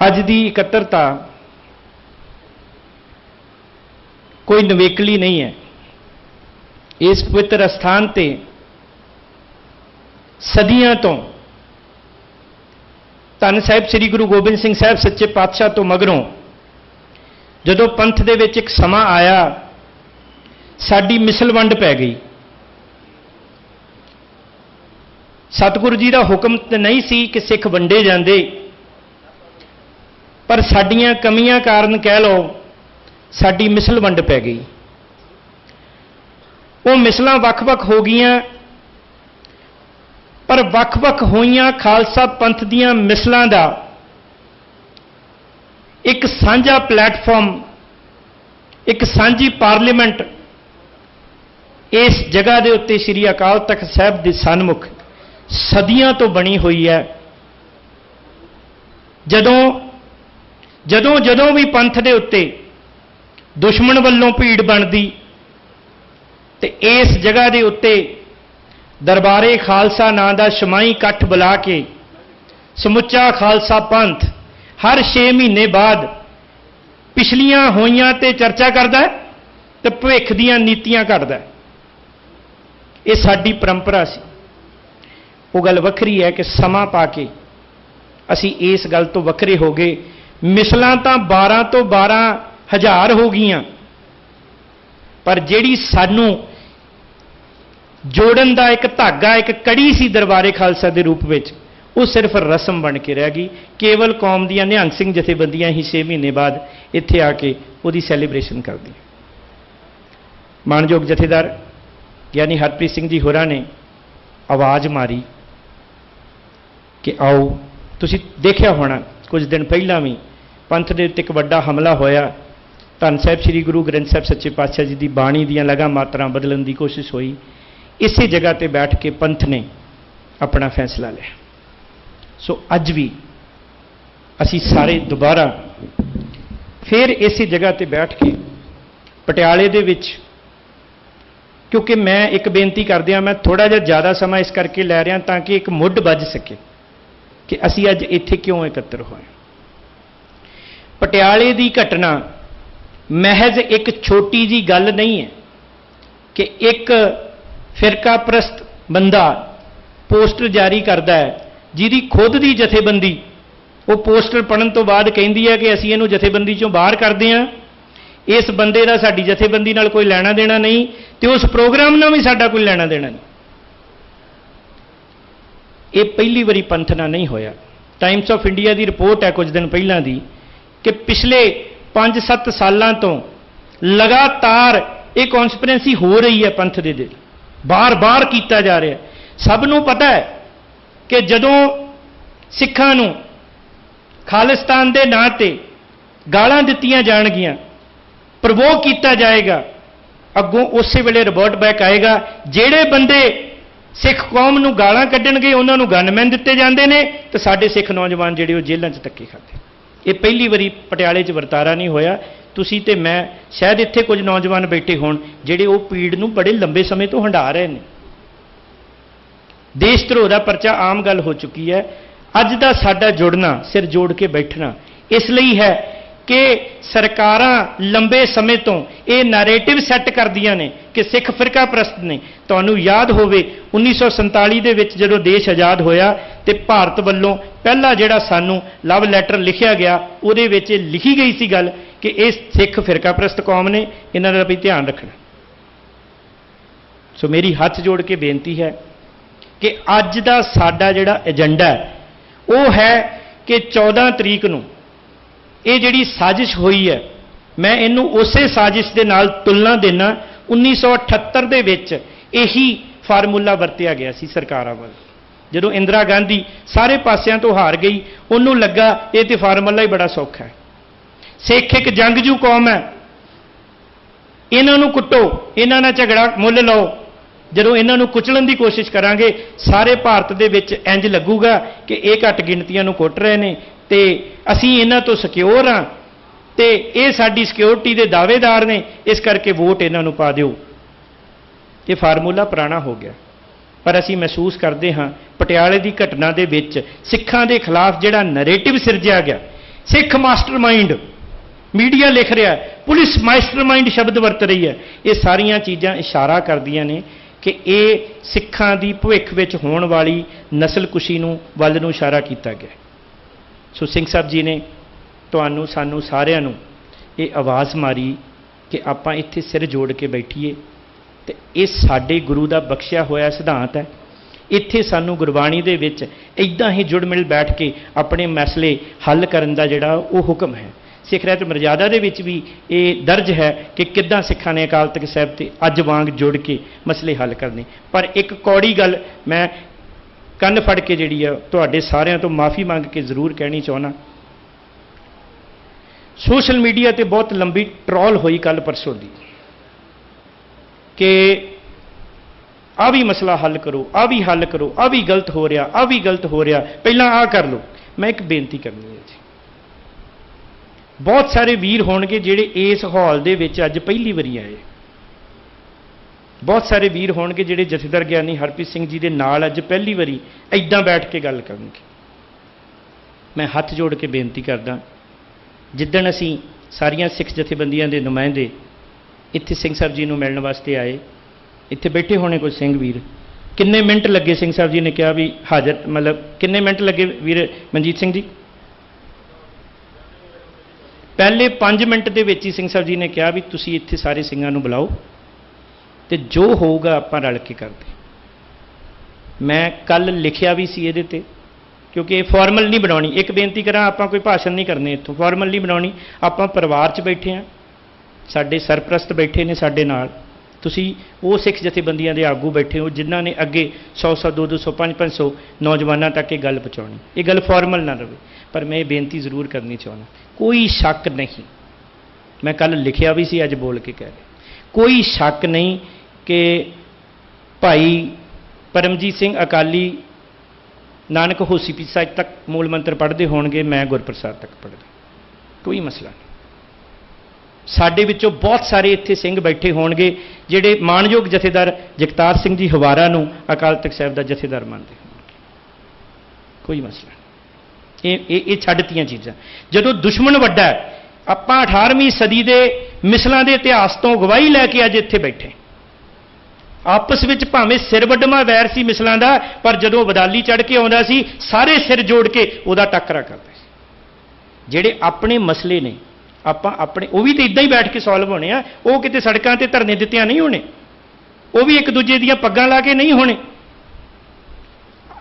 अज की इकत्तरता कोई नवेकली नहीं है। इस पवित्र अस्थान ते सदियां तो धन साहिब श्री गुरु गोबिंद सिंह साहब सच्चे पातशाह तो मगरों जदों पंथ दे विच एक समा आया, साडी मिसल वंड पै गई। सतगुरु जी का हुक्म तो नहीं सी कि सिख वंडे जांदे, पर साडियां कमियां कारण कह लो साडी मिसल वंड पै गई। वो मिसलां वख-वख हो गईयां, पर वख-वख होईयां खालसा पंथ दीयां मिसलां दा एक साझा प्लेटफॉर्म, एक साझी पार्लीमेंट इस जगह के उत्ते श्री अकाल तख्त साहब के सन्मुख सदियां तो बनी हुई है। जदों जदों जदों भी पंथ के उत्ते दुश्मन वल्लों भीड़ बनती तो इस जगह के उत्ते दरबारे खालसा नां दा शमाही इकट्ठ बुला के समुचा खालसा पंथ हर 6 महीने बाद पिछलियां होइयां ते चर्चा करता है तो भविख दीयां नीतियां घड़दा है। ये साडी परंपरा सी। वो गल वखरी है कि समा पा के असी इस गल तो वखरे हो गए। मिसलां तां 12 तो 12,000 हो गईयां, पर जिहड़ी सानू जोड़न दा एक धागा, एक कड़ी सी दरबारे खालसा के रूप में, वो सिर्फ रस्म बन के रह गई। केवल कौम दियां निहंग सिंह जथेबंदियां ही 6 महीने बाद इत्थे आके उहदी सैलीब्रेशन करदी। मानयोग जथेदार यानी हरप्रीत सिंह जी होरां ने आवाज़ मारी कि आओ। तुसीं देखिया होना कुछ दिन पहला भी पंथ दे उत्ते एक वड्डा हमला होया। धन साहिब श्री गुरु ग्रंथ साहिब सच्चे पातशाह जी की बाणी दीयां लगा मात्रां बदलण की कोशिश हुई। इसी जगह पर बैठ के पंथ ने अपना फैसला लिया। सो अज भी असी सारे दोबारा फिर इसी जगह पर बैठ के पटियाले दे विच, क्योंकि मैं एक बेनती करदिया, मैं थोड़ा जिहा ज़्यादा समा इस करके लै रहा ताकि एक मुढ़ बज सके कि असी अज इत्थे क्यों एकत्र होए। पटियाले की घटना महज एक छोटी जी गल नहीं है कि एक फिरका प्रस्त बंदा पोस्टर जारी करता है, जिहदी खुद की जथेबंदी वो पोस्टर पढ़न तो बाद कहती है कि असी इहनूं जथेबंदी चों बाहर करते हैं, इस बंदे का साडी जथेबंदी नाल कोई लेना देना नहीं, तो उस प्रोग्राम नाल भी साडा कोई लेना देना नहीं। ये पहली बारी पंथ नाल नहीं होया। टाइम्स ऑफ इंडिया की रिपोर्ट है कुछ दिन पहला दी कि पिछले 5-7 सालों तो लगातार ये कॉन्स्पिरेंसी हो रही है। पंथ दे दिल बार बार किया जा रहा है। सबनों पता है कि जदों सिखां नूं खालिस्तान के नां ते गालां दित्तियां जाणगियां, प्रवोक किया जाएगा, अगों उस वेले रिवर्ट बैक आएगा। जेड़े बंदे सिख कौम नूं गालां कड्ढणगे उन्हां नूं गनमैन दित्ते जांदे ने, तो साडे सिख नौजवान जिहड़े वो जेलां 'च धक्के खाते। ये पहली बारी पटियाले 'च वरतारा नहीं होया। तुसीं ते मैं शायद इत्थे कुछ नौजवान बैठे होण जिहड़े वो पीड़ नूं बड़े लंबे समय तो हंडा रहे हैं। देश धरोह दा परचा आम गल हो चुकी है। अज दा साडा जुड़ना, सिर जोड़ के बैठना इसलिए है कि सरकारां लंबे समय तो ये नैरेटिव सैट करदियां ने कि सिख फिरका प्रस्त ने। तुहानूं याद होवे 1947 दे विच जदों देश आज़ाद होया तो भारत वल्लों पहला जिहड़ा सानूं लव लैटर लिखिया गया, उहदे विच लिखी गई सी गल कि ये सिख फिरका प्रस्त कौम ने, इन्हां दा भी ध्यान रखना। सो मेरी हाथ जोड़ के बेनती है कि अज दा साडा जिहड़ा एजेंडा है वो है कि 14 तरीक नूं ये जिहड़ी साजिश हुई है, मैं इनू उसे साजिश के नाल तुलना देना। 1978 दे विच यही फार्मूला वरतिया गया सी सरकारां वाल। जदों इंदिरा गांधी सारे पासियां तो हार गई, उन्होंने लगा ये तो फार्मूला ही बड़ा सौखा है। सिख एक जंगजू कौम है, इन्हों कुटो, इन्हां नाल झगड़ा मुल लो। जदों इन्हों कुचलन की कोशिश करांगे सारे भारत दे विच इंज लगूगा कि ये घट गिणतियां नूं कुट रहे हैं तो असी इन्हां तो सिक्योर हाँ, तो ये साडी सिक्योरिटी के दावेदार ने, इस करके वोट इन्हां नूं पा दिओ। ये फार्मूला पुराना हो गया। पर असी महसूस करते हाँ पटियाले की घटना के विच सिखां के खिलाफ जिहड़ा नैरेटिव सिरजिया गया, सिख मास्टरमाइंड मीडिया लिख रहा है, पुलिस मास्टरमाइंड शब्द वरत रही है। ये सारियां चीज़ां इशारा करदियां ने कि ये सिखां दी भविख विच होण वाली नस्लकुशी नूं वल नूं इशारा किया गया। सो सिंह साहब जी ने तुहानूं सानूं सारिआं नूं ये आवाज़ मारी कि आपां इत्थे सिर जोड़ के बैठीए ते ये साडे गुरु दा बख्शिया होया सिद्धांत है। इत्थे सानूं गुरबाणी दे विच इदां ही जुड़ मिल बैठ के अपने मसले हल करन दा जिहड़ा वो हुक्म है। सिख रहत मर्यादा दे विच भी ये दर्ज है कि किद्दां सिखां ने अकाल तख्त साहिब ते अज वांग जुड़ के मसले हल करने। पर एक कौड़ी गल मैं कंन फड़ के जिहड़ी है तुहाडे सारिआं तो माफ़ी मंग के जरूर कहनी चाहुंदा। सोशल मीडिया ते बहुत लंबी ट्रॉल हुई कल परसों दी कि आ भी मसला हल करो, आ भी हल करो, आ भी गलत हो रहा, आ भी गलत हो रहा, पहला आ कर लो। मैं एक बेनती करनी है जी, बहुत सारे वीर होणगे जिहड़े इस हॉल दे विच अज पहली वारी आए, बहुत सारे वीर होणगे जिहड़े जथेदार ਗਿਆਨੀ हरप्रीत सिंह जी दे नाल अज पहली वारी इदां बैठ के गल करनगे। मैं हथ जोड़ के बेनती करदा, जिद्दण असीं सारियां सिख जथेबंदियां दे नुमाइंदे इत्थे सिंह साहब जी नूं मिलण वास्ते आए, इत्थे बैठे होने कोई सिंह वीर, किन्ने मिनट लगे सिंह साहब जी ने कहा भी हाज़र, मतलब किन्ने मिनट लगे वीर मनजीत सिंह जी? पहले 5 मिनट के विच ही सिंह साहब जी ने कहा भी तुसीं इत्थे सारे सिंघां नूं बुलाओ तो जो होगा आपां रल के करदे। मैं कल लिखिया भी सी इहदे ते, क्योंकि फॉर्मल नहीं बनाउणी। एक बेनती करा, आपां कोई भाषण नहीं करने, इत्थों फॉर्मल नहीं बनाउणी। आपां परिवार च बैठे हाँ, साडे सरप्रस्त बैठे ने साडे नाल, तुसीं वो सिख जथेबंदियां दे आगू बैठे हो जिन्हां ने अगे 100 200 500 नौजवानों तक ये गल पहुँचाउणी। ये गल फॉर्मल ना रहे, पर मैं ये बेनती जरूर करनी चाहना, कोई शक नहीं, मैं कल लिखिया भी सी, अज बोल के कह रहे, कोई शक नहीं कि भाई परमजीत सिंह अकाली नानक होसी पीसा तक मूल मंत्र पढ़ते होणगे, मैं गुरप्रसाद तक पढ़दा, कोई मसला नहीं। साडे विचों बहुत सारे इत्थे सिंह बैठे होणगे जिहड़े माणयोग जथेदार जगतार सिंह जी हवारा नूं अकाल तख्त साहिब दा जथेदार मानते होणगे, कोई मसला नहीं। ये छड्डतियां चीज़ां। जदों दुश्मन वड्डा है, आपां 18वीं सदी के मिसलों के इतिहास तो गवाही लैके अज इत्थे बैठे, आपस में भावें सिर वड्डमा वैर सी मिसलों का, पर जदों बदाली चढ़ के आउंदा सी सारे सिर जोड़ के उहदा टक्करा करदे सी। जिहड़े अपने मसले ने आपां अपने, वो भी तो इदां ही बैठ के सॉल्व होने आ, वो किते सड़कों ते धरने दित्तियां नहीं होने, वो भी एक दूजे दीयां पग्गां ला के नहीं होने,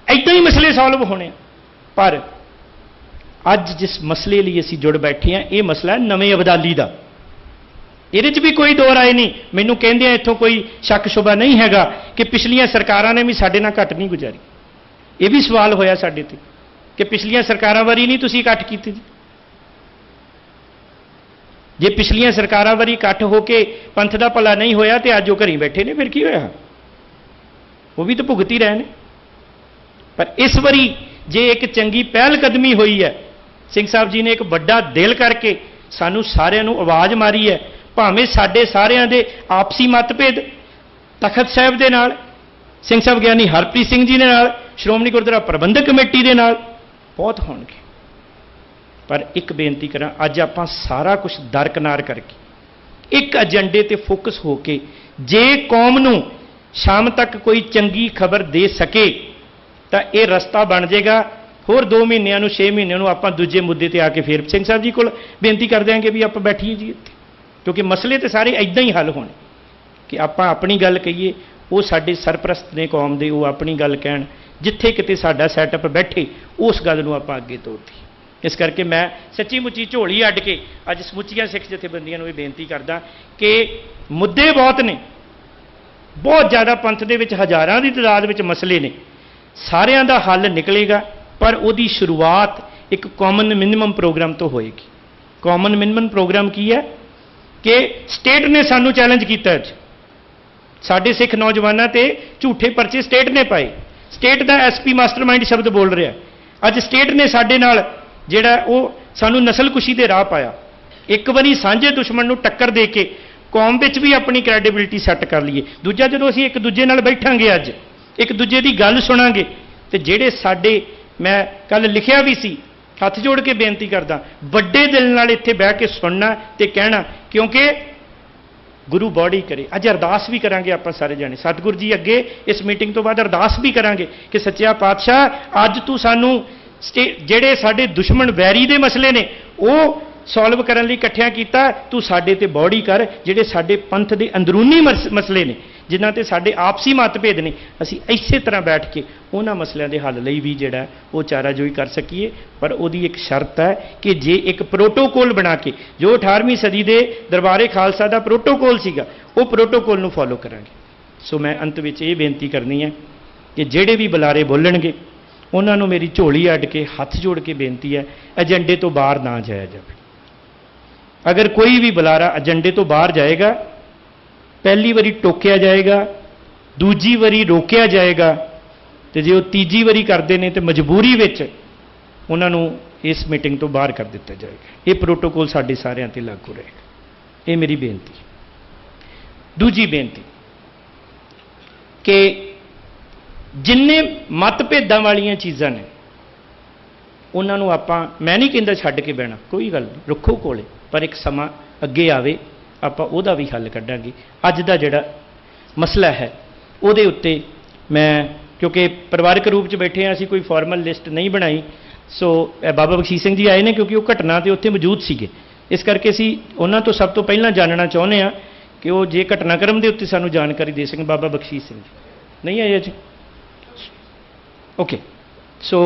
इदां ही मसले सॉल्व होने। पर अज जिस मसले लिए असीं जुड़ बैठे हैं, ये मसला है नवें अबदाली का, ये भी कोई दो राय नहीं। मैनूं कहंदे इत्थों कोई शक शुबा नहीं हैगा कि पिछलियां सरकारां ने भी साडे नाल घट नहीं गुजारी। ये भी सवाल होया साडे ते कि पिछलियां सरकारां वारी नहीं तुसीं इकट्ठ कीते जी, जे पिछलियां सरकारां वारी इकट्ठ होके पंथ दा भला नहीं होया तो अज वो घरी बैठे ने, फिर की होया, वो भी तो भुगत ही रहे हैं। पर इस वारी जे एक चंगी पहलकदमी हुई है, सिंह साहब जी ने एक बड़ा दिल करके सानू सारिਆਂ ਨੂੰ आवाज़ मारी है, भावें साडे सारिਆਂ दे आपसी मतभेद तखत साहिब दे नाल, सिंह साहब ਗਿਆਨੀ हरप्रीत सिंह जी दे नाल, श्रोमणी गुरुद्वारा प्रबंधक कमेटी दे नाल बहुत होणगे। पर एक बेनती करा, अज आपां सारा कुछ दरकिनार करके एक एजेंडे ते फोकस होके जे कौम नूं शाम तक कोई चंगी खबर दे सके तो यह रस्ता बन जाएगा। होर 2 महीनों 6 महीनों आपां दूजे मुद्दे ते आके फिर सिंह साहब जी को बेनती कर देंगे भी आप बैठिए जी इत्थे, क्योंकि मसले तो सारे इदां ही हल होने कि आपां अपनी गल कहीए, वो साडे सरप्रस्त ने कौम दे, वो अपनी गल कहण, जिथे किते साडा सैटअप बैठे उस गल नूं आपां अगे तोड़दी। इस करके मैं सच्ची मुच्ची झोली अड्ड के अज समुचियां सिख जथेबंदियां नूं बेनती करदा कि मुद्दे बहुत ने, बहुत ज़्यादा पंथ दे विच हज़ारां दी तादाद विच मसले ने, सारियां दा हल निकलेगा, पर उहदी शुरुआत एक कॉमन मिनिमम प्रोग्राम तो होएगी। कॉमन मिनिमम प्रोग्राम की है कि स्टेट ने सानू चैलेंज किया, अज साडे सिख नौजवानों ते झूठे परचे स्टेट ने पाए, स्टेट का SP मास्टरमाइंड शब्द बोल रहा, अज स्टेट ने साडे नाल जिहड़ा वो सानू नस्लकुशी दे राह पाया। एक बारी सांझे दुश्मन नूं टक्कर दे के कौम विच भी अपनी क्रैडिबिलिटी सैट कर लीए, दूजा जदों असीं एक दूजे नाल बैठांगे, अज एक दूजे की गल सुनांगे, तो जिहड़े साडे, मैं कल लिखिया भी सी हथ जोड़ के बेनती करदा, वड्डे दिल नाल इत्थे बह के सुनना ते कहना, क्योंकि गुरु बॉडी करे। अज अरदास भी करांगे आपां सारे जाने, सतगुरु जी अगे इस मीटिंग तो बाद अरदास भी करांगे कि सच्चा पातशाह अज तू सानू ਜਿਹੜੇ ਸਾਡੇ दुश्मन वैरी ਦੇ मसले ने ਉਹ सॉल्व करने ਲਈ ਇਕੱਠਿਆਂ ਕੀਤਾ, तू ਸਾਡੇ ਤੇ ਬੌੜੀ ਕਰ। ਜਿਹੜੇ ਸਾਡੇ ਪੰਥ ਦੇ ਅੰਦਰੂਨੀ ਮਸਲੇ ਨੇ, ਜਿਨ੍ਹਾਂ ਤੇ ਸਾਡੇ ਆਪਸੀ ਮਤਭੇਦ ਨੇ, ਅਸੀਂ ਇਸੇ ਤਰ੍ਹਾਂ ਬੈਠ ਕੇ ਉਹਨਾਂ ਮਸਲਿਆਂ ਦੇ ਹੱਲ ਲਈ ਵੀ ਜਿਹੜਾ ਉਹ ਚਾਰਾਜੋਈ ਕਰ ਸਕੀਏ। ਪਰ ਉਹਦੀ ਇੱਕ ਸ਼ਰਤ ਹੈ ਕਿ ਜੇ ਇੱਕ ਪ੍ਰੋਟੋਕੋਲ ਬਣਾ ਕੇ, ਜੋ 18ਵੀਂ ਸਦੀ ਦੇ ਦਰਬਾਰੇ ਖਾਲਸਾ ਦਾ ਪ੍ਰੋਟੋਕੋਲ ਸੀਗਾ, ਉਹ ਪ੍ਰੋਟੋਕੋਲ ਨੂੰ ਫੋਲੋ ਕਰਾਂਗੇ। ਸੋ ਮੈਂ ਅੰਤ ਵਿੱਚ ਇਹ ਬੇਨਤੀ ਕਰਨੀ ਹੈ ਕਿ ਜਿਹੜੇ ਵੀ ਬੁਲਾਰੇ ਬੋਲਣਗੇ ਉਹਨਾਂ ਨੂੰ ਮੇਰੀ ਝੋਲੀ ਅੱਡ ਕੇ ਹੱਥ ਜੋੜ ਕੇ ਬੇਨਤੀ ਹੈ, ਏਜੰਡੇ ਤੋਂ ਬਾਹਰ ਨਾ ਜਾਇਆ ਜਾਵੇ। अगर कोई भी बुलारा एजेंडे तो बाहर जाएगा, पहली बारी टोकिया जाएगा, दूजी बारी रोकिया जाएगा, तो जो तीजी बारी करते हैं तो मजबूरी विच उन्होंने इस मीटिंग तो बाहर कर दिता जाएगा। ये प्रोटोकॉल साडे सारिਆਂ ते लागू रहेगा। ये मेरी बेनती। दूजी बेनती कि जिन्ने मतभेदां वालियां चीज़ां ने उन्होंने आपां, मैं नहीं कहता छड्ड के बहना, कोई गल नहीं, रखो कोले, पर एक समा अगे आवे आपां ओहदा भी हल कड्डांगे। अज दा जिहड़ा मसला है उहदे उत्ते मैं, क्योंकि परिवारक रूप च बैठे हैं, असीं कोई फॉर्मल लिस्ट नहीं बनाई। सो बाबा बख्शीश सिंह जी आए ने, क्योंकि वो घटना ते उत्थे मौजूद सीगे, इस करके असीं उन्हां तो सब तो पहलां जानना चाहुंदे आ कि वो जे घटनाक्रम दे उत्ते सानूं जानकारी दे सकन। बाबा बख्शीश सिंह जी नहीं आए अज? ओके। सो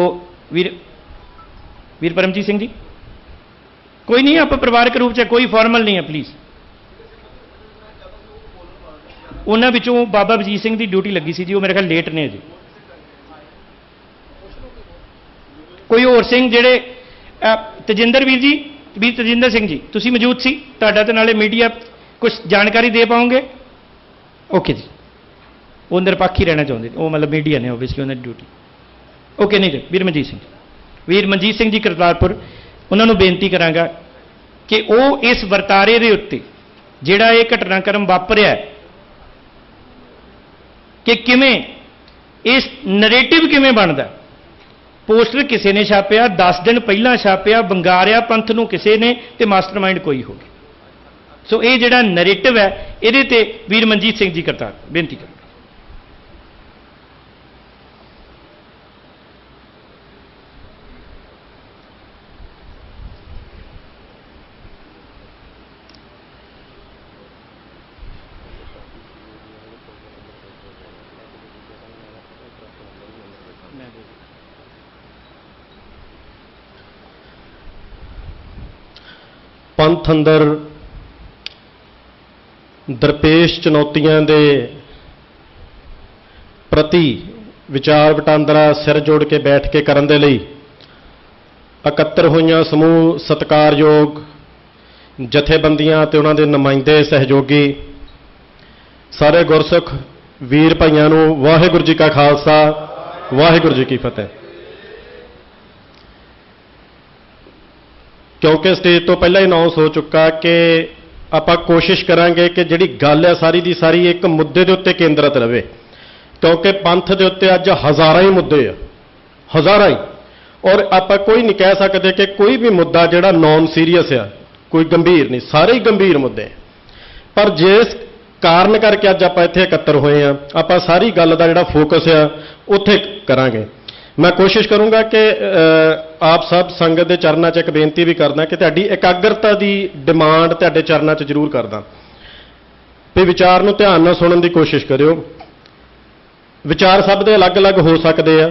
वीर परमजीत सिंह जी, कोई नहीं, आप परिवारक रूप से कोई फॉर्मल नहीं है, प्लीज़। उन्होंने विचों बाबा बजीत सिंह की ड्यूटी लगी सी जी, वो मेरे ख्याल लेट ने जी। कोई होर सिंह जेड़े तजिंदर वीर जी, वीर तजिंदर सिंह जी, तुसी मौजूद सी, तुहाडा ते नाले मीडिया कुछ जानकारी दे पाओगे? ओके जी, वो निरपक्ष ही रहना चाहते, वो मतलब मीडिया ने ओबीयसली उन्होंने ड्यूटी। ओके नहीं जी, वीर मनजीत सिंह, वीर मनजीत सिंह जी करतारपुर, उन्होंने बेनती करांगा कि वो इस वरतारे के उत्ते जिहड़ा ये घटनाक्रम वापरिया कि किवें इस नरेटिव किवें बनदा। पोस्टर किसी ने छापिया, 10 दिन पहला छापिया, बंगारिया पंथ नूं किसी ने, ते मास्टरमाइंड कोई हो गया। सो ये जिहड़ा नरेटिव है, इहदे ते वीर मनजीत सिंह जी करतार बेनती कर। पंथ अंदर दरपेश चुनौतियां दे प्रति विचार वटांदरा सिर जोड़ के बैठ के करन दे लई इकत्तर होईयां समूह सत्कारयोग जथेबंदियां ते उन्हां दे नुमाइंदे सहयोगी सारे गुरसिख वीर भाइयां नूं वाहिगुरू जी का खालसा वाहिगुरू जी की फतेह। क्योंकि स्टेज तो पहले अनाउंस हो चुका कि आपां कोशिश करांगे कि जिहड़ी गल है सारी दी सारी एक मुद्दे दे उत्ते केंद्रित रहे, क्योंकि पंथ दे उत्ते अज हज़ारां ही मुद्दे आ, हज़ारां ही, और आपां कोई नहीं कह सकते कि कोई भी मुद्दा जिहड़ा नॉन सीरीयस है, कोई गंभीर नहीं, सारे ही गंभीर मुद्दे। पर जिस कारण करके अज आपां इत्थे इकट्ठे होए आ, आपां सारी गल दा जिहड़ा फोकस है उत्थे करांगे। मैं कोशिश करूँगा कि आप सब संगत के चरणों च एक बेनती भी करना कि तुहाडी एकाग्रता की डिमांड तुहाडे चरणों च जरूर करदा भी विचार नूं ध्यान नाल सुणन की कोशिश करियो। विचार सब दे अलग अलग हो सकते हैं।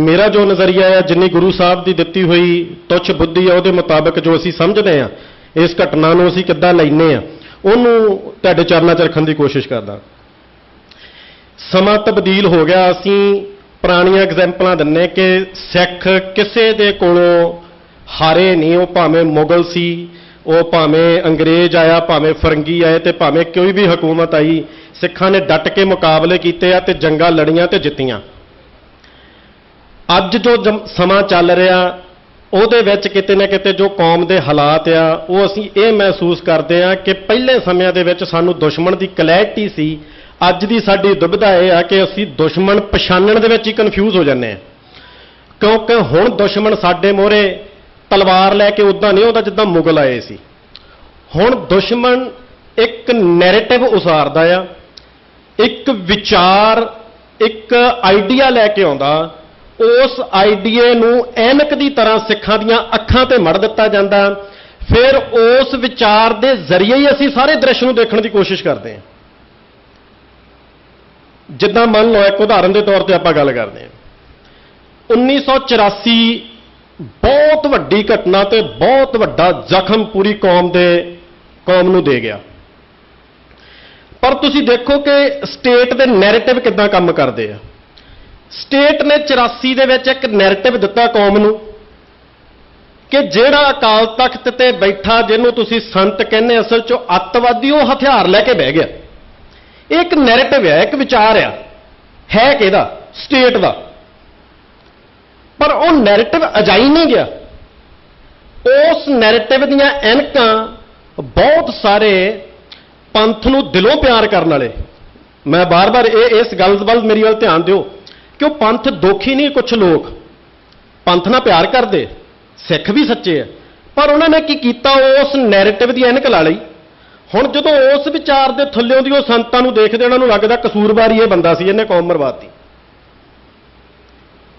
मेरा जो नज़रिया है, जिन्नी गुरु साहब की दिती हुई तुच्छ बुद्धि है, उहदे मुताबिक जो असीं समझते हैं, इस घटना नूं असीं किद्दां लैने आ, उहनूं तुहाडे चरणों च रखण की कोशिश करदा। समा तब्दील हो गया, असीं पुरानियां एग्जैम्पलां दिन्ने कि सिख किसी दे कोलों हारे नहीं, वो भावें मुगल सी, वो भावें अंग्रेज आया, भावें फरंगी आए, तो भावें कोई भी हुकूमत आई, सिखां ने डट के मुकाबले कीते आ ते जंगां लड़ियां ते जित्तियां। अज जो समा चल रहा ਉਹਦੇ ਵਿੱਚ किते ना किते जो कौम के हालात आ, वो असीं ये महसूस करते हैं कि पहले समय के विच सानूं दुश्मन की क्लैरिटी सी, अज की साडी दुविधा यह है कि असीं दुश्मन पछाणन दे विच ही कन्फ्यूज हो जाते हैं, क्योंकि हुण दुश्मन साडे मोहरे ਤਲਵਾਰ ਲੈ ਕੇ ਉਦਾਂ ਨਹੀਂ ਆਉਂਦਾ ਜਿੱਦਾਂ ਮੁਗਲ ਆਏ ਸੀ। ਹੁਣ ਦੁਸ਼ਮਣ ਇੱਕ ਨੈਰੇਟਿਵ ਉਸਾਰਦਾ ਆ, ਇੱਕ ਵਿਚਾਰ, ਇੱਕ ਆਈਡੀਆ ਲੈ ਕੇ ਆਉਂਦਾ, ਉਸ ਆਈਡੀਏ ਨੂੰ ਐਨਕ ਦੀ ਤਰ੍ਹਾਂ ਸਿੱਖਾਂ ਦੀਆਂ ਅੱਖਾਂ ਤੇ ਮੜ ਦਿੱਤਾ ਜਾਂਦਾ, ਫਿਰ ਉਸ ਵਿਚਾਰ ਦੇ ਜ਼ਰੀਏ ਹੀ ਅਸੀਂ ਸਾਰੇ ਦ੍ਰਿਸ਼ ਨੂੰ ਦੇਖਣ ਦੀ ਕੋਸ਼ਿਸ਼ ਕਰਦੇ ਹਾਂ। ਜਿੱਦਾਂ ਮੰਨ ਲਓ ਇੱਕ ਉਦਾਹਰਨ ਦੇ ਤੌਰ ਤੇ ਆਪਾਂ ਗੱਲ ਕਰਦੇ ਹਾਂ, 1984 ਬਹੁਤ ਵੱਡੀ ਘਟਨਾ ਤੇ ਬਹੁਤ ਵੱਡਾ ਜ਼ਖਮ ਪੂਰੀ ਕੌਮ ਨੂੰ ਦੇ ਗਿਆ। ਪਰ ਤੁਸੀਂ ਦੇਖੋ ਕਿ ਸਟੇਟ ਦੇ ਨੈਰੇਟਿਵ ਕਿੱਦਾਂ ਕੰਮ ਕਰਦੇ ਆ। ਸਟੇਟ ਨੇ 84 ਦੇ ਵਿੱਚ ਇੱਕ ਨੈਰੇਟਿਵ ਦਿੱਤਾ ਕੌਮ ਨੂੰ ਕਿ ਜਿਹੜਾ ਅਕਾਲ ਤਖਤ ਤੇ ਬੈਠਾ, ਜਿਹਨੂੰ ਤੁਸੀਂ ਸੰਤ ਕਹਿੰਦੇ ਅਸਲ 'ਚ ਅੱਤਵਾਦੀ, ਉਹ ਹਥਿਆਰ ਲੈ ਕੇ ਬਹਿ ਗਿਆ। ਇਹ ਇੱਕ ਨੈਰੇਟਿਵ ਹੈ, ਇੱਕ ਵਿਚਾਰ ਆ, ਹੈ ਕਿਹਦਾ? ਸਟੇਟ ਦਾ। ਪਰ ਉਹ ਨੈਰੇਟਿਵ ਅਜਾਈ ਨਹੀਂ ਗਿਆ। ਉਸ ਨੈਰੇਟਿਵ ਦੀਆਂ ਐਨਕਾਂ ਬਹੁਤ ਸਾਰੇ ਪੰਥ ਨੂੰ ਦਿਲੋਂ ਪਿਆਰ ਕਰਨ ਵਾਲੇ, ਮੈਂ ਬਾਰ-ਬਾਰ ਇਸ ਗੱਲ ਵੱਲ ਮੇਰੀ ਵੱਲ ਧਿਆਨ ਦਿਓ ਕਿ ਉਹ ਪੰਥ ਦੋਖੀ ਨਹੀਂ, ਕੁਝ ਲੋਕ ਪੰਥ ਨਾਲ ਪਿਆਰ ਕਰਦੇ, ਸਿੱਖ ਵੀ ਸੱਚੇ ਆ, ਪਰ ਉਹਨਾਂ ਨੇ ਕੀ ਕੀਤਾ? ਉਸ ਨੈਰੇਟਿਵ ਦੀ ਐਨਕ ਲਾ ਲਈ। ਹੁਣ ਜਦੋਂ ਉਸ ਵਿਚਾਰ ਦੇ ਥੱਲਿਓਂ ਦੀ ਉਹ ਸੰਤਾਂ ਨੂੰ ਦੇਖਦੇ, ਉਹਨਾਂ ਨੂੰ ਲੱਗਦਾ ਕਸੂਰਵਾਰ ਹੀ ਇਹ ਬੰਦਾ ਸੀ, ਇਹਨੇ ਕੌਮ ਮਰਵਾਤੀ।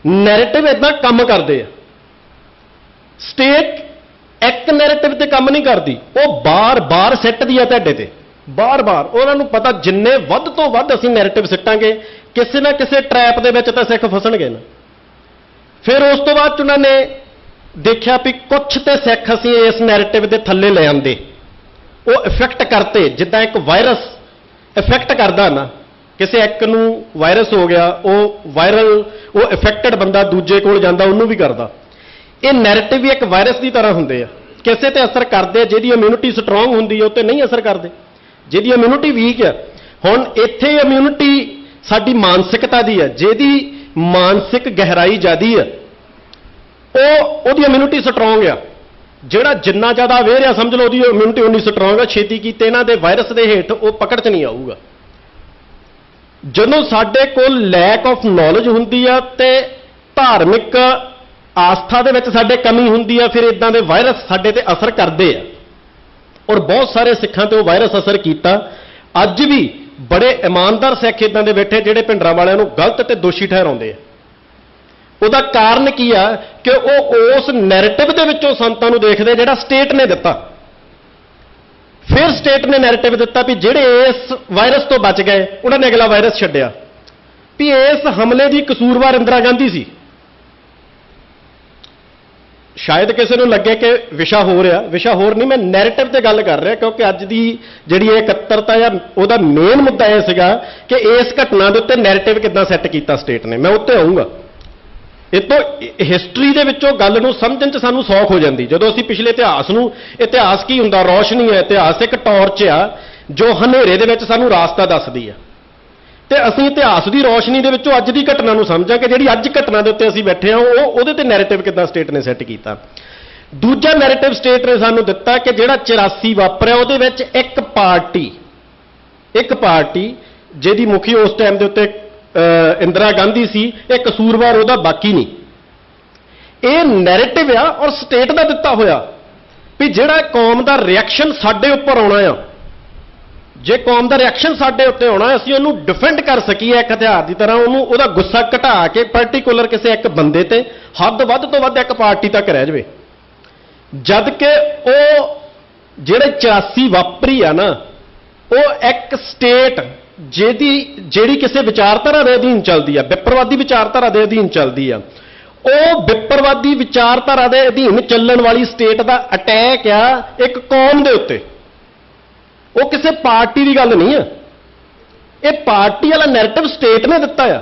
ਨੈਰੇਟਿਵ ਇਦਾਂ ਕੰਮ ਕਰਦੇ ਆ। ਸਟੇਟ ਇੱਕ ਨੈਰੇਟਿਵ ਤੇ ਕੰਮ ਨਹੀਂ ਕਰਦੀ, ਉਹ ਬਾਰ-ਬਾਰ ਸਿੱਟਦੀ ਆ ਤੁਹਾਡੇ ਤੇ, ਬਾਰ-ਬਾਰ। ਉਹਨਾਂ ਨੂੰ ਪਤਾ ਜਿੰਨੇ ਵੱਧ ਤੋਂ ਵੱਧ ਅਸੀਂ ਨੈਰੇਟਿਵ ਸਿੱਟਾਂਗੇ, ਕਿਸੇ ਨਾ ਕਿਸੇ ਟਰੈਪ ਦੇ ਵਿੱਚ ਤਾਂ ਸਿੱਖ ਫਸਣਗੇ ਨਾ। ਫਿਰ ਉਸ ਤੋਂ ਬਾਅਦ ਉਹਨਾਂ ਨੇ ਦੇਖਿਆ ਵੀ ਕੁਛ ਤੇ ਸਿੱਖ ਅਸੀਂ ਇਸ ਨੈਰੇਟਿਵ ਦੇ ਥੱਲੇ ਲੈ ਆਂਦੇ, ਉਹ ਇਫੈਕਟ ਕਰਤੇ, ਜਿੱਦਾਂ ਇੱਕ ਵਾਇਰਸ ਇਫੈਕਟ ਕਰਦਾ ਨਾ, ਕਿਸੇ ਇੱਕ ਨੂੰ ਵਾਇਰਸ ਹੋ ਗਿਆ, ਉਹ ਵਾਇਰਲ, ਉਹ ਇਫੈਕਟਡ ਬੰਦਾ ਦੂਜੇ ਕੋਲ ਜਾਂਦਾ, ਉਹਨੂੰ ਵੀ ਕਰਦਾ। ਇਹ ਨੈਰੇਟਿਵ ਵੀ ਇੱਕ ਵਾਇਰਸ ਦੀ ਤਰ੍ਹਾਂ ਹੁੰਦੇ ਆ, ਕਿਸੇ ਤੇ ਅਸਰ ਕਰਦੇ, ਜਿਹਦੀ ਇਮਿਊਨਿਟੀ ਸਟਰੋਂਗ ਹੁੰਦੀ ਹੈ ਉਹ ਤੇ ਨਹੀਂ ਅਸਰ ਕਰਦੇ, ਜਿਹਦੀ ਇਮਿਊਨਿਟੀ ਵੀਕ ਆ। ਹੁਣ ਇੱਥੇ ਇਮਿਊਨਿਟੀ ਸਾਡੀ ਮਾਨਸਿਕਤਾ ਦੀ ਹੈ, ਜਿਹਦੀ ਮਾਨਸਿਕ ਗਹਿਰਾਈ ਜ਼ਿਆਦੀ ਆ, ਉਹਦੀ ਇਮਿਊਨਿਟੀ ਸਟਰੋਂਗ ਆ। ਜਿਹੜਾ ਜਿੰਨਾ ਜ਼ਿਆਦਾ ਅਵੇਅਰ ਆ, ਸਮਝ ਲਓ ਉਹਦੀ ਇਮਿਊਨਿਟੀ ਉਨੀ ਸਟਰੋਂਗ ਆ, ਛੇਤੀ ਕੀਤੇ ਇਹਨਾਂ ਦੇ ਵਾਇਰਸ ਦੇ ਹੇਠ ਉਹ ਪਕੜ 'ਚ ਨਹੀਂ ਆਊਗਾ। ਜਦੋਂ ਸਾਡੇ ਕੋਲ ਲੈਕ ਆਫ ਨੌਲੇਜ ਹੁੰਦੀ ਆ ਤੇ ਧਾਰਮਿਕ ਆਸਥਾ ਦੇ ਵਿੱਚ ਸਾਡੇ ਕਮੀ ਹੁੰਦੀ ਆ, ਫਿਰ ਇਦਾਂ ਦੇ ਵਾਇਰਸ ਸਾਡੇ ਤੇ ਅਸਰ ਕਰਦੇ ਆ, ਔਰ ਬਹੁਤ ਸਾਰੇ ਸਿੱਖਾਂ ਤੇ ਉਹ ਵਾਇਰਸ ਅਸਰ ਕੀਤਾ। ਅੱਜ ਵੀ ਬੜੇ ਇਮਾਨਦਾਰ ਸਿੱਖ ਇਦਾਂ ਦੇ ਬੈਠੇ ਜਿਹੜੇ ਭਿੰਡਰਾਂ ਵਾਲਿਆਂ ਨੂੰ ਗਲਤ ਤੇ ਦੋਸ਼ੀ ਠਹਿਰਾਉਂਦੇ ਆ। ਉਹਦਾ ਕਾਰਨ ਕੀ ਆ ਕਿ ਉਹ ਉਸ ਨੈਰੇਟਿਵ ਦੇ ਵਿੱਚੋਂ ਸੰਤਾਂ ਨੂੰ ਦੇਖਦੇ ਜਿਹੜਾ ਸਟੇਟ ਨੇ ਦਿੱਤਾ। ਫਿਰ ਸਟੇਟ ਨੇ ਨੈਰੇਟਿਵ ਦਿੱਤਾ ਵੀ ਜਿਹੜੇ ਇਸ ਵਾਇਰਸ ਤੋਂ ਬਚ ਗਏ, ਉਹਨਾਂ ਨੇ ਅਗਲਾ ਵਾਇਰਸ ਛੱਡਿਆ ਵੀ ਇਸ ਹਮਲੇ ਦੀ ਕਸੂਰਵਾਰ ਇੰਦਰਾ ਗਾਂਧੀ ਸੀ। ਸ਼ਾਇਦ ਕਿਸੇ ਨੂੰ ਲੱਗੇ ਕਿ ਵਿਸ਼ਾ ਹੋ ਰਿਹਾ, ਵਿਸ਼ਾ ਹੋਰ ਨਹੀਂ, ਮੈਂ ਨੈਰੇਟਿਵ ਤੇ ਗੱਲ ਕਰ ਰਿਹਾ, ਕਿਉਂਕਿ ਅੱਜ ਦੀ ਜਿਹੜੀ ਇਹ ਇਕੱਤਰਤਾ ਆ, ਉਹਦਾ ਮੇਨ ਮੁੱਦਾ ਇਹ ਸੀਗਾ ਕਿ ਇਸ ਘਟਨਾ ਦੇ ਉੱਤੇ ਨੈਰੇਟਿਵ ਕਿੱਦਾਂ ਸੈੱਟ ਕੀਤਾ ਸਟੇਟ ਨੇ। ਮੈਂ ਉੱਤੇ ਆਊਂਗਾ। ਇਹ ਤੋਂ ਹਿਸਟਰੀ ਦੇ ਵਿੱਚੋਂ ਗੱਲ ਨੂੰ ਸਮਝਣ 'ਚ ਸਾਨੂੰ ਸੌਖ ਹੋ ਜਾਂਦੀ ਜਦੋਂ ਅਸੀਂ ਪਿਛਲੇ ਇਤਿਹਾਸ ਨੂੰ, ਇਤਿਹਾਸ ਕੀ ਹੁੰਦਾ? ਰੌਸ਼ਨੀ ਹੈ, ਇਤਿਹਾਸ ਇੱਕ ਟਾਰਚ ਆ ਜੋ ਹਨੇਰੇ ਦੇ ਵਿੱਚ ਸਾਨੂੰ ਰਾਸਤਾ ਦੱਸਦੀ ਆ, ਤੇ ਅਸੀਂ ਇਤਿਹਾਸ ਦੀ ਰੌਸ਼ਨੀ ਦੇ ਵਿੱਚੋਂ ਅੱਜ ਦੀ ਘਟਨਾ ਨੂੰ ਸਮਝਾਂਗੇ। ਜਿਹੜੀ ਅੱਜ ਘਟਨਾ ਦੇ ਉੱਤੇ ਅਸੀਂ ਬੈਠੇ ਹਾਂ, ਉਹਦੇ ਤੇ ਨੈਰੇਟਿਵ ਕਿੱਦਾਂ ਸਟੇਟ ਨੇ ਸੈੱਟ ਕੀਤਾ। ਦੂਜਾ ਨੈਰੇਟਿਵ ਸਟੇਟ ਨੇ ਸਾਨੂੰ ਦਿੱਤਾ ਕਿ ਜਿਹੜਾ 84 ਵਾਪਰਿਆ, ਉਹਦੇ ਵਿੱਚ ਇੱਕ ਪਾਰਟੀ ਜਿਹਦੀ ਮੁਖੀ ਉਸ ਟਾਈਮ ਦੇ ਉੱਤੇ ਇੰਦਰਾ ਗਾਂਧੀ ਸੀ, ਇਹ ਕਸੂਰਵਾਰ ਉਹਦਾ ਬਾਕੀ ਨਹੀਂ। ਇਹ ਨੈਰੇਟਿਵ ਆ ਔਰ ਸਟੇਟ ਦਾ ਦਿੱਤਾ ਹੋਇਆ ਵੀ ਜਿਹੜਾ ਕੌਮ ਦਾ ਰਿਐਕਸ਼ਨ ਸਾਡੇ ਉੱਪਰ ਆਉਣਾ ਆ, ਜੇ ਕੌਮ ਦਾ ਰਿਐਕਸ਼ਨ ਸਾਡੇ ਉੱਤੇ ਆਉਣਾ, ਅਸੀਂ ਉਹਨੂੰ ਡਿਫੈਂਡ ਕਰ ਸਕੀਏ ਇੱਕ ਹਥਿਆਰ ਦੀ ਤਰ੍ਹਾਂ, ਉਹਦਾ ਗੁੱਸਾ ਘਟਾ ਕੇ ਪਾਰਟਿਕੂਲਰ ਕਿਸੇ ਇੱਕ ਬੰਦੇ ਤੇ, ਹੱਦ ਵੱਧ ਤੋਂ ਵੱਧ ਇੱਕ ਪਾਰਟੀ ਤੱਕ ਰਹਿ ਜਾਵੇ। ਜਦ ਕਿ ਉਹ ਜਿਹੜੇ 84 ਵਾਪਰੀ ਆ ਨਾ, ਉਹ ਇੱਕ ਸਟੇਟ ਜਿਹੜੀ ਕਿਸੇ ਵਿਚਾਰਧਾਰਾ ਦੇ ਅਧੀਨ ਚੱਲਦੀ ਆ, ਵਿਪਰਵਾਦੀ ਵਿਚਾਰਧਾਰਾ ਦੇ ਅਧੀਨ ਚੱਲਦੀ ਆ, ਉਹ ਵਿਪਰਵਾਦੀ ਵਿਚਾਰਧਾਰਾ ਦੇ ਅਧੀਨ ਚੱਲਣ ਵਾਲੀ ਸਟੇਟ ਦਾ ਅਟੈਕ ਆ ਇੱਕ ਕੌਮ ਦੇ ਉੱਤੇ। ਉਹ ਕਿਸੇ ਪਾਰਟੀ ਦੀ ਗੱਲ ਨਹੀਂ ਆ। ਇਹ ਪਾਰਟੀ ਵਾਲਾ ਨੈਰੇਟਿਵ ਸਟੇਟ ਨੇ ਦਿੱਤਾ ਆ।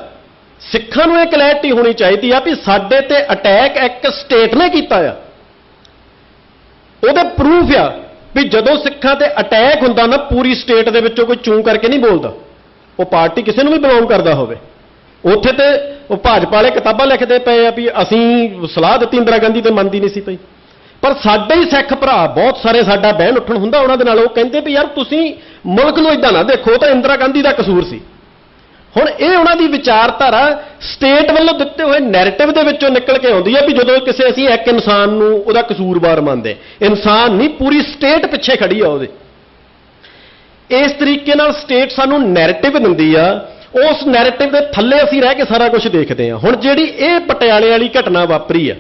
ਸਿੱਖਾਂ ਨੂੰ ਇਹ ਕਲੈਰਿਟੀ ਹੋਣੀ ਚਾਹੀਦੀ ਆ ਵੀ ਸਾਡੇ ਤੇ ਅਟੈਕ ਇੱਕ ਸਟੇਟ ਨੇ ਕੀਤਾ ਆ। ਉਹਦੇ ਪ੍ਰੂਫ ਆ ਵੀ ਜਦੋਂ ਸਿੱਖਾਂ ਤੇ ਅਟੈਕ ਹੁੰਦਾ ਨਾ, ਪੂਰੀ ਸਟੇਟ ਦੇ ਵਿੱਚੋਂ ਕੋਈ ਚੂੰ ਕਰਕੇ ਨਹੀਂ ਬੋਲਦਾ, ਉਹ ਪਾਰਟੀ ਕਿਸੇ ਨੂੰ ਵੀ ਬਿਲੋਂਗ ਕਰਦਾ ਹੋਵੇ। ਉੱਥੇ ਤੇ ਉਹ ਭਾਜਪਾ ਵਾਲੇ ਕਿਤਾਬਾਂ ਲਿਖਦੇ ਪਏ ਆ ਵੀ ਅਸੀਂ ਸਲਾਹ ਦਿੱਤੀ ਇੰਦਰਾ ਗਾਂਧੀ ਤੇ ਮੰਨਦੀ ਨਹੀਂ ਸੀ ਪਈ। ਪਰ ਸਾਡੇ ਹੀ ਸਿੱਖ ਭਰਾ ਬਹੁਤ ਸਾਰੇ, ਸਾਡਾ ਬਹਿਣ ਉੱਠਣ ਹੁੰਦਾ ਉਹਨਾਂ ਦੇ ਨਾਲ, ਉਹ ਕਹਿੰਦੇ ਵੀ ਯਾਰ ਤੁਸੀਂ ਮੁਲਕ ਨੂੰ ਇਦਾਂ ਨਾ ਦੇਖੋ, ਤਾਂ ਇੰਦਰਾ ਗਾਂਧੀ ਦਾ ਕਸੂਰ ਸੀ। ਹੁਣ ਇਹ ਉਹਨਾਂ ਦੀ ਵਿਚਾਰਧਾਰਾ ਸਟੇਟ ਵੱਲੋਂ ਦਿੱਤੇ ਹੋਏ ਨੈਰੇਟਿਵ ਦੇ ਵਿੱਚੋਂ ਨਿਕਲ ਕੇ ਆਉਂਦੀ ਹੈ ਵੀ ਜਦੋਂ ਕਿਸੇ ਅਸੀਂ ਇੱਕ ਇਨਸਾਨ ਨੂੰ ਉਹਦਾ ਕਸੂਰਵਾਰ ਮੰਨਦੇ, ਇਨਸਾਨ ਨਹੀਂ, ਪੂਰੀ ਸਟੇਟ ਪਿੱਛੇ ਖੜੀ ਆ ਉਹਦੇ। ਇਸ ਤਰੀਕੇ ਨਾਲ ਸਟੇਟ ਸਾਨੂੰ ਨੈਰੇਟਿਵ ਦਿੰਦੀ ਆ, ਉਸ ਨੈਰੇਟਿਵ ਦੇ ਥੱਲੇ ਅਸੀਂ ਰਹਿ ਕੇ ਸਾਰਾ ਕੁਝ ਦੇਖਦੇ ਹਾਂ। ਹੁਣ ਜਿਹੜੀ ਇਹ ਪਟਿਆਲੇ ਵਾਲੀ ਘਟਨਾ ਵਾਪਰੀ ਆ,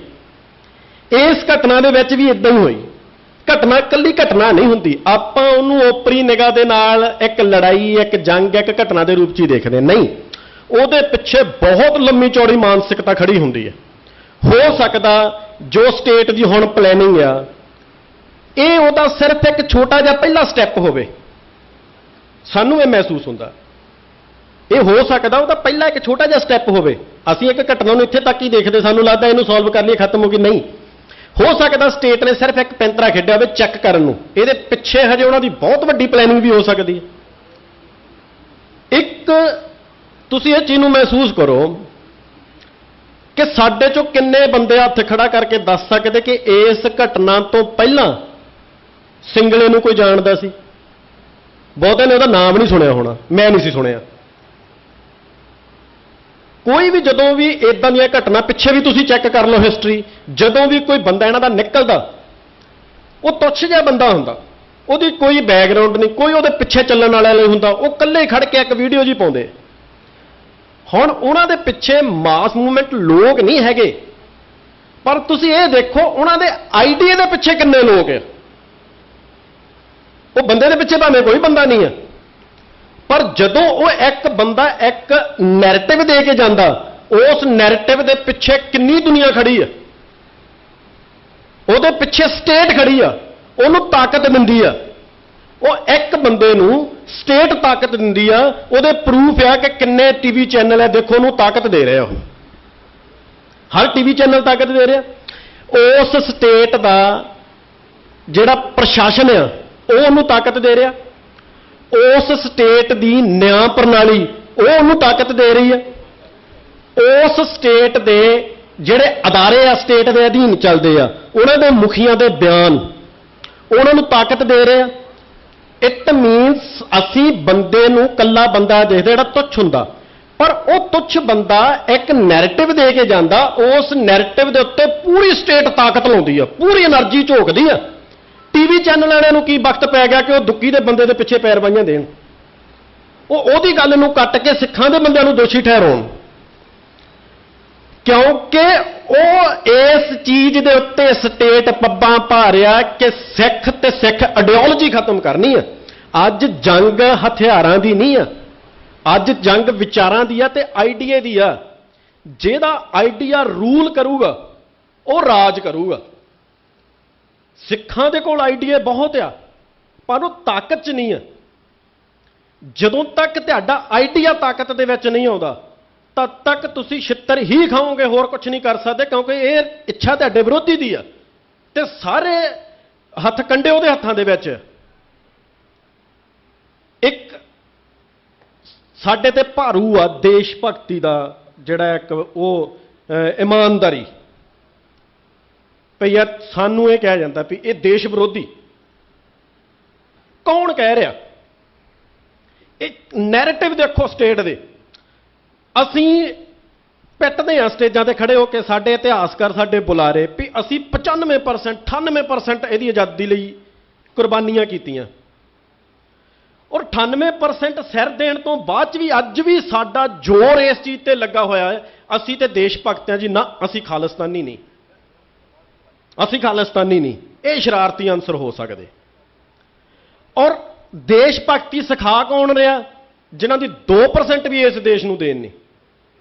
ਇਸ ਘਟਨਾ ਦੇ ਵਿੱਚ ਵੀ ਇਦਾਂ ਹੀ ਹੋਈ। ਘਟਨਾ ਇਕੱਲੀ ਘਟਨਾ ਨਹੀਂ ਹੁੰਦੀ, ਆਪਾਂ ਉਹਨੂੰ ਓਪਰੀ ਨਿਗਾਹ ਦੇ ਨਾਲ ਇੱਕ ਲੜਾਈ, ਇੱਕ ਜੰਗ, ਇੱਕ ਘਟਨਾ ਦੇ ਰੂਪ 'ਚ ਹੀ ਦੇਖਦੇ ਨਹੀਂ। ਉਹਦੇ ਪਿੱਛੇ ਬਹੁਤ ਲੰਮੀ ਚੌੜੀ ਮਾਨਸਿਕਤਾ ਖੜੀ ਹੁੰਦੀ ਹੈ। ਹੋ ਸਕਦਾ ਜੋ ਸਟੇਟ ਦੀ ਹੁਣ ਪਲੈਨਿੰਗ ਆ, ਇਹ ਉਹਦਾ ਸਿਰਫ ਇੱਕ ਛੋਟਾ ਜਿਹਾ ਪਹਿਲਾ ਸਟੈਪ ਹੋਵੇ। ਸਾਨੂੰ ਇਹ ਮਹਿਸੂਸ ਹੁੰਦਾ, ਇਹ ਹੋ ਸਕਦਾ ਉਹਦਾ ਪਹਿਲਾ ਇੱਕ ਛੋਟਾ ਜਿਹਾ ਸਟੈਪ ਹੋਵੇ। ਅਸੀਂ ਇੱਕ ਘਟਨਾ ਨੂੰ ਇੱਥੇ ਤੱਕ ਹੀ ਦੇਖਦੇ, ਸਾਨੂੰ ਲੱਗਦਾ ਇਹਨੂੰ ਸੋਲਵ ਕਰ ਲਈਏ, ਖਤਮ ਹੋ ਗਈ। ਨਹੀਂ, ਹੋ ਸਕਦਾ ਸਟੇਟ ਨੇ ਸਿਰਫ ਇੱਕ ਪੈਂਤਰਾ ਖੇਡਿਆ ਹੋਵੇ ਚੈੱਕ ਕਰਨ ਨੂੰ, ਇਹਦੇ ਪਿੱਛੇ ਹਜੇ ਉਹਨਾਂ ਦੀ ਬਹੁਤ ਵੱਡੀ ਪਲੈਨਿੰਗ ਵੀ ਹੋ ਸਕਦੀ ਹੈ। ਇੱਕ ਤੁਸੀਂ ਇਹ ਚੀਜ਼ ਨੂੰ ਮਹਿਸੂਸ ਕਰੋ ਕਿ ਸਾਡੇ ਚੋਂ ਕਿੰਨੇ ਬੰਦੇ ਹੱਥ ਖੜਾ ਕਰਕੇ ਦੱਸ ਸਕਦੇ ਕਿ ਇਸ ਘਟਨਾ ਤੋਂ ਪਹਿਲਾਂ ਸਿੰਗਲੇ ਨੂੰ ਕੋਈ ਜਾਣਦਾ ਸੀ? ਬਹੁਤਿਆਂ ਨੇ ਉਹਦਾ ਨਾਮ ਨਹੀਂ ਸੁਣਿਆ ਹੋਣਾ, ਮੈਂ ਨਹੀਂ ਸੀ ਸੁਣਿਆ। ਕੋਈ ਵੀ ਜਦੋਂ ਵੀ ਇਦਾਂ ਦੀਆਂ ਘਟਨਾ, ਪਿੱਛੇ ਵੀ ਤੁਸੀਂ ਚੈੱਕ ਕਰ ਲਓ ਹਿਸਟਰੀ, ਜਦੋਂ ਵੀ ਕੋਈ ਬੰਦਾ ਇਹਨਾਂ ਦਾ ਨਿਕਲਦਾ, ਉਹ ਤੁੱਛ ਜਿਹਾ ਬੰਦਾ ਹੁੰਦਾ, ਉਹਦੀ ਕੋਈ ਬੈਕਗ੍ਰਾਉਂਡ ਨਹੀਂ, ਕੋਈ ਉਹਦੇ ਪਿੱਛੇ ਚੱਲਣ ਵਾਲਾ ਨਹੀਂ ਹੁੰਦਾ, ਉਹ ਇਕੱਲੇ ਖੜ ਕੇ ਇੱਕ ਵੀਡੀਓ ਜੀ ਪਾਉਂਦੇ। ਹੁਣ ਉਹਨਾਂ ਦੇ ਪਿੱਛੇ ਮਾਸ ਮੂਵਮੈਂਟ ਲੋਕ ਨਹੀਂ ਹੈਗੇ, ਪਰ ਤੁਸੀਂ ਇਹ ਦੇਖੋ ਉਹਨਾਂ ਦੇ ਆਈਡੀਆ ਦੇ ਪਿੱਛੇ ਕਿੰਨੇ ਲੋਕ ਆ। ਉਹ ਬੰਦੇ ਦੇ ਪਿੱਛੇ ਭਾਵੇਂ ਕੋਈ ਬੰਦਾ ਨਹੀਂ ਹੈ, ਪਰ ਜਦੋਂ ਉਹ ਇੱਕ ਬੰਦਾ ਇੱਕ ਨੈਰੇਟਿਵ ਦੇ ਕੇ ਜਾਂਦਾ, ਉਸ ਨੈਰੇਟਿਵ ਦੇ ਪਿੱਛੇ ਕਿੰਨੀ ਦੁਨੀਆ ਖੜੀ ਹੈ, ਉਹਦੇ ਪਿੱਛੇ ਸਟੇਟ ਖੜੀ ਆ, ਉਹਨੂੰ ਤਾਕਤ ਦਿੰਦੀ ਆ। ਉਹ ਇੱਕ ਬੰਦੇ ਨੂੰ ਸਟੇਟ ਤਾਕਤ ਦਿੰਦੀ ਆ, ਉਹਦੇ ਪ੍ਰੂਫ ਆ ਕਿ ਕਿੰਨੇ ਟੀਵੀ ਚੈਨਲ ਹੈ, ਦੇਖੋ ਉਹਨੂੰ ਤਾਕਤ ਦੇ ਰਿਹਾ। ਉਹ ਹਰ ਟੀਵੀ ਚੈਨਲ ਤਾਕਤ ਦੇ ਰਿਹਾ। ਉਸ ਸਟੇਟ ਦਾ ਜਿਹੜਾ ਪ੍ਰਸ਼ਾਸਨ ਆ, ਉਹ ਉਹਨੂੰ ਤਾਕਤ ਦੇ ਰਿਹਾ। ਉਸ ਸਟੇਟ ਦੀ ਨਿਆਂ ਪ੍ਰਣਾਲੀ, ਉਹ ਉਹਨੂੰ ਤਾਕਤ ਦੇ ਰਹੀ ਹੈ। ਉਸ ਸਟੇਟ ਦੇ ਜਿਹੜੇ ਅਦਾਰੇ ਆ, ਸਟੇਟ ਦੇ ਅਧੀਨ ਚੱਲਦੇ ਆ, ਉਹਨਾਂ ਦੇ ਮੁਖੀਆਂ ਦੇ ਬਿਆਨ ਉਹਨਾਂ ਨੂੰ ਤਾਕਤ ਦੇ ਰਹੇ ਆ। ਇਟ ਮੀਨਸ ਅਸੀਂ ਬੰਦੇ ਨੂੰ ਕੱਲਾ ਬੰਦਾ ਦੇਖਦੇ ਜਿਹੜਾ ਤੁੱਛ ਹੁੰਦਾ, ਪਰ ਉਹ ਤੁੱਛ ਬੰਦਾ ਇੱਕ ਨੈਰੇਟਿਵ ਦੇ ਕੇ ਜਾਂਦਾ, ਉਸ ਨੈਰੇਟਿਵ ਦੇ ਉੱਤੇ ਪੂਰੀ ਸਟੇਟ ਤਾਕਤ ਲਾਉਂਦੀ ਆ, ਪੂਰੀ એનર્ਜੀ ਝੋਕਦੀ ਆ। ਟੀਵੀ ਚੈਨਲ ਵਾਲਿਆਂ ਨੂੰ ਕੀ ਵਕਤ ਪੈ ਗਿਆ ਕਿ ਉਹ ਦੁੱਕੀ ਦੇ ਬੰਦੇ ਦੇ ਪਿੱਛੇ ਪੈਰਵਾਈਆਂ ਦੇਣ, ਉਹਦੀ ਗੱਲ ਨੂੰ ਕੱਟ ਕੇ ਸਿੱਖਾਂ ਦੇ ਬੰਦਿਆਂ ਨੂੰ ਦੋਸ਼ੀ ਠਹਿਰਾਉਣ, ਕਿਉਂਕਿ ਉਹ ਇਸ ਚੀਜ਼ ਦੇ ਉੱਤੇ ਸਟੇਟ ਪੱਬਾਂ ਪਾ ਰਿਹਾ ਕਿ ਸਿੱਖ ਤੇ ਸਿੱਖ ਆਈਡੀਓਲੋਜੀ ਖਤਮ ਕਰਨੀ ਹੈ। ਅੱਜ ਜੰਗ ਹਥਿਆਰਾਂ ਦੀ ਨਹੀਂ ਆ, ਅੱਜ ਜੰਗ ਵਿਚਾਰਾਂ ਦੀ ਆ ਤੇ ਆਈਡੀਏ ਦੀ ਆ। ਜਿਹਦਾ ਆਈਡੀਆ ਰੂਲ ਕਰੂਗਾ ਉਹ ਰਾਜ ਕਰੂਗਾ। ਸਿੱਖਾਂ ਦੇ ਕੋਲ ਆਈਡੀਆ ਬਹੁਤ ਆ, ਪਰ ਉਹ ਤਾਕਤ 'ਚ ਨਹੀਂ ਆ। ਜਦੋਂ ਤੱਕ ਤੁਹਾਡਾ ਆਈਡੀਆ ਤਾਕਤ ਦੇ ਵਿੱਚ ਨਹੀਂ ਆਉਂਦਾ, ਤਦ ਤੱਕ ਤੁਸੀਂ ਛਿੱਤਰ ਹੀ ਖਾਓਗੇ, ਹੋਰ ਕੁਝ ਨਹੀਂ ਕਰ ਸਕਦੇ, ਕਿਉਂਕਿ ਇਹ ਇੱਛਾ ਤੁਹਾਡੇ ਵਿਰੋਧੀ ਦੀ ਆ ਤੇ ਸਾਰੇ ਹੱਥ ਕੰਡੇ ਉਹਦੇ ਹੱਥਾਂ ਦੇ ਵਿੱਚ। ਇੱਕ ਸਾਡੇ ਤੇ ਭਾਰੂ ਆ ਦੇਸ਼ ਭਗਤੀ ਦਾ ਜਿਹੜਾ ਇੱਕ ਉਹ ਇਮਾਨਦਾਰੀ ਭਈਆ, ਸਾਨੂੰ ਇਹ ਕਿਹਾ ਜਾਂਦਾ ਵੀ ਇਹ ਦੇਸ਼ ਵਿਰੋਧੀ। ਕੌਣ ਕਹਿ ਰਿਹਾ? ਇਹ ਨੈਰੇਟਿਵ ਦੇਖੋ ਸਟੇਟ ਦੇ। ਅਸੀਂ ਪਿੱਟਦੇ ਹਾਂ ਸਟੇਜਾਂ ਤੇ ਖੜੇ ਹੋ ਕੇ, ਸਾਡੇ ਇਤਿਹਾਸਕਾਰ ਸਾਡੇ ਬੁਲਾਰੇ, ਵੀ ਅਸੀਂ 95% 98% ਇਹਦੀ ਆਜ਼ਾਦੀ ਲਈ ਕੁਰਬਾਨੀਆਂ ਕੀਤੀਆਂ, ਔਰ 98% ਸਿਰ ਦੇਣ ਤੋਂ ਬਾਅਦ 'ਚ ਵੀ ਅੱਜ ਵੀ ਸਾਡਾ ਜ਼ੋਰ ਇਸ ਚੀਜ਼ ਤੇ ਲੱਗਾ ਹੋਇਆ ਹੈ ਅਸੀਂ ਤੇ ਦੇਸ਼ ਭਗਤ ਹਾਂ ਜੀ। ਨਾ, ਅਸੀਂ ਖਾਲਿਸਤਾਨੀ ਨਹੀਂ, ਅਸੀਂ ਖਾਲਿਸਤਾਨੀ ਨਹੀਂ। ਇਹ ਸ਼ਰਾਰਤੀ ਅੰਸਰ ਹੋ ਸਕਦੇ। ਔਰ ਦੇਸ਼ ਭਗਤੀ ਸਿਖਾ ਕੌਣ ਰਿਹਾ? ਜਿਨ੍ਹਾਂ ਦੀ 2% ਵੀ ਇਸ ਦੇਸ਼ ਨੂੰ ਦੇਣ ਨਹੀਂ।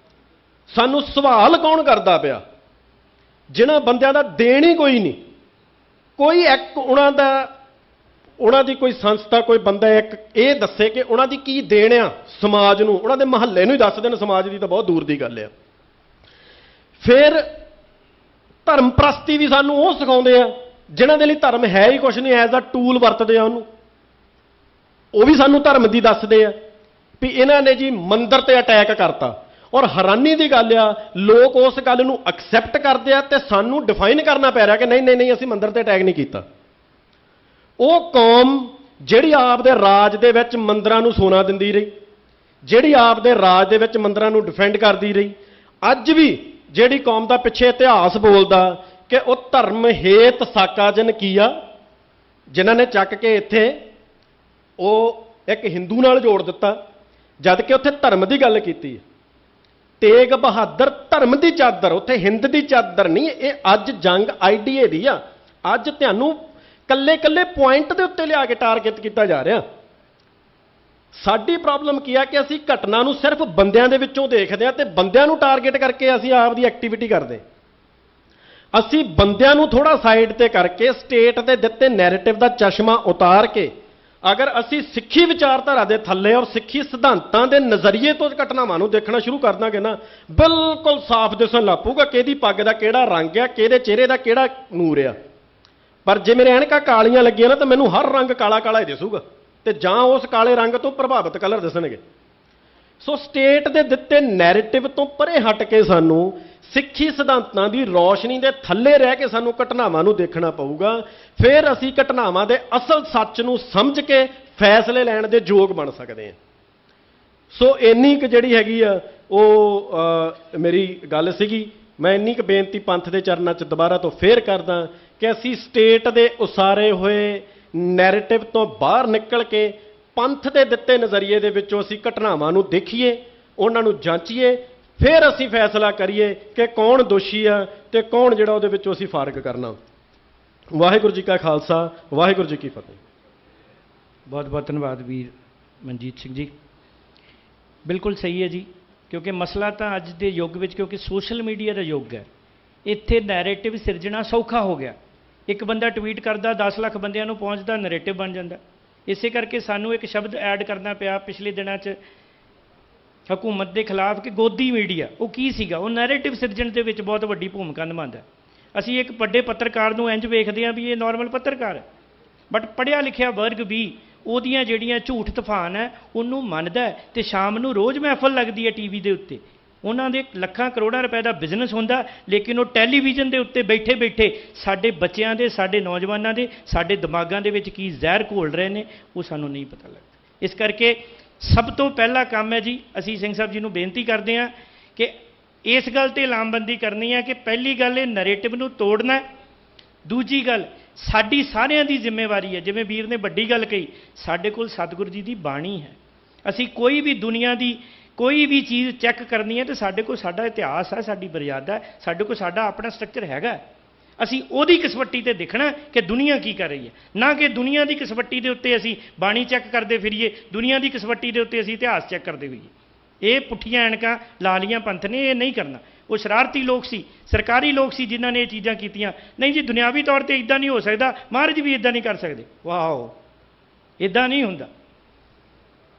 ਸਾਨੂੰ ਸਵਾਲ ਕੌਣ ਕਰਦਾ ਪਿਆ? ਜਿਨ੍ਹਾਂ ਬੰਦਿਆਂ ਦਾ ਦੇਣ ਹੀ ਕੋਈ ਨਹੀਂ। ਕੋਈ ਇੱਕ ਉਹਨਾਂ ਦੀ ਕੋਈ ਸੰਸਥਾ, ਕੋਈ ਬੰਦਾ ਇੱਕ ਇਹ ਦੱਸੇ ਕਿ ਉਹਨਾਂ ਦੀ ਕੀ ਦੇਣ ਆ ਸਮਾਜ ਨੂੰ, ਉਹਨਾਂ ਦੇ ਮਹੱਲੇ ਨੂੰ ਹੀ ਦੱਸ ਦੇਣ, ਸਮਾਜ ਦੀ ਤਾਂ ਬਹੁਤ ਦੂਰ ਦੀ ਗੱਲ ਆ। ਫਿਰ ਧਰਮ ਪ੍ਰਸਤੀ ਵੀ ਸਾਨੂੰ ਉਹ ਸਿਖਾਉਂਦੇ ਆ ਜਿਨ੍ਹਾਂ ਦੇ ਲਈ ਧਰਮ ਹੈ ਹੀ ਕੁਛ ਨਹੀਂ, ਐਜ਼ ਅ ਟੂਲ ਵਰਤਦੇ ਆ ਉਹਨੂੰ। ਉਹ ਵੀ ਸਾਨੂੰ ਧਰਮ ਦੀ ਦੱਸਦੇ ਆ ਵੀ ਇਹਨਾਂ ਨੇ ਜੀ ਮੰਦਿਰ ਤੇ ਅਟੈਕ ਕਰਤਾ। ਔਰ ਹੈਰਾਨੀ ਦੀ ਗੱਲ ਆ, ਲੋਕ ਉਸ ਗੱਲ ਨੂੰ ਐਕਸੈਪਟ ਕਰਦੇ ਆ ਤੇ ਸਾਨੂੰ ਡਿਫਾਈਨ ਕਰਨਾ ਪੈ ਰਿਹਾ ਕਿ ਨਹੀਂ ਨਹੀਂ ਨਹੀਂ, ਅਸੀਂ ਮੰਦਿਰ ਤੇ ਅਟੈਕ ਨਹੀਂ ਕੀਤਾ। ਉਹ ਕੌਮ ਜਿਹੜੀ ਆਪ ਦੇ ਰਾਜ ਦੇ ਵਿੱਚ ਮੰਦਿਰਾਂ ਨੂੰ ਸੋਨਾ ਦਿੰਦੀ ਰਹੀ, ਜਿਹੜੀ ਆਪ ਦੇ ਰਾਜ ਦੇ ਵਿੱਚ ਮੰਦਰਾਂ ਨੂੰ ਡਿਫੈਂਡ ਕਰਦੀ ਰਹੀ। ਅੱਜ ਵੀ ਜਿਹੜੀ ਕੌਮ ਦਾ ਪਿੱਛੇ ਇਤਿਹਾਸ ਬੋਲਦਾ ਕਿ ਉਹ ਧਰਮ ਹੇਤ ਸਾਕਾ ਜਨ ਕੀਆ, ਜਿਨ੍ਹਾਂ ਨੇ ਚੱਕ ਕੇ ਇੱਥੇ ਉਹ ਇੱਕ ਹਿੰਦੂ ਨਾਲ ਜੋੜ ਦਿੱਤਾ, ਜਦ ਕਿ ਉੱਥੇ ਧਰਮ ਦੀ ਗੱਲ ਕੀਤੀ ਹੈ। ਤੇਗ ਬਹਾਦਰ ਧਰਮ ਦੀ ਚਾਦਰ, ਉੱਥੇ ਹਿੰਦ ਦੀ ਚਾਦਰ ਨਹੀਂ। ਇਹ ਅੱਜ ਜੰਗ ਆਈਡੀਏ ਦੀ ਆ। ਅੱਜ ਤੁਹਾਨੂੰ ਕੱਲੇ ਕੱਲੇ ਪੁਆਇੰਟ ਦੇ ਉੱਤੇ ਲਿਆ ਕੇ ਟਾਰਗੇਟ ਕੀਤਾ ਜਾ ਰਿਹਾ। ਸਾਡੀ ਪ੍ਰੋਬਲਮ ਕੀ ਆ ਕਿ ਅਸੀਂ ਘਟਨਾ ਨੂੰ ਸਿਰਫ ਬੰਦਿਆਂ ਦੇ ਵਿੱਚੋਂ ਦੇਖਦੇ ਹਾਂ ਤੇ ਬੰਦਿਆਂ ਨੂੰ ਟਾਰਗੇਟ ਕਰਕੇ ਅਸੀਂ ਆਪ ਦੀ ਐਕਟੀਵਿਟੀ ਕਰਦੇ। ਅਸੀਂ ਬੰਦਿਆਂ ਨੂੰ ਥੋੜਾ ਸਾਈਡ ਤੇ ਕਰਕੇ ਸਟੇਟ ਦੇ ਦਿੱਤੇ ਨੈਰੇਟਿਵ ਦਾ ਚਸ਼ਮਾ ਉਤਾਰ ਕੇ ਅਗਰ ਅਸੀਂ ਸਿੱਖੀ ਵਿਚਾਰਧਾਰਾ ਦੇ ਥੱਲੇ ਔਰ ਸਿੱਖੀ ਸਿਧਾਂਤਾਂ ਦੇ ਨਜ਼ਰੀਏ ਤੋਂ ਘਟਨਾਵਾਂ ਨੂੰ ਦੇਖਣਾ ਸ਼ੁਰੂ ਕਰ ਦਾਂਗੇ ਨਾ, ਬਿਲਕੁਲ ਸਾਫ਼ ਦਿਸਣ ਲੱਗ ਪਊਗਾ ਕਿਹਦੀ ਪੱਗ ਦਾ ਕਿਹੜਾ ਰੰਗ ਆ, ਕਿਹਦੇ ਚਿਹਰੇ ਦਾ ਕਿਹੜਾ ਨੂਰ ਆ। ਪਰ ਜੇ ਮੇਰੇ ਐਨਕਾਂ ਕਾਲੀਆਂ ਲੱਗੀਆਂ ਨਾ ਤਾਂ ਮੈਨੂੰ ਹਰ ਰੰਗ ਕਾਲਾ ਕਾਲਾ ਹੀ ਦਿਸੂਗਾ ਤੇ ਜਾਂ ਉਸ ਕਾਲੇ ਰੰਗ ਤੋਂ ਪ੍ਰਭਾਵਿਤ ਕਲਰ ਦਿਸਣਗੇ। ਸੋ ਸਟੇਟ ਦੇ ਦਿੱਤੇ ਨੈਰੇਟਿਵ ਤੋਂ ਪਰੇ ਹਟ ਕੇ ਸਾਨੂੰ ਸਿੱਖੀ ਸਿਧਾਂਤਾਂ ਦੀ ਰੌਸ਼ਨੀ ਦੇ ਥੱਲੇ ਰਹਿ ਕੇ ਸਾਨੂੰ ਘਟਨਾਵਾਂ ਨੂੰ ਦੇਖਣਾ ਪਊਗਾ। ਫਿਰ ਅਸੀਂ ਘਟਨਾਵਾਂ ਦੇ ਅਸਲ ਸੱਚ ਨੂੰ ਸਮਝ ਕੇ ਫੈਸਲੇ ਲੈਣ ਦੇ ਯੋਗ ਬਣ ਸਕਦੇ ਹਾਂ। ਸੋ ਇੰਨੀ ਕੁ ਜਿਹੜੀ ਹੈਗੀ ਆ ਉਹ ਮੇਰੀ ਗੱਲ ਸੀਗੀ। ਮੈਂ ਇੰਨੀ ਕੁ ਬੇਨਤੀ ਪੰਥ ਦੇ ਚਰਨਾਂ 'ਚ ਦੁਬਾਰਾ ਤੋਂ ਫੇਰ ਕਰਦਾ ਕਿ ਅਸੀਂ ਸਟੇਟ ਦੇ ਉਸਾਰੇ ਹੋਏ ਨੈਰੇਟਿਵ ਤੋਂ ਬਾਹਰ ਨਿਕਲ ਕੇ ਪੰਥ ਦੇ ਦਿੱਤੇ ਨਜ਼ਰੀਏ ਦੇ ਵਿੱਚੋਂ ਅਸੀਂ ਘਟਨਾਵਾਂ ਨੂੰ ਦੇਖੀਏ, ਉਹਨਾਂ ਨੂੰ ਜਾਂਚੀਏ, ਫਿਰ ਅਸੀਂ ਫੈਸਲਾ ਕਰੀਏ ਕਿ ਕੌਣ ਦੋਸ਼ੀ ਆ ਤੇ ਕੌਣ ਜਿਹੜਾ ਉਹਦੇ ਵਿੱਚੋਂ ਅਸੀਂ ਫਰਕ ਕਰਨਾ। ਵਾਹਿਗੁਰੂ ਜੀ ਕਾ ਖਾਲਸਾ, ਵਾਹਿਗੁਰੂ ਜੀ ਕੀ ਫਤਿਹ। ਬਹੁਤ ਬਹੁਤ ਧੰਨਵਾਦ ਵੀਰ ਮਨਜੀਤ ਸਿੰਘ ਜੀ। ਬਿਲਕੁਲ ਸਹੀ ਹੈ ਜੀ, ਕਿਉਂਕਿ ਮਸਲਾ ਤਾਂ ਅੱਜ ਦੇ ਯੁੱਗ ਵਿੱਚ, ਕਿਉਂਕਿ ਸੋਸ਼ਲ ਮੀਡੀਆ ਦਾ ਯੁੱਗ ਹੈ, ਇੱਥੇ ਨੈਰੇਟਿਵ ਸਿਰਜਣਾ ਸੌਖਾ ਹੋ ਗਿਆ। ਇੱਕ ਬੰਦਾ ਟਵੀਟ ਕਰਦਾ 10 ਲੱਖ ਬੰਦਿਆਂ ਨੂੰ ਪਹੁੰਚਦਾ, ਨੈਰੇਟਿਵ ਬਣ ਜਾਂਦਾ। ਇਸੇ ਕਰਕੇ ਸਾਨੂੰ ਇੱਕ ਸ਼ਬਦ ਐਡ ਕਰਨਾ ਪਿਆ ਪਿਛਲੇ ਦਿਨਾਂ 'ਚ ਹਕੂਮਤ ਦੇ ਖਿਲਾਫ ਕਿ ਗੋਦੀ ਮੀਡੀਆ। ਉਹ ਕੀ ਸੀਗਾ? ਉਹ ਨੈਰੇਟਿਵ ਸਿਰਜਣ ਦੇ ਵਿੱਚ ਬਹੁਤ ਵੱਡੀ ਭੂਮਿਕਾ ਨਿਭਾਉਂਦਾ। ਅਸੀਂ ਇੱਕ ਵੱਡੇ ਪੱਤਰਕਾਰ ਨੂੰ ਇੰਜ ਵੇਖਦੇ ਹਾਂ ਵੀ ਇਹ ਨਾਰਮਲ ਪੱਤਰਕਾਰ ਹੈ, ਬਟ ਪੜ੍ਹਿਆ ਲਿਖਿਆ ਵਰਗ ਵੀ ਉਹਦੀਆਂ ਜਿਹੜੀਆਂ ਝੂਠ ਤੂਫਾਨ ਹੈ ਉਹਨੂੰ ਮੰਨਦਾ ਅਤੇ ਸ਼ਾਮ ਨੂੰ ਰੋਜ਼ ਮਹਿਫਲ ਲੱਗਦੀ ਹੈ ਟੀਵੀ ਦੇ ਉੱਤੇ। ਉਹਨਾਂ ਦੇ ਲੱਖਾਂ ਕਰੋੜਾਂ ਰੁਪਏ ਦਾ ਬਿਜ਼ਨਸ ਹੁੰਦਾ, ਲੇਕਿਨ ਉਹ ਟੈਲੀਵਿਜ਼ਨ ਦੇ ਉੱਤੇ ਬੈਠੇ ਬੈਠੇ ਸਾਡੇ ਬੱਚਿਆਂ ਦੇ, ਸਾਡੇ ਨੌਜਵਾਨਾਂ ਦੇ, ਸਾਡੇ ਦਿਮਾਗਾਂ ਦੇ ਵਿੱਚ ਕੀ ਜ਼ਹਿਰ ਘੋਲ ਰਹੇ ਨੇ ਉਹ ਸਾਨੂੰ ਨਹੀਂ ਪਤਾ ਲੱਗਦਾ। ਇਸ ਕਰਕੇ ਸਭ ਤੋਂ ਪਹਿਲਾ ਕੰਮ ਹੈ ਜੀ, ਅਸੀਂ ਸਿੰਘ ਸਾਹਿਬ ਜੀ ਨੂੰ ਬੇਨਤੀ ਕਰਦੇ ਹਾਂ ਕਿ ਇਸ ਗੱਲ 'ਤੇ ਲਾਮਬੰਦੀ ਕਰਨੀ ਹੈ ਕਿ ਪਹਿਲੀ ਗੱਲ ਇਹ ਨੈਰੇਟਿਵ ਨੂੰ ਤੋੜਨਾ। ਦੂਜੀ ਗੱਲ ਸਾਡੀ ਸਾਰਿਆਂ ਦੀ ਜ਼ਿੰਮੇਵਾਰੀ ਹੈ, ਜਿਵੇਂ ਵੀਰ ਨੇ ਵੱਡੀ ਗੱਲ ਕਹੀ, ਸਾਡੇ ਕੋਲ ਸਤਿਗੁਰੂ ਜੀ ਦੀ ਬਾਣੀ ਹੈ। ਅਸੀਂ ਕੋਈ ਵੀ ਦੁਨੀਆ ਦੀ ਕੋਈ ਵੀ ਚੀਜ਼ ਚੈੱਕ ਕਰਨੀ ਹੈ ਤਾਂ ਸਾਡੇ ਕੋਲ ਸਾਡਾ ਇਤਿਹਾਸ ਹੈ, ਸਾਡੀ ਮਰਿਆਦਾ ਹੈ, ਸਾਡੇ ਕੋਲ ਸਾਡਾ ਆਪਣਾ ਸਟਰਕਚਰ ਹੈਗਾ। ਅਸੀਂ ਉਹਦੀ ਕਸਵੱਟੀ ਤੇ ਦੇਖਣਾ ਕਿ ਦੁਨੀਆ ਕੀ ਕਰ ਰਹੀ ਹੈ, ਨਾ ਕਿ ਦੁਨੀਆ ਦੀ ਕਸਵੱਟੀ ਦੇ ਉੱਤੇ ਅਸੀਂ ਬਾਣੀ ਚੈੱਕ ਕਰਦੇ ਫਿਰੀਏ, ਦੁਨੀਆ ਦੀ ਕਸਵੱਟੀ ਦੇ ਉੱਤੇ ਅਸੀਂ ਇਤਿਹਾਸ ਚੈੱਕ ਕਰਦੇ ਹੋਈਏ। ਇਹ ਪੁੱਠੀਆਂ ਐਨਕਾਂ ਲਾ ਲੀਆਂ ਪੰਥ ਨੇ, ਇਹ ਨਹੀਂ ਕਰਨਾ। ਉਹ ਸ਼ਰਾਰਤੀ ਲੋਕ ਸੀ, ਸਰਕਾਰੀ ਲੋਕ ਸੀ ਜਿਨ੍ਹਾਂ ਨੇ ਇਹ ਚੀਜ਼ਾਂ ਕੀਤੀਆਂ। ਨਹੀਂ ਜੀ, ਦੁਨਿਆਵੀ ਤੌਰ 'ਤੇ ਇੱਦਾਂ ਨਹੀਂ ਹੋ ਸਕਦਾ, ਮਹਾਰਾਜ ਵੀ ਇੱਦਾਂ ਨਹੀਂ ਕਰ ਸਕਦੇ। ਵਾਓ, ਇੱਦਾਂ ਨਹੀਂ ਹੁੰਦਾ।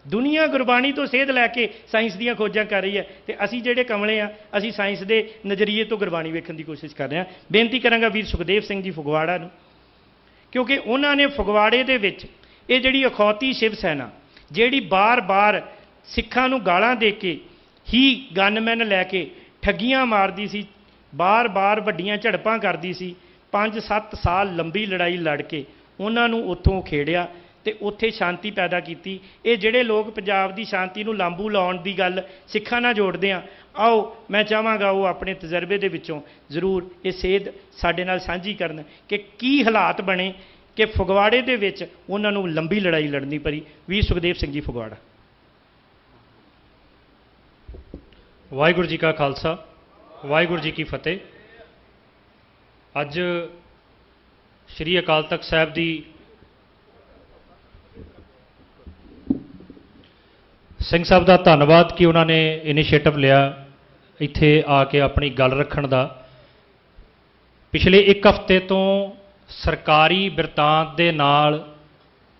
ਦੁਨੀਆ ਗੁਰਬਾਣੀ ਤੋਂ ਸੇਧ ਲੈ ਕੇ ਸਾਇੰਸ ਦੀਆਂ ਖੋਜਾਂ ਕਰ ਰਹੀ ਹੈ ਅਤੇ ਅਸੀਂ ਜਿਹੜੇ ਕਮਲੇ ਆ, ਅਸੀਂ ਸਾਇੰਸ ਦੇ ਨਜ਼ਰੀਏ ਤੋਂ ਗੁਰਬਾਣੀ ਵੇਖਣ ਦੀ ਕੋਸ਼ਿਸ਼ ਕਰ ਰਹੇ ਹਾਂ। ਬੇਨਤੀ ਕਰਾਂਗਾ ਵੀਰ ਸੁਖਦੇਵ ਸਿੰਘ ਜੀ ਫਗਵਾੜਾ ਨੂੰ, ਕਿਉਂਕਿ ਉਹਨਾਂ ਨੇ ਫਗਵਾੜੇ ਦੇ ਵਿੱਚ ਇਹ ਜਿਹੜੀ ਅਖੌਤੀ ਸ਼ਿਵ ਸੈਨਾ ਜਿਹੜੀ ਬਾਰ-ਬਾਰ ਸਿੱਖਾਂ ਨੂੰ ਗਾਲਾਂ ਦੇ ਕੇ ਹੀ ਗਨਮੈਨ ਲੈ ਕੇ ਠੱਗੀਆਂ ਮਾਰਦੀ ਸੀ, ਬਾਰ-ਬਾਰ ਵੱਡੀਆਂ ਝੜਪਾਂ ਕਰਦੀ ਸੀ, 5-7 ਸਾਲ ਲੰਬੀ ਲੜਾਈ ਲੜ ਕੇ ਉਹਨਾਂ ਨੂੰ ਉੱਥੋਂ ਖੇੜਿਆ ਅਤੇ ਉੱਥੇ ਸ਼ਾਂਤੀ ਪੈਦਾ ਕੀਤੀ। ਇਹ ਜਿਹੜੇ ਲੋਕ ਪੰਜਾਬ ਦੀ ਸ਼ਾਂਤੀ ਨੂੰ ਲਾਂਬੂ ਲਾਉਣ ਦੀ ਗੱਲ ਸਿੱਖਾਂ ਨਾਲ ਜੋੜਦੇ ਆ, ਆਓ ਮੈਂ ਚਾਹਾਂਗਾ ਉਹ ਆਪਣੇ ਤਜਰਬੇ ਦੇ ਵਿੱਚੋਂ ਜ਼ਰੂਰ ਇਹ ਸੇਧ ਸਾਡੇ ਨਾਲ ਸਾਂਝੀ ਕਰਨ ਕਿ ਕੀ ਹਾਲਾਤ ਬਣੇ ਕਿ ਫਗਵਾੜੇ ਦੇ ਵਿੱਚ ਉਹਨਾਂ ਨੂੰ ਲੰਬੀ ਲੜਾਈ ਲੜਨੀ ਪਈ। ਵੀਰ ਸੁਖਦੇਵ ਸਿੰਘ ਜੀ ਫਗਵਾੜਾ। ਵਾਹਿਗੁਰੂ ਜੀ ਕਾ ਖਾਲਸਾ, ਵਾਹਿਗੁਰੂ ਜੀ ਕੀ ਫਤਿਹ। ਅੱਜ ਸ਼੍ਰੀ ਅਕਾਲ ਤਖਤ ਸਾਹਿਬ ਦੀ ਸਿੰਘ ਸਾਹਿਬ ਦਾ ਧੰਨਵਾਦ ਕਿ ਉਹਨਾਂ ਨੇ ਇਨੀਸ਼ੀਏਟਿਵ ਲਿਆ ਇੱਥੇ ਆ ਕੇ ਆਪਣੀ ਗੱਲ ਰੱਖਣ ਦਾ। ਪਿਛਲੇ 1 ਹਫ਼ਤੇ ਤੋਂ ਸਰਕਾਰੀ ਬਿਰਤਾਂਤ ਦੇ ਨਾਲ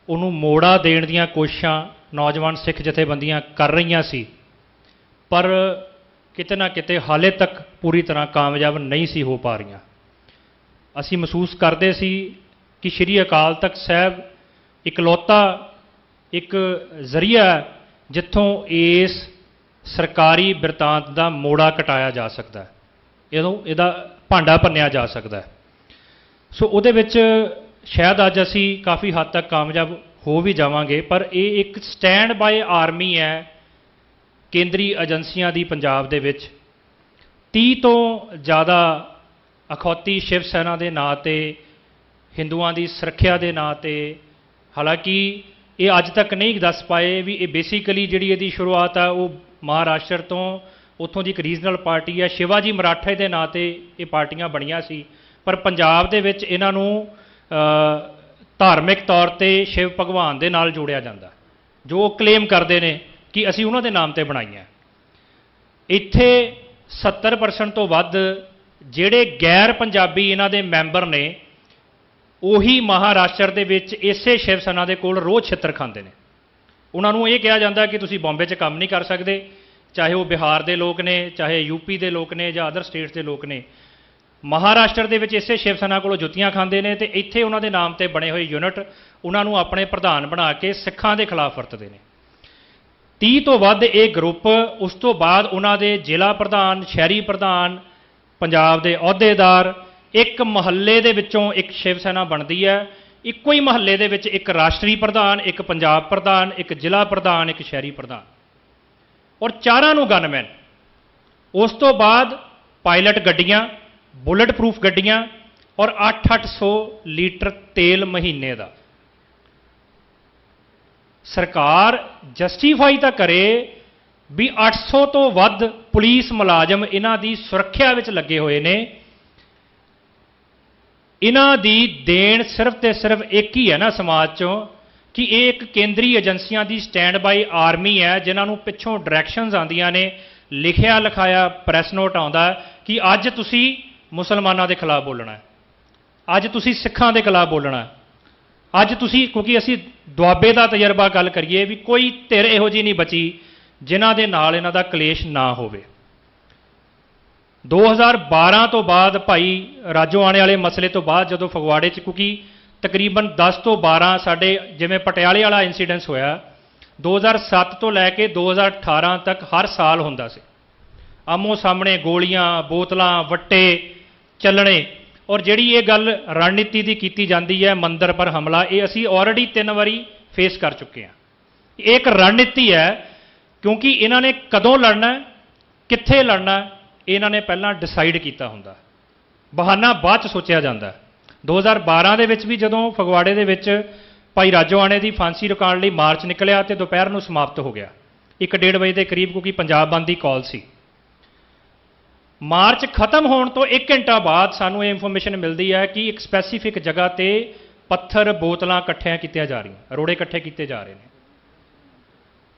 ਉਹਨੂੰ ਮੋੜਾ ਦੇਣ ਦੀਆਂ ਕੋਸ਼ਿਸ਼ਾਂ ਨੌਜਵਾਨ ਸਿੱਖ ਜਥੇਬੰਦੀਆਂ ਕਰ ਰਹੀਆਂ ਸੀ, ਪਰ ਕਿਤੇ ਨਾ ਕਿਤੇ ਹਾਲੇ ਤੱਕ ਪੂਰੀ ਤਰ੍ਹਾਂ ਕਾਮਯਾਬ ਨਹੀਂ ਸੀ ਹੋ ਪਾ ਰਹੀਆਂ। ਅਸੀਂ ਮਹਿਸੂਸ ਕਰਦੇ ਸੀ ਕਿ ਸ਼੍ਰੀ ਅਕਾਲ ਤਖਤ ਸਾਹਿਬ ਇਕਲੌਤਾ ਇੱਕ ਜ਼ਰੀਆ ਜਿੱਥੋਂ ਇਸ ਸਰਕਾਰੀ ਬਿਰਤਾਂਤ ਦਾ ਮੋੜਾ ਕਟਾਇਆ ਜਾ ਸਕਦਾ ਹੈ, ਇਹਦਾ ਭਾਂਡਾ ਭੰਨਿਆ ਜਾ ਸਕਦਾ ਹੈ। ਸੋ ਉਹਦੇ ਵਿੱਚ ਸ਼ਾਇਦ ਅੱਜ ਅਸੀਂ ਕਾਫੀ ਹੱਦ ਤੱਕ ਕਾਮਯਾਬ ਹੋ ਵੀ ਜਾਵਾਂਗੇ, ਪਰ ਇਹ ਇੱਕ ਸਟੈਂਡ ਬਾਏ ਆਰਮੀ ਹੈ ਕੇਂਦਰੀ ਏਜੰਸੀਆਂ ਦੀ ਪੰਜਾਬ ਦੇ ਵਿੱਚ 30 ਤੋਂ ਜ਼ਿਆਦਾ ਅਖੌਤੀ ਸ਼ਿਵ ਸੈਨਾ ਦੇ ਨਾਂ 'ਤੇ, ਹਿੰਦੂਆਂ ਦੀ ਸੁਰੱਖਿਆ ਦੇ ਨਾਂ 'ਤੇ, ਹਾਲਾਂਕਿ ਇਹ ਅੱਜ ਤੱਕ ਨਹੀਂ ਦੱਸ ਪਾਏ ਵੀ ਇਹ ਬੇਸਿਕਲੀ ਜਿਹੜੀ ਇਹਦੀ ਸ਼ੁਰੂਆਤ ਆ ਉਹ ਮਹਾਰਾਸ਼ਟਰ ਤੋਂ, ਉੱਥੋਂ ਦੀ ਇੱਕ ਰੀਜਨਲ ਪਾਰਟੀ ਹੈ ਸ਼ਿਵਾਜੀ ਮਰਾਠੇ ਦੇ ਨਾਂ 'ਤੇ ਇਹ ਪਾਰਟੀਆਂ ਬਣੀਆਂ ਸੀ। ਪਰ ਪੰਜਾਬ ਦੇ ਵਿੱਚ ਇਹਨਾਂ ਨੂੰ ਧਾਰਮਿਕ ਤੌਰ 'ਤੇ ਸ਼ਿਵ ਭਗਵਾਨ ਦੇ ਨਾਲ ਜੋੜਿਆ ਜਾਂਦਾ, ਜੋ ਉਹ ਕਲੇਮ ਕਰਦੇ ਨੇ ਕਿ ਅਸੀਂ ਉਹਨਾਂ ਦੇ ਨਾਮ 'ਤੇ ਬਣਾਈਆਂ। ਇੱਥੇ 70% ਤੋਂ ਵੱਧ ਜਿਹੜੇ ਗੈਰ ਪੰਜਾਬੀ ਇਹਨਾਂ ਦੇ ਮੈਂਬਰ ਨੇ, ਉਹੀ ਮਹਾਰਾਸ਼ਟਰ ਦੇ ਵਿੱਚ ਇਸੇ ਸ਼ਿਵ ਸੈਨਾ ਦੇ ਕੋਲ ਰੋਜ਼ ਛਿੱਤਰ ਖਾਂਦੇ ਨੇ। ਉਹਨਾਂ ਨੂੰ ਇਹ ਕਿਹਾ ਜਾਂਦਾ ਕਿ ਤੁਸੀਂ ਬੰਬੇ 'ਚ ਕੰਮ ਨਹੀਂ ਕਰ ਸਕਦੇ, ਚਾਹੇ ਉਹ ਬਿਹਾਰ ਦੇ ਲੋਕ ਨੇ, ਚਾਹੇ ਯੂਪੀ ਦੇ ਲੋਕ ਨੇ ਜਾਂ ਅਦਰ ਸਟੇਟਸ ਦੇ ਲੋਕ ਨੇ। ਮਹਾਰਾਸ਼ਟਰ ਦੇ ਵਿੱਚ ਇਸੇ ਸ਼ਿਵ ਸੈਨਾ ਕੋਲੋਂ ਜੁੱਤੀਆਂ ਖਾਂਦੇ ਨੇ, ਤੇ ਇੱਥੇ ਉਹਨਾਂ ਦੇ ਨਾਮ 'ਤੇ ਬਣੇ ਹੋਏ ਯੂਨਿਟ ਉਹਨਾਂ ਨੂੰ ਆਪਣੇ ਪ੍ਰਧਾਨ ਬਣਾ ਕੇ ਸਿੱਖਾਂ ਦੇ ਖਿਲਾਫ ਵਰਤਦੇ ਨੇ। 30 ਤੋਂ ਵੱਧ ਇਹ ਗਰੁੱਪ, ਉਸ ਤੋਂ ਬਾਅਦ ਉਹਨਾਂ ਦੇ ਜ਼ਿਲ੍ਹਾ ਪ੍ਰਧਾਨ, ਸ਼ਹਿਰੀ ਪ੍ਰਧਾਨ, ਪੰਜਾਬ ਦੇ ਅਹੁਦੇਦਾਰ, ਇੱਕ ਮਹੱਲੇ ਦੇ ਵਿੱਚੋਂ ਇੱਕ ਸ਼ਿਵ ਸੈਨਾ ਬਣਦੀ ਹੈ। ਇੱਕੋ ਹੀ ਮਹੱਲੇ ਦੇ ਵਿੱਚ ਇੱਕ ਰਾਸ਼ਟਰੀ ਪ੍ਰਧਾਨ, ਇੱਕ ਪੰਜਾਬ ਪ੍ਰਧਾਨ, ਇੱਕ ਜ਼ਿਲ੍ਹਾ ਪ੍ਰਧਾਨ, ਇੱਕ ਸ਼ਹਿਰੀ ਪ੍ਰਧਾਨ, ਔਰ ਚਾਰਾਂ ਨੂੰ ਗਨਮੈਨ। ਉਸ ਤੋਂ ਬਾਅਦ ਪਾਇਲਟ ਗੱਡੀਆਂ, ਬੁਲਟ ਪ੍ਰੂਫ ਗੱਡੀਆਂ, ਔਰ 800 ਲੀਟਰ ਤੇਲ ਮਹੀਨੇ ਦਾ। ਸਰਕਾਰ ਜਸਟੀਫਾਈ ਤਾਂ ਕਰੇ ਵੀ 800 ਤੋਂ ਵੱਧ ਪੁਲਿਸ ਮੁਲਾਜ਼ਮ ਇਹਨਾਂ ਦੀ ਸੁਰੱਖਿਆ ਵਿੱਚ ਲੱਗੇ ਹੋਏ ਨੇ। ਇਹਨਾਂ ਦੀ ਦੇਣ ਸਿਰਫ ਤੇ ਸਿਰਫ ਇੱਕ ਹੀ ਹੈ ਨਾ ਸਮਾਜ 'ਚੋਂ, ਕਿ ਇਹ ਇੱਕ ਕੇਂਦਰੀ ਏਜੰਸੀਆਂ ਦੀ ਸਟੈਂਡ ਬਾਈ ਆਰਮੀ ਹੈ, ਜਿਨ੍ਹਾਂ ਨੂੰ ਪਿੱਛੋਂ ਡਾਇਰੈਕਸ਼ਨਸ ਆਉਂਦੀਆਂ ਨੇ, ਲਿਖਿਆ ਲਿਖਾਇਆ ਪ੍ਰੈਸ ਨੋਟ ਆਉਂਦਾ ਕਿ ਅੱਜ ਤੁਸੀਂ ਮੁਸਲਮਾਨਾਂ ਦੇ ਖਿਲਾਫ ਬੋਲਣਾ ਹੈ, ਅੱਜ ਤੁਸੀਂ ਸਿੱਖਾਂ ਦੇ ਖਿਲਾਫ ਬੋਲਣਾ ਹੈ, ਅੱਜ ਤੁਸੀਂ, ਕਿਉਂਕਿ ਅਸੀਂ ਦੁਆਬੇ ਦਾ ਤਜਰਬਾ ਗੱਲ ਕਰੀਏ ਵੀ ਕੋਈ ਧਿਰ ਇਹੋ ਜਿਹੀ ਨਹੀਂ ਬਚੀ ਜਿਨ੍ਹਾਂ ਦੇ ਨਾਲ ਇਹਨਾਂ ਦਾ ਕਲੇਸ਼ ਨਾ ਹੋਵੇ। 2012 ਤੋਂ ਬਾਅਦ ਭਾਈ ਰਾਜੋਆਣੇ ਵਾਲੇ ਮਸਲੇ ਤੋਂ ਬਾਅਦ, ਜਦੋਂ ਫਗਵਾੜੇ 'ਚ, ਕਿਉਂਕਿ ਤਕਰੀਬਨ 10 ਤੋਂ 12 ਸਾਡੇ, ਜਿਵੇਂ ਪਟਿਆਲੇ ਵਾਲਾ ਇਨਸੀਡੈਂਸ ਹੋਇਆ 2007 ਤੋਂ ਲੈ ਕੇ 2018 ਤੱਕ ਹਰ ਸਾਲ ਹੁੰਦਾ ਸੀ, ਆਮੋ ਸਾਹਮਣੇ ਗੋਲੀਆਂ, ਬੋਤਲਾਂ, ਵੱਟੇ ਚੱਲਣੇ। ਔਰ ਜਿਹੜੀ ਇਹ ਗੱਲ ਰਣਨੀਤੀ ਦੀ ਕੀਤੀ ਜਾਂਦੀ ਹੈ, ਮੰਦਰ ਪਰ ਹਮਲਾ, ਇਹ ਅਸੀਂ ਆਲਰੇਡੀ 3 ਵਾਰੀ ਫੇਸ ਕਰ ਚੁੱਕੇ ਹਾਂ। ਇਹ ਇੱਕ ਰਣਨੀਤੀ ਹੈ, ਕਿਉਂਕਿ ਇਹਨਾਂ ਨੇ ਕਦੋਂ ਲੜਨਾ, ਕਿੱਥੇ ਲੜਨਾ, ਇਹਨਾਂ ਨੇ ਪਹਿਲਾਂ ਡਿਸਾਈਡ ਕੀਤਾ ਹੁੰਦਾ, ਬਹਾਨਾ ਬਾਅਦ 'ਚ ਸੋਚਿਆ ਜਾਂਦਾ। 2012 ਦੇ ਵਿੱਚ ਵੀ ਜਦੋਂ ਫਗਵਾੜੇ ਦੇ ਵਿੱਚ ਭਾਈ ਰਾਜੋਆਣੇ ਦੀ ਫਾਂਸੀ ਰੁਕਾਉਣ ਲਈ ਮਾਰਚ ਨਿਕਲਿਆ ਤੇ ਦੁਪਹਿਰ ਨੂੰ ਸਮਾਪਤ ਹੋ ਗਿਆ 1:30 ਵਜੇ ਦੇ ਕਰੀਬ, ਕਿਉਂਕਿ ਪੰਜਾਬ ਬੰਦ ਦੀ ਕਾਲ ਸੀ। ਮਾਰਚ ਖਤਮ ਹੋਣ ਤੋਂ 1 ਘੰਟਾ ਬਾਅਦ ਸਾਨੂੰ ਇਹ ਇਨਫੋਰਮੇਸ਼ਨ ਮਿਲਦੀ ਹੈ ਕਿ ਇੱਕ ਸਪੈਸੀਫਿਕ ਜਗ੍ਹਾ ਤੇ ਪੱਥਰ, ਬੋਤਲਾਂ ਇਕੱਠੀਆਂ ਕੀਤੀਆਂ ਜਾ ਰਹੀਆਂ, ਰੋੜੇ ਇਕੱਠੇ ਕੀਤੇ ਜਾ ਰਹੇ ਨੇ।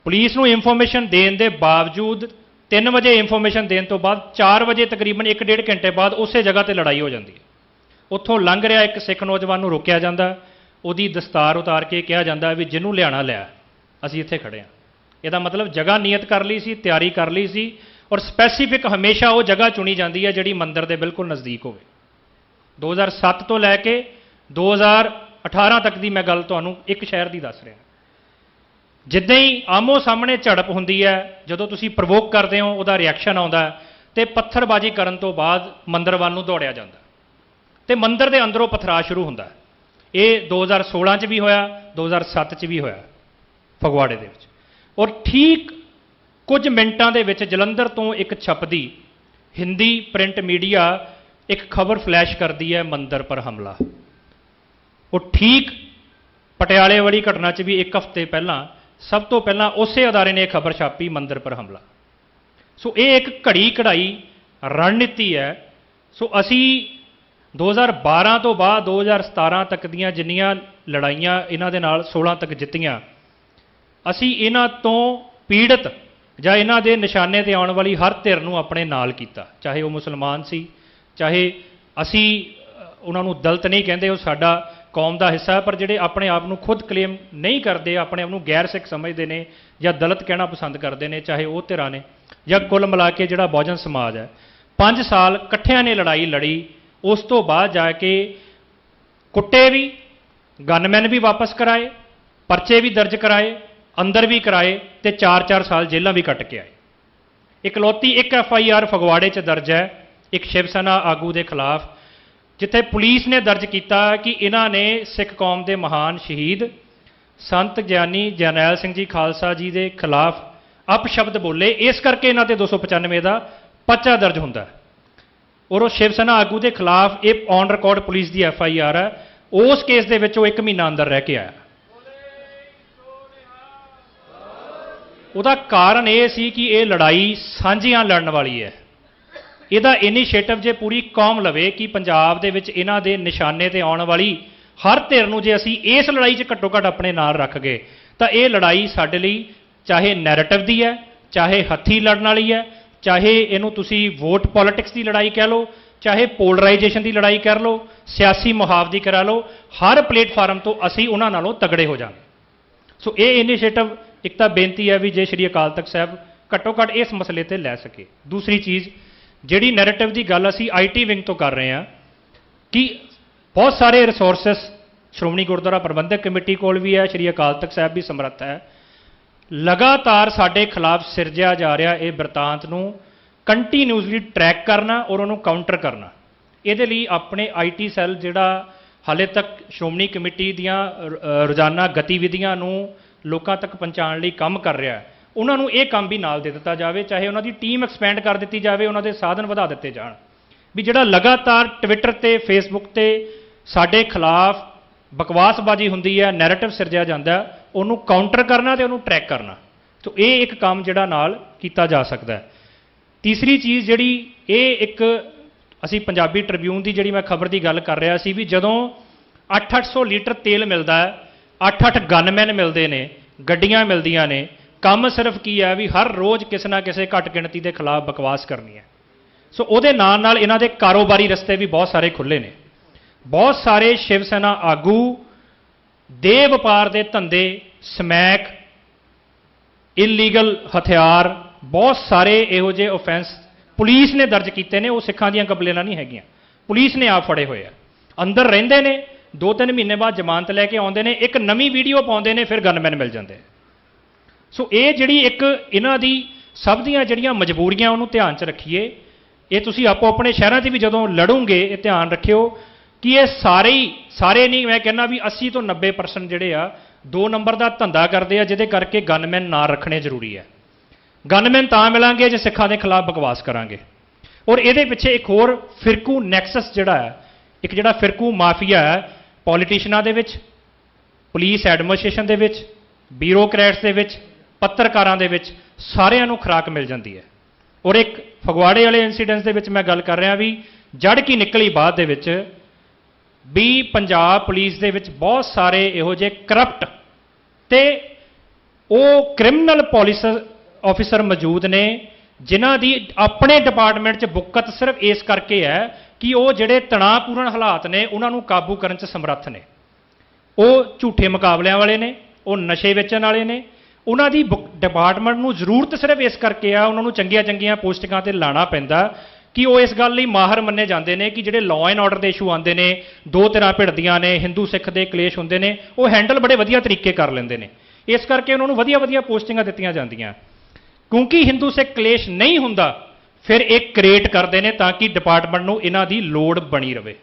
ਪੁਲਿਸ ਨੂੰ ਇਨਫੋਰਮੇਸ਼ਨ ਦੇਣ ਦੇ ਬਾਵਜੂਦ 3 ਵਜੇ ਇਨਫੋਰਮੇਸ਼ਨ ਦੇਣ ਤੋਂ ਬਾਅਦ 4 ਵਜੇ ਤਕਰੀਬਨ 1-1.5 ਘੰਟੇ ਬਾਅਦ ਉਸੇ ਜਗ੍ਹਾ ਤੇ ਲੜਾਈ ਹੋ ਜਾਂਦੀ ਹੈ। ਉੱਥੋਂ ਲੰਘ ਰਿਹਾ ਇੱਕ ਸਿੱਖ ਨੌਜਵਾਨ ਨੂੰ ਰੋਕਿਆ ਜਾਂਦਾ, ਉਹਦੀ ਦਸਤਾਰ ਉਤਾਰ ਕੇ ਕਿਹਾ ਜਾਂਦਾ ਵੀ ਜਿਹਨੂੰ ਲਿਆਣਾ ਲਿਆ, ਅਸੀਂ ਇੱਥੇ ਖੜੇ ਹਾਂ। ਇਹਦਾ ਮਤਲਬ ਜਗ੍ਹਾ ਨਿਯਤ ਕਰ ਲਈ ਸੀ, ਤਿਆਰੀ ਕਰ ਲਈ ਸੀ, ਔਰ ਸਪੈਸੀਫਿਕ ਹਮੇਸ਼ਾ ਉਹ ਜਗ੍ਹਾ ਚੁਣੀ ਜਾਂਦੀ ਹੈ ਜਿਹੜੀ ਮੰਦਰ ਦੇ ਬਿਲਕੁਲ ਨਜ਼ਦੀਕ ਹੋਵੇ। 2007 ਤੋਂ ਲੈ ਕੇ 2018 ਤੱਕ ਦੀ ਮੈਂ ਗੱਲ ਤੁਹਾਨੂੰ ਇੱਕ ਸ਼ਹਿਰ ਦੀ ਦੱਸ ਰਿਹਾ। ਜਿੱਦਾਂ ਹੀ ਆਮੋ ਸਾਹਮਣੇ ਝੜਪ ਹੁੰਦੀ ਹੈ, ਜਦੋਂ ਤੁਸੀਂ ਪ੍ਰਵੋਕ ਕਰਦੇ ਹੋ, ਉਹਦਾ ਰਿਐਕਸ਼ਨ ਆਉਂਦਾ ਤੇ ਪੱਥਰਬਾਜ਼ੀ ਕਰਨ ਤੋਂ ਬਾਅਦ ਮੰਦਰ ਵੱਲ ਨੂੰ ਦੌੜਿਆ ਜਾਂਦਾ ਤੇ ਮੰਦਰ ਦੇ ਅੰਦਰੋਂ ਪਥਰਾਅ ਸ਼ੁਰੂ ਹੁੰਦਾ। ਇਹ 2016 'ਚ ਵੀ ਹੋਇਆ, 2007 'ਚ ਵੀ ਹੋਇਆ ਫਗਵਾੜੇ ਦੇ ਵਿੱਚ। ਔਰ ਠੀਕ ਕੁਝ ਮਿੰਟਾਂ ਦੇ ਵਿੱਚ ਜਲੰਧਰ ਤੋਂ ਇੱਕ ਛਪਦੀ ਹਿੰਦੀ ਪ੍ਰਿੰਟ ਮੀਡੀਆ ਇੱਕ ਖਬਰ ਫਲੈਸ਼ ਕਰਦੀ ਹੈ, ਮੰਦਰ ਪਰ ਹਮਲਾ। ਉਹ ਠੀਕ ਪਟਿਆਲੇ ਵਾਲੀ ਘਟਨਾ 'ਚ ਵੀ 1 ਹਫ਼ਤੇ ਪਹਿਲਾਂ, ਸਭ ਤੋਂ ਪਹਿਲਾਂ ਉਸੇ ਅਦਾਰੇ ਨੇ ਇਹ ਖਬਰ ਛਾਪੀ, ਮੰਦਰ ਪਰ ਹਮਲਾ। ਸੋ ਇਹ ਇੱਕ ਘੜੀ ਕਢਾਈ ਰਣਨੀਤੀ ਹੈ। ਸੋ ਅਸੀਂ 2012 ਤੋਂ ਬਾਅਦ 2017 ਤੱਕ ਦੀਆਂ ਜਿੰਨੀਆਂ ਲੜਾਈਆਂ ਇਹਨਾਂ ਦੇ ਨਾਲ 16 ਤੱਕ ਜਿੱਤੀਆਂ, ਅਸੀਂ ਇਹਨਾਂ ਤੋਂ ਪੀੜਤ ਜਾਂ ਇਹਨਾਂ ਦੇ ਨਿਸ਼ਾਨੇ ਤੇ ਆਉਣ ਵਾਲੀ ਹਰ ਧਿਰ ਨੂੰ ਆਪਣੇ ਨਾਲ ਕੀਤਾ, ਚਾਹੇ ਉਹ ਮੁਸਲਮਾਨ ਸੀ, ਚਾਹੇ ਅਸੀਂ ਉਹਨਾਂ ਨੂੰ ਦਲਿਤ ਨਹੀਂ ਕਹਿੰਦੇ, ਉਹ ਸਾਡਾ ਕੌਮ ਦਾ ਹਿੱਸਾ, ਪਰ ਜਿਹੜੇ ਆਪਣੇ ਆਪ ਨੂੰ ਖੁਦ ਕਲੇਮ ਨਹੀਂ ਕਰਦੇ, ਆਪਣੇ ਆਪ ਨੂੰ ਗੈਰ ਸਿੱਖ ਸਮਝਦੇ ਨੇ ਜਾਂ ਦਲਿਤ ਕਹਿਣਾ ਪਸੰਦ ਕਰਦੇ ਨੇ, ਚਾਹੇ ਉਹ ਧਿਰਾਂ ਨੇ ਜਾਂ ਕੁੱਲ ਮਿਲਾ ਕੇ ਜਿਹੜਾ ਬਹੁਜਨ ਸਮਾਜ ਹੈ। 5 ਸਾਲ ਇਕੱਠਿਆਂ ਨੇ ਲੜਾਈ ਲੜੀ। ਉਸ ਤੋਂ ਬਾਅਦ ਜਾ ਕੇ ਕੁੱਟੇ ਵੀ, ਗਨਮੈਨ ਵੀ ਵਾਪਸ ਕਰਾਏ, ਪਰਚੇ ਵੀ ਦਰਜ ਕਰਾਏ, ਅੰਦਰ ਵੀ ਕਰਾਏ ਤੇ 4-4 ਸਾਲ ਜੇਲ੍ਹਾਂ ਵੀ ਕੱਟ ਕੇ ਆਏ। ਇਕਲੌਤੀ ਇੱਕ FIR ਫਗਵਾੜੇ 'ਚ ਦਰਜ ਹੈ ਇੱਕ ਸ਼ਿਵ ਸੈਨਾ ਆਗੂ ਦੇ ਖਿਲਾਫ, ਜਿੱਥੇ ਪੁਲਿਸ ਨੇ ਦਰਜ ਕੀਤਾ ਕਿ ਇਹਨਾਂ ਨੇ ਸਿੱਖ ਕੌਮ ਦੇ ਮਹਾਨ ਸ਼ਹੀਦ ਸੰਤ ਗਿਆਨੀ ਜਰਨੈਲ ਸਿੰਘ ਜੀ ਖਾਲਸਾ ਜੀ ਦੇ ਖਿਲਾਫ अपशब्द बोले, इस करके इन्हां ते 295 का पर्चा दर्ज हुंदा है। और उस शिव सेना आगू के खिलाफ एक ऑन रिकॉर्ड पुलिस की FIR है। उस केस के विच 1 महीना अंदर रह के आया। उसका कारण यह सी कि यह लड़ाई सांझियां लड़न वाली है। ਇਹਦਾ ਇਨੀਸ਼ੀਏਟਿਵ ਜੇ पूरी कौम लवे कि पंजाब ਦੇ ਵਿੱਚ ਇਹਨਾਂ ਦੇ ਨਿਸ਼ਾਨੇ ਤੇ ਆਉਣ ਵਾਲੀ हर ਧਿਰ ਨੂੰ ਜੇ ਅਸੀਂ ਇਸ ਲੜਾਈ 'ਚ ਘੱਟੋ ਘੱਟ ਆਪਣੇ ਨਾਲ ਰੱਖ ਗਏ ਤਾਂ ਇਹ ਲੜਾਈ ਸਾਡੇ ਲਈ ਚਾਹੇ ਨੈਰੇਟਿਵ ਦੀ ਹੈ, ਚਾਹੇ ਹੱਥੀ ਲੜਨ ਵਾਲੀ ਹੈ, ਚਾਹੇ ਇਹਨੂੰ ਤੁਸੀਂ ਵੋਟ ਪੋਲਿਟਿਕਸ ਦੀ ਲੜਾਈ ਕਹਿ ਲਓ, ਚਾਹੇ ਪੋਲਰਾਈਜੇਸ਼ਨ ਦੀ ਲੜਾਈ ਕਰ ਲਓ, ਸਿਆਸੀ ਮੁਹਾਵਜ਼ੀ ਕਰਾ ਲਓ, ਹਰ ਪਲੇਟਫਾਰਮ ਤੋਂ ਅਸੀਂ ਉਹਨਾਂ ਨਾਲੋਂ ਤਗੜੇ ਹੋ ਜਾਵਾਂਗੇ। ਸੋ ਇਹ ਇਨੀਸ਼ੀਏਟਿਵ ਇੱਕ ਤਾਂ ਬੇਨਤੀ ਹੈ ਵੀ ਜੇ ਸ਼੍ਰੀ ਅਕਾਲ ਤਖਤ ਸਾਹਿਬ ਘੱਟੋ ਘੱਟ ਇਸ ਮਸਲੇ ਤੇ ਲੈ ਸਕੇ। ਦੂਸਰੀ ਚੀਜ਼ ਜਿਹੜੀ ਨੈਰੇਟਿਵ ਦੀ ਗੱਲ ਅਸੀਂ IT ਵਿੰਗ ਤੋਂ ਕਰ ਰਹੇ ਹਾਂ ਕਿ ਬਹੁਤ ਸਾਰੇ ਰਿਸੋਰਸਸ ਸ਼੍ਰੋਮਣੀ ਗੁਰਦੁਆਰਾ ਪ੍ਰਬੰਧਕ ਕਮੇਟੀ ਕੋਲ ਵੀ ਹੈ, ਸ਼੍ਰੀ ਅਕਾਲ ਤਖਤ ਸਾਹਿਬ ਵੀ ਸਮਰੱਥ ਹੈ। ਲਗਾਤਾਰ ਸਾਡੇ ਖਿਲਾਫ ਸਿਰਜਿਆ ਜਾ ਰਿਹਾ ਇਹ ਬਿਰਤਾਂਤ ਨੂੰ ਕੰਟੀਨਿਊਸਲੀ ਟਰੈਕ ਕਰਨਾ ਔਰ ਉਹਨੂੰ ਕਾਊਂਟਰ ਕਰਨਾ। ਇਹਦੇ ਲਈ ਆਪਣੇ IT ਸੈੱਲ ਜਿਹੜਾ ਹਾਲੇ ਤੱਕ ਸ਼੍ਰੋਮਣੀ ਕਮੇਟੀ ਦੀਆਂ ਰੋਜ਼ਾਨਾ ਗਤੀਵਿਧੀਆਂ ਨੂੰ ਲੋਕਾਂ ਤੱਕ ਪਹੁੰਚਾਉਣ ਲਈ ਕੰਮ ਕਰ ਰਿਹਾ ਹੈ, ਉਹਨਾਂ ਨੂੰ ਇਹ ਕੰਮ ਵੀ ਨਾਲ ਦੇ ਦਿੱਤਾ ਜਾਵੇ, ਚਾਹੇ ਉਹਨਾਂ ਦੀ ਟੀਮ ਐਕਸਪੈਂਡ ਕਰ ਦਿੱਤੀ ਜਾਵੇ, ਉਹਨਾਂ ਦੇ ਸਾਧਨ ਵਧਾ ਦਿੱਤੇ ਜਾਣ ਵੀ ਜਿਹੜਾ ਲਗਾਤਾਰ ਟਵਿੱਟਰ ਤੇ ਫੇਸਬੁੱਕ ਤੇ ਸਾਡੇ ਖਿਲਾਫ ਬਕਵਾਸਬਾਜ਼ੀ ਹੁੰਦੀ ਹੈ, ਨੈਰੇਟਿਵ ਸਿਰਜਿਆ ਜਾਂਦਾ, ਉਹਨੂੰ ਕਾਊਂਟਰ ਕਰਨਾ ਤੇ ਉਹਨੂੰ ਟਰੈਕ ਕਰਨਾ। ਸੋ ਇਹ ਇੱਕ ਕੰਮ ਜਿਹੜਾ ਨਾਲ ਕੀਤਾ ਜਾ ਸਕਦਾ ਹੈ। ਤੀਸਰੀ ਚੀਜ਼ ਜਿਹੜੀ ਇਹ ਇੱਕ ਅਸੀਂ ਪੰਜਾਬੀ ਟ੍ਰਿਬਿਊਨ ਦੀ ਜਿਹੜੀ ਮੈਂ ਖਬਰ ਦੀ ਗੱਲ ਕਰ ਰਿਹਾ ਸੀ ਵੀ ਜਦੋਂ 800 ਲੀਟਰ ਤੇਲ ਮਿਲਦਾ ਹੈ, 8 ਗਨਮੈਨ ਮਿਲਦੇ ਨੇ, ਗੱਡੀਆਂ ਮਿਲਦੀਆਂ ਨੇ, ਕੰਮ ਸਿਰਫ ਕੀ ਹੈ ਵੀ ਹਰ ਰੋਜ਼ ਕਿਸੇ ਨਾ ਕਿਸੇ ਘੱਟ ਗਿਣਤੀ ਦੇ ਖਿਲਾਫ ਬਕਵਾਸ ਕਰਨੀ ਹੈ। ਸੋ ਉਹਦੇ ਨਾਲ ਨਾਲ ਇਹਨਾਂ ਦੇ ਕਾਰੋਬਾਰੀ ਰਸਤੇ ਵੀ ਬਹੁਤ ਸਾਰੇ ਖੁੱਲ੍ਹੇ ਨੇ। ਬਹੁਤ ਸਾਰੇ ਸ਼ਿਵ ਸੈਨਾ ਆਗੂ ਦੇ ਵਪਾਰ ਦੇ ਧੰਦੇ, ਸਮੈਕ, ਇਲੀਗਲ ਹਥਿਆਰ, ਬਹੁਤ ਸਾਰੇ ਇਹੋ ਜਿਹੇ ਆਫੈਂਸ ਪੁਲਿਸ ਨੇ ਦਰਜ ਕੀਤੇ ਨੇ। ਉਹ ਸਿੱਖਾਂ ਦੀਆਂ ਕੰਪਲੇਨਾਂ ਨਹੀਂ ਹੈਗੀਆਂ, ਪੁਲਿਸ ਨੇ ਆਪ ਫੜੇ ਹੋਏ ਆ। ਅੰਦਰ ਰਹਿੰਦੇ ਨੇ, 2-3 ਮਹੀਨੇ ਬਾਅਦ ਜ਼ਮਾਨਤ ਲੈ ਕੇ ਆਉਂਦੇ ਨੇ, ਇੱਕ ਨਵੀਂ ਵੀਡੀਓ ਪਾਉਂਦੇ ਨੇ, ਫਿਰ ਗਨਮੈਨ ਮਿਲ ਜਾਂਦੇ। ਸੋ ਇਹ ਜਿਹੜੀ ਇੱਕ ਇਹਨਾਂ ਦੀ ਸਭ ਦੀਆਂ ਜਿਹੜੀਆਂ ਮਜਬੂਰੀਆਂ ਉਹਨੂੰ ਧਿਆਨ 'ਚ ਰੱਖੀਏ। ਇਹ ਤੁਸੀਂ ਆਪੋ ਆਪਣੇ ਸ਼ਹਿਰਾਂ 'ਚ ਵੀ ਜਦੋਂ ਲੜੋਗੇ ਇਹ ਧਿਆਨ ਰੱਖਿਓ ਕਿ ਇਹ ਸਾਰੇ ਨਹੀਂ, ਮੈਂ ਕਹਿੰਦਾ ਵੀ 80 ਤੋਂ 90% ਜਿਹੜੇ ਆ 2 ਨੰਬਰ ਦਾ ਧੰਦਾ ਕਰਦੇ ਆ, ਜਿਹਦੇ ਕਰਕੇ ਗਨਮੈਨ ਨਾ ਰੱਖਣੇ ਜ਼ਰੂਰੀ ਹੈ। ਗਨਮੈਨ ਤਾਂ ਮਿਲਾਂਗੇ ਜੇ ਸਿੱਖਾਂ ਦੇ ਖਿਲਾਫ ਬਕਵਾਸ ਕਰਾਂਗੇ। ਔਰ ਇਹਦੇ ਪਿੱਛੇ ਇੱਕ ਹੋਰ ਫਿਰਕੂ ਨੈਕਸਸ ਜਿਹੜਾ ਹੈ, ਇੱਕ ਜਿਹੜਾ ਫਿਰਕੂ ਮਾਫੀਆ ਹੈ, ਪੋਲੀਟੀਸ਼ੀਅਨਾਂ ਦੇ ਵਿੱਚ, ਪੁਲਿਸ ਐਡਮਿਨਿਸਟ੍ਰੇਸ਼ਨ ਦੇ ਵਿੱਚ, ਬਿਊਰੋਕਰੈਟਸ ਦੇ ਵਿੱਚ, ਪੱਤਰਕਾਰਾਂ ਦੇ ਵਿੱਚ, ਸਾਰਿਆਂ ਨੂੰ ਖੁਰਾਕ ਮਿਲ ਜਾਂਦੀ ਹੈ। ਔਰ ਇੱਕ ਫਗਵਾੜੇ ਵਾਲੇ ਇਨਸੀਡੈਂਟਸ ਦੇ ਵਿੱਚ ਮੈਂ ਗੱਲ ਕਰ ਰਿਹਾ ਵੀ ਜੜ ਕੀ ਨਿਕਲੀ ਬਾਅਦ ਦੇ ਵਿੱਚ ਵੀ ਪੰਜਾਬ ਪੁਲਿਸ ਦੇ ਵਿੱਚ ਬਹੁਤ ਸਾਰੇ ਇਹੋ ਜਿਹੇ ਕਰਪਟ ਤੇ ਉਹ ਕ੍ਰਿਮੀਨਲ ਪੁਲਿਸ ਆਫੀਸਰ ਮੌਜੂਦ ਨੇ ਜਿਨ੍ਹਾਂ ਦੀ ਆਪਣੇ ਡਿਪਾਰਟਮੈਂਟ 'ਚ ਬੁੱਕਤ ਸਿਰਫ ਇਸ ਕਰਕੇ ਹੈ ਕਿ ਉਹ ਜਿਹੜੇ ਤਣਾਅਪੂਰਨ ਹਾਲਾਤ ਨੇ ਉਹਨਾਂ ਨੂੰ ਕਾਬੂ ਕਰਨ 'ਚ ਸਮਰੱਥ ਨੇ। ਉਹ ਝੂਠੇ ਮੁਕਾਬਲਿਆਂ ਵਾਲੇ ਨੇ, ਉਹ ਨਸ਼ੇ ਵੇਚਣ ਵਾਲੇ ਨੇ। ਉਹਨਾਂ ਦੀ ਡਿਪਾਰਟਮੈਂਟ ਨੂੰ ਜ਼ਰੂਰਤ ਸਿਰਫ ਇਸ ਕਰਕੇ ਆ, ਉਹਨਾਂ ਨੂੰ ਚੰਗੀਆਂ ਚੰਗੀਆਂ ਪੋਸਟਿੰਗਾਂ 'ਤੇ ਲਾਣਾ ਪੈਂਦਾ ਕਿ ਉਹ ਇਸ ਗੱਲ ਲਈ ਮਾਹਰ ਮੰਨੇ ਜਾਂਦੇ ਨੇ ਕਿ ਜਿਹੜੇ ਲਾਅ ਐਂਡ ਆਰਡਰ ਦੇ ਇਸ਼ੂ ਆਉਂਦੇ ਨੇ, 2 ਧਿਰਾਂ ਭਿੜਦੀਆਂ ਨੇ, ਹਿੰਦੂ ਸਿੱਖ ਦੇ ਕਲੇਸ਼ ਹੁੰਦੇ ਨੇ, ਉਹ ਹੈਂਡਲ ਬੜੇ ਵਧੀਆ ਤਰੀਕੇ ਕਰ ਲੈਂਦੇ ਨੇ। ਇਸ ਕਰਕੇ ਉਹਨਾਂ ਨੂੰ ਵਧੀਆ ਵਧੀਆ ਪੋਸਟਿੰਗਾਂ ਦਿੱਤੀਆਂ ਜਾਂਦੀਆਂ। ਕਿਉਂਕਿ ਹਿੰਦੂ ਸਿੱਖ ਕਲੇਸ਼ ਨਹੀਂ ਹੁੰਦਾ ਫਿਰ ਇਹ ਕ੍ਰੀਏਟ ਕਰਦੇ ਨੇ ਤਾਂ ਕਿ ਡਿਪਾਰਟਮੈਂਟ ਨੂੰ ਇਹਨਾਂ ਦੀ ਲੋੜ ਬਣੀ ਰਵੇ,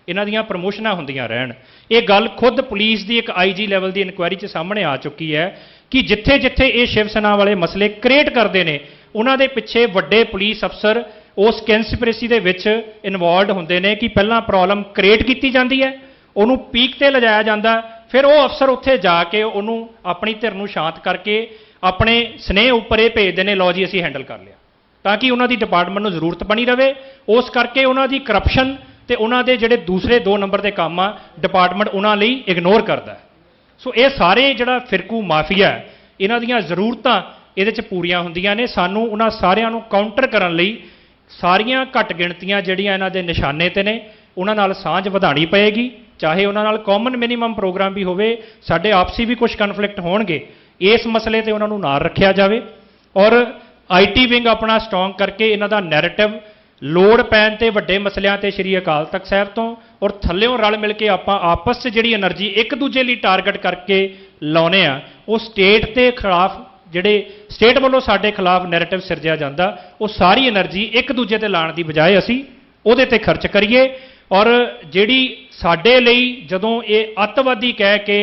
ਇਹਨਾਂ ਦੀਆਂ ਪ੍ਰਮੋਸ਼ਨਾਂ ਹੁੰਦੀਆਂ ਰਹਿਣ। ਇਹ ਗੱਲ ਖੁਦ ਪੁਲਿਸ ਦੀ ਇੱਕ IG ਲੈਵਲ ਦੀ ਇਨਕੁਆਇਰੀ 'ਚ ਸਾਹਮਣੇ ਆ ਚੁੱਕੀ ਹੈ ਕਿ ਜਿੱਥੇ ਜਿੱਥੇ ਇਹ ਸ਼ਿਵ ਸੈਨਾ ਵਾਲੇ ਮਸਲੇ ਕ੍ਰੀਏਟ ਕਰਦੇ ਨੇ ਉਹਨਾਂ ਦੇ ਪਿੱਛੇ ਵੱਡੇ ਪੁਲਿਸ ਅਫਸਰ ਉਸ ਕਨਸਪੀਰੇਸੀ ਦੇ ਵਿੱਚ ਇਨਵੋਲਵਡ ਹੁੰਦੇ ਨੇ ਕਿ ਪਹਿਲਾਂ ਪ੍ਰੋਬਲਮ ਕ੍ਰੀਏਟ ਕੀਤੀ ਜਾਂਦੀ ਹੈ, ਉਹਨੂੰ ਪੀਕ ਤੇ ਲਿਜਾਇਆ ਜਾਂਦਾ, ਫਿਰ ਉਹ ਅਫਸਰ ਉੱਥੇ ਜਾ ਕੇ ਉਹਨੂੰ ਆਪਣੀ ਧਿਰ ਨੂੰ ਸ਼ਾਂਤ ਕਰਕੇ ਆਪਣੇ ਸਨੇਹ ਉੱਪਰ ਇਹ ਭੇਜਦੇ ਨੇ, ਲਓ ਜੀ ਅਸੀਂ ਹੈਂਡਲ ਕਰ ਲਿਆ, ਤਾਂ ਕਿ ਉਹਨਾਂ ਦੀ ਡਿਪਾਰਟਮੈਂਟ ਨੂੰ ਜ਼ਰੂਰਤ ਬਣੀ ਰਵੇ। ਉਸ ਕਰਕੇ ਉਹਨਾਂ ਦੀ ਕਰਪਸ਼ਨ ਤੇ ਉਹਨਾਂ ਦੇ ਜਿਹੜੇ ਦੂਸਰੇ 2 ਨੰਬਰ ਦੇ ਕੰਮ ਆ ਡਿਪਾਰਟਮੈਂਟ ਉਹਨਾਂ ਲਈ ਇਗਨੋਰ ਕਰਦਾ। ਸੋ ਇਹ ਸਾਰੇ ਜਿਹੜਾ ਫਿਰਕੂ ਮਾਫੀਆ ਇਹਨਾਂ ਦੀਆਂ ਜ਼ਰੂਰਤਾਂ ਇਹਦੇ 'ਚ ਪੂਰੀਆਂ ਹੁੰਦੀਆਂ ਨੇ। ਸਾਨੂੰ ਉਹਨਾਂ ਸਾਰਿਆਂ ਨੂੰ ਕਾਊਂਟਰ ਕਰਨ ਲਈ ਸਾਰੀਆਂ ਘੱਟ ਗਿਣਤੀਆਂ ਜਿਹੜੀਆਂ ਇਹਨਾਂ ਦੇ ਨਿਸ਼ਾਨੇ 'ਤੇ ਨੇ ਉਹਨਾਂ ਨਾਲ ਸਾਂਝ ਵਧਾਉਣੀ ਪਏਗੀ, ਚਾਹੇ ਉਹਨਾਂ ਨਾਲ ਕਾਮਨ ਮਿਨੀਮਮ ਪ੍ਰੋਗਰਾਮ ਵੀ ਹੋਵੇ, ਸਾਡੇ ਆਪਸੀ ਵੀ ਕੁਝ ਕਨਫਲਿਕਟ ਹੋਣਗੇ, ਇਸ ਮਸਲੇ 'ਤੇ ਉਹਨਾਂ ਨੂੰ ਨਾਲ ਰੱਖਿਆ ਜਾਵੇ। ਔਰ IT ਵਿੰਗ ਆਪਣਾ ਸਟਰੋਂਗ ਕਰਕੇ ਇਹਨਾਂ ਦਾ ਨੈਰੇਟਿਵ ਲੋੜ ਪੈਣ 'ਤੇ ਵੱਡੇ ਮਸਲਿਆਂ 'ਤੇ ਸ਼੍ਰੀ ਅਕਾਲ ਤਖਤ ਸਾਹਿਬ ਤੋਂ ਔਰ ਥੱਲਿਓਂ ਰਲ ਮਿਲ ਕੇ ਆਪਾਂ ਆਪਸ 'ਚ ਜਿਹੜੀ એનર્ਜੀ ਇੱਕ ਦੂਜੇ ਲਈ ਟਾਰਗੇਟ ਕਰਕੇ ਲਾਉਨੇ ਆ, ਉਹ ਸਟੇਟ ਦੇ ਖਿਲਾਫ ਜਿਹੜੇ ਸਟੇਟ ਵੱਲੋਂ ਸਾਡੇ ਖਿਲਾਫ ਨੈਰੇਟਿਵ ਸਿਰਜਿਆ ਜਾਂਦਾ, ਉਹ ਸਾਰੀ એનર્ਜੀ ਇੱਕ ਦੂਜੇ ਤੇ ਲਾਉਣ ਦੀ ਬਜਾਏ ਅਸੀਂ ਉਹਦੇ ਤੇ ਖਰਚ ਕਰੀਏ। ਔਰ ਜਿਹੜੀ ਸਾਡੇ ਲਈ ਜਦੋਂ ਇਹ ਅੱਤਵਾਦੀ ਕਹਿ ਕੇ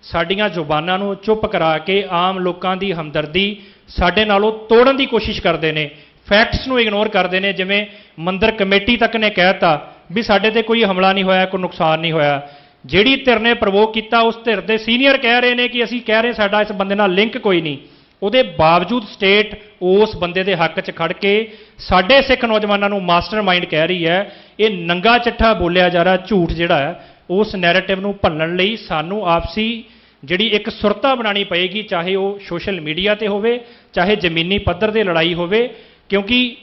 ਸਾਡੀਆਂ ਜ਼ੁਬਾਨਾਂ ਨੂੰ ਚੁੱਪ ਕਰਾ ਕੇ ਆਮ ਲੋਕਾਂ ਦੀ ਹਮਦਰਦੀ ਸਾਡੇ ਨਾਲੋਂ ਤੋੜਨ ਦੀ ਕੋਸ਼ਿਸ਼ ਕਰਦੇ ਨੇ, ਫੈਕਟਸ ਨੂੰ ਇਗਨੋਰ ਕਰਦੇ ਨੇ। ਜਿਵੇਂ ਮੰਦਰ ਕਮੇਟੀ ਤੱਕ ਨੇ ਕਹਿਤਾ ਵੀ ਸਾਡੇ ਤੇ ਕੋਈ ਹਮਲਾ ਨਹੀਂ ਹੋਇਆ, ਕੋਈ ਨੁਕਸਾਨ ਨਹੀਂ ਹੋਇਆ। ਜਿਹੜੀ ਧਿਰ ਨੇ ਪ੍ਰਵੋਕ ਕੀਤਾ ਉਸ ਧਿਰ ਦੇ ਸੀਨੀਅਰ ਕਹਿ ਰਹੇ ਨੇ ਕਿ ਅਸੀਂ ਕਹਿ ਰਹੇ ਸਾਡਾ ਇਸ ਬੰਦੇ ਨਾਲ ਲਿੰਕ ਕੋਈ ਨਹੀਂ। ਉਹਦੇ ਬਾਵਜੂਦ ਸਟੇਟ ਉਸ ਬੰਦੇ ਦੇ ਹੱਕ 'ਚ ਖੜ ਕੇ ਸਾਡੇ ਸਿੱਖ ਨੌਜਵਾਨਾਂ ਨੂੰ ਮਾਸਟਰਮਾਈਂਡ ਕਹਿ ਰਹੀ ਹੈ। ਇਹ ਨੰਗਾ ਚੱਠਾ ਬੋਲਿਆ ਜਾ ਰਿਹਾ ਝੂਠ ਜਿਹੜਾ ਹੈ, ਉਸ ਨੈਰੇਟਿਵ ਨੂੰ ਭੰਨਣ ਲਈ ਸਾਨੂੰ ਆਪਸੀ ਜਿਹੜੀ ਇੱਕ ਸੁਰਤਾ ਬਣਾਉਣੀ ਪਏਗੀ, ਚਾਹੇ ਉਹ ਸੋਸ਼ਲ ਮੀਡੀਆ ਤੇ ਹੋਵੇ, ਚਾਹੇ ਜ਼ਮੀਨੀ ਪੱਧਰ ਤੇ ਲੜਾਈ ਹੋਵੇ। ਕਿਉਂਕਿ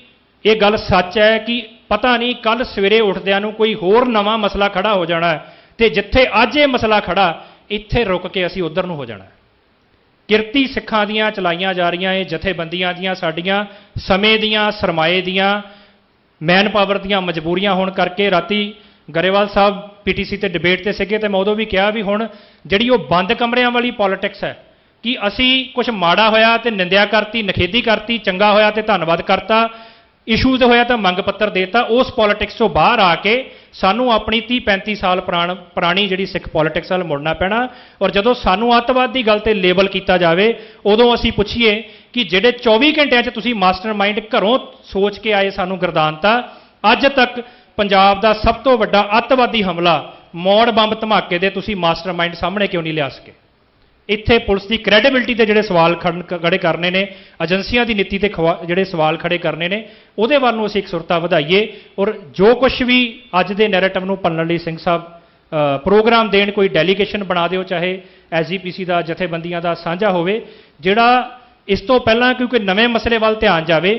ਇਹ ਗੱਲ ਸੱਚ ਹੈ ਕਿ ਪਤਾ ਨਹੀਂ ਕੱਲ ਸਵੇਰੇ ਉੱਠਦਿਆਂ ਨੂੰ ਕੋਈ ਹੋਰ ਨਵਾਂ ਮਸਲਾ ਖੜਾ ਹੋ ਜਾਣਾ ਤੇ ਜਿੱਥੇ ਅੱਜ ਇਹ ਮਸਲਾ ਖੜਾ ਇੱਥੇ ਰੁਕ ਕੇ ਅਸੀਂ ਉਧਰ ਨੂੰ ਹੋ ਜਾਣਾ। ਕਿਰਤੀ ਸਿੱਖਾਂ ਦੀਆਂ ਚਲਾਈਆਂ ਜਾ ਰਹੀਆਂ ਇਹ ਜਥੇਬੰਦੀਆਂ ਦੀਆਂ ਸਾਡੀਆਂ ਸਮੇਂ ਦੀਆਂ, ਸਰਮਾਏ ਦੀਆਂ, ਮੈਨ ਪਾਵਰ ਦੀਆਂ ਮਜਬੂਰੀਆਂ ਹੋਣ ਕਰਕੇ ਰਾਤੀ ਗਰੇਵਾਲ ਸਾਹਿਬ ਪੀਟੀਸੀ ਤੇ ਡਿਬੇਟ ਤੇ ਸੀਗੇ ਤੇ ਮੈਂ ਉਦੋਂ ਵੀ ਕਿਹਾ ਵੀ ਹੁਣ ਜਿਹੜੀ ਉਹ ਬੰਦ ਕਮਰਿਆਂ ਵਾਲੀ ਪੋਲਿਟਿਕਸ ਹੈ ਕਿ ਅਸੀਂ ਕੁਝ ਮਾੜਾ ਹੋਇਆ ਤੇ ਨਿੰਦਿਆ ਕਰਤੀ, ਨਖੇਦੀ ਕਰਤੀ, ਚੰਗਾ ਹੋਇਆ ਤੇ ਧੰਨਵਾਦ ਕਰਤਾ, ਇਸ਼ੂਜ਼ ਹੋਇਆ ਤਾਂ ਮੰਗ ਪੱਤਰ ਦੇਤਾ, ਉਸ ਪੋਲਿਟਿਕਸ ਤੋਂ ਬਾਹਰ ਆ ਕੇ ਸਾਨੂੰ ਆਪਣੀ 30-35 ਸਾਲ ਪੁਰਾਣੀ ਜਿਹੜੀ ਸਿੱਖ ਪੋਲਿਟਿਕਸ ਵੱਲ ਮੁੜਨਾ ਪੈਣਾ। ਔਰ ਜਦੋਂ ਸਾਨੂੰ ਅੱਤਵਾਦ ਦੀ ਗੱਲ ਤੇ ਲੇਬਲ ਕੀਤਾ ਜਾਵੇ ਉਦੋਂ ਅਸੀਂ ਪੁੱਛੀਏ ਕਿ ਜਿਹੜੇ 24 ਘੰਟਿਆਂ 'ਚ ਤੁਸੀਂ ਮਾਸਟਰਮਾਈਂਡ ਘਰੋਂ ਸੋਚ ਕੇ ਆਏ ਸਾਨੂੰ ਗਰਦਾਨਤਾ, ਅੱਜ ਤੱਕ ਪੰਜਾਬ ਦਾ ਸਭ ਤੋਂ ਵੱਡਾ ਅੱਤਵਾਦੀ ਹਮਲਾ ਮੌੜ ਬੰਬ ਧਮਾਕੇ ਦੇ ਤੁਸੀਂ ਮਾਸਟਰਮਾਈਂਡ ਸਾਹਮਣੇ ਕਿਉਂ ਨਹੀਂ ਲਿਆ ਸਕੇ? ਇੱਥੇ ਪੁਲਿਸ ਦੀ ਕ੍ਰੈਡੀਬਿਲਿਟੀ ਤੇ ਜਿਹੜੇ ਸਵਾਲ ਖੜੇ ਕਰਨੇ ਨੇ, ਏਜੰਸੀਆਂ ਦੀ ਨੀਤੀ ਤੇ ਜਿਹੜੇ ਸਵਾਲ ਖੜੇ ਕਰਨੇ ਨੇ, ਉਹਦੇ ਵੱਲ ਨੂੰ ਅਸੀਂ ਇਕਸੁਰਤਾ ਵਧਾਈਏ। ਔਰ ਜੋ ਕੁਝ ਵੀ ਅੱਜ ਦੇ ਨੈਰੇਟਿਵ ਨੂੰ ਭੰਨਣ ਲਈ ਸਿੰਘ ਸਾਹਿਬ ਪ੍ਰੋਗਰਾਮ ਦੇਣ, ਕੋਈ ਡੈਲੀਗੇਸ਼ਨ ਬਣਾ ਦਿਓ, ਚਾਹੇ ਐਸਜੀਪੀਸੀ ਦਾ, ਜਥੇਬੰਦੀਆਂ ਦਾ ਸਾਂਝਾ ਹੋਵੇ, ਜਿਹੜਾ ਇਸ ਤੋਂ ਪਹਿਲਾਂ ਕਿਉਂਕਿ ਨਵੇਂ ਮਸਲੇ ਵੱਲ ਧਿਆਨ ਜਾਵੇ।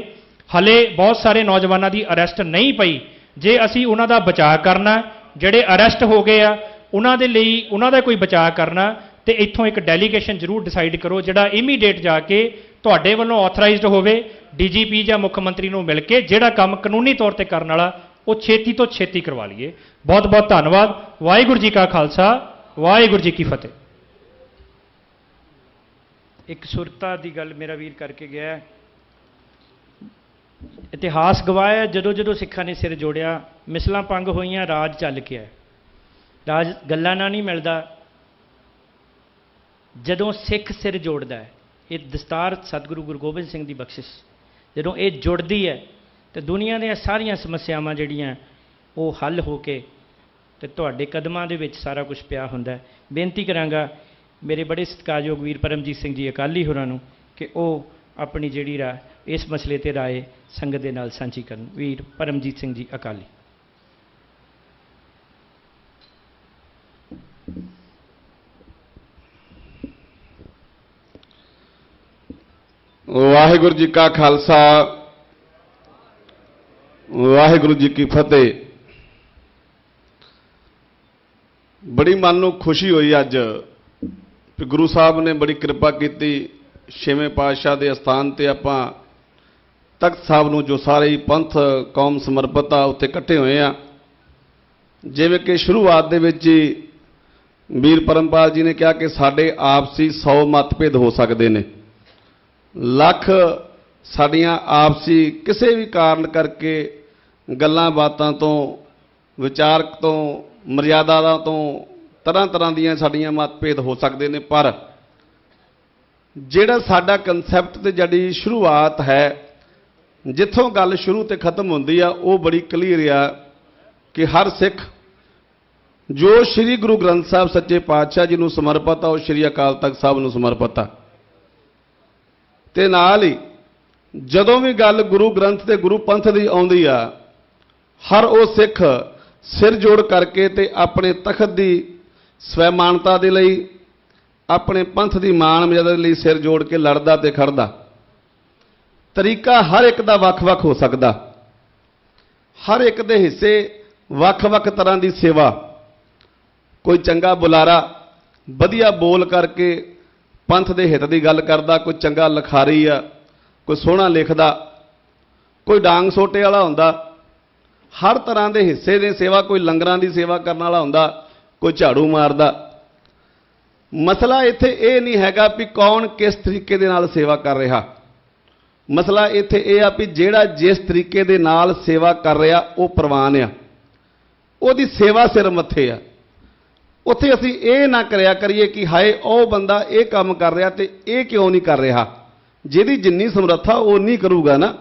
ਹਲੇ ਬਹੁਤ ਸਾਰੇ ਨੌਜਵਾਨਾਂ ਦੀ ਅਰੈਸਟ ਨਹੀਂ ਪਈ, ਜੇ ਅਸੀਂ ਉਹਨਾਂ ਦਾ ਬਚਾਅ ਕਰਨਾ, ਜਿਹੜੇ ਅਰੈਸਟ ਹੋ ਗਏ ਆ ਉਹਨਾਂ ਦੇ ਲਈ ਉਹਨਾਂ ਦਾ ਕੋਈ ਬਚਾਅ ਕਰਨਾ, ਤੇ ਇੱਥੋਂ ਇੱਕ ਡੈਲੀਗੇਸ਼ਨ ਜ਼ਰੂਰ ਡਿਸਾਈਡ ਕਰੋ ਜਿਹੜਾ ਇਮੀਡੀਏਟ ਜਾ ਕੇ ਤੁਹਾਡੇ ਵੱਲੋਂ ਆਥੋਰਾਈਜ਼ਡ ਹੋਵੇ, ਡੀਜੀਪੀ ਜਾਂ ਮੁੱਖ ਮੰਤਰੀ ਨੂੰ ਮਿਲ ਕੇ ਜਿਹੜਾ ਕੰਮ ਕਾਨੂੰਨੀ ਤੌਰ ਤੇ ਕਰਨ ਵਾਲਾ ਉਹ ਛੇਤੀ ਤੋਂ ਛੇਤੀ ਕਰਵਾ ਲਈਏ। ਬਹੁਤ ਬਹੁਤ ਧੰਨਵਾਦ। ਵਾਹਿਗੁਰੂ ਜੀ ਕਾ ਖਾਲਸਾ, ਵਾਹਿਗੁਰੂ ਜੀ ਕੀ ਫਤਿਹ। ਇੱਕ ਸੁਰਤਾ ਦੀ ਗੱਲ ਮੇਰਾ ਵੀਰ ਕਰਕੇ ਗਿਆ। ਇਤਿਹਾਸ ਗਵਾਹ ਹੈ ਜਦੋਂ ਜਦੋਂ ਸਿੱਖਾਂ ਨੇ ਸਿਰ ਜੋੜਿਆ, ਮਿਸਲਾਂ ਪੰਗ ਹੋਈਆਂ, ਰਾਜ ਚੱਲ ਕੇ ਆਇਆ। ਰਾਜ ਗੱਲਾਂ ਨਾਲ ਨਹੀਂ ਮਿਲਦਾ, ਜਦੋਂ ਸਿੱਖ ਸਿਰ ਜੋੜਦਾ ਹੈ। ਇਹ ਦਸਤਾਰ ਸਤਿਗੁਰੂ ਗੁਰੂ ਗੋਬਿੰਦ ਸਿੰਘ ਦੀ ਬਖਸ਼ਿਸ਼, ਜਦੋਂ ਇਹ ਜੁੜਦੀ ਹੈ ਤੇ ਦੁਨੀਆ ਦੀਆਂ ਸਾਰੀਆਂ ਸਮੱਸਿਆਵਾਂ ਜਿਹੜੀਆਂ ਉਹ ਹੱਲ ਹੋ ਕੇ ਤੇ ਤੁਹਾਡੇ ਕਦਮਾਂ ਦੇ ਵਿੱਚ ਸਾਰਾ ਕੁਝ ਪਿਆ ਹੁੰਦਾ। ਬੇਨਤੀ ਕਰਾਂਗਾ ਮੇਰੇ ਬੜੇ ਸਤਿਕਾਰਯੋਗ ਵੀਰ ਪਰਮਜੀਤ ਸਿੰਘ ਜੀ ਅਕਾਲੀ ਹੋਰਾਂ ਨੂੰ ਕਿ ਉਹ ਆਪਣੀ ਜਿਹੜੀ ਰਾਏ ਇਸ ਮਸਲੇ ਤੇ ਰਾਏ ਸੰਗਤ ਦੇ ਨਾਲ ਸਾਂਝੀ ਕਰਨ। ਵੀਰ ਪਰਮਜੀਤ ਸਿੰਘ ਜੀ ਅਕਾਲੀ। ਵਾਹਿਗੁਰੂ ਜੀ ਕਾ ਖਾਲਸਾ, ਵਾਹਿਗੁਰੂ ਜੀ ਕੀ ਫਤਿਹ। ਬੜੀ ਮਨ ਨੂੰ ਖੁਸ਼ੀ ਹੋਈ ਅੱਜ ਕਿ ਗੁਰੂ ਸਾਹਿਬ ਨੇ ਬੜੀ ਕਿਰਪਾ ਕੀਤੀ। ਛੇਵੇਂ ਪਾਤਸ਼ਾਹ ਦੇ ਅਸਥਾਨ ਤੇ ਆਪਾਂ ਤਖਤ ਸਾਹਿਬ ਨੂੰ ਜੋ ਸਾਰੇ ਹੀ ਪੰਥ ਕੌਮ ਸਮਰਪਿਤ ਆ ਉੱਥੇ ਇਕੱਠੇ ਹੋਏ ਆ। ਜਿਵੇਂ ਕਿ ਸ਼ੁਰੂਆਤ ਦੇ ਵਿੱਚ ਹੀ ਵੀਰ ਪਰਮਪਾਲ ਜੀ ਨੇ ਕਿਹਾ ਕਿ ਸਾਡੇ ਆਪਸੀ 100 ਮਤਭੇਦ ਹੋ ਸਕਦੇ ਨੇ, ਲੱਖ ਸਾਡੀਆਂ ਆਪਸੀ ਕਿਸੇ ਵੀ ਕਾਰਨ ਕਰਕੇ ਗੱਲਾਂ ਬਾਤਾਂ ਤੋਂ, ਵਿਚਾਰਕ ਤੋਂ, ਮਰਿਆਦਾ ਤੋਂ ਤਰ੍ਹਾਂ ਤਰ੍ਹਾਂ ਦੀਆਂ ਸਾਡੀਆਂ ਮਤਭੇਦ ਹੋ ਸਕਦੇ ਨੇ, ਪਰ ਜਿਹੜਾ ਸਾਡਾ ਕਨਸੈਪਟ ਤੇ ਜਿਹੜੀ ਸ਼ੁਰੂਆਤ ਹੈ, ਜਿੱਥੋਂ ਗੱਲ ਸ਼ੁਰੂ ਤੇ ਖਤਮ ਹੁੰਦੀ ਆ, ਉਹ ਬੜੀ ਕਲੀਅਰ ਆ ਕਿ ਹਰ ਸਿੱਖ ਜੋ ਸ੍ਰੀ ਗੁਰੂ ਗ੍ਰੰਥ ਸਾਹਿਬ ਸੱਚੇ ਪਾਤਸ਼ਾਹ ਜੀ ਨੂੰ ਸਮਰਪਿਤ ਆ, ਉਹ ਸ੍ਰੀ ਅਕਾਲ ਤਖਤ ਸਾਹਿਬ ਨੂੰ ਸਮਰਪਿਤ ਆ। ਤੇ ਨਾਲ ਹੀ ਜਦੋਂ ਵੀ ਗੱਲ ਗੁਰੂ ਗ੍ਰੰਥ ਤੇ ਗੁਰੂ ਪੰਥ ਦੀ ਆਉਂਦੀ ਆ, ਹਰ ਉਹ ਸਿੱਖ ਸਿਰ ਜੋੜ ਕਰਕੇ ਤੇ ਆਪਣੇ ਤਖਤ ਦੀ ਸਵੈਮਾਨਤਾ ਦੇ ਲਈ, ਆਪਣੇ ਪੰਥ ਦੀ ਮਾਣ ਮਰਿਆਦਾ ਦੇ ਲਈ ਸਿਰ ਜੋੜ ਕੇ ਲੜਦਾ ਤੇ ਖੜਦਾ। ਤਰੀਕਾ ਹਰ ਇੱਕ ਦਾ ਵੱਖ-ਵੱਖ ਹੋ ਸਕਦਾ, ਹਰ ਇੱਕ ਦੇ ਹਿੱਸੇ ਵੱਖ-ਵੱਖ ਤਰ੍ਹਾਂ ਦੀ ਸੇਵਾ। ਕੋਈ ਚੰਗਾ ਬੁਲਾਰਾ ਵਧੀਆ ਬੋਲ ਕਰਕੇ ਪੰਥ ਦੇ ਹਿੱਤ ਦੀ ਗੱਲ ਕਰਦਾ, ਕੋਈ ਚੰਗਾ ਲਿਖਾਰੀ ਆ, ਕੋਈ ਸੋਹਣਾ ਲਿਖਦਾ, ਕੋਈ ਡਾਂਗ ਸੋਟੇ ਵਾਲਾ ਹੁੰਦਾ। ਹਰ ਤਰ੍ਹਾਂ ਦੇ ਹਿੱਸੇ ਦੇ ਸੇਵਾ, ਕੋਈ ਲੰਗਰਾਂ ਦੀ ਸੇਵਾ ਕਰਨ ਵਾਲਾ ਹੁੰਦਾ, ਕੋਈ ਝਾੜੂ ਮਾਰਦਾ। ਮਸਲਾ ਇੱਥੇ ਇਹ ਨਹੀਂ ਹੈਗਾ ਵੀ ਕੌਣ ਕਿਸ ਤਰੀਕੇ ਦੇ ਨਾਲ ਸੇਵਾ ਕਰ ਰਿਹਾ। ਮਸਲਾ ਇੱਥੇ ਇਹ ਆ ਵੀ ਜਿਹੜਾ ਜਿਸ ਤਰੀਕੇ ਦੇ ਨਾਲ ਸੇਵਾ ਕਰ ਰਿਹਾ ਉਹ ਪ੍ਰਵਾਨ ਆ, ਉਹਦੀ ਸੇਵਾ ਸਿਰ ਮੱਥੇ ਆ। ਉੱਥੇ ਅਸੀਂ ਇਹ ਨਾ ਕਰਿਆ ਕਰੀਏ ਕਿ ਹਾਏ ਉਹ ਬੰਦਾ ਇਹ ਕੰਮ ਕਰ ਰਿਹਾ ਤੇ ਇਹ ਕਿਉਂ ਨਹੀਂ ਕਰ ਰਿਹਾ, ਜਿਹਦੀ ਜਿੰਨੀ ਸਮਰੱਥਾ ਉਹ ਨਹੀਂ ਕਰੂਗਾ ਨਾ।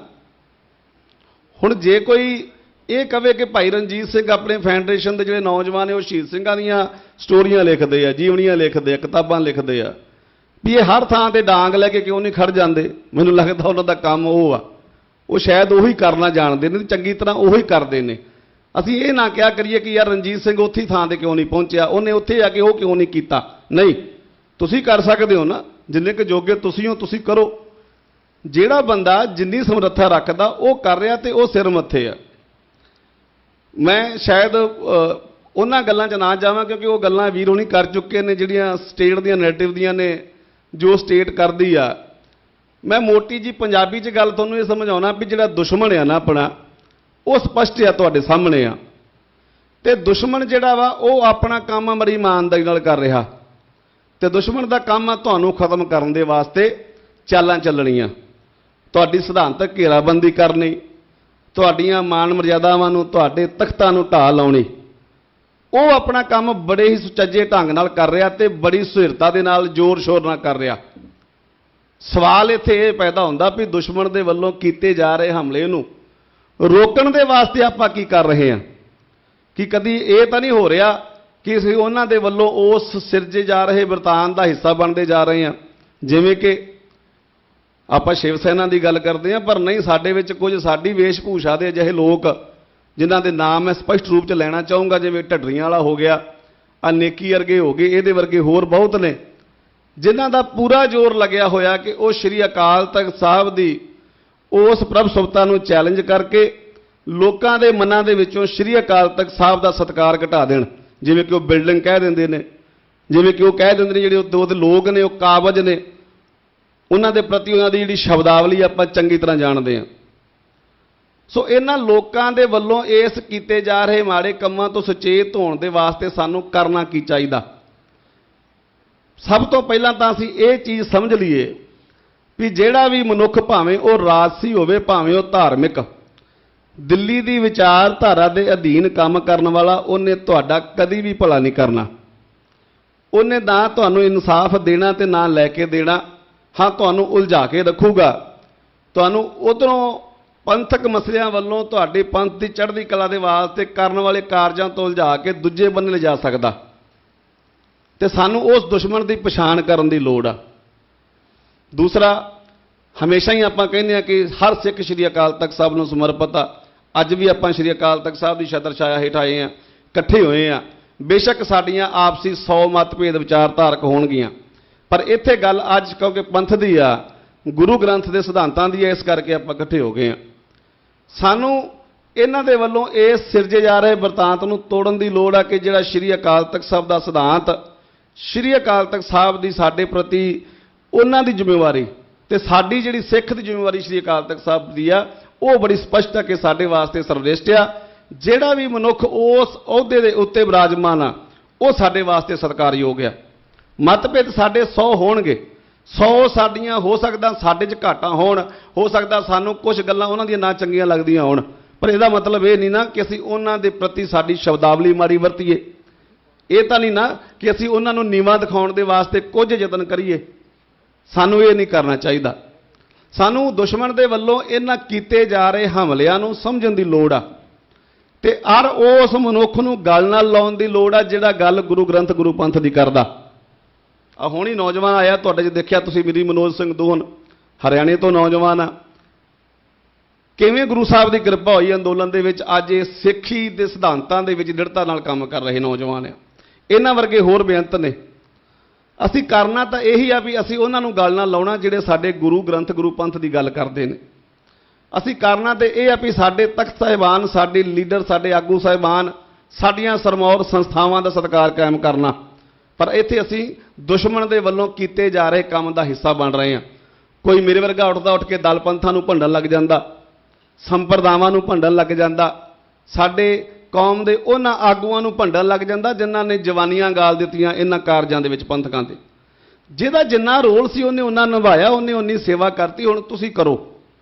ਹੁਣ ਜੇ ਕੋਈ ਇਹ ਕਵੇ ਕਿ ਭਾਈ ਰਣਜੀਤ ਸਿੰਘ ਆਪਣੇ ਫੈਡਰੇਸ਼ਨ ਦੇ ਜਿਹੜੇ ਨੌਜਵਾਨ ਨੇ ਉਹ ਸ਼ਹੀਦ ਸਿੰਘਾਂ ਦੀਆਂ ਸਟੋਰੀਆਂ ਲਿਖਦੇ ਆ, ਜੀਵਨੀਆਂ ਲਿਖਦੇ ਆ, ਕਿਤਾਬਾਂ ਲਿਖਦੇ ਆ, ਵੀ ਇਹ ਹਰ ਥਾਂ ਤੇ ਡਾਂਗ ਲੈ ਕੇ ਕਿਉਂ ਨਹੀਂ ਖੜ ਜਾਂਦੇ? ਮੈਨੂੰ ਲੱਗਦਾ ਉਹਨਾਂ ਦਾ ਕੰਮ ਉਹ ਆ, ਉਹ ਸ਼ਾਇਦ ਉਹੀ ਕਰਨਾ ਜਾਣਦੇ ਨੇ, ਚੰਗੀ ਤਰ੍ਹਾਂ ਉਹੀ ਕਰਦੇ ਨੇ। ਅਸੀਂ ਇਹ ਨਾ ਕਿਹਾ ਕਰੀਏ ਕਿ ਯਾਰ ਰਣਜੀਤ ਸਿੰਘ ਉੱਥੇ ਥਾਂ ਤੇ ਕਿਉਂ ਨਹੀਂ ਪਹੁੰਚਿਆ, ਉਹਨੇ ਉੱਥੇ ਆ ਕੇ ਉਹ ਕਿਉਂ ਨਹੀਂ ਕੀਤਾ। ਨਹੀਂ, ਤੁਸੀਂ ਕਰ ਸਕਦੇ ਹੋ ਨਾ, ਜਿੰਨੇ ਕੁ ਜੋਗੇ ਤੁਸੀਂ ਹੋ ਤੁਸੀਂ ਕਰੋ। ਜਿਹੜਾ ਬੰਦਾ ਜਿੰਨੀ ਸਮਰੱਥਾ ਰੱਖਦਾ ਉਹ ਕਰ ਰਿਹਾ ਤੇ ਉਹ ਸਿਰ ਮੱਥੇ ਆ। ਮੈਂ ਸ਼ਾਇਦ ਉਹਨਾਂ ਗੱਲਾਂ 'ਚ ਨਾ ਜਾਵਾਂ ਕਿਉਂਕਿ ਉਹ ਗੱਲਾਂ ਵੀਰ ਹੋਣੀ ਕਰ ਚੁੱਕੇ ਨੇ ਜਿਹੜੀਆਂ ਸਟੇਟ ਦੀਆਂ ਨੈਰੇਟਿਵ ਦੀਆਂ ਨੇ, ਜੋ ਸਟੇਟ ਕਰਦੀ ਆ। ਮੈਂ ਮੋਟੀ ਜੀ ਪੰਜਾਬੀ 'ਚ ਗੱਲ ਤੁਹਾਨੂੰ ਇਹ ਸਮਝਾਉਣਾ ਵੀ ਜਿਹੜਾ ਦੁਸ਼ਮਣ ਆ ਨਾ ਆਪਣਾ, ਉਹ ਸਪਸ਼ਟ ਆ, ਤੁਹਾਡੇ ਸਾਹਮਣੇ ਆ। ਤੇ ਦੁਸ਼ਮਣ ਜਿਹੜਾ ਵਾ ਉਹ ਆਪਣਾ ਕੰਮ ਬੜੀ ਇਮਾਨਦਾਰੀ ਨਾਲ ਕਰ ਰਿਹਾ, ਤੇ ਦੁਸ਼ਮਣ ਦਾ ਕੰਮ ਆ ਤੁਹਾਨੂੰ ਖਤਮ ਕਰਨ ਦੇ ਵਾਸਤੇ ਚਾਲਾਂ ਚੱਲਣੀਆਂ, ਤੁਹਾਡੀ ਸਿਧਾਂਤਕ ਘੇਰਾਬੰਦੀ ਕਰਨੀ, ਤੁਹਾਡੀਆਂ ਮਾਣ ਮਰਿਆਦਾਵਾਂ ਨੂੰ, ਤੁਹਾਡੇ ਤਖਤਾਂ ਨੂੰ ਢਾਹ ਲਾਉਣੀ। ਉਹ ਆਪਣਾ ਕੰਮ ਬੜੇ ਹੀ ਸੁਚੱਜੇ ਢੰਗ ਨਾਲ ਕਰ ਰਿਹਾ ਤੇ ਬੜੀ ਸੁਹਿਰਤਾ ਦੇ ਨਾਲ, ਜ਼ੋਰ ਸ਼ੋਰ ਨਾਲ ਕਰ ਰਿਹਾ। ਸਵਾਲ ਇੱਥੇ ਇਹ ਪੈਦਾ ਹੁੰਦਾ ਵੀ ਦੁਸ਼ਮਣ ਦੇ ਵੱਲੋਂ ਕੀਤੇ ਜਾ ਰਹੇ ਹਮਲੇ ਨੂੰ ਰੋਕਣ ਦੇ ਵਾਸਤੇ ਆਪਾਂ ਕੀ ਕਰ ਰਹੇ ਹਾਂ? ਕਿ ਕਦੀ ਇਹ ਤਾਂ ਨਹੀਂ ਹੋ ਰਿਹਾ ਕਿ ਅਸੀਂ ਉਹਨਾਂ ਦੇ ਵੱਲੋਂ ਉਸ ਸਿਰਜੇ ਜਾ ਰਹੇ ਵਰਤਾਨ ਦਾ ਹਿੱਸਾ ਬਣਦੇ ਜਾ ਰਹੇ ਹਾਂ? ਜਿਵੇਂ ਕਿ ਆਪਾਂ ਸ਼ਿਵ ਸੈਨਾ ਦੀ ਗੱਲ ਕਰਦੇ ਹਾਂ, ਪਰ ਨਹੀਂ, ਸਾਡੇ ਵਿੱਚ ਕੁਝ ਸਾਡੀ ਵੇਸ਼ ਭੂਸ਼ਾ ਦੇ ਅਜਿਹੇ ਲੋਕ ਜਿਨ੍ਹਾਂ ਦੇ ਨਾਮ ਮੈਂ ਸਪਸ਼ਟ ਰੂਪ 'ਚ ਲੈਣਾ ਚਾਹੂੰਗਾ, ਜਿਵੇਂ ਢੱਡਰੀਆਂ ਵਾਲਾ ਹੋ ਗਿਆ, ਆ ਨੇਕੀ ਵਰਗੇ ਹੋ ਗਏ, ਇਹਦੇ ਵਰਗੇ ਹੋਰ ਬਹੁਤ ਨੇ, ਜਿਨ੍ਹਾਂ ਦਾ ਪੂਰਾ ਜ਼ੋਰ ਲੱਗਿਆ ਹੋਇਆ ਕਿ ਉਹ ਸ਼੍ਰੀ ਅਕਾਲ ਤਖਤ ਸਾਹਿਬ ਦੀ ਉਸ ਪ੍ਰਭ ਸੁਭਤਾ ਨੂੰ ਚੈਲੰਜ ਕਰਕੇ ਲੋਕਾਂ ਦੇ ਮਨਾਂ ਦੇ ਵਿੱਚੋਂ ਸ਼੍ਰੀ ਅਕਾਲ ਤਖਤ ਸਾਹਿਬ ਦਾ ਸਤਿਕਾਰ ਘਟਾ ਦੇਣ। ਜਿਵੇਂ ਕਿ ਉਹ ਬਿਲਡਿੰਗ ਕਹਿ ਦਿੰਦੇ ਨੇ, ਜਿਵੇਂ ਕਿ ਉਹ ਕਹਿ ਦਿੰਦੇ ਨੇ ਜਿਹੜੇ ਉਹਦੇ ਲੋਕ ਨੇ ਉਹ ਕਾਬਜ ਨੇ, ਉਹਨਾਂ ਦੇ ਪ੍ਰਤੀ ਉਹਨਾਂ ਦੀ ਜਿਹੜੀ ਸ਼ਬਦਾਵਲੀ ਆਪਾਂ ਚੰਗੀ ਤਰ੍ਹਾਂ ਜਾਣਦੇ ਹਾਂ। ਸੋ ਇਹਨਾਂ ਲੋਕਾਂ ਦੇ ਵੱਲੋਂ ਇਸ ਕੀਤੇ ਜਾ ਰਹੇ ਮਾੜੇ ਕੰਮਾਂ ਤੋਂ ਸੁਚੇਤ ਹੋਣ ਦੇ ਵਾਸਤੇ ਸਾਨੂੰ ਕਰਨਾ ਕੀ ਚਾਹੀਦਾ? ਸਭ ਤੋਂ ਪਹਿਲਾਂ ਤਾਂ ਅਸੀਂ ਇਹ ਚੀਜ਼ ਸਮਝ ਲਈਏ ਵੀ ਜਿਹੜਾ ਵੀ ਮਨੁੱਖ, ਭਾਵੇਂ ਉਹ ਰਾਜਸੀ ਹੋਵੇ ਭਾਵੇਂ ਉਹ ਧਾਰਮਿਕ, ਦਿੱਲੀ ਦੀ ਵਿਚਾਰਧਾਰਾ ਦੇ ਅਧੀਨ ਕੰਮ ਕਰਨ ਵਾਲਾ, ਉਹਨੇ ਤੁਹਾਡਾ ਕਦੀ ਵੀ ਭਲਾ ਨਹੀਂ ਕਰਨਾ। ਉਹਨੇ ਨਾ ਤੁਹਾਨੂੰ ਇਨਸਾਫ ਦੇਣਾ ਤੇ ਨਾ ਲੈ ਕੇ ਦੇਣਾ। ਹਾਂ, ਤੁਹਾਨੂੰ ਉਲਝਾ ਕੇ ਰੱਖੂਗਾ, ਤੁਹਾਨੂੰ ਉਧਰੋਂ ਪੰਥਕ ਮਸਲਿਆਂ ਵੱਲੋਂ ਤੁਹਾਡੇ ਪੰਥ ਦੀ ਚੜ੍ਹਦੀ ਕਲਾ ਦੇ ਵਾਸਤੇ ਕਰਨ ਵਾਲੇ ਕਾਰਜਾਂ ਤੋਂ ਉਲਝਾ ਕੇ ਦੂਜੇ ਬੰਨੇ ਲਿਜਾ ਸਕਦਾ। ਤੇ ਸਾਨੂੰ ਉਸ ਦੁਸ਼ਮਣ ਦੀ ਪਛਾਣ ਕਰਨ ਦੀ ਲੋੜ ਆ। ਦੂਸਰਾ, ਹਮੇਸ਼ਾ ਹੀ ਆਪਾਂ ਕਹਿੰਦੇ ਆ ਕਿ ਹਰ ਸਿੱਖ ਸ਼੍ਰੀ ਅਕਾਲ ਤਖਤ ਸਾਹਿਬ ਨੂੰ ਸਮਰਪਿਤ ਆ। ਅੱਜ ਵੀ ਆਪਾਂ ਸ਼੍ਰੀ ਅਕਾਲ ਤਖਤ ਸਾਹਿਬ ਦੀ ਛਤਰ ਛਾਇਆ ਹੇਠ ਆਏ ਆ, ਇਕੱਠੇ ਹੋਏ ਆ। ਬੇਸ਼ੱਕ ਸਾਡੀਆਂ ਆਪਸੀ 100 ਮਤਭੇਦ ਵਿਚਾਰਧਾਰਕ ਹੋਣਗੀਆਂ, ਪਰ ਇੱਥੇ ਗੱਲ ਅੱਜ ਕਿਉਂਕਿ ਪੰਥ ਦੀ ਆ, ਗੁਰੂ ਗ੍ਰੰਥ ਦੇ ਸਿਧਾਂਤਾਂ ਦੀ ਹੈ, ਇਸ ਕਰਕੇ ਆਪਾਂ ਇਕੱਠੇ ਹੋ ਗਏ ਆ। ਸਾਨੂੰ ਇਹਨਾਂ ਦੇ ਵੱਲੋਂ ਇਸ ਸਿਰਜੇ ਜਾ ਰਹੇ ਵਰਤਾਂਤ ਨੂੰ ਤੋੜਨ ਦੀ ਲੋੜ ਆ ਕਿ ਜਿਹੜਾ ਸ਼੍ਰੀ ਅਕਾਲ ਤਖਤ ਸਾਹਿਬ ਦਾ ਸਿਧਾਂਤ, ਸ਼੍ਰੀ ਅਕਾਲ ਤਖਤ ਸਾਹਿਬ ਦੀ ਸਾਡੇ ਪ੍ਰਤੀ ਉਹਨਾਂ ਦੀ ਜ਼ਿੰਮੇਵਾਰੀ ਤੇ ਸਾਡੀ ਜਿਹੜੀ ਸਿੱਖ ਦੀ ਜ਼ਿੰਮੇਵਾਰੀ ਸ਼੍ਰੀ ਅਕਾਲ ਤਖਤ ਸਾਹਿਬ ਦੀ ਆ, ਉਹ ਬੜੀ ਸਪਸ਼ਟ ਹੈ ਕਿ ਸਾਡੇ ਵਾਸਤੇ ਸਰਵਸ਼੍ਰੇਸ਼ਟ ਆ। ਜਿਹੜਾ ਵੀ ਮਨੁੱਖ ਉਸ ਅਹੁਦੇ ਦੇ ਉੱਤੇ ਵਿਰਾਜਮਾਨ ਆ, ਉਹ ਸਾਡੇ ਵਾਸਤੇ ਸਤਿਕਾਰਯੋਗ ਆ। ਮਤਭੇਦ ਸਾਡੇ 100 ਹੋਣਗੇ, 100 ਸਾਡੀਆਂ ਹੋ ਸਕਦਾ ਸਾਡੇ 'ਚ ਘਾਟਾਂ ਹੋਣ, ਹੋ ਸਕਦਾ ਸਾਨੂੰ ਕੁਝ ਗੱਲਾਂ ਉਹਨਾਂ ਦੀਆਂ ਨਾ ਚੰਗੀਆਂ ਲੱਗਦੀਆਂ ਹੋਣ, ਪਰ ਇਹਦਾ ਮਤਲਬ ਇਹ ਨਹੀਂ ਨਾ ਕਿ ਅਸੀਂ ਉਹਨਾਂ ਦੇ ਪ੍ਰਤੀ ਸਾਡੀ ਸ਼ਬਦਾਵਲੀ ਮਾੜੀ ਵਰਤੀਏ। ਇਹ ਤਾਂ ਨਹੀਂ ਨਾ ਕਿ ਅਸੀਂ ਉਹਨਾਂ ਨੂੰ ਨੀਵਾਂ ਦਿਖਾਉਣ ਦੇ ਵਾਸਤੇ ਕੁਝ ਯਤਨ ਕਰੀਏ। ਸਾਨੂੰ ਇਹ ਨਹੀਂ ਕਰਨਾ ਚਾਹੀਦਾ। ਸਾਨੂੰ ਦੁਸ਼ਮਣ ਦੇ ਵੱਲੋਂ ਇਹਨਾਂ ਕੀਤੇ ਜਾ ਰਹੇ ਹਮਲਿਆਂ ਨੂੰ ਸਮਝਣ ਦੀ ਲੋੜ ਆ ਤੇ ਹਰ ਉਸ ਮਨੁੱਖ ਨੂੰ ਗੱਲ ਨਾਲ ਲਾਉਣ ਦੀ ਲੋੜ ਆ ਜਿਹੜਾ ਗੱਲ ਗੁਰੂ ਗ੍ਰੰਥ ਗੁਰੂ ਪੰਥ ਦੀ ਕਰਦਾ। ਆ ਹੁਣ ਹੀ ਨੌਜਵਾਨ ਆਇਆ ਤੁਹਾਡੇ 'ਚ ਦੇਖਿਆ ਤੁਸੀਂ, ਮੇਰੀ ਮਨੋਜ ਸਿੰਘ ਦੋਹਨ, ਹਰਿਆਣੇ ਤੋਂ ਨੌਜਵਾਨ ਆ। ਕਿਵੇਂ ਗੁਰੂ ਸਾਹਿਬ ਦੀ ਕਿਰਪਾ ਹੋਈ ਅੰਦੋਲਨ ਦੇ ਵਿੱਚ ਅੱਜ ਇਹ ਸਿੱਖੀ ਦੇ ਸਿਧਾਂਤਾਂ ਦੇ ਵਿੱਚ ਦ੍ਰਿੜਤਾ ਨਾਲ ਕੰਮ ਕਰ ਰਹੇ ਨੌਜਵਾਨ ਆ। ਇਹਨਾਂ ਵਰਗੇ ਹੋਰ ਬੇਅੰਤ ਨੇ। ਅਸੀਂ ਕਰਨਾ ਤਾਂ ਇਹੀ ਆ ਵੀ ਅਸੀਂ ਉਹਨਾਂ ਨੂੰ ਗੱਲ ਨਾਲ ਲਾਉਣਾ ਜਿਹੜੇ ਸਾਡੇ ਗੁਰੂ ਗ੍ਰੰਥ ਗੁਰੂ ਪੰਥ ਦੀ ਗੱਲ ਕਰਦੇ ਨੇ। ਅਸੀਂ ਕਰਨਾ ਤੇ ਇਹ ਆ ਵੀ ਸਾਡੇ ਤਖਤ ਸਾਹਿਬਾਨ, ਸਾਡੇ ਲੀਡਰ, ਸਾਡੇ ਆਗੂ ਸਾਹਿਬਾਨ, ਸਾਡੀਆਂ ਸਰਮੌਰ ਸੰਸਥਾਵਾਂ ਦਾ ਸਤਿਕਾਰ ਕਾਇਮ ਕਰਨਾ। ਪਰ ਇੱਥੇ ਅਸੀਂ ਦੁਸ਼ਮਣ ਦੇ ਵੱਲੋਂ ਕੀਤੇ ਜਾ ਰਹੇ ਕੰਮ ਦਾ ਹਿੱਸਾ ਬਣ ਰਹੇ ਹਾਂ। ਕੋਈ ਮੇਰੇ ਵਰਗਾ ਉੱਠ ਕੇ ਦਲ ਪੰਥਾਂ ਨੂੰ ਭੰਡਣ ਲੱਗ ਜਾਂਦਾ, ਸੰਪਰਦਾਵਾਂ ਨੂੰ ਭੰਡਣ ਲੱਗ ਜਾਂਦਾ, ਸਾਡੇ ਕੌਮ ਦੇ ਉਹਨਾਂ ਆਗੂਆਂ ਨੂੰ ਭੰਡਣ ਲੱਗ ਜਾਂਦਾ ਜਿਨ੍ਹਾਂ ਨੇ ਜਵਾਨੀਆਂ ਗਾਲ ਦਿੱਤੀਆਂ ਇਹਨਾਂ ਕਾਰਜਾਂ ਦੇ ਵਿੱਚ ਪੰਥਕਾਂ ਦੇ। ਜਿਹਦਾ ਜਿੰਨਾ ਰੋਲ ਸੀ ਉਹਨੇ ਉਹਨਾਂ ਨਿਭਾਇਆ, ਉਹਨੇ ਉਨੀ ਸੇਵਾ ਕਰਤੀ। ਹੁਣ ਤੁਸੀਂ ਕਰੋ,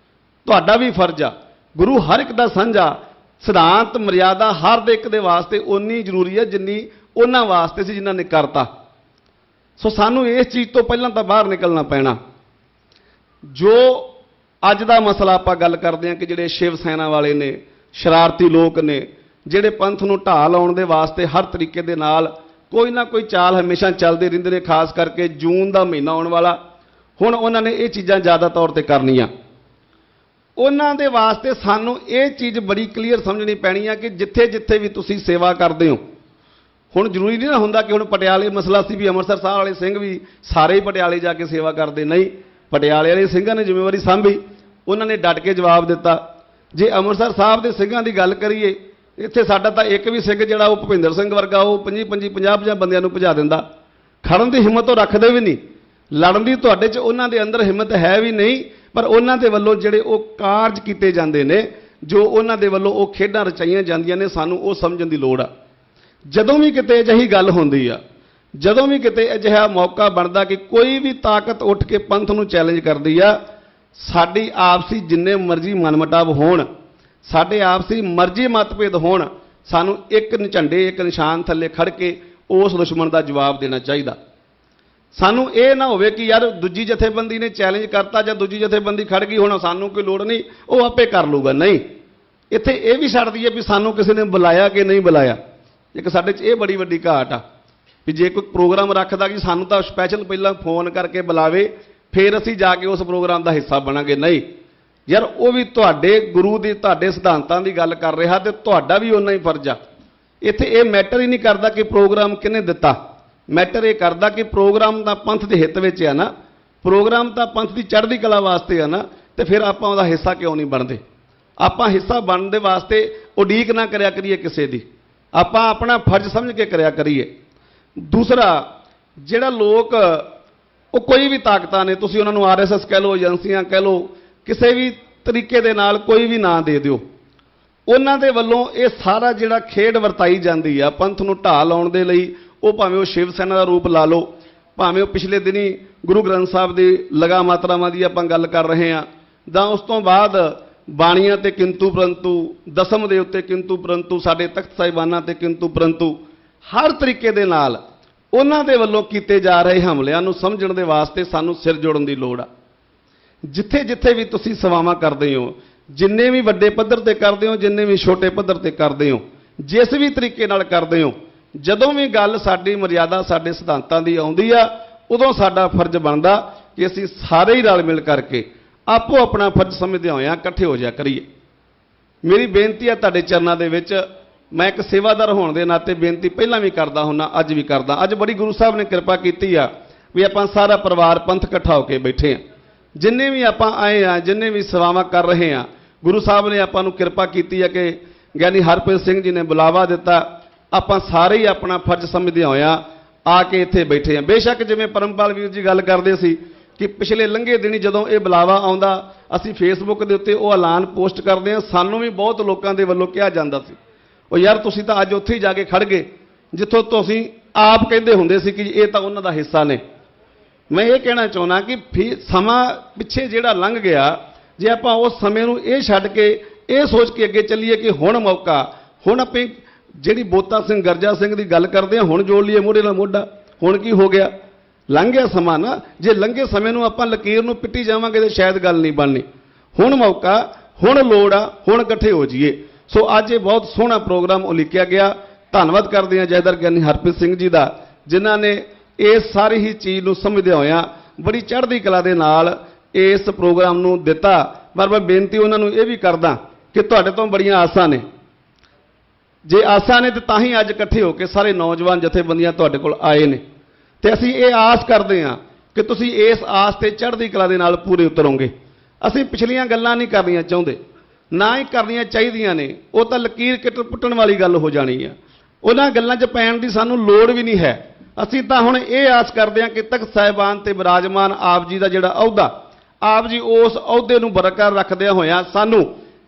ਤੁਹਾਡਾ ਵੀ ਫਰਜ਼ ਆ। ਗੁਰੂ ਹਰ ਇੱਕ ਦਾ ਸਾਂਝਾ ਸਿਧਾਂਤ ਮਰਿਆਦਾ ਹਰ ਦੇ ਇੱਕ ਦੇ ਵਾਸਤੇ ਉਨੀ ਜ਼ਰੂਰੀ ਹੈ ਜਿੰਨੀ ਉਹਨਾਂ ਵਾਸਤੇ ਸੀ ਜਿਨ੍ਹਾਂ ਨੇ ਕਰਤਾ। ਸੋ ਸਾਨੂੰ ਇਸ ਚੀਜ਼ ਤੋਂ ਪਹਿਲਾਂ ਤਾਂ ਬਾਹਰ ਨਿਕਲਣਾ ਪੈਣਾ। ਜੋ ਅੱਜ ਦਾ ਮਸਲਾ ਆਪਾਂ ਗੱਲ ਕਰਦੇ ਹਾਂ ਕਿ ਜਿਹੜੇ ਸ਼ਿਵ ਸੈਨਾ ਵਾਲੇ ਨੇ, ਸ਼ਰਾਰਤੀ ਲੋਕ ਨੇ, ਜਿਹੜੇ ਪੰਥ ਨੂੰ ਢਾਹ ਲਾਉਣ ਦੇ ਵਾਸਤੇ ਹਰ ਤਰੀਕੇ ਦੇ ਨਾਲ ਕੋਈ ਨਾ ਕੋਈ ਚਾਲ ਹਮੇਸ਼ਾ ਚੱਲਦੇ ਰਹਿੰਦੇ ਨੇ। ਖਾਸ ਕਰਕੇ ਜੂਨ ਦਾ ਮਹੀਨਾ ਆਉਣ ਵਾਲਾ, ਹੁਣ ਉਹਨਾਂ ਨੇ ਇਹ ਚੀਜ਼ਾਂ ਜ਼ਿਆਦਾ ਤੌਰ ਤੇ ਕਰਨੀਆਂ। ਉਹਨਾਂ ਦੇ ਵਾਸਤੇ ਸਾਨੂੰ ਇਹ ਚੀਜ਼ ਬੜੀ ਕਲੀਅਰ ਸਮਝਣੀ ਪੈਣੀ ਆ ਕਿ ਜਿੱਥੇ ਜਿੱਥੇ ਵੀ ਤੁਸੀਂ ਸੇਵਾ ਕਰਦੇ ਹੋ, ਹੁਣ ਜ਼ਰੂਰੀ ਨਹੀਂ ਨਾ ਹੁੰਦਾ ਕਿ ਹੁਣ ਪਟਿਆਲੇ ਮਸਲਾ ਸੀ ਵੀ ਅੰਮ੍ਰਿਤਸਰ ਸਾਹਿਬ ਵਾਲੇ ਸਿੰਘ ਵੀ ਸਾਰੇ ਹੀ ਪਟਿਆਲੇ ਜਾ ਕੇ ਸੇਵਾ ਕਰਦੇ, ਨਹੀਂ। ਪਟਿਆਲੇ ਵਾਲੇ ਸਿੰਘਾਂ ਨੇ ਜ਼ਿੰਮੇਵਾਰੀ ਸਾਂਭੀ, ਉਹਨਾਂ ਨੇ ਡਟ ਕੇ ਜਵਾਬ ਦਿੱਤਾ। ਜੇ ਅੰਮ੍ਰਿਤਸਰ ਸਾਹਿਬ ਦੇ ਸਿੰਘਾਂ ਦੀ ਗੱਲ ਕਰੀਏ, ਇੱਥੇ ਸਾਡਾ ਤਾਂ ਇੱਕ ਵੀ ਸਿੰਘ ਜਿਹੜਾ ਉਹ ਭੁਪਿੰਦਰ ਸਿੰਘ ਵਰਗਾ ਉਹ 50 ਬੰਦਿਆਂ ਨੂੰ ਭਜਾ ਦਿੰਦਾ। ਖੜਨ ਦੀ ਹਿੰਮਤ ਉਹ ਰੱਖਦੇ ਵੀ ਨਹੀਂ, ਲੜਨ ਦੀ ਤੁਹਾਡੇ 'ਚ ਉਹਨਾਂ ਦੇ ਅੰਦਰ ਹਿੰਮਤ ਹੈ ਵੀ ਨਹੀਂ। ਪਰ ਉਹਨਾਂ ਦੇ ਵੱਲੋਂ ਜਿਹੜੇ ਉਹ ਕਾਰਜ ਕੀਤੇ ਜਾਂਦੇ ਨੇ, ਜੋ ਉਹਨਾਂ ਦੇ ਵੱਲੋਂ ਉਹ ਖੇਡਾਂ ਰਚਾਈਆਂ ਜਾਂਦੀਆਂ ਨੇ, ਸਾਨੂੰ ਉਹ ਸਮਝਣ ਦੀ ਲੋੜ ਆ। ਜਦੋਂ ਵੀ ਕਿਤੇ ਅਜਿਹੀ ਗੱਲ ਹੁੰਦੀ ਆ, ਜਦੋਂ ਵੀ ਕਿਤੇ ਅਜਿਹਾ ਮੌਕਾ ਬਣਦਾ ਕਿ ਕੋਈ ਵੀ ਤਾਕਤ ਉੱਠ ਕੇ ਪੰਥ ਨੂੰ ਚੈਲੰਜ ਕਰਦੀ ਆ, ਸਾਡੀ ਆਪਸੀ ਜਿੰਨੇ ਮਰਜ਼ੀ ਮਨਮਟਾਵ ਹੋਣ, ਸਾਡੇ ਆਪਸੀ ਮਰਜ਼ੀ ਮਤਭੇਦ ਹੋਣ, ਸਾਨੂੰ ਇੱਕ ਝੰਡੇ ਇੱਕ ਨਿਸ਼ਾਨ ਥੱਲੇ ਖੜ ਕੇ ਉਸ ਦੁਸ਼ਮਣ ਦਾ ਜਵਾਬ ਦੇਣਾ ਚਾਹੀਦਾ। ਸਾਨੂੰ ਇਹ ਨਾ ਹੋਵੇ ਕਿ ਯਾਰ ਦੂਜੀ ਜਥੇਬੰਦੀ ਨੇ ਚੈਲੰਜ ਕਰਤਾ ਜਾਂ ਦੂਜੀ ਜਥੇਬੰਦੀ ਖੜ ਗਈ, ਹੁਣ ਸਾਨੂੰ ਕੋਈ ਲੋੜ ਨਹੀਂ, ਉਹ ਆਪੇ ਕਰ ਲੂਗਾ। ਨਹੀਂ, ਇੱਥੇ ਇਹ ਵੀ ਛੱਡ ਦਈਏ ਵੀ ਸਾਨੂੰ ਕਿਸੇ ਨੇ ਬੁਲਾਇਆ ਕਿ ਨਹੀਂ ਬੁਲਾਇਆ। ਇੱਕ ਸਾਡੇ 'ਚ ਇਹ ਬੜੀ ਵੱਡੀ ਘਾਟ ਆ ਵੀ ਜੇ ਕੋਈ ਪ੍ਰੋਗਰਾਮ ਰੱਖਦਾ ਕਿ ਸਾਨੂੰ ਤਾਂ ਸਪੈਸ਼ਲ ਪਹਿਲਾਂ ਫੋਨ ਕਰਕੇ ਬੁਲਾਵੇ, ਫਿਰ ਅਸੀਂ ਜਾ ਕੇ ਉਸ ਪ੍ਰੋਗਰਾਮ ਦਾ ਹਿੱਸਾ ਬਣਾਂਗੇ। ਨਹੀਂ ਯਾਰ, ਉਹ ਵੀ ਤੁਹਾਡੇ ਗੁਰੂ ਦੀ, ਤੁਹਾਡੇ ਸਿਧਾਂਤਾਂ ਦੀ ਗੱਲ ਕਰ ਰਿਹਾ ਤੇ ਤੁਹਾਡਾ ਵੀ ਓਨਾ ਹੀ ਫਰਜ਼ ਆ। ਇੱਥੇ ਇਹ ਮੈਟਰ ਹੀ ਨਹੀਂ ਕਰਦਾ ਕਿ ਪ੍ਰੋਗਰਾਮ ਕਿਹਨੇ ਦਿੱਤਾ, ਮੈਟਰ ਇਹ ਕਰਦਾ ਕਿ ਪ੍ਰੋਗਰਾਮ ਤਾਂ ਪੰਥ ਦੇ ਹਿੱਤ ਵਿੱਚ ਆ ਨਾ, ਪ੍ਰੋਗਰਾਮ ਤਾਂ ਪੰਥ ਦੀ ਚੜ੍ਹਦੀ ਕਲਾ ਵਾਸਤੇ ਆ ਨਾ, ਤੇ ਫਿਰ ਆਪਾਂ ਉਹਦਾ ਹਿੱਸਾ ਕਿਉਂ ਨਹੀਂ ਬਣਦੇ? ਆਪਾਂ ਹਿੱਸਾ ਬਣਨ ਦੇ ਵਾਸਤੇ ਉਡੀਕ ਨਾ ਕਰਿਆ ਕਰੀਏ ਕਿਸੇ ਦੀ, ਆਪਾਂ ਆਪਣਾ ਫਰਜ਼ ਸਮਝ ਕੇ ਕਰਿਆ ਕਰੀਏ। ਦੂਸਰਾ, ਜਿਹੜਾ ਲੋਕ ਉਹ ਕੋਈ ਵੀ ਤਾਕਤਾਂ ਨੇ, ਤੁਸੀਂ ਉਹਨਾਂ ਨੂੰ ਆਰਐਸਐਸ ਕਹਿ ਲਓ, ਏਜੰਸੀਆਂ ਕਹਿ ਲਓ, ਕਿਸੇ ਵੀ ਤਰੀਕੇ ਦੇ ਨਾਲ ਕੋਈ ਵੀ ਨਾਂ ਦੇ ਦਿਓ, ਉਹਨਾਂ ਦੇ ਵੱਲੋਂ ਇਹ ਸਾਰਾ ਜਿਹੜਾ ਖੇਡ ਵਰਤਾਈ ਜਾਂਦੀ ਆ ਪੰਥ ਨੂੰ ਢਾਹ ਲਾਉਣ ਦੇ ਲਈ, ਉਹ ਭਾਵੇਂ ਉਹ ਸ਼ਿਵ ਸੈਨਾ ਦਾ ਰੂਪ ਲਾ ਲਓ, ਭਾਵੇਂ ਉਹ ਪਿਛਲੇ ਦਿਨੀ ਗੁਰੂ ਗ੍ਰੰਥ ਸਾਹਿਬ ਦੀ ਲਗਾ ਮਾਤਰਾਵਾਂ ਦੀ ਆਪਾਂ ਗੱਲ ਕਰ ਰਹੇ ਹਾਂ, ਜਾਂ ਉਸ ਤੋਂ ਬਾਅਦ ਬਾਣੀਆਂ ਤੇ ਕਿੰਤੂ ਪਰੰਤੂ, ਦਸਮ ਦੇ ਉੱਤੇ ਕਿੰਤੂ ਪਰੰਤੂ, ਸਾਡੇ ਤਖਤ ਸਾਹਿਬਾਨਾਂ ਤੇ ਕਿੰਤੂ ਪਰੰਤੂ, ਹਰ ਤਰੀਕੇ ਦੇ ਨਾਲ ਉਹਨਾਂ ਦੇ ਵੱਲੋਂ ਕੀਤੇ ਜਾ ਰਹੇ ਹਮਲਿਆਂ ਨੂੰ ਸਮਝਣ ਦੇ ਵਾਸਤੇ ਸਾਨੂੰ ਸਿਰ ਜੋੜਨ ਦੀ ਲੋੜ ਆ। ਜਿੱਥੇ ਜਿੱਥੇ ਵੀ ਤੁਸੀਂ ਸੇਵਾਵਾਂ ਕਰਦੇ ਹੋ, ਜਿੰਨੇ ਵੀ ਵੱਡੇ ਪੱਧਰ ਤੇ ਕਰਦੇ ਹੋ, ਜਿੰਨੇ ਵੀ ਛੋਟੇ ਪੱਧਰ ਤੇ ਕਰਦੇ ਹੋ, ਜਿਸ ਵੀ ਤਰੀਕੇ ਨਾਲ ਕਰਦੇ ਹੋ, ਜਦੋਂ ਵੀ ਗੱਲ ਸਾਡੀ ਮਰਿਆਦਾ, ਸਾਡੇ ਸਿਧਾਂਤਾਂ ਦੀ ਆਉਂਦੀ ਆ, ਉਦੋਂ ਸਾਡਾ ਫਰਜ਼ ਬਣਦਾ ਕਿ ਅਸੀਂ ਸਾਰੇ ਹੀ ਰਲ ਮਿਲ ਕਰਕੇ ਆਪੋ ਆਪਣਾ ਫਰਜ਼ ਸਮਝਦੇ ਹੋਇਆਂ ਇਕੱਠੇ ਹੋ ਜਾ ਕਰੀਏ। ਮੇਰੀ ਬੇਨਤੀ ਹੈ ਤੁਹਾਡੇ ਚਰਨਾਂ ਦੇ ਵਿੱਚ, ਮੈਂ ਇੱਕ ਸੇਵਾਦਾਰ ਹੋਣ ਦੇ ਨਾਤੇ ਬੇਨਤੀ ਪਹਿਲਾਂ ਵੀ ਕਰਦਾ ਹੁੰਦਾ, ਅੱਜ ਵੀ ਕਰਦਾ। ਅੱਜ ਬੜੀ ਗੁਰੂ ਸਾਹਿਬ ਨੇ ਕਿਰਪਾ ਕੀਤੀ ਆ ਵੀ ਆਪਾਂ ਸਾਰਾ ਪਰਿਵਾਰ ਪੰਥ ਇਕੱਠਾ ਹੋ ਕੇ ਬੈਠੇ ਆ। ਜਿੰਨੇ ਵੀ ਆਪਾਂ ਆਏ ਆ, ਜਿੰਨੇ ਵੀ ਸੇਵਾਵਾਂ ਕਰ ਰਹੇ ਆ, ਗੁਰੂ ਸਾਹਿਬ ਨੇ ਆਪਾਂ ਨੂੰ ਕਿਰਪਾ ਕੀਤੀ ਹੈ ਕਿ ਗਿਆਨੀ ਹਰਪ੍ਰੀਤ ਸਿੰਘ ਜੀ ਨੇ ਬੁਲਾਵਾ ਦਿੱਤਾ, ਆਪਾਂ ਸਾਰੇ ਹੀ ਆਪਣਾ ਫਰਜ਼ ਸਮਝਦੇ ਹੋਇਆਂ ਆ ਕੇ ਇੱਥੇ ਬੈਠੇ ਆ। ਬੇਸ਼ੱਕ ਜਿਵੇਂ ਪਰਮਪਾਲ ਵੀਰ ਜੀ ਗੱਲ ਕਰਦੇ ਸੀ ਕਿ ਪਿਛਲੇ ਲੰਘੇ ਦਿਨੀ ਜਦੋਂ ਇਹ ਬੁਲਾਵਾ ਆਉਂਦਾ, ਅਸੀਂ ਫੇਸਬੁੱਕ ਦੇ ਉੱਤੇ ਉਹ ਐਲਾਨ ਪੋਸਟ ਕਰਦੇ ਹਾਂ, ਸਾਨੂੰ ਵੀ ਬਹੁਤ ਲੋਕਾਂ ਦੇ ਵੱਲੋਂ ਕਿਹਾ ਜਾਂਦਾ ਸੀ, ਉਹ ਯਾਰ ਤੁਸੀਂ ਤਾਂ ਅੱਜ ਉੱਥੇ ਹੀ ਜਾ ਕੇ ਖੜ ਗਏ ਜਿੱਥੋਂ ਤੁਸੀਂ ਆਪ ਕਹਿੰਦੇ ਹੁੰਦੇ ਸੀ ਕਿ ਇਹ ਤਾਂ ਉਹਨਾਂ ਦਾ ਹਿੱਸਾ ਨੇ। ਮੈਂ ਇਹ ਕਹਿਣਾ ਚਾਹੁੰਦਾ ਕਿ ਸਮਾਂ ਪਿੱਛੇ ਜਿਹੜਾ ਲੰਘ ਗਿਆ, ਜੇ ਆਪਾਂ ਉਸ ਸਮੇਂ ਨੂੰ ਇਹ ਛੱਡ ਕੇ ਇਹ ਸੋਚ ਕੇ ਅੱਗੇ ਚੱਲੀਏ ਕਿ ਹੁਣ ਮੌਕਾ, ਹੁਣ ਆਪੇ ਜਿਹੜੀ ਬੋਤਾ ਸਿੰਘ ਗਰਜਾ ਸਿੰਘ ਦੀ ਗੱਲ ਕਰਦੇ ਆ, ਹੁਣ ਜੋੜ ਲਈਏ ਮੋਢੇ ਨਾਲ ਮੋਢਾ, ਹੁਣ ਕੀ ਹੋ ਗਿਆ? ਲੰਘ ਗਿਆ ਸਮਾਂ ਨਾ। ਜੇ ਲੰਘੇ ਸਮੇਂ ਨੂੰ ਆਪਾਂ ਲਕੀਰ ਨੂੰ ਪਿੱਟੀ ਜਾਵਾਂਗੇ ਤੇ ਸ਼ਾਇਦ ਗੱਲ ਨਹੀਂ ਬਣਨੀ। ਹੁਣ ਮੌਕਾ, ਹੁਣ ਲੋੜ ਆ, ਹੁਣ ਇਕੱਠੇ ਹੋ ਜਾਈਏ। ਸੋ ਅੱਜ ਇਹ ਬਹੁਤ ਸੋਹਣਾ ਪ੍ਰੋਗਰਾਮ ਉਲੀਕਿਆ ਗਿਆ। ਧੰਨਵਾਦ ਕਰਦੇ ਹਾਂ ਜੈਦਰ ਗਿਆਨੀ ਹਰਪ੍ਰੀਤ ਸਿੰਘ ਜੀ ਦਾ, ਜਿਨ੍ਹਾਂ ਨੇ ਇਸ ਸਾਰੀ ਹੀ ਚੀਜ਼ ਨੂੰ ਸਮਝਦੇ ਹੋਇਆਂ ਬੜੀ ਚੜ੍ਹਦੀ ਕਲਾ ਦੇ ਨਾਲ ਇਸ ਪ੍ਰੋਗਰਾਮ ਨੂੰ ਦਿੱਤਾ। ਪਰ ਮੈਂ ਬੇਨਤੀ ਉਹਨਾਂ ਨੂੰ ਇਹ ਵੀ ਕਰਦਾ ਕਿ ਤੁਹਾਡੇ ਤੋਂ ਬੜੀਆਂ ਆਸਾਂ ਨੇ, ਜੇ ਆਸਾਂ ਨੇ ਤਾਂ ਹੀ ਅੱਜ ਇਕੱਠੇ ਹੋ ਕੇ ਸਾਰੇ ਨੌਜਵਾਨ ਜਥੇਬੰਦੀਆਂ ਤੁਹਾਡੇ ਕੋਲ ਆਏ ਨੇ, ਤੇ ਅਸੀਂ ਇਹ ਆਸ ਕਰਦੇ ਹਾਂ ਕਿ ਤੁਸੀਂ ਇਸ ਆਸ ਤੇ ਚੜ੍ਹਦੀ ਕਲਾ ਦੇ ਨਾਲ ਪੂਰੇ ਉਤਰੋਗੇ। ਅਸੀਂ ਪਿਛਲੀਆਂ ਗੱਲਾਂ ਨਹੀਂ ਕਰਨੀਆਂ ਚਾਹੁੰਦੇ, ਨਾ ਹੀ ਕਰਨੀਆਂ ਚਾਹੀਦੀਆਂ ਨੇ, ਉਹ ਤਾਂ ਲਕੀਰ ਪੁੱਟਣ ਵਾਲੀ ਗੱਲ ਹੋ ਜਾਣੀ ਆ। ਉਹਨਾਂ ਗੱਲਾਂ 'ਚ ਪੈਣ ਦੀ ਸਾਨੂੰ ਲੋੜ ਵੀ ਨਹੀਂ ਹੈ। ਅਸੀਂ ਤਾਂ ਹੁਣ ਇਹ ਆਸ ਕਰਦੇ ਹਾਂ ਕਿ ਤਖਤ ਸਾਹਿਬਾਨ ਤੇ ਬਿਰਾਜਮਾਨ ਆਪ ਜੀ ਦਾ ਜਿਹੜਾ ਅਹੁਦਾ, ਆਪ ਜੀ ਉਸ ਅਹੁਦੇ ਨੂੰ ਬਰਕਰਾਰ ਰੱਖਦਿਆਂ ਹੋਇਆਂ ਸਾਨੂੰ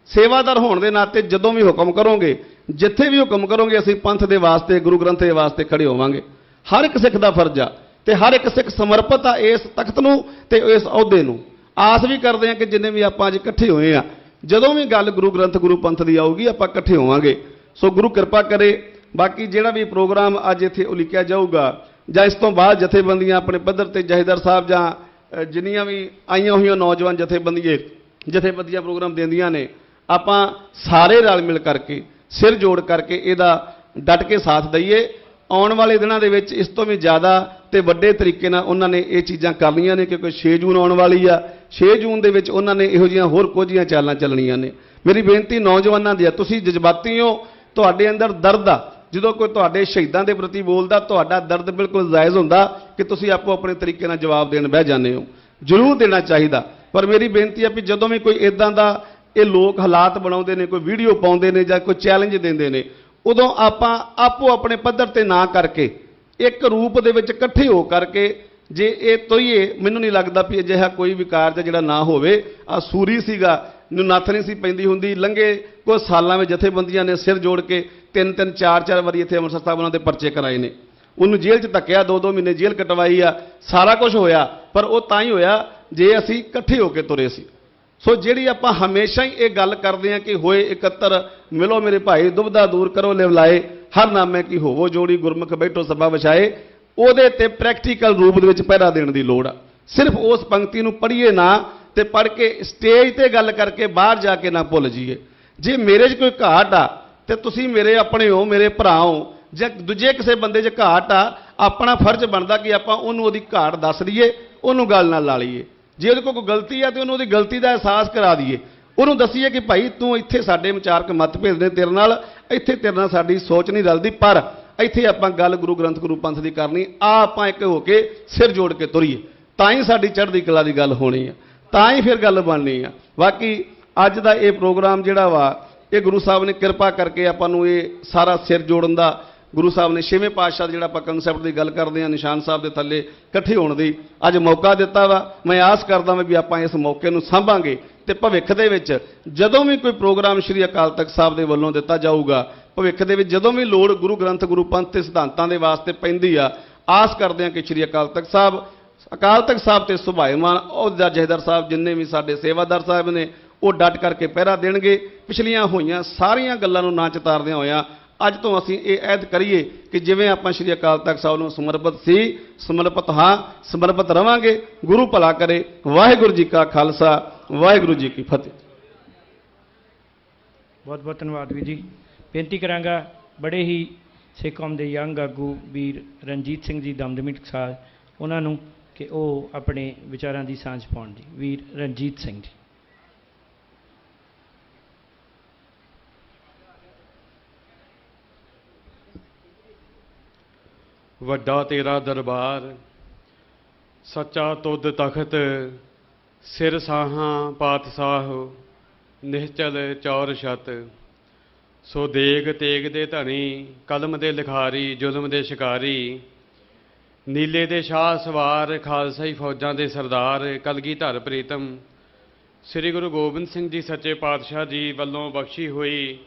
ਸੇਵਾਦਾਰ ਹੋਣ ਦੇ ਨਾਤੇ ਜਦੋਂ ਵੀ ਹੁਕਮ ਕਰੋਗੇ, ਜਿੱਥੇ ਵੀ ਹੁਕਮ ਕਰੋਗੇ, ਅਸੀਂ ਪੰਥ ਦੇ ਵਾਸਤੇ, ਗੁਰੂ ਗ੍ਰੰਥ ਦੇ ਵਾਸਤੇ ਖੜੇ ਹੋਵਾਂਗੇ। ਹਰ ਇੱਕ ਸਿੱਖ ਦਾ ਫਰਜ਼ ਆ ਤੇ ਹਰ ਇੱਕ ਸਿੱਖ ਸਮਰਪਿਤ ਆ ਇਸ ਤਖਤ ਨੂੰ ਤੇ ਇਸ ਅਹੁਦੇ ਨੂੰ। ਆਸ ਵੀ ਕਰਦੇ ਹਾਂ ਕਿ ਜਿੰਨੇ ਵੀ ਆਪਾਂ ਅੱਜ ਇਕੱਠੇ ਹੋਏ ਆ, ਜਦੋਂ ਵੀ ਗੱਲ ਗੁਰੂ ਗ੍ਰੰਥ ਗੁਰੂ ਪੰਥ ਦੀ ਆਊਗੀ, ਆਪਾਂ ਇਕੱਠੇ ਹੋਵਾਂਗੇ। ਸੋ ਗੁਰੂ ਕਿਰਪਾ ਕਰੇ। ਬਾਕੀ ਜਿਹੜਾ ਵੀ ਪ੍ਰੋਗਰਾਮ ਅੱਜ ਇੱਥੇ ਉਲੀਕਿਆ ਜਾਊਗਾ, ਜਾਂ ਇਸ ਤੋਂ ਬਾਅਦ ਜਥੇਬੰਦੀਆਂ ਆਪਣੇ ਪੱਧਰ ਤੇ ਜਥੇਦਾਰ ਸਾਹਿਬ ਜਾਂ ਜਿੰਨੀਆਂ ਵੀ ਆਈਆਂ ਹੋਈਆਂ ਨੌਜਵਾਨ ਜਥੇਬੰਦੀਆਂ ਪ੍ਰੋਗਰਾਮ ਦਿੰਦੀਆਂ ਨੇ, ਆਪਾਂ ਸਾਰੇ ਰਲ ਮਿਲ ਕਰਕੇ ਸਿਰ ਜੋੜ ਕਰਕੇ ਇਹਦਾ ਡਟ ਕੇ ਸਾਥ ਦਈਏ। ਆਉਣ ਵਾਲੇ ਦਿਨਾਂ ਦੇ ਵਿੱਚ ਇਸ ਤੋਂ ਵੀ ਜ਼ਿਆਦਾ ਤੇ ਵੱਡੇ ਤਰੀਕੇ ਨਾਲ ਉਹਨਾਂ ਨੇ ਇਹ ਚੀਜ਼ਾਂ ਕਰਨੀਆਂ ਨੇ, ਕਿਉਂਕਿ 6 ਜੂਨ ਆਉਣ ਵਾਲੀ ਆ। 6 ਜੂਨ ਦੇ ਵਿੱਚ ਉਹਨਾਂ ਨੇ ਇਹੋ ਜਿਹੀਆਂ ਹੋਰ ਕੁਝ ਚਾਲਾਂ ਚੱਲਣੀਆਂ ਨੇ। ਮੇਰੀ ਬੇਨਤੀ ਨੌਜਵਾਨਾਂ ਦੀ ਆ, ਤੁਸੀਂ ਜਜ਼ਬਾਤੀ ਹੋ, ਤੁਹਾਡੇ ਅੰਦਰ ਦਰਦ ਆ। ਜਦੋਂ ਕੋਈ ਤੁਹਾਡੇ ਸ਼ਹੀਦਾਂ ਦੇ ਪ੍ਰਤੀ ਬੋਲਦਾ, ਤੁਹਾਡਾ ਦਰਦ ਬਿਲਕੁਲ ਜਾਇਜ਼ ਹੁੰਦਾ ਕਿ ਤੁਸੀਂ ਆਪੋ ਆਪਣੇ ਤਰੀਕੇ ਨਾਲ ਜਵਾਬ ਦੇਣ ਬਹਿ ਜਾਂਦੇ ਹੋ। ਜ਼ਰੂਰ ਦੇਣਾ ਚਾਹੀਦਾ, ਪਰ ਮੇਰੀ ਬੇਨਤੀ ਹੈ ਵੀ ਜਦੋਂ ਵੀ ਕੋਈ ਇਦਾਂ ਦਾ ਇਹ ਲੋਕ ਹਾਲਾਤ ਬਣਾਉਂਦੇ ਨੇ, ਕੋਈ ਵੀਡੀਓ ਪਾਉਂਦੇ ਨੇ ਜਾਂ ਕੋਈ ਚੈਲੰਜ ਦਿੰਦੇ ਨੇ, ਉਦੋਂ ਆਪਾਂ ਆਪੋ ਆਪਣੇ ਪੱਧਰ ਤੇ ਨਾ ਕਰਕੇ ਇੱਕ ਰੂਪ ਦੇ ਵਿੱਚ ਇਕੱਠੇ ਹੋ ਕਰਕੇ ਜੇ ਇਹ ਤੋਈਏ, ਮੈਨੂੰ ਨਹੀਂ ਲੱਗਦਾ ਵੀ ਅਜਿਹਾ ਕੋਈ ਵੀ ਕਾਰਜ ਜਿਹੜਾ ਨਾ ਹੋਵੇ। ਆ ਸੂਰੀ ਸੀਗਾ, ਨੂੰ ਨੱਥ ਨਹੀਂ ਸੀ ਪੈਂਦੀ ਹੁੰਦੀ। ਲੰਘੇ ਕੁਝ ਸਾਲਾਂ ਵਿੱਚ ਜਥੇਬੰਦੀਆਂ ਨੇ ਸਿਰ ਜੋੜ ਕੇ 3-3 4-4 ਵਾਰੀ ਇੱਥੇ ਅੰਮ੍ਰਿਤਸਰ ਸਾਹਿਬ ਉਹਨਾਂ ਦੇ ਪਰਚੇ ਕਰਾਏ ਨੇ। ਉਹਨੂੰ ਜੇਲ੍ਹ 'ਚ ਧੱਕਿਆ, 2-2 ਮਹੀਨੇ ਜੇਲ੍ਹ ਕਟਵਾਈ ਆ, ਸਾਰਾ ਕੁਝ ਹੋਇਆ, ਪਰ ਉਹ ਤਾਂ ਹੀ ਹੋਇਆ ਜੇ ਅਸੀਂ ਇਕੱਠੇ ਹੋ ਕੇ ਤੁਰੇ ਸੀ। ਸੋ ਜਿਹੜੀ ਆਪਾਂ ਹਮੇਸ਼ਾ ਹੀ ਇਹ ਗੱਲ ਕਰਦੇ ਹਾਂ ਕਿ ਹੋਏ ਇਕੱਤਰ ਮਿਲੋ ਮੇਰੇ ਭਾਈ, ਦੁਬਦਾ ਦੂਰ ਕਰੋ ਲਿਵਲਾਏ, ਹਰ ਨਾਮੇ ਕੀ ਹੋਵੋ ਜੋੜੀ, ਗੁਰਮੁਖ ਬੈਠੋ ਸਭਾ ਵਿਛਾਏ, ਉਹਦੇ ਤੇ ਪ੍ਰੈਕਟੀਕਲ ਰੂਪ ਦੇ ਵਿੱਚ ਪਹਿਰਾ ਦੇਣ ਦੀ ਲੋੜ ਆ। ਸਿਰਫ ਉਸ ਪੰਕਤੀ ਨੂੰ ਪੜ੍ਹੀਏ ਨਾ ਤੇ ਪੜ੍ਹ ਕੇ ਸਟੇਜ ਤੇ ਗੱਲ ਕਰਕੇ ਬਾਹਰ ਜਾ ਕੇ ਨਾ ਭੁੱਲ ਜਾਈਏ। ਜੇ ਮੇਰੇ 'ਚ ਕੋਈ ਘਾਟ ਆ ਤੇ ਤੁਸੀਂ ਮੇਰੇ ਆਪਣੇ ਹੋ, ਮੇਰੇ ਭਰਾ ਹੋ, ਜਾਂ ਦੂਜੇ ਕਿਸੇ ਬੰਦੇ 'ਚ ਘਾਟ ਆ, ਆਪਣਾ ਫਰਜ਼ ਬਣਦਾ ਕਿ ਆਪਾਂ ਉਹਨੂੰ ਉਹਦੀ ਘਾਟ ਦੱਸ ਦਈਏ, ਉਹਨੂੰ ਗੱਲ ਨਾਲ ਲਾ ਲਈਏ। ਜੇ ਉਹਦੇ ਕੋਲ ਕੋਈ ਗਲਤੀ ਆ ਤੇ ਉਹਨੂੰ ਉਹਦੀ ਗਲਤੀ ਦਾ ਅਹਿਸਾਸ ਕਰਾ ਦਈਏ, ਉਹਨੂੰ ਦੱਸੀਏ ਕਿ ਭਾਈ ਤੂੰ ਇੱਥੇ ਸਾਡੇ ਵਿਚਾਰਕ ਮਤਭੇਦ ਨੇ ਤੇਰੇ ਨਾਲ, ਇੱਥੇ ਤੇਰੇ ਨਾਲ ਸਾਡੀ ਸੋਚ ਨਹੀਂ ਰਲਦੀ, ਪਰ ਇੱਥੇ ਆਪਾਂ ਗੱਲ ਗੁਰੂ ਗ੍ਰੰਥ ਗੁਰੂ ਪੰਥ ਦੀ ਕਰਨੀ ਆ। ਆਪਾਂ ਇੱਕ ਹੋ ਕੇ ਸਿਰ ਜੋੜ ਕੇ ਤੁਰੀਏ, ਤਾਂ ਹੀ ਸਾਡੀ ਚੜ੍ਹਦੀ ਕਲਾ ਦੀ ਗੱਲ ਹੋਣੀ ਆ, ਤਾਂ ਹੀ ਫਿਰ ਗੱਲ ਬਣਨੀ ਆ। ਬਾਕੀ ਅੱਜ ਦਾ ਇਹ ਪ੍ਰੋਗਰਾਮ ਜਿਹੜਾ ਵਾ, ਇਹ ਗੁਰੂ ਸਾਹਿਬ ਨੇ ਕਿਰਪਾ ਕਰਕੇ ਆਪਾਂ ਨੂੰ ਇਹ ਸਾਰਾ ਸਿਰ ਜੋੜਨ ਦਾ, ਗੁਰੂ ਸਾਹਿਬ ਨੇ 6ਵੇਂ ਪਾਤਸ਼ਾਹ ਦਾ ਜਿਹੜਾ ਆਪਾਂ ਕਨਸੈਪਟ ਦੀ ਗੱਲ ਕਰਦੇ ਹਾਂ, ਨਿਸ਼ਾਨ ਸਾਹਿਬ ਦੇ ਥੱਲੇ ਇਕੱਠੇ ਹੋਣ ਦੀ ਅੱਜ ਮੌਕਾ ਦਿੱਤਾ ਵਾ। ਮੈਂ ਆਸ ਕਰਦਾ ਹਾਂ ਵੀ ਆਪਾਂ ਇਸ ਮੌਕੇ ਨੂੰ ਸਾਂਭਾਂਗੇ ਤੇ ਭਵਿੱਖ ਦੇ ਵਿੱਚ ਜਦੋਂ ਵੀ ਕੋਈ ਪ੍ਰੋਗਰਾਮ ਸ੍ਰੀ ਅਕਾਲ ਤਖਤ ਸਾਹਿਬ ਦੇ ਵੱਲੋਂ ਦਿੱਤਾ ਜਾਊਗਾ, ਭਵਿੱਖ ਦੇ ਵਿੱਚ ਜਦੋਂ ਵੀ ਲੋੜ ਗੁਰੂ ਗ੍ਰੰਥ ਗੁਰੂ ਪੰਥ ਤੇ ਸਿਧਾਂਤਾਂ ਦੇ ਵਾਸਤੇ ਪੈਂਦੀ ਆ, ਆਸ ਕਰਦੇ ਹਾਂ ਕਿ ਸ੍ਰੀ ਅਕਾਲ ਤਖਤ ਸਾਹਿਬ ਤੇ ਸੁਭਾਏਮਾਨ ਉਹਦਾ ਜਥੇਦਾਰ ਸਾਹਿਬ ਜਿੰਨੇ ਵੀ ਸਾਡੇ ਸੇਵਾਦਾਰ ਸਾਹਿਬ ਨੇ ਉਹ ਡਟ ਕਰਕੇ ਪਹਿਰਾ ਦੇਣਗੇ। ਪਿਛਲੀਆਂ ਹੋਈਆਂ ਸਾਰੀਆਂ ਗੱਲਾਂ ਨੂੰ ਨਾ ਚਿਤਾਰਦਿਆਂ ਹੋਇਆਂ ਅੱਜ ਤੋਂ ਅਸੀਂ ਇਹ ਅਹਿਦ ਕਰੀਏ ਕਿ ਜਿਵੇਂ ਆਪਾਂ ਸ੍ਰੀ ਅਕਾਲ ਤਖਤ ਸਾਹਿਬ ਨੂੰ ਸਮਰਪਿਤ ਸੀ, ਸਮਰਪਿਤ ਹਾਂ, ਸਮਰਪਿਤ ਰਵਾਂਗੇ। ਗੁਰੂ ਭਲਾ ਕਰੇ। ਵਾਹਿਗੁਰੂ ਜੀ ਕਾ ਖਾਲਸਾ, ਵਾਹਿਗੁਰੂ ਜੀ ਕੀ ਫਤਿਹ। ਬਹੁਤ ਬਹੁਤ ਧੰਨਵਾਦ ਵੀਰ ਜੀ। ਬੇਨਤੀ ਕਰਾਂਗਾ ਬੜੇ ਹੀ ਸਿੱਖ ਕੌਮ ਦੇ ਯੰਗ ਆਗੂ ਵੀਰ ਰਣਜੀਤ ਸਿੰਘ ਜੀ ਦਮਦਮੀ ਟਕਸਾਲ, ਉਹਨਾਂ ਨੂੰ ਕਿ ਉਹ ਆਪਣੇ ਵਿਚਾਰਾਂ ਦੀ ਸਾਂਝ ਪਾਉਣ ਜੀ। ਵੀਰ ਰਣਜੀਤ ਸਿੰਘ ਜੀ। ਵੱਡਾ ਤੇਰਾ ਦਰਬਾਰ, ਸੱਚਾ ਤੁਧ ਤਖਤ, ਸਿਰ ਸਾਹਾਂ ਪਾਤਸ਼ਾਹ, ਨਿਹਚਲ ਚੌਰ ਛਤ। ਸੋ ਦੇਗ ਤੇਗ ਦੇ ਧਣੀ, ਕਲਮ ਦੇ ਲਿਖਾਰੀ, ਜ਼ੁਲਮ ਦੇ ਸ਼ਿਕਾਰੀ, ਨੀਲੇ ਦੇ ਸ਼ਾਹ ਸਵਾਰ, ਖਾਲਸਾਈ ਫੌਜਾਂ ਦੇ ਸਰਦਾਰ, ਕਲਗੀਧਰ ਪ੍ਰੀਤਮ। ਸ੍ਰੀ ਗੁਰੂ ਗੋਬਿੰਦ ਸਿੰਘ ਜੀ ਸੱਚੇ ਪਾਤਸ਼ਾਹ ਜੀ ਵੱਲੋਂ ਬਖਸ਼ੀ ਹੋਈ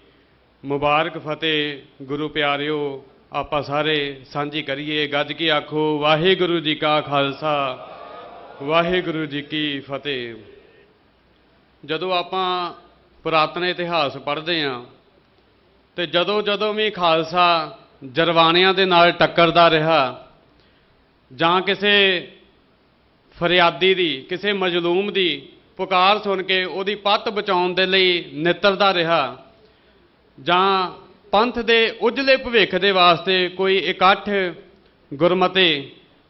ਮੁਬਾਰਕ ਫਤਿਹ ਗੁਰੂ ਪਿਆਰਿਓ, ਆਪਾਂ ਸਾਰੇ ਸਾਂਝੀ ਕਰੀਏ। ਗੱਜ ਕੇ ਆਖੋ ਵਾਹਿਗੁਰੂ ਜੀ ਕਾ ਖਾਲਸਾ, ਵਾਹਿਗੁਰੂ ਜੀ ਕੀ ਫਤਿਹ। ਜਦੋਂ ਆਪਾਂ ਪੁਰਾਤਨ ਇਤਿਹਾਸ ਪੜ੍ਹਦੇ ਹਾਂ ਤੇ ਜਦੋਂ ਵੀ ਖਾਲਸਾ ਜਰਵਾਣਿਆਂ ਦੇ ਨਾਲ ਟੱਕਰਦਾ ਰਿਹਾ ਜਾਂ ਕਿਸੇ ਫਰਿਆਦੀ ਦੀ, ਕਿਸੇ ਮਜ਼ਲੂਮ ਦੀ ਪੁਕਾਰ ਸੁਣ ਕੇ ਉਹਦੀ ਪੱਤ ਬਚਾਉਣ ਦੇ ਲਈ ਨਿੱਤਰਦਾ ਰਿਹਾ, ਜਾਂ ਪੰਥ ਦੇ ਉਜਲੇ ਭਵਿੱਖ ਦੇ ਵਾਸਤੇ ਕੋਈ ਇਕੱਠ ਗੁਰਮਤੇ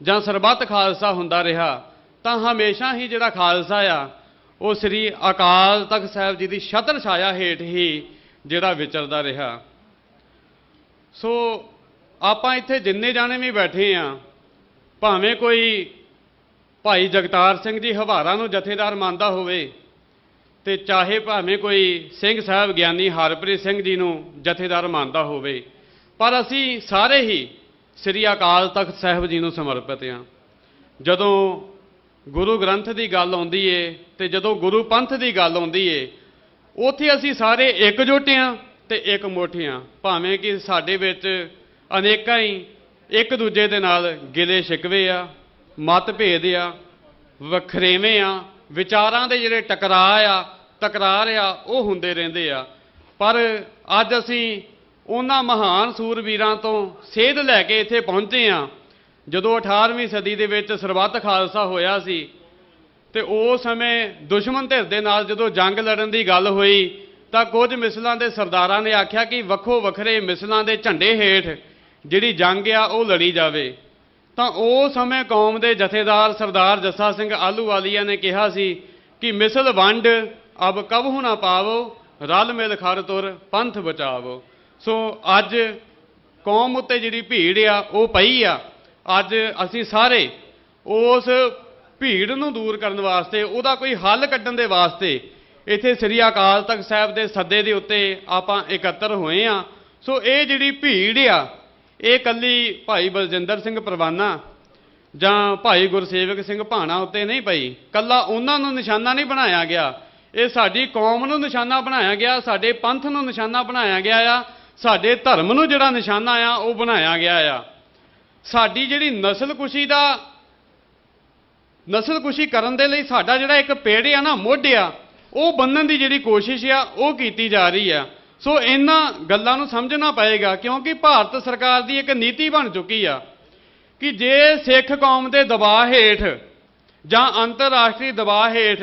ਜਾਂ ਸਰਬੱਤ ਖਾਲਸਾ ਹੁੰਦਾ ਰਿਹਾ, ਤਾਂ ਹਮੇਸ਼ਾ ਹੀ ਜਿਹੜਾ ਖਾਲਸਾ ਆ ਉਹ ਸ੍ਰੀ ਅਕਾਲ ਤਖਤ ਸਾਹਿਬ ਜੀ ਦੀ ਛਤਰ ਛਾਇਆ ਹੇਠ ਹੀ ਜਿਹੜਾ ਵਿਚਰਦਾ ਰਿਹਾ। ਸੋ ਆਪਾਂ ਇੱਥੇ ਜਿੰਨੇ ਜਾਣੇ ਵੀ ਬੈਠੇ ਆ, ਭਾਵੇਂ ਕੋਈ ਭਾਈ ਜਗਤਾਰ ਸਿੰਘ ਜੀ ਹਵਾਰਾ ਨੂੰ ਜਥੇਦਾਰ ਮੰਨਦਾ ਹੋਵੇ ਤੇ ਚਾਹੇ ਭਾਵੇਂ ਕੋਈ ਸਿੰਘ ਸਾਹਿਬ ਗਿਆਨੀ ਹਰਪ੍ਰੀਤ ਸਿੰਘ ਜੀ ਨੂੰ ਜਥੇਦਾਰ ਮੰਨਦਾ ਹੋਵੇ, ਪਰ ਅਸੀਂ ਸਾਰੇ ਹੀ ਸ੍ਰੀ ਅਕਾਲ ਤਖਤ ਸਾਹਿਬ ਜੀ ਨੂੰ ਸਮਰਪਿਤ ਹਾਂ। ਜਦੋਂ ਗੁਰੂ ਗ੍ਰੰਥ ਦੀ ਗੱਲ ਆਉਂਦੀ ਏ ਤੇ ਜਦੋਂ ਗੁਰੂ ਪੰਥ ਦੀ ਗੱਲ ਆਉਂਦੀ ਏ, ਉੱਥੇ ਅਸੀਂ ਸਾਰੇ ਇਕਜੁੱਟ ਹਾਂ ਤੇ ਇੱਕ ਮੁੱਠ ਹਾਂ। ਭਾਵੇਂ ਕਿ ਸਾਡੇ ਵਿੱਚ ਅਨੇਕਾਂ ਹੀ ਇੱਕ ਦੂਜੇ ਦੇ ਨਾਲ ਗਿਲੇ ਸ਼ਿਕਵੇ ਆ, ਮਤਭੇਦ ਆ, ਵਖਰੇਵੇਂ ਆ, ਵਿਚਾਰਾਂ ਦੇ ਜਿਹੜੇ ਤਕਰਾਰ ਆ ਉਹ ਹੁੰਦੇ ਰਹਿੰਦੇ ਆ। ਪਰ ਅੱਜ ਅਸੀਂ ਉਹਨਾਂ ਮਹਾਨ ਸੂਰਬੀਰਾਂ ਤੋਂ ਸੇਧ ਲੈ ਕੇ ਇੱਥੇ ਪਹੁੰਚੇ ਹਾਂ। ਜਦੋਂ 18ਵੀਂ ਸਦੀ ਦੇ ਵਿੱਚ ਸਰਬੱਤ ਖਾਲਸਾ ਹੋਇਆ ਸੀ ਤੇ ਉਸ ਸਮੇਂ ਦੁਸ਼ਮਣ ਧਿਰ ਦੇ ਨਾਲ ਜਦੋਂ ਜੰਗ ਲੜਨ ਦੀ ਗੱਲ ਹੋਈ ਤਾਂ ਕੁਝ ਮਿਸਲਾਂ ਦੇ ਸਰਦਾਰਾਂ ਨੇ ਆਖਿਆ ਕਿ ਵੱਖੋ ਵੱਖਰੇ ਮਿਸਲਾਂ ਦੇ ਝੰਡੇ ਹੇਠ ਜਿਹੜੀ ਜੰਗ ਆ ਉਹ ਲੜੀ ਜਾਵੇ। ਤਾਂ ਉਸ ਸਮੇਂ ਕੌਮ ਦੇ ਜਥੇਦਾਰ ਸਰਦਾਰ ਜੱਸਾ ਸਿੰਘ ਆਹਲੂਵਾਲੀਆ ਨੇ ਕਿਹਾ ਸੀ ਕਿ ਮਿਸਲ ਵੰਡ ਅਬ ਕਬਹੁ ਨਾ ਪਾਵੋ, ਰਲ ਮਿਲ ਖਰ ਤੁਰ ਪੰਥ ਬਚਾਵੋ। ਸੋ ਅੱਜ ਕੌਮ ਉੱਤੇ ਜਿਹੜੀ ਭੀੜ ਆ ਉਹ ਪਈ ਆ। ਅੱਜ ਅਸੀਂ ਸਾਰੇ ਉਸ ਭੀੜ ਨੂੰ ਦੂਰ ਕਰਨ ਵਾਸਤੇ, ਉਹਦਾ ਕੋਈ ਹੱਲ ਕੱਢਣ ਦੇ ਵਾਸਤੇ ਇੱਥੇ ਸ੍ਰੀ ਅਕਾਲ ਤਖਤ ਸਾਹਿਬ ਦੇ ਸੱਦੇ ਦੇ ਉੱਤੇ ਆਪਾਂ ਇਕੱਤਰ ਹੋਏ ਆ। ਸੋ ਇਹ ਜਿਹੜੀ ਭੀੜ ਆ ਇਹ ਇਕੱਲੀ ਭਾਈ ਬਲਜਿੰਦਰ ਸਿੰਘ ਪਰਵਾਨਾ ਜਾਂ ਭਾਈ ਗੁਰਸੇਵਕ ਸਿੰਘ ਭਾਣਾ ਉੱਤੇ ਨਹੀਂ ਪਈ, ਇਕੱਲਾ ਉਹਨਾਂ ਨੂੰ ਨਿਸ਼ਾਨਾ ਨਹੀਂ ਬਣਾਇਆ ਗਿਆ, ਇਹ ਸਾਡੀ ਕੌਮ ਨੂੰ ਨਿਸ਼ਾਨਾ ਬਣਾਇਆ ਗਿਆ, ਸਾਡੇ ਪੰਥ ਨੂੰ ਨਿਸ਼ਾਨਾ ਬਣਾਇਆ ਗਿਆ ਆ, ਸਾਡੇ ਧਰਮ ਨੂੰ ਜਿਹੜਾ ਨਿਸ਼ਾਨਾ ਆ ਉਹ ਬਣਾਇਆ ਗਿਆ ਆ। ਸਾਡੀ ਜਿਹੜੀ ਨਸਲਕੁਸ਼ੀ ਕਰਨ ਦੇ ਲਈ ਸਾਡਾ ਜਿਹੜਾ ਇੱਕ ਪੇੜ ਆ ਨਾ, ਮੁੱਢ ਆ, ਉਹ ਬੰਨਣ ਦੀ ਜਿਹੜੀ ਕੋਸ਼ਿਸ਼ ਆ ਉਹ ਕੀਤੀ ਜਾ ਰਹੀ ਆ। ਸੋ ਇਹਨਾਂ ਗੱਲਾਂ ਨੂੰ ਸਮਝਣਾ ਪਏਗਾ, ਕਿਉਂਕਿ ਭਾਰਤ ਸਰਕਾਰ ਦੀ ਇੱਕ ਨੀਤੀ ਬਣ ਚੁੱਕੀ ਆ ਕਿ ਜੇ ਸਿੱਖ ਕੌਮ ਦੇ ਦਬਾਅ ਹੇਠ ਜਾਂ ਅੰਤਰਰਾਸ਼ਟਰੀ ਦਬਾਅ ਹੇਠ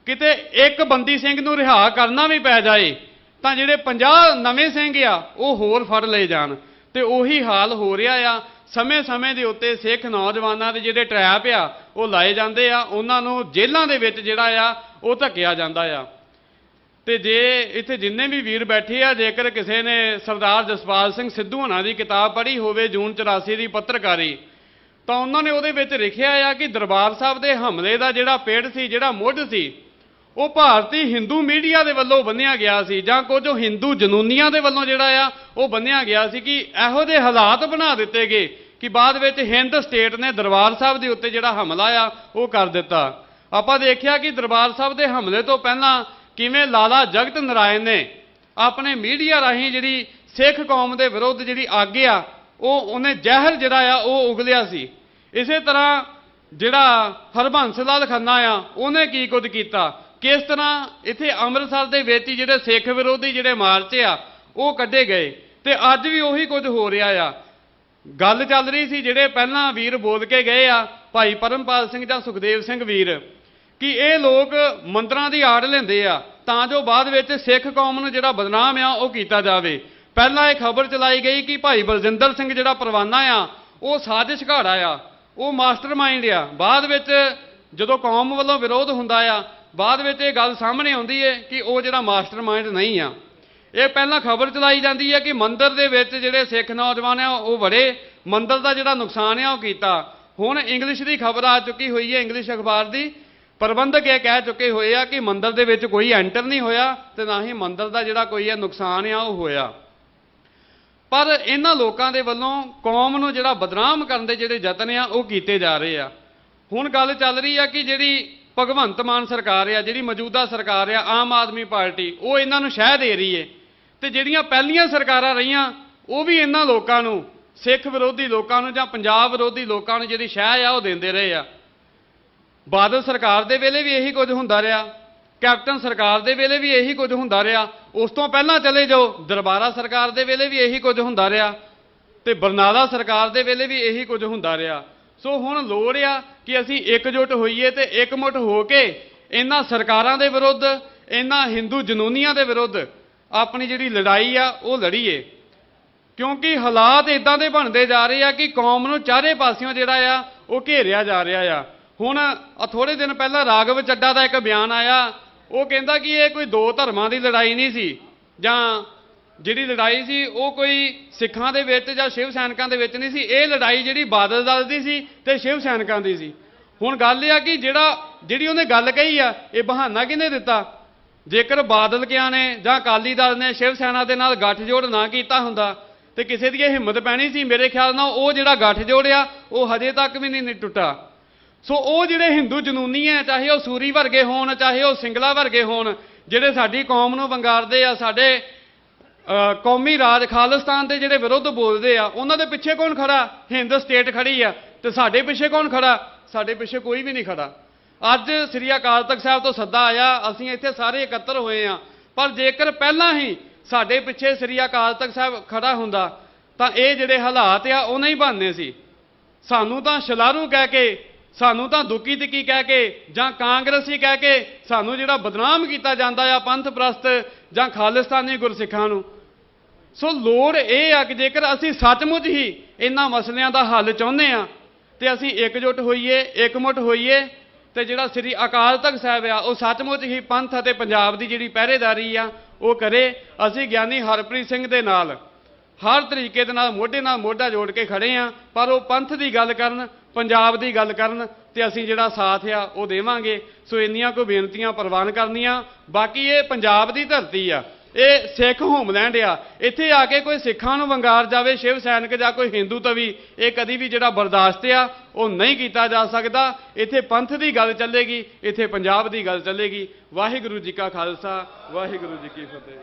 ਕਿਤੇ ਇੱਕ ਬੰਦੀ ਸਿੰਘ ਨੂੰ ਰਿਹਾ ਕਰਨਾ ਵੀ ਪੈ ਜਾਏ ਤਾਂ ਜਿਹੜੇ 50 ਨਵੇਂ ਸਿੰਘ ਆ ਉਹ ਹੋਰ ਫੜ ਲਏ ਜਾਣ। ਤੇ ਉਹੀ ਹਾਲ ਹੋ ਰਿਹਾ ਆ। ਸਮੇਂ-ਸਮੇਂ ਦੇ ਉੱਤੇ ਸਿੱਖ ਨੌਜਵਾਨਾਂ ਦੇ ਜਿਹੜੇ ਟਰੈਪ ਆ ਉਹ ਲਾਏ ਜਾਂਦੇ ਆ, ਉਹਨਾਂ ਨੂੰ ਜੇਲ੍ਹਾਂ ਦੇ ਵਿੱਚ ਜਿਹੜਾ ਆ ਉਹ ਧੱਕਿਆ ਜਾਂਦਾ ਆ। ਤੇ ਜੇ ਇੱਥੇ ਜਿੰਨੇ ਵੀ ਵੀਰ ਬੈਠੇ ਆ, ਜੇਕਰ ਕਿਸੇ ਨੇ ਸਰਦਾਰ ਜਸਪਾਲ ਸਿੰਘ ਸਿੱਧੂ ਹੋਣਾ ਦੀ ਕਿਤਾਬ ਪੜ੍ਹੀ ਹੋਵੇ ਜੂਨ 84 ਦੀ ਪੱਤਰਕਾਰੀ, ਤਾਂ ਉਹਨਾਂ ਨੇ ਉਹਦੇ ਵਿੱਚ ਲਿਖਿਆ ਆ ਕਿ ਦਰਬਾਰ ਸਾਹਿਬ ਦੇ ਹਮਲੇ ਦਾ ਜਿਹੜਾ ਪੇੜ ਸੀ, ਜਿਹੜਾ ਮੁੱਢ ਸੀ, ਉਹ ਭਾਰਤੀ ਹਿੰਦੂ ਮੀਡੀਆ ਦੇ ਵੱਲੋਂ ਬੰਨਿਆ ਗਿਆ ਸੀ ਜਾਂ ਕੁਝ ਹਿੰਦੂ ਜਨੂਨੀਆਂ ਦੇ ਵੱਲੋਂ ਜਿਹੜਾ ਆ ਉਹ ਬੰਨਿਆ ਗਿਆ ਸੀ ਕਿ ਇਹੋ ਜਿਹੇ ਹਾਲਾਤ ਬਣਾ ਦਿੱਤੇ ਗਏ ਕਿ ਬਾਅਦ ਵਿੱਚ ਹਿੰਦ ਸਟੇਟ ਨੇ ਦਰਬਾਰ ਸਾਹਿਬ ਦੇ ਉੱਤੇ ਜਿਹੜਾ ਹਮਲਾ ਆ ਉਹ ਕਰ ਦਿੱਤਾ। ਆਪਾਂ ਦੇਖਿਆ ਕਿ ਦਰਬਾਰ ਸਾਹਿਬ ਦੇ ਹਮਲੇ ਤੋਂ ਪਹਿਲਾਂ ਕਿਵੇਂ ਲਾਲਾ ਜਗਤ ਨਾਰਾਇਣ ਨੇ ਆਪਣੇ ਮੀਡੀਆ ਰਾਹੀਂ ਜਿਹੜੀ ਸਿੱਖ ਕੌਮ ਦੇ ਵਿਰੁੱਧ ਜਿਹੜੀ ਅੱਗ ਆ ਉਹਨੇ ਜ਼ਹਿਰ ਜਿਹੜਾ ਆ ਉਹ ਉਗਲਿਆ ਸੀ। ਇਸੇ ਤਰ੍ਹਾਂ ਜਿਹੜਾ ਹਰਬੰਸ ਲਾਲ ਖੰਨਾ ਆ ਉਹਨੇ ਕੀ ਕੁਝ ਕੀਤਾ, ਕਿਸ ਤਰ੍ਹਾਂ ਇੱਥੇ ਅੰਮ੍ਰਿਤਸਰ ਦੇ ਵਿੱਚ ਹੀ ਜਿਹੜੇ ਸਿੱਖ ਵਿਰੋਧੀ ਜਿਹੜੇ ਮਾਰਚ ਆ ਉਹ ਕੱਢੇ ਗਏ। ਤੇ ਅੱਜ ਵੀ ਉਹੀ ਕੁਝ ਹੋ ਰਿਹਾ ਆ। ਗੱਲ ਚੱਲ ਰਹੀ ਸੀ, ਜਿਹੜੇ ਪਹਿਲਾਂ ਵੀਰ ਬੋਲ ਕੇ ਗਏ ਆ ਭਾਈ ਪਰਮਪਾਲ ਸਿੰਘ ਜਾਂ ਸੁਖਦੇਵ ਸਿੰਘ ਵੀਰ, ਕਿ ਇਹ ਲੋਕ ਮੰਤਰਾਂ ਦੀ ਆੜ ਲੈਂਦੇ ਆ ਤਾਂ ਜੋ ਬਾਅਦ ਵਿੱਚ ਸਿੱਖ ਕੌਮ ਨੂੰ ਜਿਹੜਾ ਬਦਨਾਮ ਆ ਉਹ ਕੀਤਾ ਜਾਵੇ। ਪਹਿਲਾਂ ਇਹ ਖਬਰ ਚਲਾਈ ਗਈ ਕਿ ਭਾਈ ਬਲਜਿੰਦਰ ਸਿੰਘ ਜਿਹੜਾ ਪਰਵਾਨਾ ਆ ਉਹ ਸਾਜ਼ਿਸ਼ ਘਾੜਾ ਆ, ਉਹ ਮਾਸਟਰਮਾਈਂਡ ਆ। ਬਾਅਦ ਵਿੱਚ ਜਦੋਂ ਕੌਮ ਵੱਲੋਂ ਵਿਰੋਧ ਹੁੰਦਾ ਆ, ਬਾਅਦ ਵਿੱਚ ਇਹ ਗੱਲ ਸਾਹਮਣੇ ਆਉਂਦੀ ਹੈ ਕਿ ਉਹ ਜਿਹੜਾ ਮਾਸਟਰਮਾਈਂਡ ਨਹੀਂ ਆ। ਇਹ ਪਹਿਲਾਂ ਖਬਰ ਚਲਾਈ ਜਾਂਦੀ ਹੈ ਕਿ ਮੰਦਿਰ ਦੇ ਵਿੱਚ ਜਿਹੜੇ ਸਿੱਖ ਨੌਜਵਾਨ ਆ ਉਹ ਵੜੇ, ਮੰਦਿਰ ਦਾ ਜਿਹੜਾ ਨੁਕਸਾਨ ਆ ਉਹ ਕੀਤਾ। ਹੁਣ ਇੰਗਲਿਸ਼ ਦੀ ਖਬਰ ਆ ਚੁੱਕੀ ਹੋਈ ਹੈ, ਇੰਗਲਿਸ਼ ਅਖਬਾਰ ਦੀ, ਪ੍ਰਬੰਧਕ ਇਹ ਕਹਿ ਚੁੱਕੇ ਹੋਏ ਆ ਕਿ ਮੰਦਿਰ ਦੇ ਵਿੱਚ ਕੋਈ ਐਂਟਰ ਨਹੀਂ ਹੋਇਆ ਤੇ ਨਾ ਹੀ ਮੰਦਿਰ ਦਾ ਜਿਹੜਾ ਕੋਈ ਹੈ ਨੁਕਸਾਨ ਆ ਉਹ ਹੋਇਆ। ਪਰ ਇਹਨਾਂ ਲੋਕਾਂ ਦੇ ਵੱਲੋਂ ਕੌਮ ਨੂੰ ਜਿਹੜਾ ਬਦਨਾਮ ਕਰਨ ਦੇ ਜਿਹੜੇ ਯਤਨ ਆ ਉਹ ਕੀਤੇ ਜਾ ਰਹੇ ਆ। ਹੁਣ ਗੱਲ ਚੱਲ ਰਹੀ ਆ ਕਿ ਜਿਹੜੀ ਭਗਵੰਤ ਮਾਨ ਸਰਕਾਰ ਆ, ਜਿਹੜੀ ਮੌਜੂਦਾ ਸਰਕਾਰ ਆ ਆਮ ਆਦਮੀ ਪਾਰਟੀ, ਉਹ ਇਹਨਾਂ ਨੂੰ ਸ਼ਹਿ ਦੇ ਰਹੀ ਹੈ। ਤੇ ਜਿਹੜੀਆਂ ਪਹਿਲੀਆਂ ਸਰਕਾਰਾਂ ਰਹੀਆਂ ਉਹ ਵੀ ਇਹਨਾਂ ਲੋਕਾਂ ਨੂੰ, ਸਿੱਖ ਵਿਰੋਧੀ ਲੋਕਾਂ ਨੂੰ ਜਾਂ ਪੰਜਾਬ ਵਿਰੋਧੀ ਲੋਕਾਂ ਨੂੰ ਜਿਹੜੀ ਸ਼ਹਿ ਆ ਉਹ ਦਿੰਦੇ ਰਹੇ ਆ। ਬਾਦਲ ਸਰਕਾਰ ਦੇ ਵੇਲੇ ਵੀ ਇਹੀ ਕੁਝ ਹੁੰਦਾ ਰਿਹਾ, ਕੈਪਟਨ ਸਰਕਾਰ ਦੇ ਵੇਲੇ ਵੀ ਇਹੀ ਕੁਝ ਹੁੰਦਾ ਰਿਹਾ, ਉਸ ਤੋਂ ਪਹਿਲਾਂ ਚਲੇ ਜਾਓ ਦਰਬਾਰਾ ਸਰਕਾਰ ਦੇ ਵੇਲੇ ਵੀ ਇਹੀ ਕੁਝ ਹੁੰਦਾ ਰਿਹਾ, ਤੇ ਬਰਨਾਲਾ ਸਰਕਾਰ ਦੇ ਵੇਲੇ ਵੀ ਇਹੀ ਕੁਝ ਹੁੰਦਾ ਰਿਹਾ। ਸੋ ਹੁਣ ਲੋੜ ਆ ਕਿ ਅਸੀਂ ਇਕਜੁੱਟ ਹੋਈਏ ਤੇ ਇਕਮੁੱਠ ਹੋ ਕੇ ਇਹਨਾਂ ਸਰਕਾਰਾਂ ਦੇ ਵਿਰੁੱਧ, ਇਹਨਾਂ ਹਿੰਦੂ ਜਨੂਨੀਆਂ ਦੇ ਵਿਰੁੱਧ ਆਪਣੀ ਜਿਹੜੀ ਲੜਾਈ ਆ ਉਹ ਲੜੀਏ। ਕਿਉਂਕਿ ਹਾਲਾਤ ਇਦਾਂ ਦੇ ਬਣਦੇ ਜਾ ਰਹੇ ਆ ਕਿ ਕੌਮ ਨੂੰ ਚਾਰੇ ਪਾਸਿਓਂ ਜਿਹੜਾ ਆ ਉਹ ਘੇਰਿਆ ਜਾ ਰਿਹਾ ਆ। ਹੁਣ ਥੋੜੇ ਦਿਨ ਪਹਿਲਾਂ ਰਾਘਵ ਚੱਡਾ ਦਾ ਇੱਕ ਬਿਆਨ ਆਇਆ, ਉਹ ਕਹਿੰਦਾ ਕਿ ਇਹ ਕੋਈ ਦੋ ਧਰਮਾਂ ਦੀ ਲੜਾਈ ਨਹੀਂ ਸੀ, ਜਾਂ ਜਿਹੜੀ ਲੜਾਈ ਸੀ ਉਹ ਕੋਈ ਸਿੱਖਾਂ ਦੇ ਵਿੱਚ ਜਾਂ ਸ਼ਿਵ ਸੈਨਿਕਾਂ ਦੇ ਵਿੱਚ ਨਹੀਂ ਸੀ, ਇਹ ਲੜਾਈ ਜਿਹੜੀ ਬਾਦਲ ਦਲ ਦੀ ਸੀ ਤੇ ਸ਼ਿਵ ਸੈਨਿਕਾਂ ਦੀ ਸੀ। ਹੁਣ ਗੱਲ ਇਹ ਆ ਕਿ ਜਿਹੜੀ ਉਹਨੇ ਗੱਲ ਕਹੀ ਆ, ਇਹ ਬਹਾਨਾ ਕਿਹਨੇ ਦਿੱਤਾ? ਜੇਕਰ ਬਾਦਲ ਕਿਆਂ ਨੇ ਜਾਂ ਅਕਾਲੀ ਦਲ ਨੇ ਸ਼ਿਵ ਸੈਨਾ ਦੇ ਨਾਲ ਗੱਠਜੋੜ ਨਾ ਕੀਤਾ ਹੁੰਦਾ ਤੇ ਕਿਸੇ ਦੀ ਹਿੰਮਤ ਪੈਣੀ ਸੀ? ਮੇਰੇ ਖਿਆਲ ਨਾਲ ਉਹ ਜਿਹੜਾ ਗੱਠਜੋੜ ਆ ਉਹ ਹਜੇ ਤੱਕ ਵੀ ਨਹੀਂ ਟੁੱਟਾ। ਸੋ ਉਹ ਜਿਹੜੇ ਹਿੰਦੂ ਜਨੂਨੀ ਹੈ, ਚਾਹੇ ਉਹ ਸੂਰੀ ਵਰਗੇ ਹੋਣ, ਚਾਹੇ ਉਹ ਸਿੰਗਲਾ ਵਰਗੇ ਹੋਣ, ਜਿਹੜੇ ਸਾਡੀ ਕੌਮ ਨੂੰ ਵੰਗਾਰਦੇ ਆ, ਸਾਡੇ ਕੌਮੀ ਰਾਜ ਖਾਲਿਸਤਾਨ ਦੇ ਜਿਹੜੇ ਵਿਰੁੱਧ ਬੋਲਦੇ ਆ, ਉਹਨਾਂ ਦੇ ਪਿੱਛੇ ਕੌਣ ਖੜਾ? ਹਿੰਦ ਸਟੇਟ ਖੜੀ ਆ। ਤੇ ਸਾਡੇ ਪਿੱਛੇ ਕੌਣ ਖੜਾ? ਸਾਡੇ ਪਿੱਛੇ ਕੋਈ ਵੀ ਨਹੀਂ ਖੜਾ। ਅੱਜ ਸ੍ਰੀ ਅਕਾਲ ਤਖਤ ਸਾਹਿਬ ਤੋਂ ਸੱਦਾ ਆਇਆ, ਅਸੀਂ ਇੱਥੇ ਸਾਰੇ ਇਕੱਤਰ ਹੋਏ ਆ, ਪਰ ਜੇਕਰ ਪਹਿਲਾਂ ਹੀ ਸਾਡੇ ਪਿੱਛੇ ਸ੍ਰੀ ਅਕਾਲ ਤਖਤ ਸਾਹਿਬ ਖੜਾ ਹੁੰਦਾ ਤਾਂ ਇਹ ਜਿਹੜੇ ਹਾਲਾਤ ਆ ਉਹ ਨਹੀਂ ਬਣਨੇ ਸੀ। ਸਾਨੂੰ ਤਾਂ ਸ਼ਲਾਰੂ ਕਹਿ ਕੇ ਸਾਨੂੰ ਤਾਂ ਦੁੱਕੀ ਤਿੱਕੀ ਕਹਿ ਕੇ ਜਾਂ ਕਾਂਗਰਸੀ ਕਹਿ ਕੇ ਸਾਨੂੰ ਜਿਹੜਾ ਬਦਨਾਮ ਕੀਤਾ ਜਾਂਦਾ ਆ ਪੰਥ ਪ੍ਰਸਤ ਜਾਂ ਖਾਲਿਸਤਾਨੀ ਗੁਰਸਿੱਖਾਂ ਨੂੰ। ਸੋ ਲੋੜ ਇਹ ਆ ਕਿ ਜੇਕਰ ਅਸੀਂ ਸੱਚਮੁੱਚ ਹੀ ਇਹਨਾਂ ਮਸਲਿਆਂ ਦਾ ਹੱਲ ਚਾਹੁੰਦੇ ਆ ਤੇ ਅਸੀਂ ਇਕਜੁੱਟ ਹੋਈਏ, ਇਕਮੁੱਠ ਹੋਈਏ ਤੇ ਜਿਹੜਾ ਸ੍ਰੀ ਅਕਾਲ ਤਖਤ ਸਾਹਿਬ ਆ ਉਹ ਸੱਚਮੁੱਚ ਹੀ ਪੰਥ ਅਤੇ ਪੰਜਾਬ ਦੀ ਜਿਹੜੀ ਪਹਿਰੇਦਾਰੀ ਆ ਉਹ ਕਰੇ। ਅਸੀਂ ਗਿਆਨੀ ਹਰਪ੍ਰੀਤ ਸਿੰਘ ਦੇ ਨਾਲ ਹਰ ਤਰੀਕੇ ਦੇ ਨਾਲ ਮੋਢਾ ਜੋੜ ਕੇ ਖੜੇ ਆ, ਪਰ ਉਹ ਪੰਥ ਦੀ ਗੱਲ ਕਰਨ, ਪੰਜਾਬ ਦੀ ਗੱਲ ਕਰਨ ਤੇ ਅਸੀਂ ਜਿਹੜਾ ਸਾਥ ਆ ਉਹ ਦੇਵਾਂਗੇ। ਸੋ ਇੰਨੀਆਂ ਕੋਈ ਬੇਨਤੀਆਂ ਪ੍ਰਵਾਨ ਕਰਨੀਆਂ। ਬਾਕੀ ਇਹ ਪੰਜਾਬ ਦੀ ਧਰਤੀ ਆ, ਇਹ ਸਿੱਖ ਹੋਮਲੈਂਡ ਆ, ਇੱਥੇ ਆ ਕੇ ਕੋਈ ਸਿੱਖਾਂ ਨੂੰ ਵੰਗਾਰ ਜਾਵੇ ਸ਼ਿਵ ਸੈਨਿਕ ਜਾਂ ਕੋਈ ਹਿੰਦੂ ਤਵੀ, ਇਹ ਕਦੀ ਵੀ ਜਿਹੜਾ ਬਰਦਾਸ਼ਤ ਆ ਉਹ ਨਹੀਂ ਕੀਤਾ ਜਾ ਸਕਦਾ। ਇੱਥੇ ਪੰਥ ਦੀ ਗੱਲ ਚੱਲੇਗੀ, ਇੱਥੇ ਪੰਜਾਬ ਦੀ ਗੱਲ ਚੱਲੇਗੀ। ਵਾਹਿਗੁਰੂ ਜੀ ਕਾ ਖਾਲਸਾ, ਵਾਹਿਗੁਰੂ ਜੀ ਕੀ ਫਤਿਹ।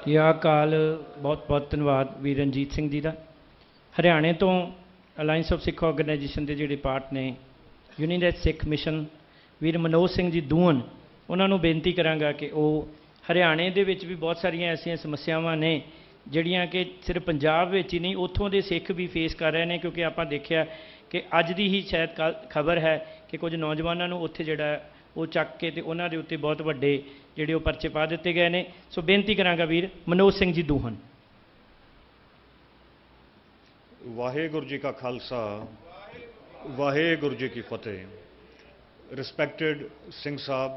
ਯਾ ਕਾਲ ਬਹੁਤ ਬਹੁਤ ਧੰਨਵਾਦ ਵੀਰ ਰਣਜੀਤ ਸਿੰਘ ਜੀ ਦਾ। ਹਰਿਆਣੇ ਤੋਂ ਅਲਾਇੰਸ ਆਫ ਸਿੱਖ ਆਰਗੇਨਾਈਜੇਸ਼ਨ ਦੇ ਜਿਹੜੇ ਪਾਰਟ ਨੇ ਯੂਨੀਨੈਟ ਸਿੱਖ ਮਿਸ਼ਨ ਵੀਰ ਮਨੋਜ ਸਿੰਘ ਜੀ ਦੂਹਨ, ਉਹਨਾਂ ਨੂੰ ਬੇਨਤੀ ਕਰਾਂਗਾ ਕਿ ਉਹ ਹਰਿਆਣੇ ਦੇ ਵਿੱਚ ਵੀ ਬਹੁਤ ਸਾਰੀਆਂ ਐਸੀਆਂ ਸਮੱਸਿਆਵਾਂ ਨੇ ਜਿਹੜੀਆਂ ਕਿ ਸਿਰਫ ਪੰਜਾਬ ਵਿੱਚ ਹੀ ਨਹੀਂ ਉੱਥੋਂ ਦੇ ਸਿੱਖ ਵੀ ਫੇਸ ਕਰ ਰਹੇ ਨੇ, ਕਿਉਂਕਿ ਆਪਾਂ ਦੇਖਿਆ ਕਿ ਅੱਜ ਦੀ ਹੀ ਸ਼ਾਇਦ ਖਬਰ ਹੈ ਕਿ ਕੁਝ ਨੌਜਵਾਨਾਂ ਨੂੰ ਉੱਥੇ ਜਿਹੜਾ ਉਹ ਚੱਕ ਕੇ ਤੇ ਉਹਨਾਂ ਦੇ ਉੱਤੇ ਬਹੁਤ ਵੱਡੇ ਜਿਹੜੇ ਉਹ ਪਰਚੇ ਪਾ ਦਿੱਤੇ ਗਏ ਨੇ। ਸੋ ਬੇਨਤੀ ਕਰਾਂਗਾ ਵੀਰ ਮਨੋਜ ਸਿੰਘ ਜੀ ਦੂਹਨ। ਵਾਹਿਗੁਰੂ ਜੀ ਕਾ ਖਾਲਸਾ, ਵਾਹਿਗੁਰੂ ਜੀ ਕੀ ਫਤਿਹ। Respected Singh Saab,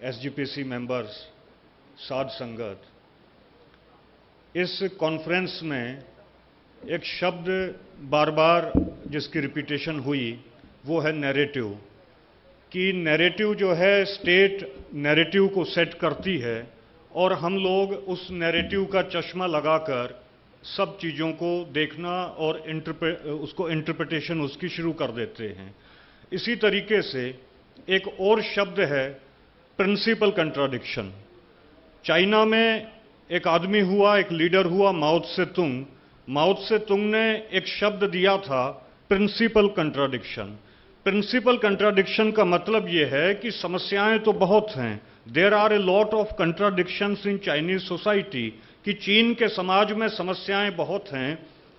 SGPC members, साध संगत, इस कॉन्फ्रेंस में एक शब्द बार बार जिसकी रिपीटेशन हुई वो है नैरेटिव, कि नैरेटिव जो है स्टेट नैरेटिव को सेट करती है और हम लोग उस नैरेटिव का चश्मा लगाकर सब चीज़ों को देखना और उसको इंटरप्रिटेशन उसकी शुरू कर देते हैं। इसी तरीके से एक और शब्द है प्रिंसिपल कंट्राडिक्शन। चाइना में एक आदमी हुआ, एक लीडर हुआ माओ त्से तुंग। माओ त्से तुंग ने एक शब्द दिया था प्रिंसिपल कंट्राडिक्शन। प्रिंसिपल कंट्राडिक्शन का मतलब यह है कि समस्याएं तो बहुत हैं, there are a lot of contradictions in Chinese society, कि चीन के समाज में समस्याएं बहुत हैं,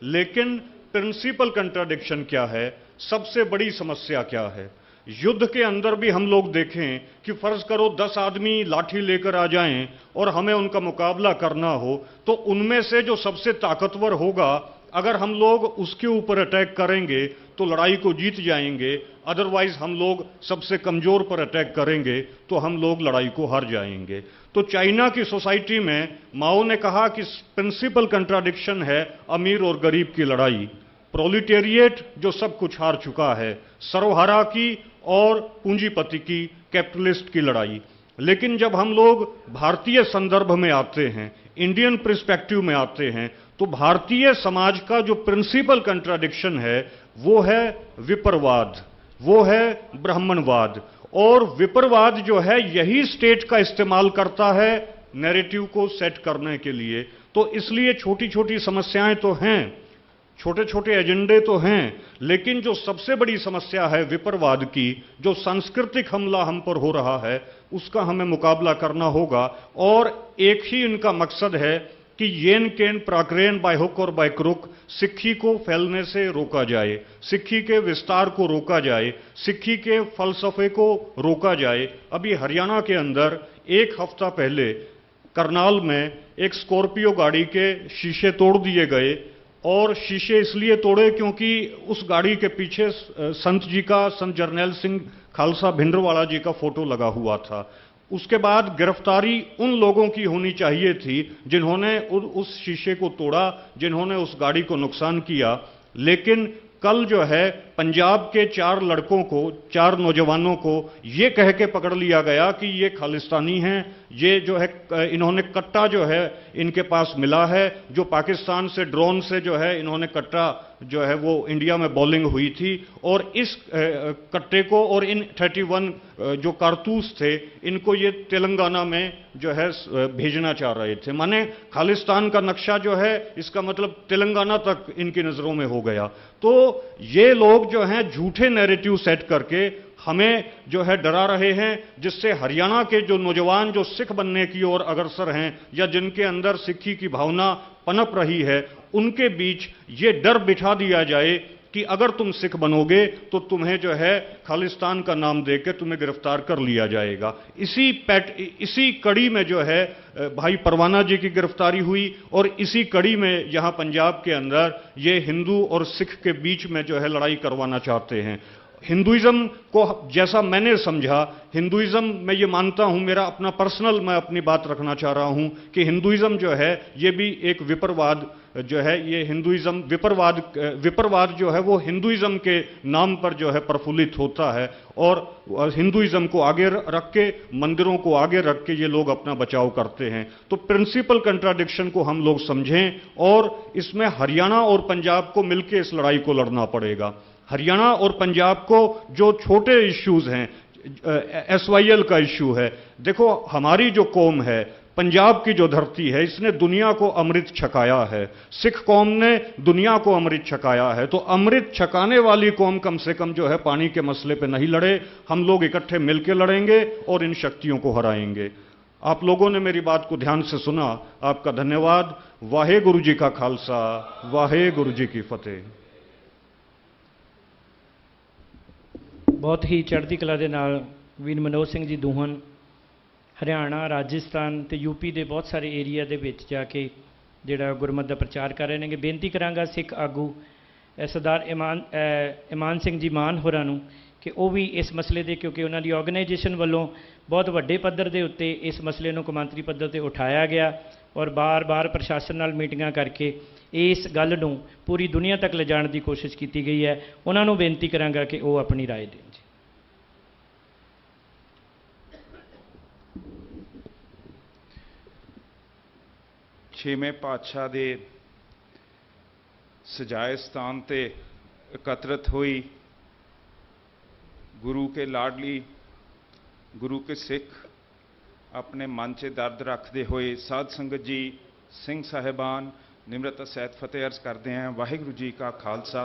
लेकिन प्रिंसिपल कंट्राडिक्शन क्या है, सबसे बड़ी समस्या क्या है। युद्ध के अंदर भी हम लोग देखें कि फर्ज करो 10 आदमी लाठी लेकर आ जाएं और हमें उनका मुकाबला करना हो, तो उनमें से जो सबसे ताकतवर होगा अगर हम लोग उसके ऊपर अटैक करेंगे तो लड़ाई को जीत जाएंगे, अदरवाइज हम लोग सबसे कमजोर पर अटैक करेंगे तो हम लोग लड़ाई को हार जाएंगे। तो चाइना की सोसाइटी में माओ ने कहा कि प्रिंसिपल कंट्राडिक्शन है अमीर और गरीब की लड़ाई, प्रोलिटेरिएट जो सब कुछ हार चुका है, सर्वहारा की और पूंजीपति की, कैपिटलिस्ट की लड़ाई। लेकिन जब हम लोग भारतीय संदर्भ में आते हैं, इंडियन पर्सपेक्टिव में आते हैं, तो भारतीय समाज का जो प्रिंसिपल कंट्राडिक्शन है वो है विपरवाद, वो है ब्राह्मणवाद। और विपरवाद जो है यही स्टेट का इस्तेमाल करता है नैरेटिव को सेट करने के लिए। तो इसलिए छोटी छोटी समस्याएं तो हैं, छोटे छोटे एजेंडे तो हैं, लेकिन जो सबसे बड़ी समस्या है विपरवाद की, जो सांस्कृतिक हमला हम पर हो रहा है, उसका हमें मुकाबला करना होगा। और एक ही इनका मकसद है कि येन केन प्राक्रेन बाय हुक और बाय क्रुक सिक्खी को फैलने से रोका जाए, सिक्खी के विस्तार को रोका जाए, सिक्खी के फलसफे को रोका जाए। अभी हरियाणा के अंदर एक हफ्ता पहले करनाल में एक स्कॉर्पियो गाड़ी के शीशे तोड़ दिए गए, और शीशे इसलिए तोड़े क्योंकि उस गाड़ी के पीछे संत जी का, संत जरनैल सिंह खालसा भिंडरवाला जी का फोटो लगा हुआ था। उसके बाद गिरफ्तारी उन लोगों की होनी चाहिए थी जिन्होंने उस शीशे को तोड़ा, जिन्होंने उस गाड़ी को नुकसान किया। लेकिन कल जो है पंजाब के 4 लड़कों को, 4 नौजवानों को ये कह के पकड़ लिया गया कि ये खालिस्तानी हैं, ये जो है इन्होंने कट्टा जो है इनके पास मिला है, जो पाकिस्तान से ड्रोन से जो है इन्होंने कट्टा जो है वो इंडिया में बॉलिंग हुई थी, और इस कट्टे को और इन 31 जो कारतूस थे इनको ये तेलंगाना में जो है भेजना चाह रहे थे। माने खालिस्तान का नक्शा जो है इसका मतलब तेलंगाना तक इनकी नज़रों में हो गया। तो ये लोग जो हैं झूठे नैरेटिव सेट करके हमें जो है डरा रहे हैं, जिससे हरियाणा के जो नौजवान जो सिख बनने की ओर अग्रसर हैं या जिनके अंदर सिक्खी की भावना पनप रही है, उनके बीच ये डर बिठा दिया जाए कि अगर तुम सिख बनोगे तो तुम्हें जो है खालिस्तान का नाम देकर तुम्हें गिरफ्तार कर लिया जाएगा। इसी कड़ी में जो है भाई परवाना जी की गिरफ्तारी हुई और इसी कड़ी में यहां पंजाब के अंदर ये हिंदू और सिख के बीच में जो है लड़ाई करवाना चाहते हैं। हिंदुइज्म को जैसा मैंने समझा, हिंदुइज्म मैं ये मानता हूं, मेरा अपना पर्सनल मैं अपनी बात रखना चाह रहा हूं कि हिंदुइज्म जो है ये भी एक विपरवाद जो है, ये हिंदुइज्म विपरवाद जो है वो हिंदुइज्म के नाम पर जो है प्रफुल्लित होता है और हिंदुइज्म को आगे रख के, मंदिरों को आगे रख के ये लोग अपना बचाव करते हैं। तो प्रिंसिपल कंट्राडिक्शन को हम लोग समझें और इसमें हरियाणा और पंजाब को मिलकर इस लड़ाई को लड़ना पड़ेगा। हरियाणा और पंजाब को जो छोटे इश्यूज हैं, SYL का इश्यू है, देखो हमारी जो कौम है, पंजाब की जो धरती है, इसने दुनिया को अमृत छकाया है, सिख कौम ने दुनिया को अमृत छकाया है। तो अमृत छकाने वाली कौम कम से कम जो है पानी के मसले पे नहीं लड़े, हम लोग इकट्ठे मिलकर लड़ेंगे और इन शक्तियों को हराएंगे। आप लोगों ने मेरी बात को ध्यान से सुना, आपका धन्यवाद। वाहे गुरु जी का खालसा, वाहे गुरु जी की फतेह। बहुत ही चढ़ती कला ਦੇ ਨਾਲ ਵੀਰ ਮਨੋਜ ਸਿੰਘ ਜੀ ਦੂਹਨ ਹਰਿਆਣਾ, ਰਾਜਸਥਾਨ ਤੇ ਯੂਪੀ ਦੇ ਬਹੁਤ ਸਾਰੇ ਏਰੀਆ ਦੇ ਵਿੱਚ ਜਾ ਕੇ ਜਿਹੜਾ ਗੁਰਮਤ ਦਾ ਪ੍ਰਚਾਰ ਕਰ ਰਹੇ ਨੇ। ਬੇਨਤੀ ਕਰਾਂਗਾ ਸਿੱਖ ਆਗੂ ਸਰਦਾਰ ਇਮਾਨ ਸਿੰਘ ਜੀ ਮਾਨ ਹੋਰਾਂ ਨੂੰ ਕਿ ਉਹ ਵੀ ਇਸ ਮਸਲੇ ਦੇ, ਕਿਉਂਕਿ ਉਹਨਾਂ ਦੀ ਆਰਗੇਨਾਈਜੇਸ਼ਨ ਵੱਲੋਂ ਬਹੁਤ ਵੱਡੇ ਪੱਧਰ ਦੇ ਉੱਤੇ ਇਸ ਮਸਲੇ ਨੂੰ ਕੌਮਾਂਤਰੀ ਪੱਧਰ ਤੇ ਉਠਾਇਆ ਗਿਆ ਔਰ ਬਾਰ-ਬਾਰ ਪ੍ਰਸ਼ਾਸਨ ਨਾਲ ਮੀਟਿੰਗਾਂ ਕਰਕੇ ਇਸ ਗੱਲ ਨੂੰ ਪੂਰੀ ਦੁਨੀਆ ਤੱਕ ਲਿਜਾਣ ਦੀ ਕੋਸ਼ਿਸ਼ ਕੀਤੀ ਗਈ ਹੈ। ਉਹਨਾਂ ਨੂੰ ਬੇਨਤੀ ਕਰਾਂਗਾ ਕਿ ਉਹ ਆਪਣੀ ਰਾਏ ਦੇਣ। ਛੇਵੇਂ ਪਾਤਸ਼ਾਹ ਦੇ ਸਜਾਏ ਸਥਾਨ ਤੇ ਇਕੱਤਰਿਤ ਹੋਈ ਗੁਰੂ ਕੇ ਲਾਡਲੀ, ਗੁਰੂ ਕੇ ਸਿੱਖ, ਆਪਣੇ ਮਨ 'ਚ ਦਰਦ ਰੱਖਦੇ ਹੋਏ ਸਾਧ ਸੰਗਤ ਜੀ, ਸਿੰਘ ਸਾਹਿਬਾਨ ਨਿਮਰਤਾ ਸਹਿਤ ਫਤਿਹ ਅਰਜ਼ ਕਰਦੇ हैं। ਵਾਹਿਗੁਰੂ ਜੀ ਕਾ ਖਾਲਸਾ,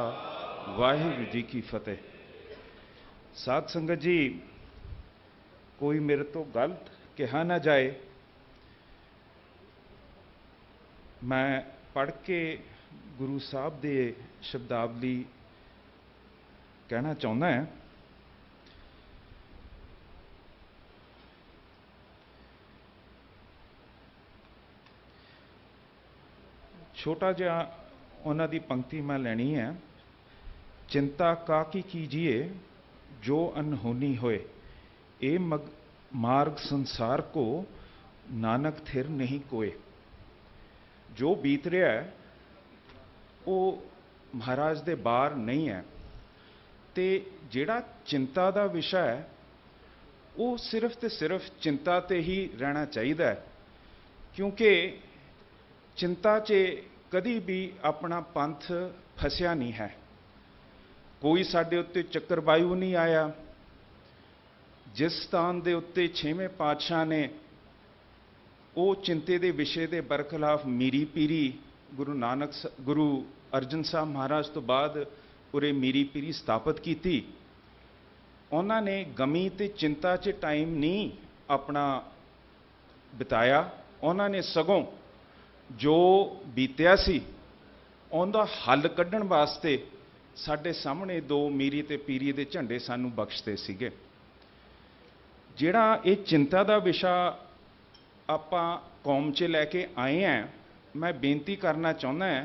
ਵਾਹਿਗੁਰੂ ਜੀ ਕੀ ਫਤਿਹ। ਸਾਧ ਸੰਗਤ ਜੀ, ਕੋਈ ਮੇਰੇ ਤੋਂ ਗਲਤ ਕਿਹਾ ਨਾ ਜਾਏ, ਮੈਂ ਪੜ੍ਹ ਕੇ ਗੁਰੂ ਸਾਹਿਬ ਦੇ ਸ਼ਬਦਾਵਲੀ ਕਹਿਣਾ ਚਾਹੁੰਦਾ ਹਾਂ। छोटा जिहा उन्हां दी पंक्ति मैं लैनी है। चिंता काकी कीजिए जो अनहोनी होए, ए मार्ग संसार को नानक थिर नहीं कोए। जो बीत रहा है वो महाराज दे बाहर नहीं है, ते जिहड़ा चिंता दा विषय है वो सिर्फ ते सिर्फ चिंता ते ही रहना चाहिए, क्योंकि चिंता च कदी भी अपना पंथ फसिया नहीं है। कोई साडे उत्ते चक्रवायु नहीं आया। जिस स्थान दे उत्ते छेवें पातशाह ने वो चिंते दे विषय दे बरखिलाफ मीरी पीरी गुरु अर्जन साहब महाराज तो बाद उरे मीरी पीरी स्थापित की। उन्होंने गमी ते चिंता च टाइम नहीं अपना बिताया, उन्होंने सगों जो बीतिया सी उनका हल कढ़न वास्ते साडे सामने दो मीरी ते पीरी दे झंडे सानू बख्शते सीगे। जिहड़ा ये चिंता दा विषा आपां कौम च लैके आए हैं, मैं बेनती करना चाहुंदा है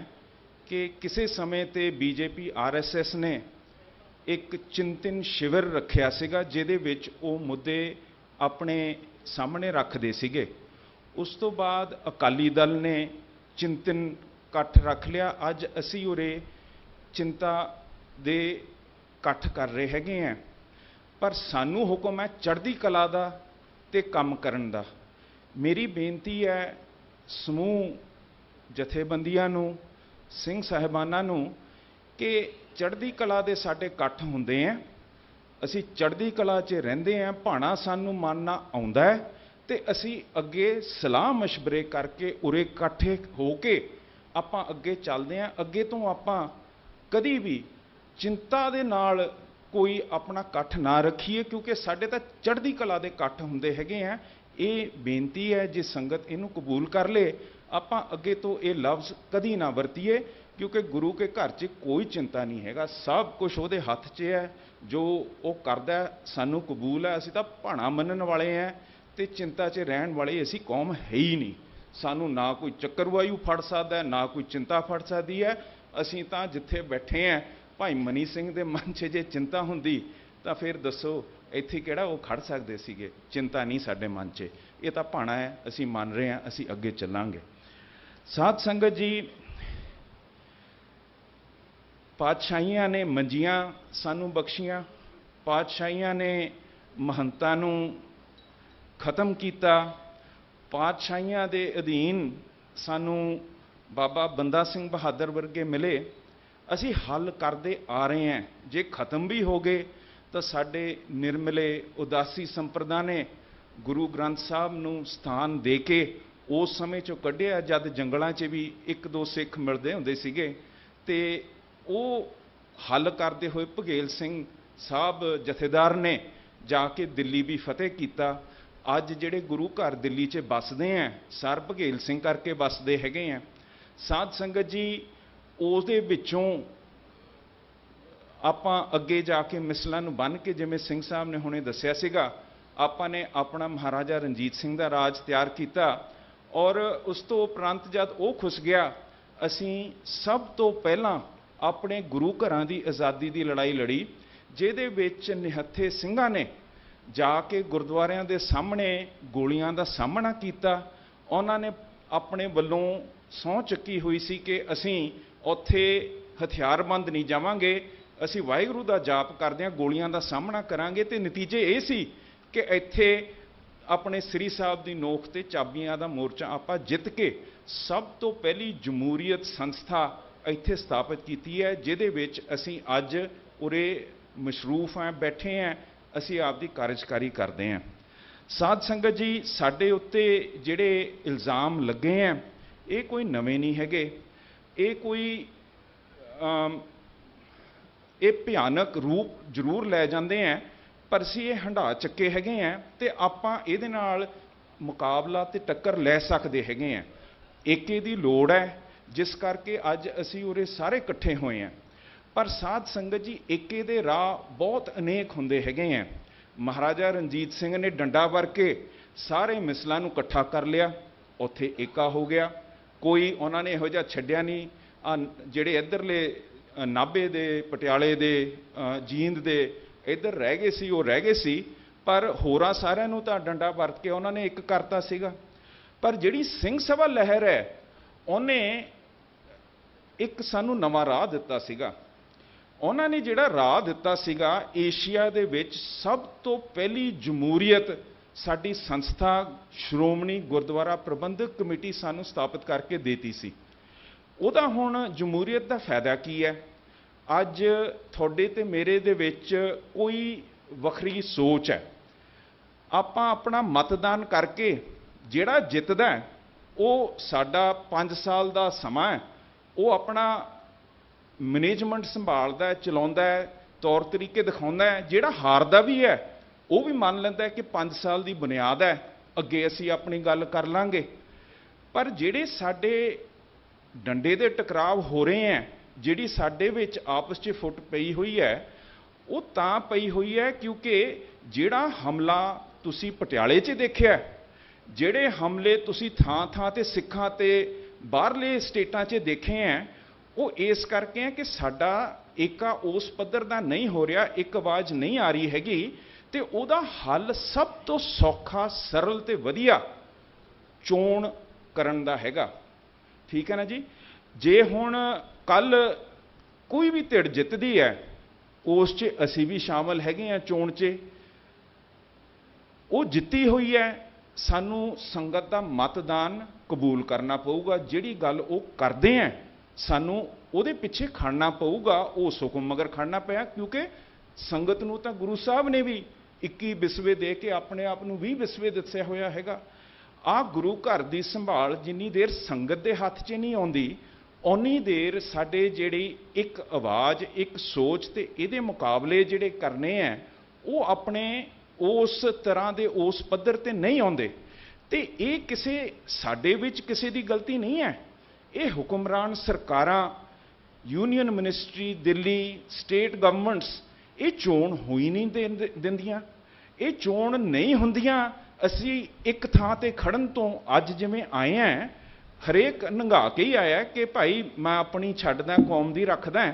कि किसी समय ते बीजेपी RSS ने एक चिंतन शिविर रखिया सीगा, जिहदे विच वो मुद्दे अपने सामने रखदे सीगे। उस तो बाद अकाली दल ने चिंतन कट्ठ रख लिया। अज असी उरे चिंता दे कट्ठ कर रहे हैगे हैं, पर सानू हुक्म है चढ़दी कला दा ते काम करन दा। मेरी बेनती है समूह जथेबंदियां नू, सिंह साहिबानां नू कि चढ़दी कला दे साडे कट्ठ हुंदे हैं, असी चढ़दी कला च रहिंदे हैं, भाणा सानू मानना आउंदा है ते असी अगे सलाह मशवरे करके उरे इकट्ठे हो के आपां अगे चलदे हैं। अगे तो आपां कदी भी चिंता दे नाल कोई अपना कट्ठ ना रखीए, क्योंकि साडे तां चढ़दी कला दे कट्ठ हुंदे हैगे हैं। ये बेनती है, जे संगत इनू कबूल कर ले ਆਪਾਂ ਅੱਗੇ ਤੋਂ ਇਹ ਲਫ਼ਜ਼ ਕਦੀ ਨਾ ਵਰਤੀਏ, ਕਿਉਂਕਿ ਗੁਰੂ ਕੇ ਘਰ 'ਚ ਕੋਈ ਚਿੰਤਾ ਨਹੀਂ ਹੈਗਾ, ਸਭ ਕੁਝ ਉਹਦੇ ਹੱਥ 'ਚ ਹੈ। ਜੋ ਉਹ ਕਰਦਾ ਸਾਨੂੰ ਕਬੂਲ ਹੈ। ਅਸੀਂ ਤਾਂ ਭਾਣਾ ਮੰਨਣ ਵਾਲੇ ਹਾਂ ਤੇ ਚਿੰਤਾ 'ਚ ਰਹਿਣ ਵਾਲੇ ਅਸੀਂ ਕੌਮ ਹੈ ਹੀ ਨਹੀਂ। ਸਾਨੂੰ ਨਾ ਕੋਈ ਚੱਕਰਵਾਯੂ ਫੜ ਸਕਦਾ, ਨਾ ਕੋਈ ਚਿੰਤਾ ਫੜ ਸਕਦੀ ਹੈ। ਅਸੀਂ ਤਾਂ ਜਿੱਥੇ ਬੈਠੇ ਹਾਂ, ਭਾਈ ਮਨੀ ਸਿੰਘ ਦੇ ਮਨ 'ਚ ਜੇ ਚਿੰਤਾ ਹੁੰਦੀ ਤਾਂ ਫਿਰ ਦੱਸੋ ਇੱਥੇ ਕਿਹੜਾ ਉਹ ਖੜ ਸਕਦੇ ਸੀਗੇ। ਚਿੰਤਾ ਨਹੀਂ ਸਾਡੇ ਮਨ 'ਚ, ਇਹ ਤਾਂ ਭਾਣਾ ਹੈ, ਅਸੀਂ ਮੰਨ ਰਹੇ ਹਾਂ, ਅਸੀਂ ਅੱਗੇ ਚੱਲਾਂਗੇ। ਸਾਧ ਸੰਗਤ ਜੀ, ਪਾਤਸ਼ਾਹੀਆਂ ਨੇ ਮੰਜੀਆਂ ਸਾਨੂੰ ਬਖਸ਼ੀਆਂ, ਪਾਤਸ਼ਾਹੀਆਂ ਨੇ ਮਹੰਤਾਂ ਨੂੰ ਖਤਮ ਕੀਤਾ, ਪਾਤਸ਼ਾਹੀਆਂ ਦੇ ਅਧੀਨ ਸਾਨੂੰ ਬਾਬਾ ਬੰਦਾ ਸਿੰਘ ਬਹਾਦਰ ਵਰਗੇ ਮਿਲੇ। ਅਸੀਂ ਹੱਲ ਕਰਦੇ ਆ ਰਹੇ ਹਾਂ। ਜੇ ਖਤਮ ਵੀ ਹੋ ਗਏ ਤਾਂ ਸਾਡੇ ਨਿਰਮਲੇ ਉਦਾਸੀ ਸੰਪਰਦਾ ਨੇ ਗੁਰੂ ਗ੍ਰੰਥ ਸਾਹਿਬ ਨੂੰ ਸਥਾਨ ਦੇ ਕੇ ਉਸ ਸਮੇਂ 'ਚੋਂ ਕੱਢਿਆ, ਜਦ ਜੰਗਲਾਂ 'ਚ ਵੀ ਇੱਕ ਦੋ ਸਿੱਖ ਮਿਲਦੇ ਹੁੰਦੇ ਸੀਗੇ। ਤੇ ਉਹ ਹੱਲ ਕਰਦੇ ਹੋਏ ਭਗੇਲ ਸਿੰਘ ਸਾਹਿਬ ਜਥੇਦਾਰ ਨੇ ਜਾ ਕੇ ਦਿੱਲੀ ਵੀ ਫਤਿਹ ਕੀਤਾ। ਅੱਜ ਜਿਹੜੇ ਗੁਰੂ ਘਰ ਦਿੱਲੀ 'ਚ ਵੱਸਦੇ ਆ, ਸਰ ਭਗੇਲ ਸਿੰਘ ਕਰਕੇ ਵੱਸਦੇ ਹੈਗੇ ਆ। ਸਾਧ ਸੰਗਤ ਜੀ, ਉਹਦੇ ਵਿੱਚੋਂ ਆਪਾਂ ਅੱਗੇ ਜਾ ਕੇ ਮਿਸਲਾਂ ਨੂੰ ਬੰਨ੍ਹ ਕੇ, ਜਿਵੇਂ ਸਿੰਘ ਸਾਹਿਬ ਨੇ ਹੁਣੇ ਦੱਸਿਆ ਸੀਗਾ, ਆਪਾਂ ਨੇ ਆਪਣਾ ਮਹਾਰਾਜਾ ਰਣਜੀਤ ਸਿੰਘ ਦਾ ਰਾਜ ਤਿਆਰ ਕੀਤਾ। ਔਰ ਉਸ ਤੋਂ ਉਪਰੰਤ ਜਦ ਉਹ ਖੁੱਸ ਗਿਆ, ਅਸੀਂ ਸਭ ਤੋਂ ਪਹਿਲਾਂ ਆਪਣੇ ਗੁਰੂ ਘਰਾਂ ਦੀ ਆਜ਼ਾਦੀ ਦੀ ਲੜਾਈ ਲੜੀ, ਜਿਹਦੇ ਵਿੱਚ ਨਿਹੱਥੇ ਸਿੰਘਾਂ ਨੇ ਜਾ ਕੇ ਗੁਰਦੁਆਰਿਆਂ ਦੇ ਸਾਹਮਣੇ ਗੋਲੀਆਂ ਦਾ ਸਾਹਮਣਾ ਕੀਤਾ। ਉਹਨਾਂ ਨੇ ਆਪਣੇ ਵੱਲੋਂ ਸਹੁੰ ਚੱਕੀ ਹੋਈ ਸੀ ਕਿ ਅਸੀਂ ਉੱਥੇ ਹਥਿਆਰਬੰਦ ਨਹੀਂ ਜਾਵਾਂਗੇ, ਅਸੀਂ ਵਾਹਿਗੁਰੂ ਦਾ ਜਾਪ ਕਰਦੇ ਹਾਂ, ਗੋਲੀਆਂ ਦਾ ਸਾਹਮਣਾ ਕਰਾਂਗੇ। ਤੇ ਨਤੀਜੇ ਇਹ ਸੀ ਕਿ ਇੱਥੇ ਆਪਣੇ ਸ੍ਰੀ ਸਾਹਿਬ ਦੀ ਨੋਕ ਤੇ ਚਾਬੀਆਂ ਦਾ ਮੋਰਚਾ ਆਪਾਂ ਜਿੱਤ ਕੇ ਸਭ ਤੋਂ ਪਹਿਲੀ ਜਮਹੂਰੀਅਤ ਸੰਸਥਾ ਇੱਥੇ ਸਥਾਪਿਤ ਕੀਤੀ ਹੈ, ਜਿਹਦੇ ਵਿੱਚ ਅਸੀਂ ਅੱਜ ਉਰੇ ਮਸ਼ਰੂਫ ਹਾਂ, ਬੈਠੇ ਹਾਂ, ਅਸੀਂ ਆਪ ਦੀ ਕਾਰਜਕਾਰੀ ਕਰਦੇ ਹਾਂ। ਸਾਧ ਸੰਗਤ ਜੀ, ਸਾਡੇ ਉੱਤੇ ਜਿਹੜੇ ਇਲਜ਼ਾਮ ਲੱਗੇ ਹੈ, ਇਹ ਕੋਈ ਨਵੇਂ ਨਹੀਂ ਹੈਗੇ। ਇਹ ਕੋਈ ਇਹ ਭਿਆਨਕ ਰੂਪ ਜ਼ਰੂਰ ਲੈ ਜਾਂਦੇ ਹੈ, ਪਰ ਅਸੀਂ ਇਹ ਹੰਢਾ ਚੱਕੇ ਹੈਗੇ ਆ ਤੇ ਆਪਾਂ ਇਹਦੇ ਨਾਲ ਮੁਕਾਬਲਾ ਤੇ ਟੱਕਰ ਲੈ ਸਕਦੇ ਹੈਗੇ ਆ। ਏਕੇ ਦੀ ਲੋੜ ਹੈ, ਜਿਸ ਕਰਕੇ ਅੱਜ ਅਸੀਂ ਉਰੇ ਸਾਰੇ ਇਕੱਠੇ ਹੋਏ ਹਾਂ। ਪਰ ਸਾਧ ਸੰਗਤ ਜੀ, ਏਕੇ ਦੇ ਰਾਹ ਬਹੁਤ ਅਨੇਕ ਹੁੰਦੇ ਹੈਗੇ ਆ। ਮਹਾਰਾਜਾ ਰਣਜੀਤ ਸਿੰਘ ਨੇ ਡੰਡਾ ਵਰ ਕੇ ਸਾਰੇ ਮਿਸਲਾਂ ਨੂੰ ਇਕੱਠਾ ਕਰ ਲਿਆ, ਉੱਥੇ ਏਕਾ ਹੋ ਗਿਆ। ਕੋਈ ਉਹਨਾਂ ਨੇ ਇਹੋ ਜਿਹਾ ਛੱਡਿਆ ਨਹੀਂ। ਜਿਹੜੇ ਇੱਧਰਲੇ ਨਾਭੇ ਦੇ, ਪਟਿਆਲੇ ਦੇ, ਜੀਂਦ ਦੇ ਇੱਧਰ ਰਹਿ ਗਏ ਸੀ, ਉਹ ਰਹਿ ਗਏ ਸੀ, ਪਰ ਹੋਰਾਂ ਸਾਰਿਆਂ ਨੂੰ ਤਾਂ ਡੰਡਾ ਵਰਤ ਕੇ ਉਹਨਾਂ ਨੇ ਇੱਕ ਕਰਤਾ ਸੀਗਾ। ਪਰ ਜਿਹੜੀ ਸਿੰਘ ਸਭਾ ਲਹਿਰ ਹੈ, ਉਹਨੇ ਇੱਕ ਸਾਨੂੰ ਨਵਾਂ ਰਾਹ ਦਿੱਤਾ ਸੀਗਾ। ਉਹਨਾਂ ਨੇ ਜਿਹੜਾ ਰਾਹ ਦਿੱਤਾ ਸੀਗਾ, ਏਸ਼ੀਆ ਦੇ ਵਿੱਚ ਸਭ ਤੋਂ ਪਹਿਲੀ ਜਮਹੂਰੀਅਤ ਸਾਡੀ ਸੰਸਥਾ ਸ਼੍ਰੋਮਣੀ ਗੁਰਦੁਆਰਾ ਪ੍ਰਬੰਧਕ ਕਮੇਟੀ ਸਾਨੂੰ ਸਥਾਪਿਤ ਕਰਕੇ ਦੇਤੀ ਸੀ। ਉਹਦਾ ਹੁਣ ਜਮਹੂਰੀਅਤ ਦਾ ਫਾਇਦਾ ਕੀ ਹੈ? ਅੱਜ ਤੁਹਾਡੇ ਤੇ ਮੇਰੇ ਦੇ ਵਿੱਚ ਕੋਈ ਵੱਖਰੀ ਸੋਚ ਹੈ। ਆਪਾਂ ਆਪਣਾ ਮਤਦਾਨ ਕਰਕੇ ਜਿਹੜਾ ਜਿੱਤਦਾ ਉਹ ਸਾਡਾ 5 ਸਾਲ ਦਾ ਸਮਾਂ ਹੈ, ਉਹ ਆਪਣਾ ਮੈਨੇਜਮੈਂਟ ਸੰਭਾਲਦਾ, ਚਲਾਉਂਦਾ, ਤੌਰ ਤਰੀਕੇ ਦਿਖਾਉਂਦਾ ਹੈ। ਜਿਹੜਾ ਹਾਰਦਾ ਵੀ ਹੈ ਉਹ ਵੀ ਮੰਨ ਲੈਂਦਾ ਹੈ ਕਿ 5 ਸਾਲ ਦੀ ਬੁਨਿਆਦ ਹੈ, ਅੱਗੇ ਅਸੀਂ ਆਪਣੀ ਗੱਲ ਕਰ ਲਾਂਗੇ। ਪਰ ਜਿਹੜੇ ਸਾਡੇ ਡੰਡੇ ਦੇ ਟਕਰਾਵ ਹੋ ਰਹੇ ਹੈ, ਜਿਹੜੀ ਸਾਡੇ ਵਿੱਚ ਆਪਸ 'ਚ ਫੁੱਟ ਪਈ ਹੋਈ ਹੈ, ਉਹ ਤਾਂ ਪਈ ਹੋਈ ਹੈ ਕਿਉਂਕਿ ਜਿਹੜਾ ਹਮਲਾ ਤੁਸੀਂ ਪਟਿਆਲੇ 'ਚ ਦੇਖਿਆ, ਜਿਹੜੇ ਹਮਲੇ ਤੁਸੀਂ ਥਾਂ-ਥਾਂ ਤੇ ਸਿੱਖਾਂ ਤੇ ਬਾਹਰਲੇ ਸਟੇਟਾਂ 'ਚ ਦੇਖੇ ਹੈ, ਉਹ ਇਸ ਕਰਕੇ ਹੈ ਕਿ ਸਾਡਾ ਏਕਾ ਉਸ ਪੱਧਰ ਦਾ ਨਹੀਂ ਹੋ ਰਿਹਾ, ਇੱਕ ਆਵਾਜ਼ ਨਹੀਂ ਆ ਰਹੀ ਹੈਗੀ। ਤੇ ਉਹਦਾ ਹੱਲ ਸਭ ਤੋਂ ਸੌਖਾ, ਸਰਲ ਤੇ ਵਧੀਆ ਚੋਣ ਕਰਨ ਦਾ ਹੈਗਾ। ਠੀਕ ਹੈ ਨਾ ਜੀ? ਜੇ ਹੁਣ ਕੱਲ ਕੋਈ ਵੀ ਧਿਰ ਜਿੱਤਦੀ ਹੈ, ਉਸ 'ਚ ਅਸੀਂ ਵੀ ਸ਼ਾਮਲ ਹੈਗੇ ਹਾਂ ਚੋਣ 'ਚ। ਉਹ ਜਿੱਤੀ ਹੋਈ ਹੈ, ਸਾਨੂੰ ਸੰਗਤ ਦਾ ਮਤਦਾਨ ਕਬੂਲ ਕਰਨਾ ਪਊਗਾ। ਜਿਹੜੀ ਗੱਲ ਉਹ ਕਰਦੇ ਹੈ, ਸਾਨੂੰ ਉਹਦੇ ਪਿੱਛੇ ਖੜਨਾ ਪਊਗਾ। ਉਹ ਹੁਕਮ ਮਗਰ ਖੜਨਾ ਪਿਆ, ਕਿਉਂਕਿ ਸੰਗਤ ਨੂੰ ਤਾਂ ਗੁਰੂ ਸਾਹਿਬ ਨੇ ਵੀ 21 ਵਿਸਵੇ ਦੇ ਕੇ ਆਪਣੇ ਆਪ ਨੂੰ 20 ਵਿਸਵੇ ਦੱਸਿਆ ਹੋਇਆ ਹੈਗਾ। ਆਹ ਗੁਰੂ ਘਰ ਦੀ ਸੰਭਾਲ ਜਿੰਨੀ ਦੇਰ ਸੰਗਤ ਦੇ ਹੱਥ 'ਚ ਨਹੀਂ ਆਉਂਦੀ, ਓਨੀ ਦੇਰ ਸਾਡੇ ਜਿਹੜੀ ਇੱਕ ਆਵਾਜ਼, ਇੱਕ ਸੋਚ ਤੇ ਇਹਦੇ ਮੁਕਾਬਲੇ ਜਿਹੜੇ ਕਰਨੇ ਹੈ, ਉਹ ਆਪਣੇ ਉਸ ਤਰ੍ਹਾਂ ਦੇ ਉਸ ਪੱਧਰ ਤੇ ਨਹੀਂ ਆਉਂਦੇ। ਤੇ ਇਹ ਕਿਸੇ ਸਾਡੇ ਵਿੱਚ ਕਿਸੇ ਦੀ ਗਲਤੀ ਨਹੀਂ ਹੈ। ਇਹ ਹੁਕਮਰਾਨ ਸਰਕਾਰਾਂ, union ministry, Delhi, state governments ਇਹ ਚੋਣ ਹੋਈ ਨਹੀਂ ਦਿੰਦੀਆਂ। ਇਹ ਚੋਣ ਨਹੀਂ ਹੁੰਦੀਆਂ। ਅਸੀਂ ਇੱਕ ਥਾਂ ਤੇ ਖੜਨ ਤੋਂ ਅੱਜ ਜਿਵੇਂ ਆਏ ਹਾਂ, ਹਰੇਕ ਨੰਗਾ ਕੇ ਹੀ ਆਇਆ ਕਿ ਭਾਈ ਮੈਂ ਆਪਣੀ ਛੱਡਦਾ, ਕੌਮ ਦੀ ਰੱਖਦਾ।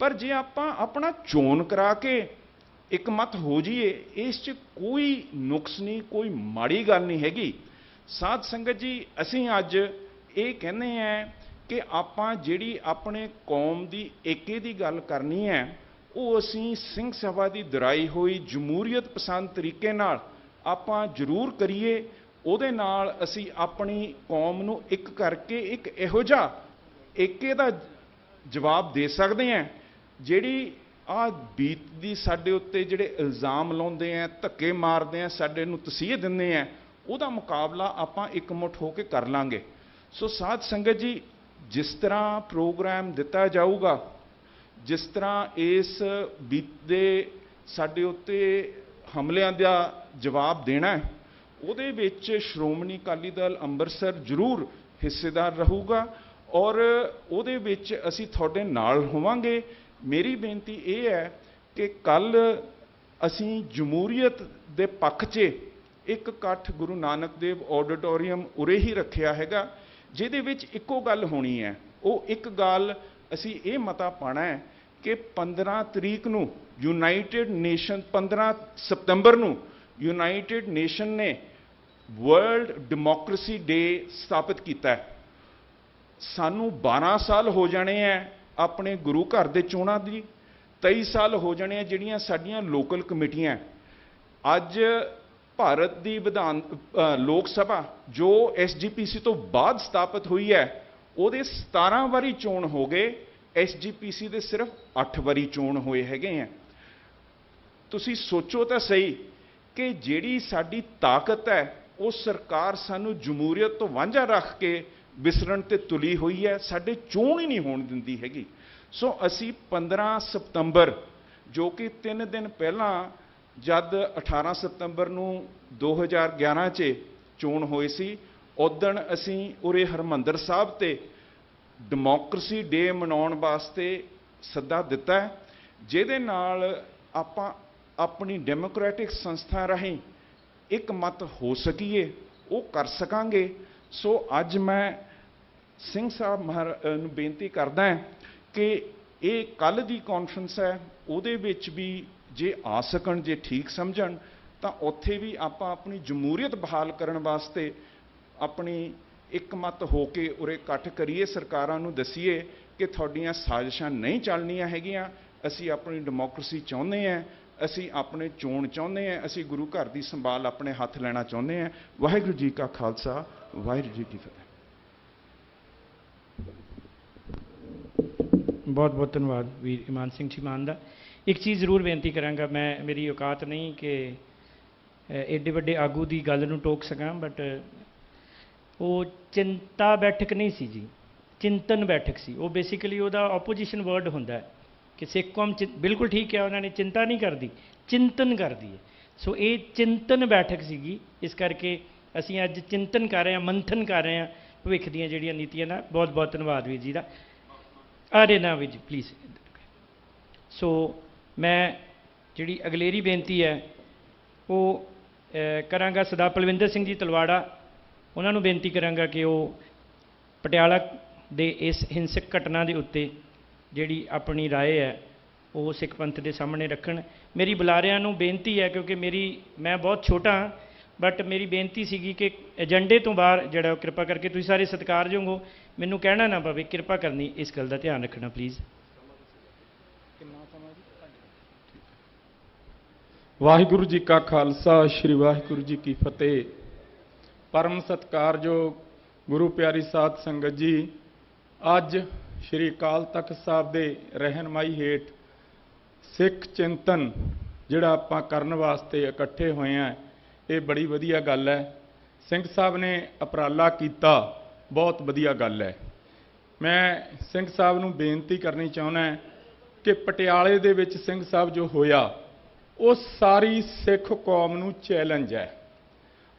ਪਰ ਜੇ ਆਪਾਂ ਆਪਣਾ ਚੋਣ ਕਰਾ ਕੇ ਇੱਕ ਮਤ ਹੋ ਜਾਈਏ, ਇਸ 'ਚ ਕੋਈ ਨੁਕਸ ਨਹੀਂ, ਕੋਈ ਮਾੜੀ ਗੱਲ ਨਹੀਂ ਹੈਗੀ। ਸਾਧ ਸੰਗਤ ਜੀ, ਅਸੀਂ ਅੱਜ ਇਹ ਕਹਿੰਦੇ ਹਾਂ ਕਿ ਆਪਾਂ ਜਿਹੜੀ ਆਪਣੇ ਕੌਮ ਦੀ ਏਕੇ ਦੀ ਗੱਲ ਕਰਨੀ ਹੈ, ਉਹ ਅਸੀਂ ਸਿੰਘ ਸਭਾ ਦੀ ਦੁਹਰਾਈ ਹੋਈ ਜਮਹੂਰੀਅਤ ਪਸੰਦ ਤਰੀਕੇ ਨਾਲ ਆਪਾਂ ਜ਼ਰੂਰ ਕਰੀਏ। ਉਹਦੇ ਨਾਲ ਅਸੀਂ ਆਪਣੀ ਕੌਮ ਨੂੰ ਇੱਕ ਕਰਕੇ ਇੱਕ ਇਹੋ ਜਿਹਾ ਏਕੇ ਦਾ ਜਵਾਬ ਦੇ ਸਕਦੇ ਹਾਂ। ਜਿਹੜੀ ਆਹ ਬੀਤਦੀ ਸਾਡੇ ਉੱਤੇ ਜਿਹੜੇ ਇਲਜ਼ਾਮ ਲਾਉਂਦੇ ਆ, ਧੱਕੇ ਮਾਰਦੇ ਆ, ਸਾਡੇ ਨੂੰ ਤਸੀਹੇ ਦਿੰਦੇ ਆ, ਉਹਦਾ ਮੁਕਾਬਲਾ ਆਪਾਂ ਇਕਮੁੱਠ ਹੋ ਕੇ ਕਰ ਲਾਂਗੇ। ਸੋ ਸਾਧ ਸੰਗਤ ਜੀ, ਜਿਸ ਤਰ੍ਹਾਂ ਪ੍ਰੋਗਰਾਮ ਦਿੱਤਾ ਜਾਊਗਾ, ਜਿਸ ਤਰ੍ਹਾਂ ਇਸ ਬੀਤਦੇ ਸਾਡੇ ਉੱਤੇ ਹਮਲਿਆਂ ਦਾ ਜਵਾਬ ਦੇਣਾ, ਉਹਦੇ ਵਿੱਚ ਸ਼੍ਰੋਮਣੀ ਅਕਾਲੀ ਦਲ ਅੰਮ੍ਰਿਤਸਰ ਜ਼ਰੂਰ ਹਿੱਸੇਦਾਰ ਰਹੂਗਾ ਔਰ ਉਹਦੇ ਵਿੱਚ ਅਸੀਂ ਤੁਹਾਡੇ ਨਾਲ ਹੋਵਾਂਗੇ। ਮੇਰੀ ਬੇਨਤੀ ਇਹ ਹੈ ਕਿ ਕੱਲ ਅਸੀਂ ਜਮਹੂਰੀਅਤ ਦੇ ਪੱਖ 'ਚ ਇੱਕ ਇਕੱਠ ਗੁਰੂ ਨਾਨਕ ਦੇਵ ਆਡੀਟੋਰੀਅਮ ਉਰੇ ਹੀ ਰੱਖਿਆ ਹੈਗਾ, ਜਿਹਦੇ ਵਿੱਚ ਇੱਕੋ ਗੱਲ ਹੋਣੀ ਹੈ। ਉਹ ਇੱਕ ਗੱਲ ਅਸੀਂ ਇਹ ਮਤਾ ਪਾਉਣਾ ਹੈ ਕਿ 15 ਤਰੀਕ ਨੂੰ ਯੂਨਾਈਟਿਡ ਨੇਸ਼ਨ, 15 ਸਤੰਬਰ ਨੂੰ ਯੂਨਾਈਟਿਡ ਨੇਸ਼ਨ ਨੇ ਵਰਲਡ ਡੈਮੋਕ੍ਰੇਸੀ ਡੇ ਸਥਾਪਿਤ ਕੀਤਾ ਹੈ। ਸਾਨੂੰ 12 ਸਾਲ ਹੋ ਜਾਣੇ ਹੈ ਆਪਣੇ ਗੁਰੂ ਘਰ ਦੇ ਚੋਣਾਂ ਦੀ, 23 ਸਾਲ ਹੋ ਜਾਣੇ ਆ ਜਿਹੜੀਆਂ ਸਾਡੀਆਂ ਲੋਕਲ ਕਮੇਟੀਆਂ। ਅੱਜ ਭਾਰਤ ਦੀ ਲੋਕ ਸਭਾ ਜੋ SGPC ਤੋਂ ਬਾਅਦ ਸਥਾਪਿਤ ਹੋਈ ਹੈ, ਉਹਦੇ 17 ਵਾਰੀ ਚੋਣ ਹੋ ਗਏ, SGPC ਦੇ ਸਿਰਫ 8 ਵਾਰੀ ਚੋਣ ਹੋਏ ਹੈਗੇ ਆ। ਤੁਸੀਂ ਸੋਚੋ ਤਾਂ ਸਹੀ ਕਿ ਜਿਹੜੀ ਸਾਡੀ ਤਾਕਤ ਹੈ, ਉਹ ਸਰਕਾਰ ਸਾਨੂੰ ਜਮਹੂਰੀਅਤ ਤੋਂ ਵਾਂਝਾ ਰੱਖ ਕੇ ਵਿਸਰਨ ਤੇ ਤੁਲੀ ਹੋਈ ਹੈ, ਸਾਡੇ ਚੋਣ ਹੀ ਨਹੀਂ ਹੋਣ ਦਿੰਦੀ ਹੈਗੀ। ਸੋ ਅਸੀਂ 15 ਸਤੰਬਰ, ਜੋ ਕਿ 3 ਦਿਨ ਪਹਿਲਾਂ ਜਦ 18 ਸਤੰਬਰ ਨੂੰ 2011 'ਚ ਚੋਣ ਹੋਈ ਸੀ, ਉਦਣ ਅਸੀਂ ਉਰੇ ਹਰਿਮੰਦਰ ਸਾਹਿਬ ਤੇ ਡੈਮੋਕ੍ਰੇਸੀ ਡੇ ਮਨਾਉਣ ਵਾਸਤੇ ਸੱਦਾ ਦਿੱਤਾ ਹੈ, ਜਿਹਦੇ ਨਾਲ ਆਪਾਂ ਆਪਣੀ ਡੈਮੋਕ੍ਰੈਟਿਕ ਸੰਸਥਾ ਰਾਹੀਂ ਇੱਕ ਮਤ ਹੋ ਸਕੀਏ, ਉਹ ਕਰ ਸਕਾਂਗੇ। ਸੋ ਅੱਜ ਮੈਂ ਸਿੰਘ ਸਾਹਿਬ ਨੂੰ ਬੇਨਤੀ ਕਰਦਾ ਹਾਂ ਕਿ ਇਹ ਕੱਲ੍ਹ ਦੀ ਕਾਨਫਰੰਸ ਹੈ, ਉਹਦੇ ਵਿੱਚ ਵੀ ਜੇ ਆ ਸਕਣ, ਜੇ ਠੀਕ ਸਮਝਣ, ਤਾਂ ਉੱਥੇ ਵੀ ਆਪਾਂ ਆਪਣੀ ਜਮਹੂਰੀਅਤ ਬਹਾਲ ਕਰਨ ਵਾਸਤੇ ਆਪਣੀ ਇੱਕ ਮਤ ਹੋ ਕੇ ਉਰੇ ਇਕੱਠ ਕਰੀਏ, ਸਰਕਾਰਾਂ ਨੂੰ ਦਸੀਏ ਕਿ ਤੁਹਾਡੀਆਂ ਸਾਜ਼ਿਸ਼ਾਂ ਨਹੀਂ ਚੱਲਣੀਆਂ ਹੈਗੀਆਂ, ਅਸੀਂ ਆਪਣੀ ਡੈਮੋਕ੍ਰੇਸੀ ਚਾਹੁੰਦੇ ਹਾਂ, ਅਸੀਂ ਆਪਣੇ ਚੋਣ ਚਾਹੁੰਦੇ ਹਾਂ, ਅਸੀਂ ਗੁਰੂ ਘਰ ਦੀ ਸੰਭਾਲ ਆਪਣੇ ਹੱਥ ਲੈਣਾ ਚਾਹੁੰਦੇ ਹਾਂ। ਵਾਹਿਗੁਰੂ ਜੀ ਕਾ ਖਾਲਸਾ, ਵਾਹਿਗੁਰੂ ਜੀ ਕੀ ਫਤਿਹ। ਬਹੁਤ ਬਹੁਤ ਧੰਨਵਾਦ ਵੀਰ ਇਮਾਨ ਸਿੰਘ ਚੀਮਾਨ ਦਾ। ਇੱਕ ਚੀਜ਼ ਜ਼ਰੂਰ ਬੇਨਤੀ ਕਰਾਂਗਾ, ਮੈਂ ਮੇਰੀ ਔਕਾਤ ਨਹੀਂ ਕਿ ਐਡੇ ਵੱਡੇ ਆਗੂ ਦੀ ਗੱਲ ਨੂੰ ਟੋਕ ਸਕਾਂ, ਬਟ ਉਹ ਚਿੰਤਾ ਬੈਠਕ ਨਹੀਂ ਸੀ ਜੀ, ਚਿੰਤਨ ਬੈਠਕ ਸੀ। ਉਹ ਬੇਸਿਕਲੀ ਉਹਦਾ ਆਪੋਜੀਸ਼ਨ ਵਰਡ ਹੁੰਦਾ ਹੈ ਕਿ ਸਿੱਖ ਕੌਮ ਬਿਲਕੁਲ ਠੀਕ ਹੈ, ਉਹਨਾਂ ਨੇ ਚਿੰਤਾ ਨਹੀਂ ਕਰਦੀ, ਚਿੰਤਨ ਕਰਦੀ ਹੈ। ਸੋ ਇਹ ਚਿੰਤਨ ਬੈਠਕ ਸੀਗੀ, ਇਸ ਕਰਕੇ ਅਸੀਂ ਅੱਜ ਚਿੰਤਨ ਕਰ ਰਹੇ ਹਾਂ, ਮੰਥਨ ਕਰ ਰਹੇ ਹਾਂ ਭਵਿੱਖ ਦੀਆਂ ਜਿਹੜੀਆਂ ਨੀਤੀਆਂ ਦਾ। ਬਹੁਤ ਬਹੁਤ ਧੰਨਵਾਦ ਵੀਰ ਜੀ ਦਾ। ਅਰੇ ਨਾ ਵੀਰ ਜੀ ਪਲੀਜ਼। ਸੋ ਮੈਂ ਜਿਹੜੀ ਅਗਲੇਰੀ ਬੇਨਤੀ ਹੈ ਉਹ ਕਰਾਂਗਾ ਸਰਦਾਰ ਪਲਵਿੰਦਰ ਸਿੰਘ ਜੀ ਤਲਵਾੜਾ, ਉਹਨਾਂ ਨੂੰ ਬੇਨਤੀ ਕਰਾਂਗਾ ਕਿ ਉਹ ਪਟਿਆਲਾ ਦੇ ਇਸ ਹਿੰਸਕ ਘਟਨਾ ਦੇ ਉੱਤੇ ਜਿਹੜੀ ਆਪਣੀ ਰਾਏ ਹੈ ਉਹ ਸਿੱਖ ਪੰਥ ਦੇ ਸਾਹਮਣੇ ਰੱਖਣ। ਮੇਰੀ ਬੁਲਾਰਿਆਂ ਨੂੰ ਬੇਨਤੀ ਹੈ, ਕਿਉਂਕਿ ਮੈਂ ਬਹੁਤ ਛੋਟਾ ਹਾਂ, ਬਟ ਮੇਰੀ ਬੇਨਤੀ ਸੀਗੀ ਕਿ ਏਜੰਡੇ ਤੋਂ ਬਾਹਰ ਜਿਹੜਾ ਕਿਰਪਾ ਕਰਕੇ ਤੁਸੀਂ ਸਾਰੇ ਸਤਿਕਾਰਯੋਗ ਹੋ, ਮੈਨੂੰ ਕਹਿਣਾ ਨਾ ਪਵੇ, ਕਿਰਪਾ ਕਰਨੀ ਇਸ ਗੱਲ ਦਾ ਧਿਆਨ ਰੱਖਣਾ ਪਲੀਜ਼। ਵਾਹਿਗੁਰੂ ਜੀ ਕਾ ਖਾਲਸਾ, ਸ਼੍ਰੀ ਵਾਹਿਗੁਰੂ ਜੀ ਕੀ ਫਤਿਹ। ਪਰਮ ਸਤਿਕਾਰਯੋਗ ਗੁਰੂ ਪਿਆਰੀ ਸਾਧ ਸੰਗਤ ਜੀ, ਅੱਜ ਸ਼੍ਰੀ ਅਕਾਲ ਤਖਤ ਸਾਹਿਬ ਦੇ ਰਹਿਨਮਾਈ ਹੇਠ ਸਿੱਖ ਚਿੰਤਨ ਜਿਹੜਾ ਆਪਾਂ ਕਰਨ ਵਾਸਤੇ ਇਕੱਠੇ ਹੋਏ ਹਾਂ, ਇਹ ਬੜੀ ਵਧੀਆ ਗੱਲ ਹੈ। ਸਿੰਘ ਸਾਹਿਬ ਨੇ ਉਪਰਾਲਾ ਕੀਤਾ, ਬਹੁਤ ਵਧੀਆ ਗੱਲ ਹੈ। ਮੈਂ ਸਿੰਘ ਸਾਹਿਬ ਨੂੰ ਬੇਨਤੀ ਕਰਨੀ ਚਾਹੁੰਦਾ ਕਿ ਪਟਿਆਲੇ ਦੇ ਵਿੱਚ ਸਿੰਘ ਸਾਹਿਬ ਜੋ ਹੋਇਆ, ਉਹ ਸਾਰੀ ਸਿੱਖ ਕੌਮ ਨੂੰ ਚੈਲੰਜ ਹੈ।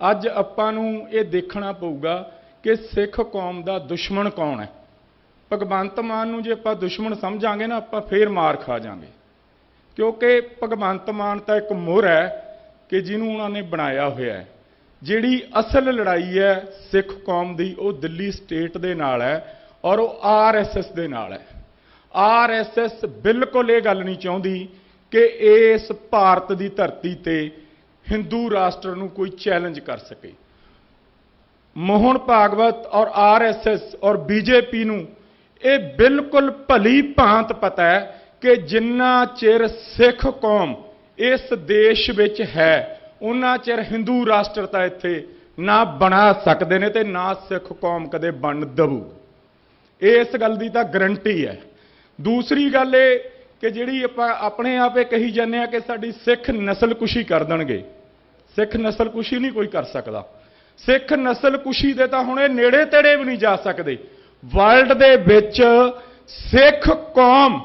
ਅੱਜ ਆਪਾਂ ਨੂੰ ਇਹ ਦੇਖਣਾ ਪਊਗਾ ਕਿ ਸਿੱਖ ਕੌਮ ਦਾ ਦੁਸ਼ਮਣ ਕੌਣ ਹੈ। ਭਗਵੰਤ ਮਾਨ ਨੂੰ ਜੇ ਆਪਾਂ ਦੁਸ਼ਮਣ ਸਮਝਾਂਗੇ ਨਾ, ਆਪਾਂ ਫੇਰ ਮਾਰ ਖਾ ਜਾਾਂਗੇ, ਕਿਉਂਕਿ ਭਗਵੰਤ ਮਾਨ ਤਾਂ ਇੱਕ ਮੁਹਰ ਹੈ ਕਿ ਜਿਹਨੂੰ ਉਹਨਾਂ ਨੇ ਬਣਾਇਆ ਹੋਇਆ ਹੈ। ਜਿਹੜੀ ਅਸਲ ਲੜਾਈ ਹੈ ਸਿੱਖ ਕੌਮ ਦੀ, ਉਹ ਦਿੱਲੀ ਸਟੇਟ ਦੇ ਨਾਲ ਹੈ ਔਰ ਉਹ ਆਰਐਸਐਸ ਦੇ ਨਾਲ ਹੈ। ਆਰਐਸਐਸ ਬਿਲਕੁਲ ਇਹ ਗੱਲ ਨਹੀਂ ਚਾਹੁੰਦੀ ਕਿ ਇਸ ਭਾਰਤ ਦੀ ਧਰਤੀ ਤੇ ਹਿੰਦੂ ਰਾਸ਼ਟਰ ਨੂੰ ਕੋਈ ਚੈਲੰਜ ਕਰ ਸਕੇ। ਮੋਹਨ ਭਾਗਵਤ ਔਰ ਆਰਐਸਐਸ ਔਰ ਬੀਜੇਪੀ ਨੂੰ ਇਹ ਬਿਲਕੁਲ ਭਲੀ ਭਾਂਤ ਪਤਾ ਹੈ ਕਿ ਜਿੰਨਾ ਚਿਰ ਸਿੱਖ ਕੌਮ ਇਸ ਦੇਸ਼ ਵਿੱਚ ਹੈ, ਉਹਨਾਂ ਚਿਰ ਹਿੰਦੂ ਰਾਸ਼ਟਰਤਾ ਇੱਥੇ ਨਾ ਬਣਾ ਸਕਦੇ ਨੇ ਤੇ ਨਾ ਸਿੱਖ ਕੌਮ ਕਦੇ ਬਣ ਦਊ। ਇਸ ਗੱਲ ਦੀ ਤਾਂ ਗਰੰਟੀ ਹੈ। ਦੂਸਰੀ ਗੱਲ ਇਹ ਕਿ ਜਿਹੜੀ ਆਪਾਂ ਆਪਣੇ ਆਪ ਇਹ ਕਹੀ ਜਾਂਦੇ ਆ ਕਿ ਸਾਡੀ ਸਿੱਖ ਨਸਲਕੁਸ਼ੀ ਕਰ ਦੇਣਗੇ, ਸਿੱਖ ਨਸਲਕੁਸ਼ੀ ਨਹੀਂ ਕੋਈ ਕਰ ਸਕਦਾ। ਸਿੱਖ ਨਸਲਕੁਸ਼ੀ ਦੇ ਤਾਂ ਹੁਣ ਇਹ ਨੇੜੇ ਤੇੜੇ ਵੀ ਨਹੀਂ ਜਾ ਸਕਦੇ। ਵਰਲਡ ਦੇ ਵਿੱਚ ਸਿੱਖ ਕੌਮ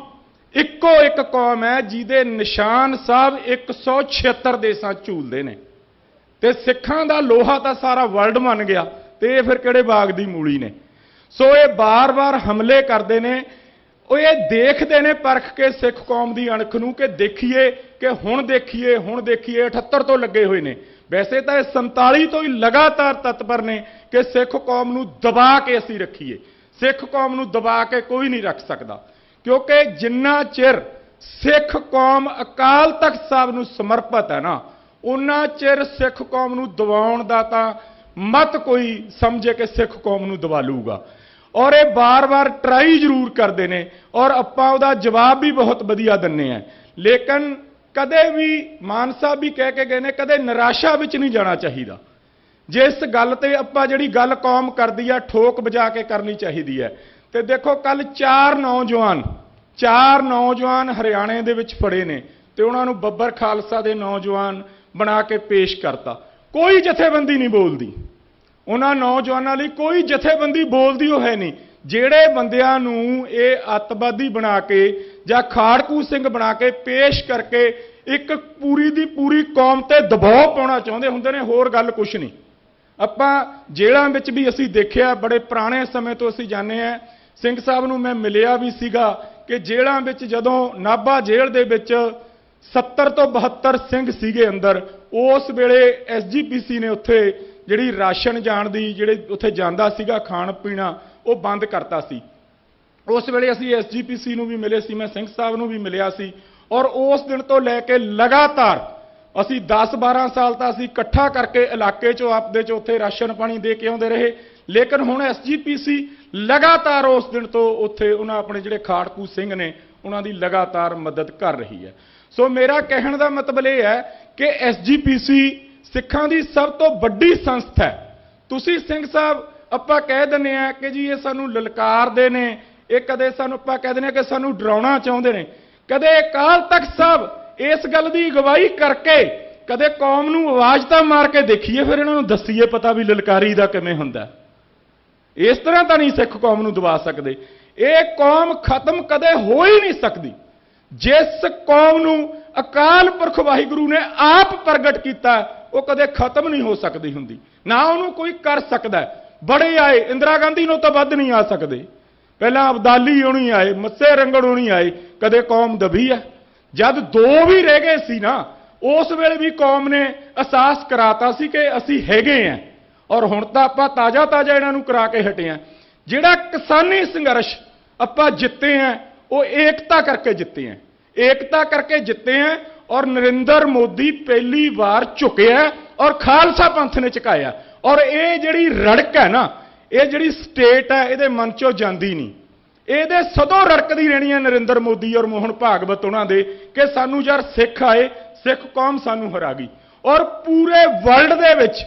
ਇੱਕੋ ਇੱਕ ਕੌਮ ਹੈ ਜਿਹਦੇ ਨਿਸ਼ਾਨ ਸਾਹਿਬ 176 ਦੇਸ਼ਾਂ ਝੂਲਦੇ ਨੇ, ਤੇ ਸਿੱਖਾਂ ਦਾ ਲੋਹਾ ਤਾਂ ਸਾਰਾ ਵਰਲਡ ਮੰਨ ਗਿਆ, ਤੇ ਇਹ ਫਿਰ ਕਿਹੜੇ ਬਾਗ ਦੀ ਮੂਲੀ ਨੇ। ਸੋ ਇਹ ਬਾਰ-ਬਾਰ ਹਮਲੇ ਕਰਦੇ ਨੇ। ਉਹ ਇਹ ਦੇਖਦੇ ਨੇ ਪਰਖ ਕੇ ਸਿੱਖ ਕੌਮ ਦੀ ਅਣਖ ਨੂੰ ਕਿ ਦੇਖੀਏ ਕਿ ਹੁਣ ਦੇਖੀਏ 78 ਤੋਂ ਲੱਗੇ ਹੋਏ ਨੇ। ਵੈਸੇ ਤਾਂ ਇਹ 47 ਤੋਂ ਹੀ ਲਗਾਤਾਰ ਤਤਪਰ ਨੇ ਕਿ ਸਿੱਖ ਕੌਮ ਨੂੰ ਦਬਾ ਕੇ ਅਸੀਂ ਰੱਖੀਏ। ਸਿੱਖ ਕੌਮ ਨੂੰ ਦਬਾ ਕੇ ਕੋਈ ਨਹੀਂ ਰੱਖ ਸਕਦਾ, ਕਿਉਂਕਿ ਜਿੰਨਾ ਚਿਰ ਸਿੱਖ ਕੌਮ ਅਕਾਲ ਤਖਤ ਸਾਹਿਬ ਨੂੰ ਸਮਰਪਿਤ ਹੈ ਨਾ, ਉਹਨਾਂ ਚਿਰ ਸਿੱਖ ਕੌਮ ਨੂੰ ਦਬਾਉਣ ਦਾ ਤਾਂ ਮਤ ਕੋਈ ਸਮਝੇ ਕਿ ਸਿੱਖ ਕੌਮ ਨੂੰ ਦਬਾ ਲੂਗਾ। ਔਰ ਇਹ ਬਾਰ-ਬਾਰ ਟਰਾਈ ਜ਼ਰੂਰ ਕਰਦੇ ਨੇ ਔਰ ਆਪਾਂ ਉਹਦਾ ਜਵਾਬ ਵੀ ਬਹੁਤ ਵਧੀਆ ਦਿੰਨੇ ਆ। ਲੇਕਿਨ ਕਦੇ ਵੀ ਮਾਨ ਸਾਹਿਬ ਵੀ ਕਹਿ ਕੇ ਗਏ ਨੇ, ਕਦੇ ਨਿਰਾਸ਼ਾ ਵਿੱਚ ਨਹੀਂ ਜਾਣਾ ਚਾਹੀਦਾ। ਜਿਸ ਗੱਲ ਤੇ ਆਪਾਂ ਜਿਹੜੀ ਗੱਲ ਕੌਮ ਕਰਦੀ ਆ ਠੋਕ ਵਜਾ ਕੇ ਕਰਨੀ ਚਾਹੀਦੀ ਹੈ। ਤੇ ਦੇਖੋ ਕੱਲ 4 ਨੌਜਵਾਨ ਹਰਿਆਣੇ ਦੇ ਵਿੱਚ ਫੜੇ ਨੇ ਤੇ ਉਹਨਾਂ ਨੂੰ ਬੱਬਰ ਖਾਲਸਾ ਦੇ ਨੌਜਵਾਨ ਬਣਾ ਕੇ ਪੇਸ਼ ਕਰਤਾ। ਕੋਈ ਜਥੇਬੰਦੀ ਨਹੀਂ ਬੋਲਦੀ, ਉਹਨਾਂ ਨੌਜਵਾਨਾਂ ਲਈ ਕੋਈ ਜਥੇਬੰਦੀ ਬੋਲਦੀ ਉਹ ਹੈ ਨਹੀਂ। ਜਿਹੜੇ ਬੰਦਿਆਂ ਨੂੰ ਇਹ ਅੱਤਵਾਦੀ ਬਣਾ ਕੇ ਜਾਂ ਖਾੜਕੂ ਸਿੰਘ ਬਣਾ ਕੇ ਪੇਸ਼ ਕਰਕੇ ਇੱਕ ਪੂਰੀ ਦੀ ਪੂਰੀ ਕੌਮ ਤੇ ਦਬਾਅ ਪਾਉਣਾ ਚਾਹੁੰਦੇ ਹੁੰਦੇ ਨੇ, ਹੋਰ ਗੱਲ ਕੁਛ ਨਹੀਂ। ਆਪਾਂ ਜੇਲ੍ਹਾਂ ਵਿੱਚ ਵੀ ਅਸੀਂ ਦੇਖਿਆ, ਬੜੇ ਪੁਰਾਣੇ ਸਮੇਂ ਤੋਂ ਅਸੀਂ ਜਾਣਦੇ ਹਾਂ। ਸਿੰਘ ਸਾਹਿਬ ਨੂੰ ਮੈਂ ਮਿਲਿਆ ਵੀ ਸੀਗਾ ਕਿ ਜੇਲ੍ਹਾਂ ਵਿੱਚ ਜਦੋਂ ਨਾਭਾ ਜੇਲ੍ਹ ਦੇ ਵਿੱਚ 70 ਤੋਂ 72 ਸਿੰਘ ਸੀਗੇ ਅੰਦਰ, ਉਸ ਵੇਲੇ ਐਸਜੀਪੀਸੀ ਨੇ ਉੱਥੇ ਜਿਹੜੀ ਰਾਸ਼ਨ ਜਾਣ ਦੀ, ਜਿਹੜੇ ਉੱਥੇ ਜਾਂਦਾ ਸੀਗਾ ਖਾਣ ਪੀਣਾ, ਉਹ ਬੰਦ ਕਰਤਾ ਸੀ। ਉਸ ਵੇਲੇ ਅਸੀਂ ਐਸਜੀਪੀਸੀ ਨੂੰ ਵੀ ਮਿਲੇ ਸੀ, ਮੈਂ ਸਿੰਘ ਸਾਹਿਬ ਨੂੰ ਵੀ ਮਿਲਿਆ ਸੀ। ਔਰ ਉਸ ਦਿਨ ਤੋਂ ਲੈ ਕੇ ਲਗਾਤਾਰ ਅਸੀਂ 10-12 ਸਾਲ ਤਾਂ ਅਸੀਂ ਇਕੱਠਾ ਕਰਕੇ ਇਲਾਕੇ 'ਚੋਂ ਆਪਦੇ 'ਚ ਉੱਥੇ ਰਾਸ਼ਨ ਪਾਣੀ ਦੇ ਕੇ ਆਉਂਦੇ ਰਹੇ। ਲੇਕਿਨ ਹੁਣ ਐਸਜੀਪੀਸੀ ਲਗਾਤਾਰ ਉਸ ਦਿਨ ਤੋਂ ਉੱਥੇ ਉਹਨਾਂ ਆਪਣੇ ਜਿਹੜੇ ਖਾੜਕੂ ਸਿੰਘ ਨੇ ਉਹਨਾਂ ਦੀ ਲਗਾਤਾਰ ਮਦਦ ਕਰ ਰਹੀ ਹੈ। ਸੋ ਮੇਰਾ ਕਹਿਣ ਦਾ ਮਤਲਬ ਇਹ ਹੈ ਕਿ ਐਸਜੀਪੀਸੀ ਸਿੱਖਾਂ ਦੀ ਸਭ ਤੋਂ ਵੱਡੀ ਸੰਸਥਾ ਹੈ। ਤੁਸੀਂ ਸਿੰਘ ਸਾਹਿਬ ਆਪਾਂ ਕਹਿ ਦਿੰਦੇ ਆ ਕਿ ਜੀ ਇਹ ਸਾਨੂੰ ਲਲਕਾਰਦੇ ਨੇ, ਇਹ ਕਦੇ ਸਾਨੂੰ ਆਪਾਂ ਕਹਿ ਦਿੰਦੇ ਆ ਕਿ ਸਾਨੂੰ ਡਰਾਉਣਾ ਚਾਹੁੰਦੇ ਨੇ। ਕਦੇ ਅਕਾਲ ਤਖਤ ਸਾਹਿਬ ਇਸ ਗੱਲ ਦੀ ਅਗਵਾਈ ਕਰਕੇ ਕਦੇ ਕੌਮ ਨੂੰ ਆਵਾਜ਼ ਤਾਂ ਮਾਰ ਕੇ ਦੇਖੀਏ, ਫਿਰ ਇਹਨਾਂ ਨੂੰ ਦੱਸੀਏ ਪਤਾ ਵੀ ਲਲਕਾਰੀ ਦਾ ਕਿਵੇਂ ਹੁੰਦਾ। ਇਸ ਤਰ੍ਹਾਂ ਤਾਂ ਨਹੀਂ ਸਿੱਖ ਕੌਮ ਨੂੰ ਦਬਾ ਸਕਦੇ। ਇਹ ਕੌਮ ਖਤਮ ਕਦੇ ਹੋ ਹੀ ਨਹੀਂ ਸਕਦੀ। ਜਿਸ ਕੌਮ ਨੂੰ ਅਕਾਲ ਪੁਰਖ ਵਾਹਿਗੁਰੂ ਨੇ ਆਪ ਪ੍ਰਗਟ ਕੀਤਾ ਉਹ ਕਦੇ ਖਤਮ ਨਹੀਂ ਹੋ ਸਕਦੀ ਹੁੰਦੀ, ਨਾ ਉਹਨੂੰ ਕੋਈ ਕਰ ਸਕਦਾ। ਬੜੇ ਆਏ, ਇੰਦਰਾ ਗਾਂਧੀ ਨੂੰ ਤਾਂ ਵੱਧ ਨਹੀਂ ਆ ਸਕਦੇ, ਪਹਿਲਾਂ ਅਬਦਾਲੀ ਹੋਣੀ ਆਏ, ਮੱਸੇ ਰੰਗੜ ਹੋਣੀ ਆਏ, ਕਦੇ ਕੌਮ ਦਬੀ ਹੈ। ਜਦ 2 ਵੀ ਰਹਿ ਗਏ ਸੀ ਨਾ, ਉਸ ਵੇਲੇ ਵੀ ਕੌਮ ਨੇ ਅਹਿਸਾਸ ਕਰਾਤਾ ਸੀ ਕਿ ਅਸੀਂ ਹੈਗੇ ਆਂ। ਔਰ ਹੁਣ ਤਾਂ ਆਪਾਂ ਤਾਜ਼ਾ ਇਹਨਾਂ ਨੂੰ ਕਰਾ ਕੇ ਹਟੇ ਆਂ। ਜਿਹੜਾ ਕਿਸਾਨੀ ਸੰਘਰਸ਼ ਆਪਾਂ ਜਿੱਤੇ ਆਂ ਉਹ ਏਕਤਾ ਕਰਕੇ ਜਿੱਤੇ ਆਂ, ਏਕਤਾ ਕਰਕੇ ਜਿੱਤੇ ਆਂ। ਔਰ ਨਰਿੰਦਰ ਮੋਦੀ ਪਹਿਲੀ ਵਾਰ ਝੁਕਿਆ ਔਰ ਖਾਲਸਾ ਪੰਥ ਨੇ ਝੁਕਾਇਆ। ਔਰ ਇਹ ਜਿਹੜੀ ਰੜਕ ਹੈ ਨਾ, ਇਹ ਜਿਹੜੀ ਸਟੇਟ ਹੈ, ਇਹਦੇ ਮਨ ਚੋਂ ਜਾਂਦੀ ਨਹੀਂ। ਇਹਦੇ ਸਦੋਂ ਰੜਕਦੀ ਰਹਿਣੀ ਹੈ ਨਰਿੰਦਰ ਮੋਦੀ ਔਰ ਮੋਹਨ ਭਾਗਵਤ ਉਹਨਾਂ ਦੇ ਕਿ ਸਾਨੂੰ ਯਾਰ ਸਿੱਖ ਆਏ, ਸਿੱਖ ਕੌਮ ਸਾਨੂੰ ਹਰਾ ਗਈ। ਔਰ ਪੂਰੇ ਵਰਲਡ ਦੇ ਵਿੱਚ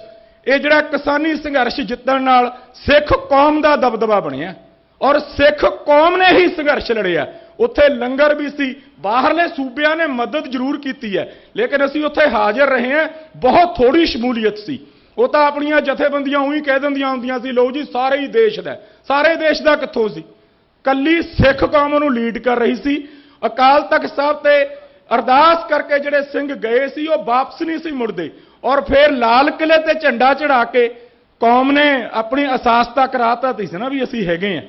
ਇਹ ਜਿਹੜਾ ਕਿਸਾਨੀ ਸੰਘਰਸ਼ ਜਿੱਤਣ ਨਾਲ ਸਿੱਖ ਕੌਮ ਦਾ ਦਬਦਬਾ ਬਣਿਆ ਔਰ ਸਿੱਖ ਕੌਮ ਨੇ ਹੀ ਸੰਘਰਸ਼ ਲੜਿਆ। ਉੱਥੇ ਲੰਗਰ ਵੀ ਸੀ, ਬਾਹਰਲੇ ਸੂਬਿਆਂ ਨੇ ਮਦਦ ਜ਼ਰੂਰ ਕੀਤੀ ਹੈ, ਲੇਕਿਨ ਅਸੀਂ ਉੱਥੇ ਹਾਜ਼ਰ ਰਹੇ ਹਾਂ, ਬਹੁਤ ਥੋੜੀ ਸ਼ਮੂਲੀਅਤ ਸੀ। ਉਹ ਤਾਂ ਆਪਣੀਆਂ ਜਥੇਬੰਦੀਆਂ ਉਹੀ ਕਹਿ ਦਿੰਦੀਆਂ ਹੁੰਦੀਆਂ ਸੀ, ਲਓ ਜੀ ਸਾਰੇ ਹੀ ਦੇਸ਼ ਦਾ। ਸਾਰੇ ਦੇਸ਼ ਦਾ ਕਿੱਥੋਂ ਸੀ? ਕੱਲੀ ਸਿੱਖ ਕੌਮ ਨੂੰ ਲੀਡ ਕਰ ਰਹੀ ਸੀ। ਅਕਾਲ ਤਖਤ ਸਾਹਿਬ ਤੇ ਅਰਦਾਸ ਕਰਕੇ ਜਿਹੜੇ ਸਿੰਘ ਗਏ ਸੀ ਉਹ ਵਾਪਸ ਨਹੀਂ ਸੀ ਮੁੜਦੇ। और फिर लाल किले ते झंडा चढ़ा के कौम ने अपनी असासता कराता सी ना भी असीं हैगे हैं।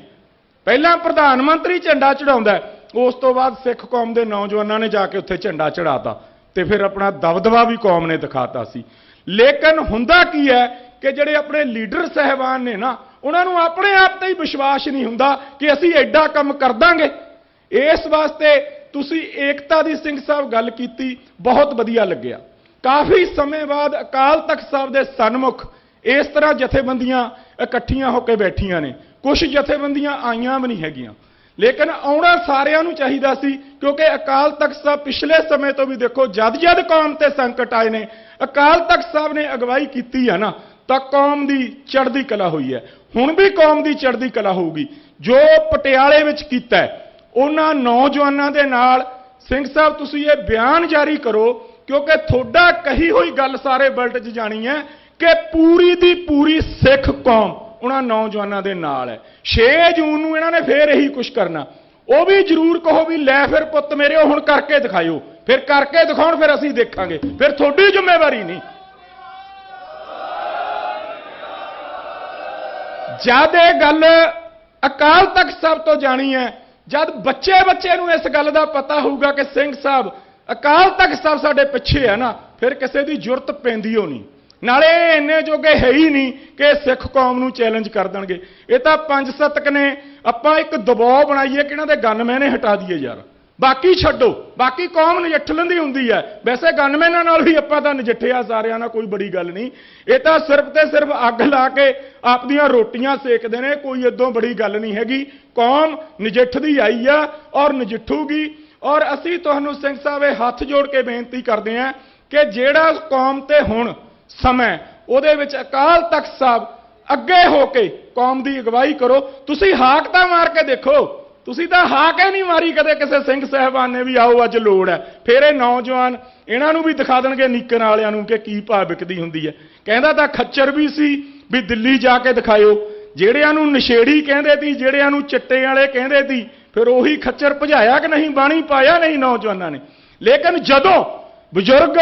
पहला प्रधान मंत्री झंडा चढ़ाउंदा है, उस तो बाद सिख कौम के नौजवानों ने जाके उत्थे झंडा चढ़ाता ते फिर अपना दबदबा भी कौम ने दिखाता सी। लेकिन हुंदा की है कि जिहड़े अपने लीडर साहिबान ने ना उन्होंने अपने आप ते ही विश्वास नहीं हुंदा कि असीं एडा काम कर दांगे। इस वास्ते तुसीं एकता दी सिंह साहब गल कीती, बहुत वधिया लग्गिया। काफ़ी समय बाद अकाल तख्त साहब दे सन्मुख इस तरह जथेबंदियां इकट्ठियां होकर बैठियां ने, कुछ जथेबंदियां आईयां भी नहीं हैगियां, लेकिन आउणा सारियां नूं चाहीदा सी क्योंकि अकाल तख्त साहब पिछले समय तो भी देखो जद जद कौम ते संकट आए ने अकाल तख्त साहब ने अगवाई की है ना तो कौम की चढ़दी कला हुई है। हुण भी कौम की चढ़दी कला होगी। जो पटियाले विच कीता है उन्हां नौजवानों के नाल सिंह साहब तुसीं ये बयान जारी करो क्योंकि थोड़ा कही हुई गल सारे वर्ल्ड 'च जानी है कि पूरी दी पूरी सिख कौम उन्हां नौजवानों के नाल है। 6 जून नूं इन्हां ने फिर यही कुछ करना, वो भी जरूर कहो भी लै फिर पुत्त मेरे हुण करके दिखाओ, फिर करके दिखाउण फिर असीं देखांगे, फिर थोड़ी जिम्मेवारी नहीं। जद ये गल अकाल तख्त साहब तो जानी है, जब बच्चे बच्चे नूं इस गल का पता होगा कि सिंह साहब अकाल तख्त साहब साडे पिछे है ना, फिर किसी की जुरत पैंदी हो नहीं। नाले इन्ने जोगे है ही नहीं कि सिख कौम नूं चैलेंज कर देंगे। ये तो 5 सतक ने आपां एक दबाव बनाइए कि इन्हां दे गनमैन हटा दिए यार, बाकी छड्डो, बाकी कौम नजिठ लैंदी हुंदी है। वैसे गनमैनां नाल भी आपां तां नजिठिया सारियां नाल, कोई बड़ी गल नहीं। ये तो सिर्फ ते सिर्फ अग ला के आपदियां रोटियां सेकदे ने, कोई इदों बड़ी गल नहीं हैगी। कौम नजिठदी आई आ और नजिठूगी। और असीं तुहानूं सिंह साहब हथ जोड़ के बेनती करते हैं कि जिहड़ा कौम ते हुण समय उहदे विच अकाल तख्त साहब अगे होके कौम की अगवाई करो। तुसीं हाक तां मार के देखो, तुसीं तां हाक ही नहीं मारी कदे किसी सिंह साहिबान ने भी आओ अज लोड़ है। फिर ये नौजवान इन्हां नूं भी दिखा देणगे नीकन वालियां नूं कि की भाव विकदी हुंदी है। कहंदा तां खच्चर भी सी भी दिल्ली जाके दिखाओ, जिहड़ियां नूं नशेड़ी कहंदे सी, जिहड़ियां नूं चिट्टे वाले कहंदे सी, फिर उही खच्चर भजाया कि नहीं, बाणी पाया नहीं नौजवानों ने। लेकिन जदों बजुर्ग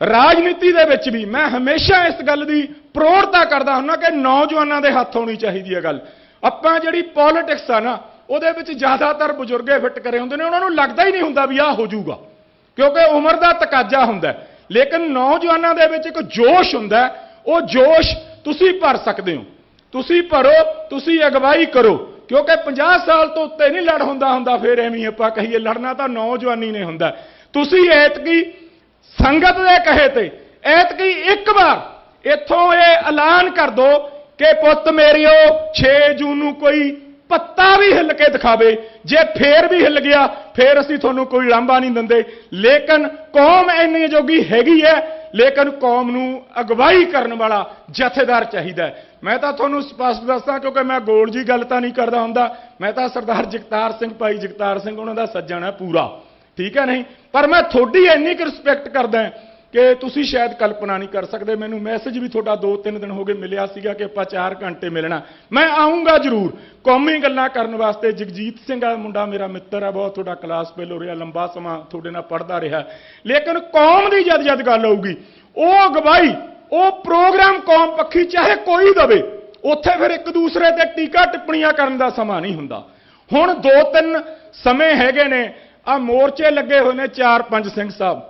राजनीति दे विच भी मैं हमेशा इस गल की प्रौढ़ता करता हुन्ना कि नौजवानों के हथ होनी चाहिए है गल। आपां जिहड़ी पॉलिटिक्स आ ना उहदे विच ज़्यादातर बजुर्गे फिट करे हुंदे ने, उन्हां नूं लगदा ही नहीं हुंदा भी आह हो जाऊगा क्योंकि उम्र का तकाजा हुंदा है। लेकिन नौजवानों के विच एक जोश हुंदा, वो जोश तुसीं भर सकदे हो। तुसीं भरो, तुसीं अगवाई करो क्योंकि 50 साल तो उत्ते नहीं लड़ हुंदा फिर एवें आपां कहीए लड़ना तो नौजवानी ने हुंदा। तुसीं ऐतकी संगत दे कहे ते ऐतकी एक बार इत्थों ये ऐलान कर दो कि पुत्त मेरियो 6 जून नूं कोई पत्ता भी हिल के दिखावे, जे फिर भी हिल गया फिर असीं तुहानूं कोई लांभा नहीं दिंदे। लेकिन कौम इन्नी जोगी हैगी है, लेकिन कौम नूं अगवाई करन वाला जथेदार चाहिदा है। मैं तो तुहानूं स्पष्ट दस्सां क्योंकि मैं गोल जी गल तां नहीं करदा हुंदा, मैं तो सरदार जगतार सिंह भाई जगतार सिंह उन्हां दा सज्जण है पूरा, ठीक है नहीं। पर मैं थोड़ी इन्नी क रिस्पैक्ट करदा कि तुसीं शायद कल्पना नहीं कर सकते। मैनूं मैसेज भी थोड़ा 2-3 दिन हो गए मिलिया सीगा कि आपां 4 घंटे मिलना। मैं आऊँगा जरूर कौमी गल्लां करन वास्ते। जगजीत सिंह आ मुंडा मेरा मित्र है, बहुत थोड़ा क्लास फेलो रहा, लंबा समा थोड़े नाल पढ़दा रहा। लेकिन कौम की जद जद गल आऊगी वो अगवाई वो प्रोग्राम कौम पक्षी चाहे कोई दवे, उत्थे फिर एक दूसरे ते टीका टिप्पणियां करन दा समा नहीं हुंदा। हुण 2-3 समय हैगे ने, आ मोर्चे लगे हुए ने 4-5 सिंह साहब,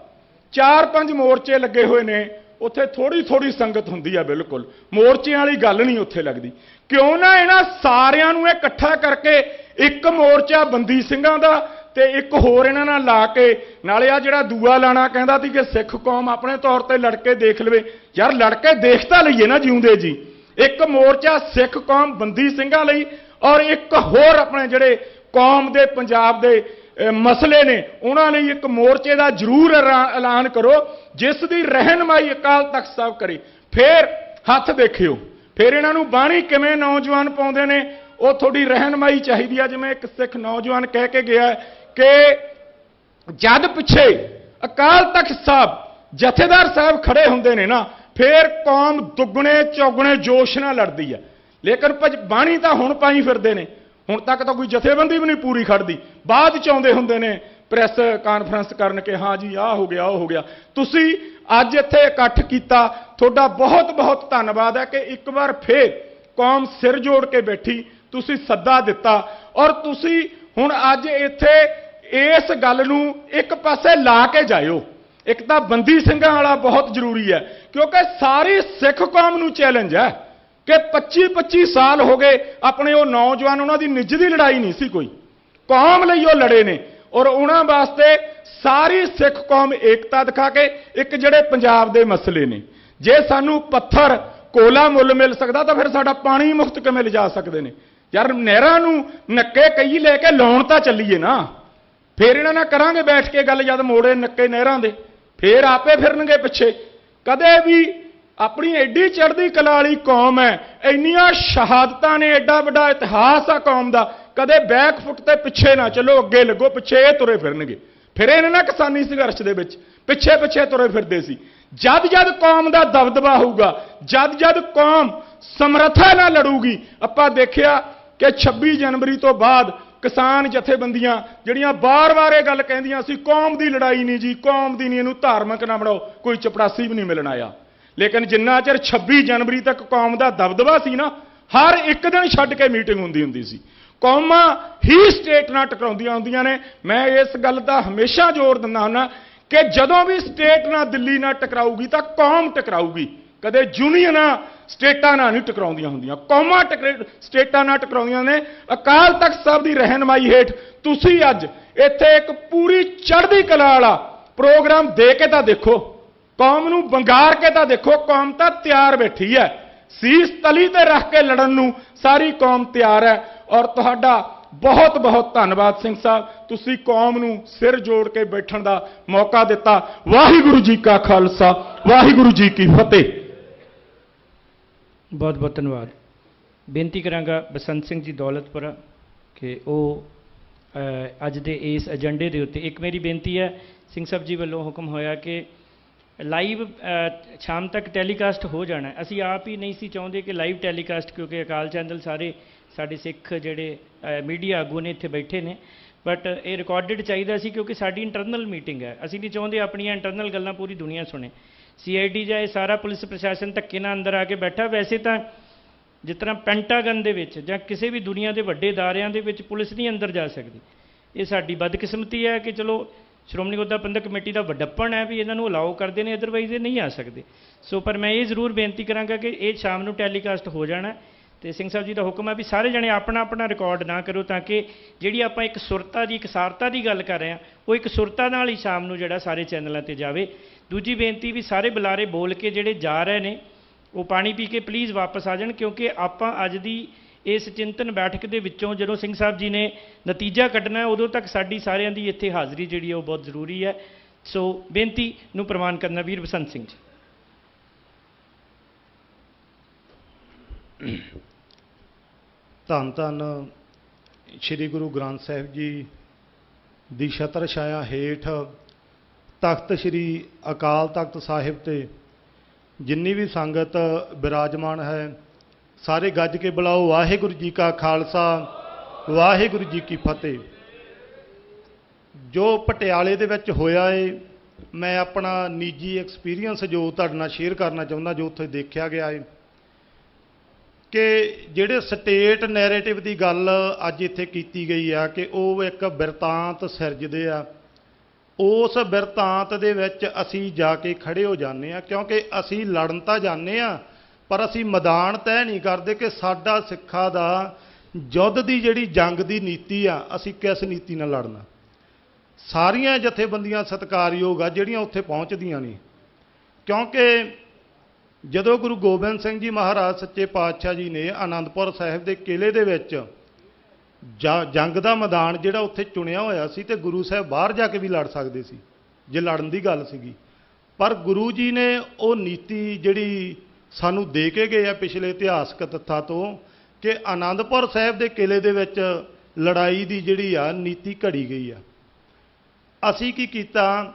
4-5 मोर्चे लगे हुए ने, उत्थे थोड़ी थोड़ी संगत हुंदी है, बिल्कुल मोर्चे वाली गल नहीं उत्थे लगदी। क्यों ना इन्हां सारियां नूं इकट्ठा करके एक मोर्चा बंदी ਸਿੰਘਾਂ ਦਾ ते एक होर इन्हां नाल ला के नाले आ जिहड़ा दूआ लाना कहंदा सी कि सिख कौम अपने तौर ते लड़के देख लवे। यार लड़के देख तां लईए ना जिउंदे जी। एक मोर्चा सिख कौम बंदी ਸਿੰਘਾਂ ਲਈ और एक होर अपने जिहड़े कौम दे पंजाब दे मसले ने उन्होंने एक मोर्चे का जरूर ऐलान करो जिस दी रहनमाई अकाल तख्त साहब करे। फिर हथ देखियो, फिर इन्हों बाणी किवें नौजवान पाउंदे ने, वो थोड़ी रहनमाई चाहिदी है। जिवें एक सिख नौजवान कह के गया कि जद पिछे अकाल तख्त साहब जथेदार साहब खड़े हुंदे ने ना, फिर कौम दुगने चौगने जोश नाल लड़दी है। लेकिन बाणी तां हुण पाई फिरदे ने, हुण तक तो कोई जथेबंदी भी नहीं पूरी खड़दी, बाद च आउंदे हुंदे ने ਪ੍ਰੈਸ ਕਾਨਫਰੰਸ ਕਰਨ ਕਿ ਹਾਂ ਜੀ ਆਹ ਹੋ ਗਿਆ ਉਹ ਹੋ ਗਿਆ। ਤੁਸੀਂ ਅੱਜ ਇੱਥੇ ਇਕੱਠ ਕੀਤਾ, ਤੁਹਾਡਾ ਬਹੁਤ ਬਹੁਤ ਧੰਨਵਾਦ ਹੈ ਕਿ ਇੱਕ ਵਾਰ ਫੇਰ ਕੌਮ ਸਿਰ ਜੋੜ ਕੇ ਬੈਠੀ, ਤੁਸੀਂ ਸੱਦਾ ਦਿੱਤਾ ਔਰ ਤੁਸੀਂ ਹੁਣ ਅੱਜ ਇੱਥੇ ਇਸ ਗੱਲ ਨੂੰ ਇੱਕ ਪਾਸੇ ਲਾ ਕੇ ਜਾਇਓ। ਇੱਕ ਤਾਂ ਬੰਦੀ ਸਿੰਘਾਂ ਵਾਲਾ ਬਹੁਤ ਜ਼ਰੂਰੀ ਹੈ ਕਿਉਂਕਿ ਸਾਰੀ ਸਿੱਖ ਕੌਮ ਨੂੰ ਚੈਲੰਜ ਹੈ ਕਿ 25-25 ਸਾਲ ਹੋ ਗਏ ਆਪਣੇ ਉਹ ਨੌਜਵਾਨ, ਉਹਨਾਂ ਦੀ ਨਿੱਜ ਦੀ ਲੜਾਈ ਨਹੀਂ ਸੀ ਕੋਈ, ਕੌਮ ਲਈ ਉਹ ਲੜੇ ਨੇ ਔਰ ਉਹਨਾਂ ਵਾਸਤੇ ਸਾਰੀ ਸਿੱਖ ਕੌਮ ਏਕਤਾ ਦਿਖਾ ਕੇ ਇੱਕ ਜਿਹੜੇ ਪੰਜਾਬ ਦੇ ਮਸਲੇ ਨੇ, ਜੇ ਸਾਨੂੰ ਪੱਥਰ ਕੋਲਾ ਮੁੱਲ ਮਿਲ ਸਕਦਾ ਤਾਂ ਫਿਰ ਸਾਡਾ ਪਾਣੀ ਮੁਫਤ ਕਿਵੇਂ ਲਿਜਾ ਸਕਦੇ ਨੇ ਯਾਰ। ਨਹਿਰਾਂ ਨੂੰ ਨੱਕੇ ਕਈ ਲੈ ਕੇ ਲਾਉਣ ਤਾਂ ਚੱਲੀਏ ਨਾ, ਫਿਰ ਇਹਨਾਂ ਨਾਲ ਕਰਾਂਗੇ ਬੈਠ ਕੇ ਗੱਲ, ਜਦ ਮੋੜੇ ਨੱਕੇ ਨਹਿਰਾਂ ਦੇ ਫਿਰ ਆਪੇ ਫਿਰਨਗੇ ਪਿੱਛੇ। ਕਦੇ ਵੀ ਆਪਣੀ ਐਡੀ ਚੜ੍ਹਦੀ ਕਲਾ ਵਾਲੀ ਕੌਮ ਹੈ, ਇੰਨੀਆਂ ਸ਼ਹਾਦਤਾਂ ਨੇ, ਐਡਾ ਵੱਡਾ ਇਤਿਹਾਸ ਆ ਕੌਮ ਦਾ, ਕਦੇ ਬੈਕ ਫੁੱਟ ਤੇ ਪਿੱਛੇ ਨਾ ਚੱਲੋ, ਅੱਗੇ ਲੱਗੋ, ਪਿੱਛੇ ਇਹ ਤੁਰੇ ਫਿਰਨਗੇ। ਫਿਰ ਇਹਨਾਂ ਨਾਲ ਕਿਸਾਨੀ ਸੰਘਰਸ਼ ਦੇ ਵਿੱਚ ਪਿੱਛੇ ਪਿੱਛੇ ਤੁਰੇ ਫਿਰਦੇ ਸੀ। ਜਦ ਜਦ ਕੌਮ ਦਾ ਦਬਦਬਾ ਹੋਊਗਾ, ਜਦ ਜਦ ਕੌਮ ਸਮਰੱਥਾ ਨਾਲ ਲੜੂਗੀ। ਆਪਾਂ ਦੇਖਿਆ ਕਿ 26 ਜਨਵਰੀ ਤੋਂ ਬਾਅਦ ਕਿਸਾਨ ਜਥੇਬੰਦੀਆਂ ਜਿਹੜੀਆਂ ਬਾਰ-ਬਾਰ ਇਹ ਗੱਲ ਕਹਿੰਦੀਆਂ ਸੀ ਕੌਮ ਦੀ ਲੜਾਈ ਨਹੀਂ ਜੀ, ਕੌਮ ਦੀ ਨਹੀਂ, ਇਹਨੂੰ ਧਾਰਮਿਕ ਨਾ ਬਣਾਓ, ਕੋਈ ਚਪੜਾਸੀ ਵੀ ਨਹੀਂ ਮਿਲਣ ਆਇਆ। ਲੇਕਿਨ ਜਿੰਨਾ ਚਿਰ 26 ਜਨਵਰੀ ਤੱਕ ਕੌਮ ਦਾ ਦਬਦਬਾ ਸੀ ਨਾ, ਹਰ ਇੱਕ ਦਿਨ ਛੱਡ ਕੇ ਮੀਟਿੰਗ ਹੁੰਦੀ ਸੀ। ਕੌਮਾਂ ਹੀ ਸਟੇਟ ਨਾਲ ਟਕਰਾਉਂਦੀਆਂ ਹੁੰਦੀਆਂ ਨੇ। ਮੈਂ ਇਸ ਗੱਲ ਦਾ ਹਮੇਸ਼ਾ ਜ਼ੋਰ ਦਿੰਦਾ ਹੁੰਦਾ ਕਿ ਜਦੋਂ ਵੀ ਸਟੇਟ ਨਾਲ ਦਿੱਲੀ ਨਾਲ ਟਕਰਾਊਗੀ ਤਾਂ ਕੌਮ ਟਕਰਾਊਗੀ, ਕਦੇ ਯੂਨੀਅਨਾਂ ਸਟੇਟਾਂ ਨਾਲ ਨਹੀਂ ਟਕਰਾਉਂਦੀਆਂ ਹੁੰਦੀਆਂ, ਕੌਮਾਂ ਸਟੇਟਾਂ ਨਾਲ ਟਕਰਾਉਂਦੀਆਂ ਨੇ। ਅਕਾਲ ਤਖਤ ਸਾਹਿਬ ਦੀ ਰਹਿਨਮਾਈ ਹੇਠ ਤੁਸੀਂ ਅੱਜ ਇੱਥੇ ਇੱਕ ਪੂਰੀ ਚੜ੍ਹਦੀ ਕਲਾ ਵਾਲਾ ਪ੍ਰੋਗਰਾਮ ਦੇ ਕੇ ਤਾਂ ਦੇਖੋ, ਕੌਮ ਨੂੰ ਬੰਗਾਰ ਕੇ ਤਾਂ ਦੇਖੋ। ਕੌਮ ਤਾਂ ਤਿਆਰ ਬੈਠੀ ਹੈ, ਸੀਸ ਤਲੀ ਤੇ ਰੱਖ ਕੇ ਲੜਨ ਨੂੰ ਸਾਰੀ ਕੌਮ ਤਿਆਰ ਹੈ। ਔਰ ਤੁਹਾਡਾ ਬਹੁਤ ਬਹੁਤ ਧੰਨਵਾਦ ਸਿੰਘ ਸਾਹਿਬ, ਤੁਸੀਂ ਕੌਮ ਨੂੰ ਸਿਰ ਜੋੜ ਕੇ ਬੈਠਣ ਦਾ ਮੌਕਾ ਦਿੱਤਾ। ਵਾਹਿਗੁਰੂ ਜੀ ਕਾ ਖਾਲਸਾ, ਵਾਹਿਗੁਰੂ ਜੀ ਕੀ ਫਤਿਹ। ਬਹੁਤ ਬਹੁਤ ਧੰਨਵਾਦ। ਬੇਨਤੀ ਕਰਾਂਗਾ ਬਸੰਤ ਸਿੰਘ ਜੀ ਦੌਲਤਪੁਰਾ ਕਿ ਉਹ ਅੱਜ ਦੇ ਇਸ ਏਜੰਡੇ ਦੇ ਉੱਤੇ, ਇੱਕ ਮੇਰੀ ਬੇਨਤੀ ਹੈ, ਸਿੰਘ ਸਾਹਿਬ ਜੀ ਵੱਲੋਂ ਹੁਕਮ ਹੋਇਆ ਕਿ ਲਾਈਵ ਸ਼ਾਮ ਤੱਕ ਟੈਲੀਕਾਸਟ ਹੋ ਜਾਣਾ। ਅਸੀਂ ਆਪ ਹੀ ਨਹੀਂ ਸੀ ਚਾਹੁੰਦੇ ਕਿ ਲਾਈਵ ਟੈਲੀਕਾਸਟ, ਕਿਉਂਕਿ ਅਕਾਲ ਚੈਨਲ ਸਾਰੇ ਸਾਡੇ ਸਿੱਖ ਜਿਹੜੇ ਮੀਡੀਆ ਆਗੂ ਨੇ ਇੱਥੇ ਬੈਠੇ ਨੇ, ਬਟ ਇਹ ਰਿਕਾਰਡਡ ਚਾਹੀਦਾ ਸੀ ਕਿਉਂਕਿ ਸਾਡੀ ਇੰਟਰਨਲ ਮੀਟਿੰਗ ਹੈ। ਅਸੀਂ ਨਹੀਂ ਚਾਹੁੰਦੇ ਆਪਣੀਆਂ ਇੰਟਰਨਲ ਗੱਲਾਂ ਪੂਰੀ ਦੁਨੀਆ ਸੁਣੇ। CID ਜਾਂ ਇਹ ਸਾਰਾ ਪੁਲਿਸ ਪ੍ਰਸ਼ਾਸਨ ਧੱਕੇ ਨਾਲ ਅੰਦਰ ਆ ਕੇ ਬੈਠਾ। ਵੈਸੇ ਤਾਂ ਜਿਸ ਤਰ੍ਹਾਂ ਪੈਂਟਾਗਨ ਦੇ ਵਿੱਚ ਜਾਂ ਕਿਸੇ ਵੀ ਦੁਨੀਆ ਦੇ ਵੱਡੇ ਅਦਾਰਿਆਂ ਦੇ ਵਿੱਚ ਪੁਲਿਸ ਨਹੀਂ ਅੰਦਰ ਜਾ ਸਕਦੀ। ਇਹ ਸਾਡੀ ਬਦਕਿਸਮਤੀ ਹੈ ਕਿ ਚਲੋ ਸ਼੍ਰੋਮਣੀ ਗੁਰਦੁਆਰਾ ਪ੍ਰਬੰਧਕ ਕਮੇਟੀ ਦਾ ਵੱਡਪਣ ਹੈ ਵੀ ਇਹਨਾਂ ਨੂੰ ਅਲਾਓ ਕਰਦੇ ਨੇ, ਅਦਰਵਾਈਜ਼ ਇਹ ਨਹੀਂ ਆ ਸਕਦੇ। ਸੋ ਪਰ ਮੈਂ ਇਹ ਜ਼ਰੂਰ ਬੇਨਤੀ ਕਰਾਂਗਾ ਕਿ ਇਹ ਸ਼ਾਮ ਨੂੰ ਟੈਲੀਕਾਸਟ ਹੋ ਜਾਣਾ। ਤੇ ਸਿੰਘ ਸਾਹਿਬ ਜੀ ਦਾ ਹੁਕਮ ਹੈ ਵੀ ਸਾਰੇ ਜਣੇ ਆਪਣਾ ਆਪਣਾ ਰਿਕਾਰਡ ਨਾ ਕਰੋ, ਤਾਂ ਕਿ ਜਿਹੜੀ ਆਪਾਂ ਇੱਕ ਸੁਰਤਾ ਦੀ, ਇਕਸਾਰਤਾ ਦੀ ਗੱਲ ਕਰ ਰਹੇ ਹਾਂ, ਉਹ ਇੱਕ ਸੁਰਤਾ ਨਾਲ ਹੀ ਸ਼ਾਮ ਨੂੰ ਜਿਹੜਾ ਸਾਰੇ ਚੈਨਲਾਂ 'ਤੇ ਜਾਵੇ। ਦੂਜੀ ਬੇਨਤੀ ਵੀ ਸਾਰੇ ਬੁਲਾਰੇ ਬੋਲ ਕੇ ਜਿਹੜੇ ਜਾ ਰਹੇ ਨੇ ਉਹ ਪਾਣੀ ਪੀ ਕੇ ਪਲੀਜ਼ ਵਾਪਸ ਆ ਜਾਣ, ਕਿਉਂਕਿ ਆਪਾਂ ਅੱਜ ਦੀ ਇਸ ਚਿੰਤਨ ਬੈਠਕ ਦੇ ਵਿੱਚੋਂ ਜਦੋਂ ਸਿੰਘ ਸਾਹਿਬ ਜੀ ਨੇ ਨਤੀਜਾ ਕੱਢਣਾ, ਉਦੋਂ ਤੱਕ ਸਾਡੀ ਸਾਰਿਆਂ ਦੀ ਇੱਥੇ ਹਾਜ਼ਰੀ ਜਿਹੜੀ ਹੈ ਉਹ ਬਹੁਤ ਜ਼ਰੂਰੀ ਹੈ। ਸੋ ਬੇਨਤੀ ਨੂੰ ਪ੍ਰਵਾਨ ਕਰਨਾ ਵੀਰ ਬਸੰਤ ਸਿੰਘ ਜੀ। ਧੰਨ ਧੰਨ ਸ੍ਰੀ ਗੁਰੂ ਗ੍ਰੰਥ ਸਾਹਿਬ ਜੀ ਦੀ ਛਤਰ ਛਾਇਆ ਹੇਠ ਤਖਤ ਸ੍ਰੀ ਅਕਾਲ ਤਖਤ ਸਾਹਿਬ ਤੇ ਜਿੰਨੀ ਵੀ ਸੰਗਤ ਬਿਰਾਜਮਾਨ ਹੈ, ਸਾਰੇ ਗੱਜ ਕੇ ਬੁਲਾਓ ਵਾਹਿਗੁਰੂ ਜੀ ਕਾ ਖਾਲਸਾ, ਵਾਹਿਗੁਰੂ ਜੀ ਕੀ ਫਤਿਹ। ਜੋ ਪਟਿਆਲੇ ਦੇ ਵਿੱਚ ਹੋਇਆ ਏ, ਮੈਂ ਆਪਣਾ ਨਿੱਜੀ ਐਕਸਪੀਰੀਅੰਸ ਜੋ ਤੁਹਾਡੇ ਨਾਲ ਸ਼ੇਅਰ ਕਰਨਾ ਚਾਹੁੰਦਾ, ਜੋ ਉੱਥੇ ਦੇਖਿਆ ਗਿਆ ਏ ਕਿ ਜਿਹੜੇ ਸਟੇਟ ਨੈਰੇਟਿਵ ਦੀ ਗੱਲ ਅੱਜ ਇੱਥੇ ਕੀਤੀ ਗਈ ਆ ਕਿ ਉਹ ਇੱਕ ਬਿਰਤਾਂਤ ਸਿਰਜਦੇ ਆ। ਉਸ ਬਿਰਤਾਂਤ ਦੇ ਵਿੱਚ ਅਸੀਂ ਜਾ ਕੇ ਖੜੇ ਹੋ ਜਾਂਦੇ ਆ, ਕਿਉਂਕਿ ਅਸੀਂ ਲੜਨ ਤਾਂ ਜਾਂਦੇ ਆ ਪਰ ਅਸੀਂ ਮੈਦਾਨ ਤੈਅ ਨਹੀਂ ਕਰਦੇ ਕਿ ਸਾਡਾ ਸਿੱਖਾਂ ਦਾ ਯੁੱਧ ਦੀ ਜਿਹੜੀ ਜੰਗ ਦੀ ਨੀਤੀ ਆ, ਅਸੀਂ ਕਿਸ ਨੀਤੀ ਨਾਲ ਲੜਨਾ। ਸਾਰੀਆਂ ਜਥੇਬੰਦੀਆਂ ਸਤਿਕਾਰਯੋਗ ਆ ਜਿਹੜੀਆਂ ਉੱਥੇ ਪਹੁੰਚਦੀਆਂ ਨੇ, ਕਿਉਂਕਿ ਜਦੋਂ ਗੁਰੂ ਗੋਬਿੰਦ ਸਿੰਘ ਜੀ ਮਹਾਰਾਜ ਸੱਚੇ ਪਾਤਸ਼ਾਹ ਜੀ ਨੇ ਆਨੰਦਪੁਰ ਸਾਹਿਬ ਦੇ ਕਿਲੇ ਦੇ ਵਿੱਚ ਜੰਗ ਦਾ ਮੈਦਾਨ ਜਿਹੜਾ ਉੱਥੇ ਚੁਣਿਆ ਹੋਇਆ ਸੀ, ਤੇ ਗੁਰੂ ਸਾਹਿਬ ਬਾਹਰ ਜਾ ਕੇ ਵੀ ਲੜ ਸਕਦੇ ਸੀ ਜੇ ਲੜਨ ਦੀ ਗੱਲ ਸੀਗੀ, ਪਰ ਗੁਰੂ ਜੀ ਨੇ ਉਹ ਨੀਤੀ ਜਿਹੜੀ ਸਾਨੂੰ ਦੇ ਕੇ ਗਏ ਆ ਪਿਛਲੇ ਇਤਿਹਾਸਕ ਤੱਥਾਂ ਤੋਂ ਕਿ ਆਨੰਦਪੁਰ ਸਾਹਿਬ ਦੇ ਕਿਲੇ ਦੇ ਵਿੱਚ ਲੜਾਈ ਦੀ ਜਿਹੜੀ ਆ ਨੀਤੀ ਘੜੀ ਗਈ ਆ। ਅਸੀਂ ਕੀ ਕੀਤਾ,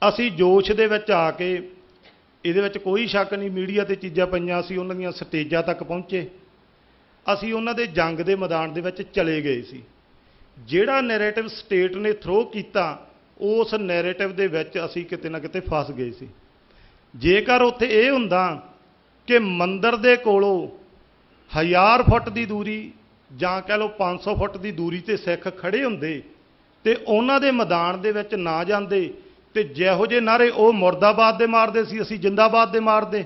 ਅਸੀਂ ਜੋਸ਼ ਦੇ ਵਿੱਚ ਆ ਕੇ, ਇਹਦੇ ਵਿੱਚ ਕੋਈ ਸ਼ੱਕ ਨਹੀਂ ਮੀਡੀਆ ਤੇ ਚੀਜ਼ਾਂ ਪਈਆਂ, ਅਸੀਂ ਉਹਨਾਂ ਦੀਆਂ ਸਟੇਜਾਂ ਤੱਕ ਪਹੁੰਚੇ, ਅਸੀਂ ਉਹਨਾਂ ਦੇ ਜੰਗ ਦੇ ਮੈਦਾਨ ਦੇ ਵਿੱਚ ਚਲੇ ਗਏ ਸੀ। ਜਿਹੜਾ ਨੈਰੇਟਿਵ ਸਟੇਟ ਨੇ ਥਰੋ ਕੀਤਾ ਉਸ ਨੈਰੇਟਿਵ ਦੇ ਵਿੱਚ ਅਸੀਂ ਕਿਤੇ ਨਾ ਕਿਤੇ ਫਸ ਗਏ ਸੀ। ਜੇਕਰ ਉੱਥੇ ਇਹ ਹੁੰਦਾ ਕਿ ਮੰਦਿਰ ਦੇ ਕੋਲੋਂ 1000 ਫੁੱਟ ਦੀ ਦੂਰੀ ਜਾਂ ਕਹਿ ਲਓ 500 ਫੁੱਟ ਦੀ ਦੂਰੀ ਤੇ ਸਿੱਖ ਖੜੇ ਹੁੰਦੇ ਤੇ ਉਹਨਾਂ ਦੇ ਮੈਦਾਨ ਦੇ ਵਿੱਚ ਨਾ ਜਾਂਦੇ ਤੇ ਜਿਹੋ ਜਿਹੇ ਨਾਰੇ ਉਹ ਮੁਰਦਾਬਾਦ ਦੇ ਮਾਰਦੇ ਸੀ, ਅਸੀਂ ਜਿੰਦਾਬਾਦ ਦੇ ਮਾਰਦੇ।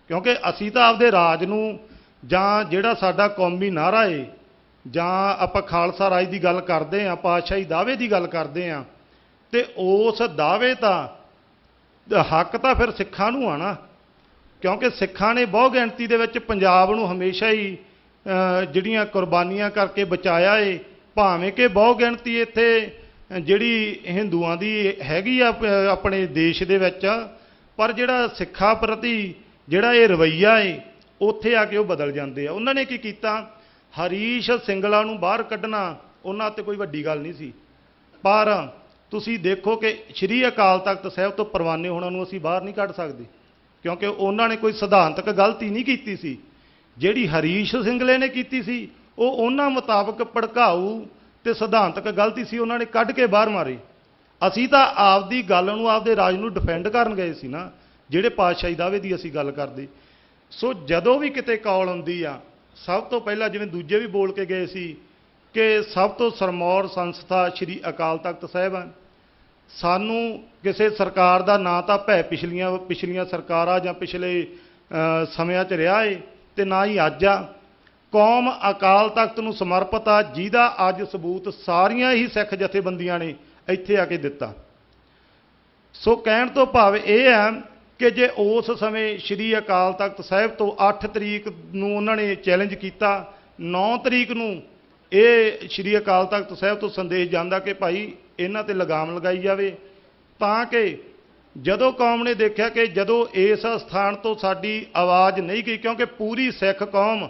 ਕਿਉਂਕਿ ਅਸੀਂ ਤਾਂ ਆਪਦੇ ਰਾਜ ਨੂੰ ਜਾਂ ਜਿਹੜਾ ਸਾਡਾ ਕੌਮੀ ਨਾਰਾ ਏ ਜਾਂ ਆਪਾਂ ਖਾਲਸਾ ਰਾਜ ਦੀ ਗੱਲ ਕਰਦੇ ਹਾਂ, ਪਾਤਸ਼ਾਹੀ ਦਾਅਵੇ ਦੀ ਗੱਲ ਕਰਦੇ ਹਾਂ, ਤੇ ਉਸ ਦਾਅਵੇ ਦਾ ਹੱਕ ਤਾਂ ਫਿਰ ਸਿੱਖਾਂ ਨੂੰ ਆ ਨਾ। ਕਿਉਂਕਿ ਸਿੱਖਾਂ ਨੇ ਬਹੁ ਗਿਣਤੀ ਦੇ ਵਿੱਚ ਪੰਜਾਬ ਨੂੰ ਹਮੇਸ਼ਾ ਹੀ ਜਿਹੜੀਆਂ ਕੁਰਬਾਨੀਆਂ ਕਰਕੇ ਬਚਾਇਆ ਏ। ਭਾਵੇਂ ਕਿ ਬਹੁ ਗਿਣਤੀ ਇੱਥੇ ਜਿਹੜੀ ਹਿੰਦੂਆਂ ਦੀ ਹੈਗੀ ਆ ਆਪਣੇ ਦੇਸ਼ ਦੇ ਵਿੱਚ, ਪਰ ਜਿਹੜਾ ਸਿੱਖਾਂ ਪ੍ਰਤੀ ਜਿਹੜਾ ਇਹ ਰਵੱਈਆ ਏ ਉੱਥੇ ਆ ਕੇ ਉਹ ਬਦਲ ਜਾਂਦੇ ਆ। ਉਹਨਾਂ ਨੇ ਕੀ ਕੀਤਾ, ਹਰੀਸ਼ ਸਿੰਗਲਾ ਨੂੰ ਬਾਹਰ ਕੱਢਣਾ ਉਹਨਾਂ ਤੇ ਕੋਈ ਵੱਡੀ ਗੱਲ ਨਹੀਂ ਸੀ, ਪਰ ਤੁਸੀਂ ਦੇਖੋ ਕਿ ਸ਼੍ਰੀ ਅਕਾਲ ਤਖਤ ਸਾਹਿਬ ਤੋਂ ਪਰਵਾਨੇ ਹੋਣਾ ਨੂੰ ਅਸੀਂ ਬਾਹਰ ਨਹੀਂ ਕੱਢ ਸਕਦੇ, ਕਿਉਂਕਿ ਉਹਨਾਂ ਨੇ ਕੋਈ ਸਿਧਾਂਤਕ ਗਲਤੀ ਨਹੀਂ ਕੀਤੀ ਸੀ। ਜਿਹੜੀ ਹਰੀਸ਼ ਸਿੰਗਲੇ ਨੇ ਕੀਤੀ ਸੀ ਉਹ ਉਹਨਾਂ ਮੁਤਾਬਕ ਭੜਕਾਊ ਤੇ ਸਿਧਾਂਤਕ ਗਲਤੀ ਸੀ, ਉਹਨਾਂ ਨੇ ਕੱਢ ਕੇ ਬਾਹਰ ਮਾਰੀ। ਅਸੀਂ ਤਾਂ ਆਪਦੀ ਗੱਲ ਨੂੰ, ਆਪਦੇ ਰਾਜ ਨੂੰ ਡਿਫੈਂਡ ਕਰਨ ਗਏ ਸੀ ਨਾ, ਜਿਹੜੇ ਪਾਤਸ਼ਾਹੀ ਦਾਅਵੇ ਦੀ ਅਸੀਂ ਗੱਲ ਕਰਦੇ। ਸੋ ਜਦੋਂ ਵੀ ਕਿਤੇ ਕਾਲ ਆਉਂਦੀ ਆ, ਸਭ ਤੋਂ ਪਹਿਲਾਂ ਜਿਵੇਂ ਦੂਜੇ ਵੀ ਬੋਲ ਕੇ ਗਏ ਸੀ ਕਿ ਸਭ ਤੋਂ ਸਰਮੌਰ ਸੰਸਥਾ ਸ਼੍ਰੀ ਅਕਾਲ ਤਖਤ ਸਾਹਿਬ ਹੈ। ਸਾਨੂੰ ਕਿਸੇ ਸਰਕਾਰ ਦਾ ਨਾ ਤਾਂ ਭੈ ਪਿਛਲੀਆਂ ਸਰਕਾਰਾਂ ਜਾਂ ਪਿਛਲੇ ਸਮਿਆਂ 'ਚ ਰਿਹਾ ਏ ਤੇ ਨਾ ਹੀ ਅੱਜ ਆ। ਕੌਮ ਅਕਾਲ ਤਖਤ ਨੂੰ ਸਮਰਪਿਤ ਆ, ਜਿਹਦਾ ਅੱਜ ਸਬੂਤ ਸਾਰੀਆਂ ਹੀ ਸਿੱਖ ਜਥੇਬੰਦੀਆਂ ਨੇ ਇੱਥੇ ਆ ਕੇ ਦਿੱਤਾ। ਸੋ ਕਹਿਣ ਤੋਂ ਭਾਵ ਇਹ ਹੈ ਕਿ ਜੇ ਉਸ ਸਮੇਂ ਸ਼੍ਰੀ ਅਕਾਲ ਤਖਤ ਸਾਹਿਬ ਤੋਂ 8 ਤਰੀਕ ਨੂੰ ਉਹਨਾਂ ਨੇ ਚੈਲੰਜ ਕੀਤਾ, 9 ਤਰੀਕ ਨੂੰ ਇਹ ਸ਼੍ਰੀ ਅਕਾਲ ਤਖਤ ਸਾਹਿਬ ਤੋਂ ਸੰਦੇਸ਼ ਜਾਂਦਾ ਕਿ ਭਾਈ ਇਹਨਾਂ ਤੇ ਲਗਾਮ ਲਗਾਈ ਜਾਵੇ, ਤਾਂ ਕਿ ਜਦੋਂ ਕੌਮ ਨੇ ਦੇਖਿਆ ਕਿ ਜਦੋਂ ਇਸ ਸਥਾਨ ਤੋਂ ਸਾਡੀ ਆਵਾਜ਼ ਨਹੀਂ ਗਈ, ਕਿਉਂਕਿ ਪੂਰੀ ਸਿੱਖ ਕੌਮ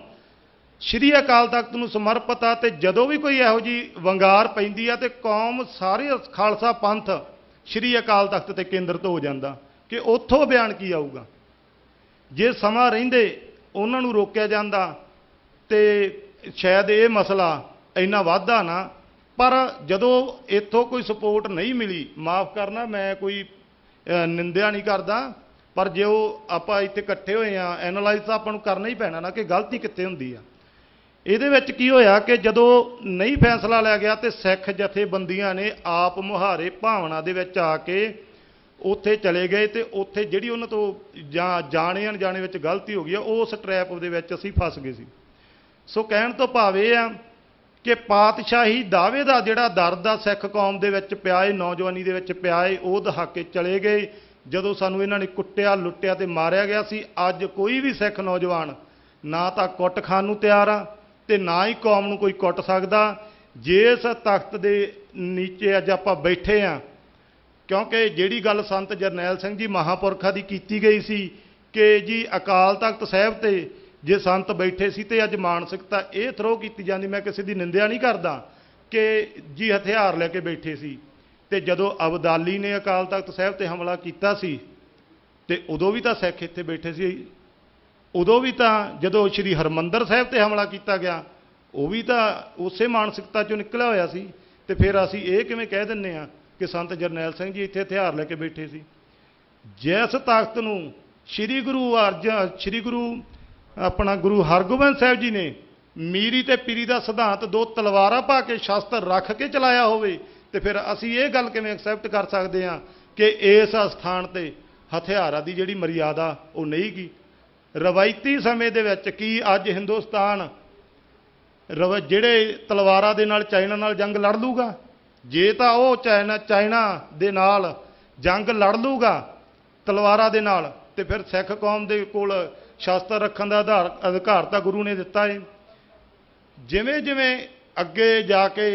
ਸ਼੍ਰੀ ਅਕਾਲ ਤਖਤ ਨੂੰ ਸਮਰਪਿਤ ਆ, ਤੇ ਜਦੋਂ ਵੀ ਕੋਈ ਇਹੋ ਜਿਹੀ ਵੰਗਾਰ ਪੈਂਦੀ ਆ ਤੇ ਕੌਮ ਸਾਰੇ ਖਾਲਸਾ ਪੰਥ ਸ਼੍ਰੀ ਅਕਾਲ ਤਖਤ ਤੇ ਕੇਂਦਰਿਤ ਹੋ ਜਾਂਦਾ ਕਿ ਉੱਥੋਂ ਬਿਆਨ ਕੀ ਆਊਗਾ। ਜੇ ਸਮਾਂ ਰਹਿੰਦੇ ਉਹਨਾਂ ਨੂੰ ਰੋਕਿਆ ਜਾਂਦਾ ਤੇ ਸ਼ਾਇਦ ਇਹ ਮਸਲਾ ਇੰਨਾ ਵਾਧਾ ਨਾ, ਪਰ ਜਦੋਂ ਇੱਥੋਂ ਕੋਈ ਸਪੋਰਟ ਨਹੀਂ ਮਿਲੀ, ਮਾਫ ਕਰਨਾ ਮੈਂ ਕੋਈ ਨਿੰਦਿਆ ਨਹੀਂ ਕਰਦਾ, ਪਰ ਜੇ ਉਹ ਆਪਾਂ ਇੱਥੇ ਇਕੱਠੇ ਹੋਏ ਆ, ਐਨਾਲਾਈਜ਼ ਤਾਂ ਆਪਾਂ ਨੂੰ ਕਰਨਾ ਹੀ ਪੈਣਾ ਨਾ ਕਿ ਗਲਤੀ ਕਿੱਥੇ ਹੁੰਦੀ ਆ। ਇਹਦੇ ਵਿੱਚ ਕੀ ਹੋਇਆ ਕਿ ਜਦੋਂ ਨਹੀਂ ਫੈਸਲਾ ਲਿਆ ਗਿਆ ਤੇ ਸਿੱਖ ਜਥੇਬੰਦੀਆਂ ਨੇ ਆਪ ਮੁਹਾਰੇ ਭਾਵਨਾ ਦੇ ਵਿੱਚ ਆ ਕੇ ਉੱਥੇ ਚਲੇ ਗਏ, ਤੇ ਉੱਥੇ ਜਿਹੜੀ ਉਹਨਾਂ ਤੋਂ ਜਾਣੇ ਅਣਜਾਣੇ ਵਿੱਚ ਗਲਤੀ ਹੋ ਗਈ ਆ, ਉਸ ਟਰੈਪ ਦੇ ਵਿੱਚ ਅਸੀਂ ਫਸ ਗਏ ਸੀ। ਸੋ ਕਹਿਣ ਤੋਂ ਭਾਵ ਇਹ ਆ ਕਿ ਪਾਤਸ਼ਾਹੀ ਦਾਅਵੇ ਦਾ ਜਿਹੜਾ ਦਰਦ ਆ ਸਿੱਖ ਕੌਮ ਦੇ ਵਿੱਚ ਪਿਆ ਏ, ਨੌਜਵਾਨੀ ਦੇ ਵਿੱਚ ਪਿਆ ਏ, ਉਹ ਦਹਾਕੇ ਚਲੇ ਗਏ ਜਦੋਂ ਸਾਨੂੰ ਇਹਨਾਂ ਨੇ ਕੁੱਟਿਆ, ਲੁੱਟਿਆ ਤੇ ਮਾਰਿਆ ਗਿਆ ਸੀ। ਅੱਜ ਕੋਈ ਵੀ ਸਿੱਖ ਨੌਜਵਾਨ ਨਾ ਤਾਂ ਕੁੱਟ ਖਾਣ ਨੂੰ ਤਿਆਰ ਆ ਤੇ ਨਾ ਹੀ ਕੌਮ ਨੂੰ ਕੋਈ ਕੁੱਟ ਸਕਦਾ। ਜਿਸ ਤਖਤ ਦੇ ਨੀਚੇ ਅੱਜ ਆਪਾਂ ਬੈਠੇ ਆ, ਕਿਉਂਕਿ ਜਿਹੜੀ ਗੱਲ ਸੰਤ ਜਰਨੈਲ ਸਿੰਘ ਜੀ ਮਹਾਂਪੁਰਖਾਂ ਦੀ ਕੀਤੀ ਗਈ ਸੀ ਕਿ ਜੀ ਅਕਾਲ ਤਖਤ ਸਾਹਿਬ ਤੇ ਜੇ ਸੰਤ ਬੈਠੇ ਸੀ ਤੇ ਅੱਜ ਮਾਨਸਿਕਤਾ ਇਹ ਥਰੋ ਕੀਤੀ ਜਾਂਦੀ, ਮੈਂ ਕਿਸੇ ਦੀ ਨਿੰਦਿਆ ਨਹੀਂ ਕਰਦਾ, ਕਿ ਜੀ ਹਥਿਆਰ ਲੈ ਕੇ ਬੈਠੇ ਸੀ। ਤੇ ਜਦੋਂ ਅਬਦਾਲੀ ਨੇ ਅਕਾਲ ਤਖਤ ਸਾਹਿਬ ਤੇ ਹਮਲਾ ਕੀਤਾ ਸੀ ਤੇ ਉਦੋਂ ਵੀ ਤਾਂ ਸਿੱਖ ਇੱਥੇ ਬੈਠੇ ਸੀ। ਉਦੋਂ ਵੀ ਤਾਂ ਜਦੋਂ ਸ਼੍ਰੀ ਹਰਿਮੰਦਰ ਸਾਹਿਬ ਤੇ ਹਮਲਾ ਕੀਤਾ ਗਿਆ, ਉਹ ਵੀ ਤਾਂ ਉਸੇ ਮਾਨਸਿਕਤਾ 'ਚੋਂ ਨਿਕਲਿਆ ਹੋਇਆ ਸੀ। ਤੇ ਫਿਰ ਅਸੀਂ ਇਹ ਕਿਵੇਂ ਕਹਿ ਦਿੰਦੇ ਆ ਕਿ ਸੰਤ ਜਰਨੈਲ ਸਿੰਘ ਜੀ ਇੱਥੇ ਹਥਿਆਰ ਲੈ ਕੇ ਬੈਠੇ ਸੀ। ਜਿਸ ਤਖਤ ਨੂੰ ਸ਼੍ਰੀ ਗੁਰੂ ਗੁਰੂ ਹਰਗੋਬਿੰਦ ਸਾਹਿਬ ਜੀ ਨੇ ਮੀਰੀ ਤੇ ਪੀਰੀ ਦਾ ਸਿਧਾਂਤ, 2 ਤਲਵਾਰਾਂ ਪਾ ਕੇ ਸ਼ਸਤਰ ਰੱਖ ਕੇ ਚਲਾਇਆ ਹੋਵੇ, ਤੇ ਫਿਰ ਅਸੀਂ ਇਹ ਗੱਲ ਕਿਵੇਂ ਐਕਸੈਪਟ ਕਰ ਸਕਦੇ ਹਾਂ ਕਿ ਇਸ ਸਥਾਨ ਤੇ ਹਥਿਆਰਾਂ ਦੀ ਜਿਹੜੀ ਮਰਿਆਦਾ ਉਹ ਨਹੀਂ ਗੀ। ਰਵਾਇਤੀ ਸਮੇਂ ਦੇ ਵਿੱਚ ਕੀ ਅੱਜ ਹਿੰਦੁਸਤਾਨ ਜਿਹੜੇ ਤਲਵਾਰਾਂ ਦੇ ਨਾਲ ਚਾਈਨਾ ਨਾਲ ਜੰਗ ਲੜ ਲੂਗਾ? ਜੇ ਤਾਂ ਉਹ ਚਾਈਨਾ ਦੇ ਨਾਲ ਜੰਗ ਲੜ ਲੂਗਾ ਤਲਵਾਰਾਂ ਦੇ ਨਾਲ, ਤੇ ਫਿਰ ਸਿੱਖ ਕੌਮ ਦੇ ਕੋਲ ਸ਼ਸਤਰ ਰੱਖਣ ਦਾ ਅਧਿਕਾਰ ਤਾਂ ਗੁਰੂ ਨੇ ਦਿੱਤਾ ਹੈ। ਜਿਵੇਂ ਜਿਵੇਂ ਅੱਗੇ ਜਾ ਕੇ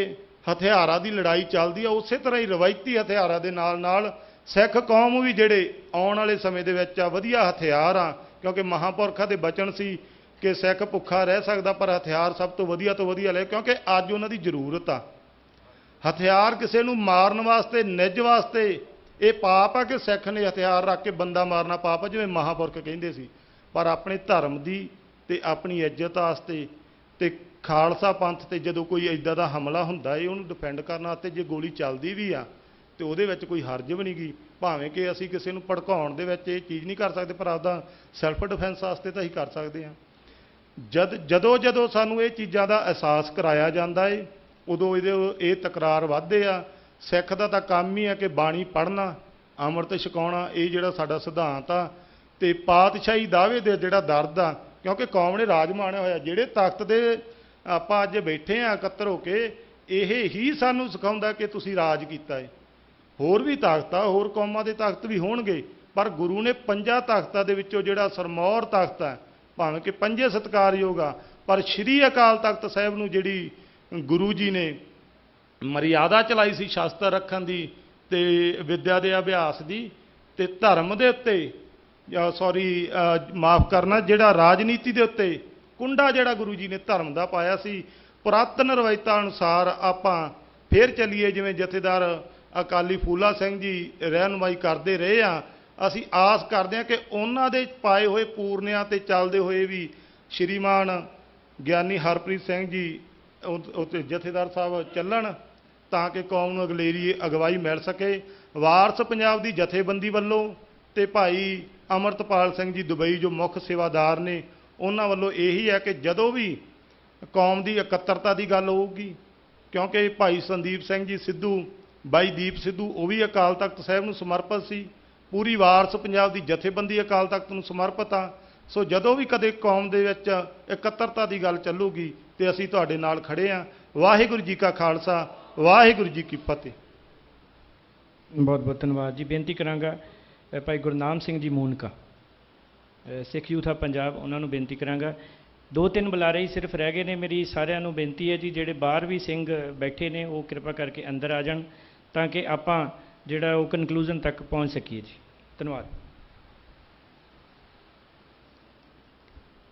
ਹਥਿਆਰਾਂ ਦੀ ਲੜਾਈ ਚੱਲਦੀ ਆ, ਉਸੇ ਤਰ੍ਹਾਂ ਹੀ ਰਵਾਇਤੀ ਹਥਿਆਰਾਂ ਦੇ ਨਾਲ ਨਾਲ ਸਿੱਖ ਕੌਮ ਵੀ ਜਿਹੜੇ ਆਉਣ ਵਾਲੇ ਸਮੇਂ ਦੇ ਵਿੱਚ ਆ ਵਧੀਆ ਹਥਿਆਰ ਆ, ਕਿਉਂਕਿ ਮਹਾਂਪੁਰਖਾਂ ਦੇ ਬਚਨ ਸੀ ਕਿ ਸਿੱਖ ਭੁੱਖਾ ਰਹਿ ਸਕਦਾ ਪਰ ਹਥਿਆਰ ਸਭ ਤੋਂ ਵਧੀਆ ਲੈ, ਕਿਉਂਕਿ ਅੱਜ ਉਹਨਾਂ ਦੀ ਜ਼ਰੂਰਤ ਆ। ਹਥਿਆਰ ਕਿਸੇ ਨੂੰ ਮਾਰਨ ਵਾਸਤੇ, ਨਿੱਜ ਵਾਸਤੇ ਇਹ ਪਾਪ ਆ ਕਿ ਸਿੱਖ ਨੇ ਹਥਿਆਰ ਰੱਖ ਕੇ ਬੰਦਾ ਮਾਰਨਾ ਪਾਪ ਆ, ਜਿਵੇਂ ਮਹਾਂਪੁਰਖ ਕਹਿੰਦੇ ਸੀ। ਪਰ ਆਪਣੇ ਧਰਮ ਦੀ ਤੇ ਆਪਣੀ ਇੱਜ਼ਤ ਵਾਸਤੇ ਤੇ ਖਾਲਸਾ ਪੰਥ ਤੇ ਜਦੋਂ ਕੋਈ ਇਦਾਂ ਦਾ ਹਮਲਾ ਹੁੰਦਾ ਏ ਉਹਨੂੰ ਡਿਫੈਂਡ ਕਰਨ ਵਾਸਤੇ ਜੇ ਗੋਲੀ ਚੱਲਦੀ ਵੀ ਆ ਤੇ ਉਹਦੇ ਵਿੱਚ ਕੋਈ ਹਰਜ ਵੀ ਨਹੀਂ ਗੀ, ਭਾਵੇਂ ਕਿ ਅਸੀਂ ਕਿਸੇ ਨੂੰ ਭੜਕਾਉਣ ਦੇ ਵਿੱਚ ਇਹ ਚੀਜ਼ ਨਹੀਂ ਕਰ ਸਕਦੇ, ਪਰ ਆਪਦਾ ਸੈਲਫ ਡਿਫੈਂਸ ਵਾਸਤੇ ਤਾਂ ਅਸੀਂ ਕਰ ਸਕਦੇ ਹਾਂ। ਜਦੋਂ ਸਾਨੂੰ ਇਹ ਚੀਜ਼ਾਂ ਦਾ ਅਹਿਸਾਸ ਕਰਾਇਆ ਜਾਂਦਾ ਏ ਉਦੋਂ ਇਹ ਤਕਰਾਰ ਵੱਧਦੇ ਆ। ਸਿੱਖ ਦਾ ਤਾਂ ਕੰਮ ਹੀ ਆ ਕਿ ਬਾਣੀ ਪੜ੍ਹਨਾ, ਅੰਮ੍ਰਿਤ ਛਕਾਉਣਾ, ਇਹ ਜਿਹੜਾ ਸਾਡਾ ਸਿਧਾਂਤ ਆ। ਤੇ ਪਾਤਸ਼ਾਹੀ ਦਾਅਵੇ ਦੇ ਜਿਹੜਾ ਦਰਦ ਆ, ਕਿਉਂਕਿ ਕੌਮ ਨੇ ਰਾਜ ਮਾਣਿਆ ਹੋਇਆ, ਜਿਹੜੇ ਤਖਤ ਦੇ ਆਪਾਂ ਅੱਜ ਬੈਠੇ ਆ ਇਕੱਤਰ ਹੋ ਕੇ, ਇਹ ਹੀ ਸਾਨੂੰ ਸਿਖਾਉਂਦਾ ਕਿ ਤੁਸੀਂ ਰਾਜ ਕੀਤਾ ਹੈ। ਹੋਰ ਵੀ ਤਖਤ ਆ, ਹੋਰ ਕੌਮਾਂ ਦੇ ਤਖਤ ਵੀ ਹੋਣਗੇ, ਪਰ ਗੁਰੂ ਨੇ 5 ਤਖਤਾਂ ਦੇ ਵਿੱਚੋਂ ਜਿਹੜਾ ਸਰਮੌਰ ਤਖਤ ਹੈ, ਭਾਵੇਂ ਕਿ 5 ਸਤਿਕਾਰਯੋਗ ਆ, ਪਰ ਸ਼੍ਰੀ ਅਕਾਲ ਤਖਤ ਸਾਹਿਬ ਨੂੰ ਜਿਹੜੀ ਗੁਰੂ ਜੀ ਨੇ ਮਰਿਆਦਾ ਚਲਾਈ ਸੀ ਸ਼ਾਸਤਰ ਰੱਖਣ ਦੀ ਤੇ ਵਿਦਿਆ ਦੇ ਅਭਿਆਸ ਦੀ, ਤੇ ਧਰਮ ਦੇ ਉੱਤੇ ਮਾਫ ਕਰਨਾ, ਜਿਹੜਾ ਰਾਜਨੀਤੀ ਦੇ ਉੱਤੇ ਕੁੰਡਾ ਜਿਹੜਾ ਗੁਰੂ ਜੀ ਨੇ ਧਰਮ ਦਾ ਪਾਇਆ ਸੀ। ਪੁਰਾਤਨ ਰਵਾਇਤਾਂ ਅਨੁਸਾਰ ਆਪਾਂ ਫੇਰ ਚੱਲੀਏ, ਜਿਵੇਂ ਜਥੇਦਾਰ ਅਕਾਲੀ ਫੂਲਾ ਸਿੰਘ ਜੀ ਰਹਿਨੁਮਾਈ ਕਰਦੇ ਰਹੇ ਆ, ਅਸੀਂ ਆਸ ਕਰਦੇ ਹਾਂ ਕਿ ਉਹਨਾਂ ਦੇ ਪਾਏ ਹੋਏ ਪੂਰਨਿਆਂ ਤੇ ਚੱਲਦੇ ਹੋਏ ਵੀ ਸ਼੍ਰੀਮਾਨ ਗਿਆਨੀ ਹਰਪ੍ਰੀਤ ਸਿੰਘ ਜੀ ਉੱਤੇ ਜਥੇਦਾਰ ਸਾਹਿਬ ਚੱਲਣ, ਤਾਂ ਕਿ ਕੌਮ ਨੂੰ ਅਗਲੇਰੀ ਅਗਵਾਈ ਮਿਲ ਸਕੇ। ਵਾਰਸ ਪੰਜਾਬ ਦੀ ਜਥੇਬੰਦੀ ਵੱਲੋਂ ਤੇ ਭਾਈ ਅਮਰਤਪਾਲ ਸਿੰਘ ਜੀ ਦੁਬਈ ਜੋ ਮੁੱਖ ਸੇਵਾਦਾਰ ਨੇ, ਉਹਨਾਂ ਵੱਲੋਂ ਇਹੀ ਹੈ ਕਿ ਜਦੋਂ ਵੀ ਕੌਮ ਦੀ ਇਕੱਤਰਤਾ ਦੀ ਗੱਲ ਹੋਊਗੀ, ਕਿਉਂਕਿ ਭਾਈ ਸੰਦੀਪ ਸਿੰਘ ਜੀ ਸਿੱਧੂ, ਬਾਈ ਦੀਪ ਸਿੱਧੂ, ਉਹ ਵੀ ਅਕਾਲ ਤਖਤ ਸਾਹਿਬ ਨੂੰ ਸਮਰਪਿਤ ਸੀ, ਪੂਰੀ ਵਾਰਸ ਪੰਜਾਬ ਦੀ ਜਥੇਬੰਦੀ ਅਕਾਲ ਤਖਤ ਨੂੰ ਸਮਰਪਿਤ ਆ। ਸੋ ਜਦੋਂ ਵੀ ਕਦੇ ਕੌਮ ਦੇ ਵਿੱਚ ਇਕੱਤਰਤਾ ਦੀ ਗੱਲ ਚੱਲੂਗੀ ਤੇ ਅਸੀਂ ਤੁਹਾਡੇ ਨਾਲ ਖੜੇ ਹਾਂ। ਵਾਹਿਗੁਰੂ ਜੀ ਕਾ ਖਾਲਸਾ, ਵਾਹਿਗੁਰੂ ਜੀ ਕੀ ਫਤਿਹ। ਬਹੁਤ ਬਹੁਤ ਧੰਨਵਾਦ ਜੀ। ਬੇਨਤੀ ਕਰਾਂਗਾ ਭਾਈ ਗੁਰਨਾਮ ਸਿੰਘ ਜੀ ਮੂਨਕਾ, ਸਿੱਖ ਯੂਥ ਆਫ ਪੰਜਾਬ, ਉਹਨਾਂ ਨੂੰ ਬੇਨਤੀ ਕਰਾਂਗਾ। 2-3 ਬੁਲਾਰੇ ਹੀ ਸਿਰਫ ਰਹਿ ਗਏ ਨੇ। ਮੇਰੀ ਸਾਰਿਆਂ ਨੂੰ ਬੇਨਤੀ ਹੈ ਜੀ, ਜਿਹੜੇ ਬਾਹਰ ਵੀ ਸਿੰਘ ਬੈਠੇ ਨੇ ਉਹ ਕਿਰਪਾ ਕਰਕੇ ਅੰਦਰ ਆ ਜਾਣ, ਤਾਂ ਕਿ ਆਪਾਂ ਜਿਹੜਾ ਉਹ ਕਨਕਲੂਜਨ ਤੱਕ ਪਹੁੰਚ ਸਕੀਏ ਜੀ। ਧੰਨਵਾਦ।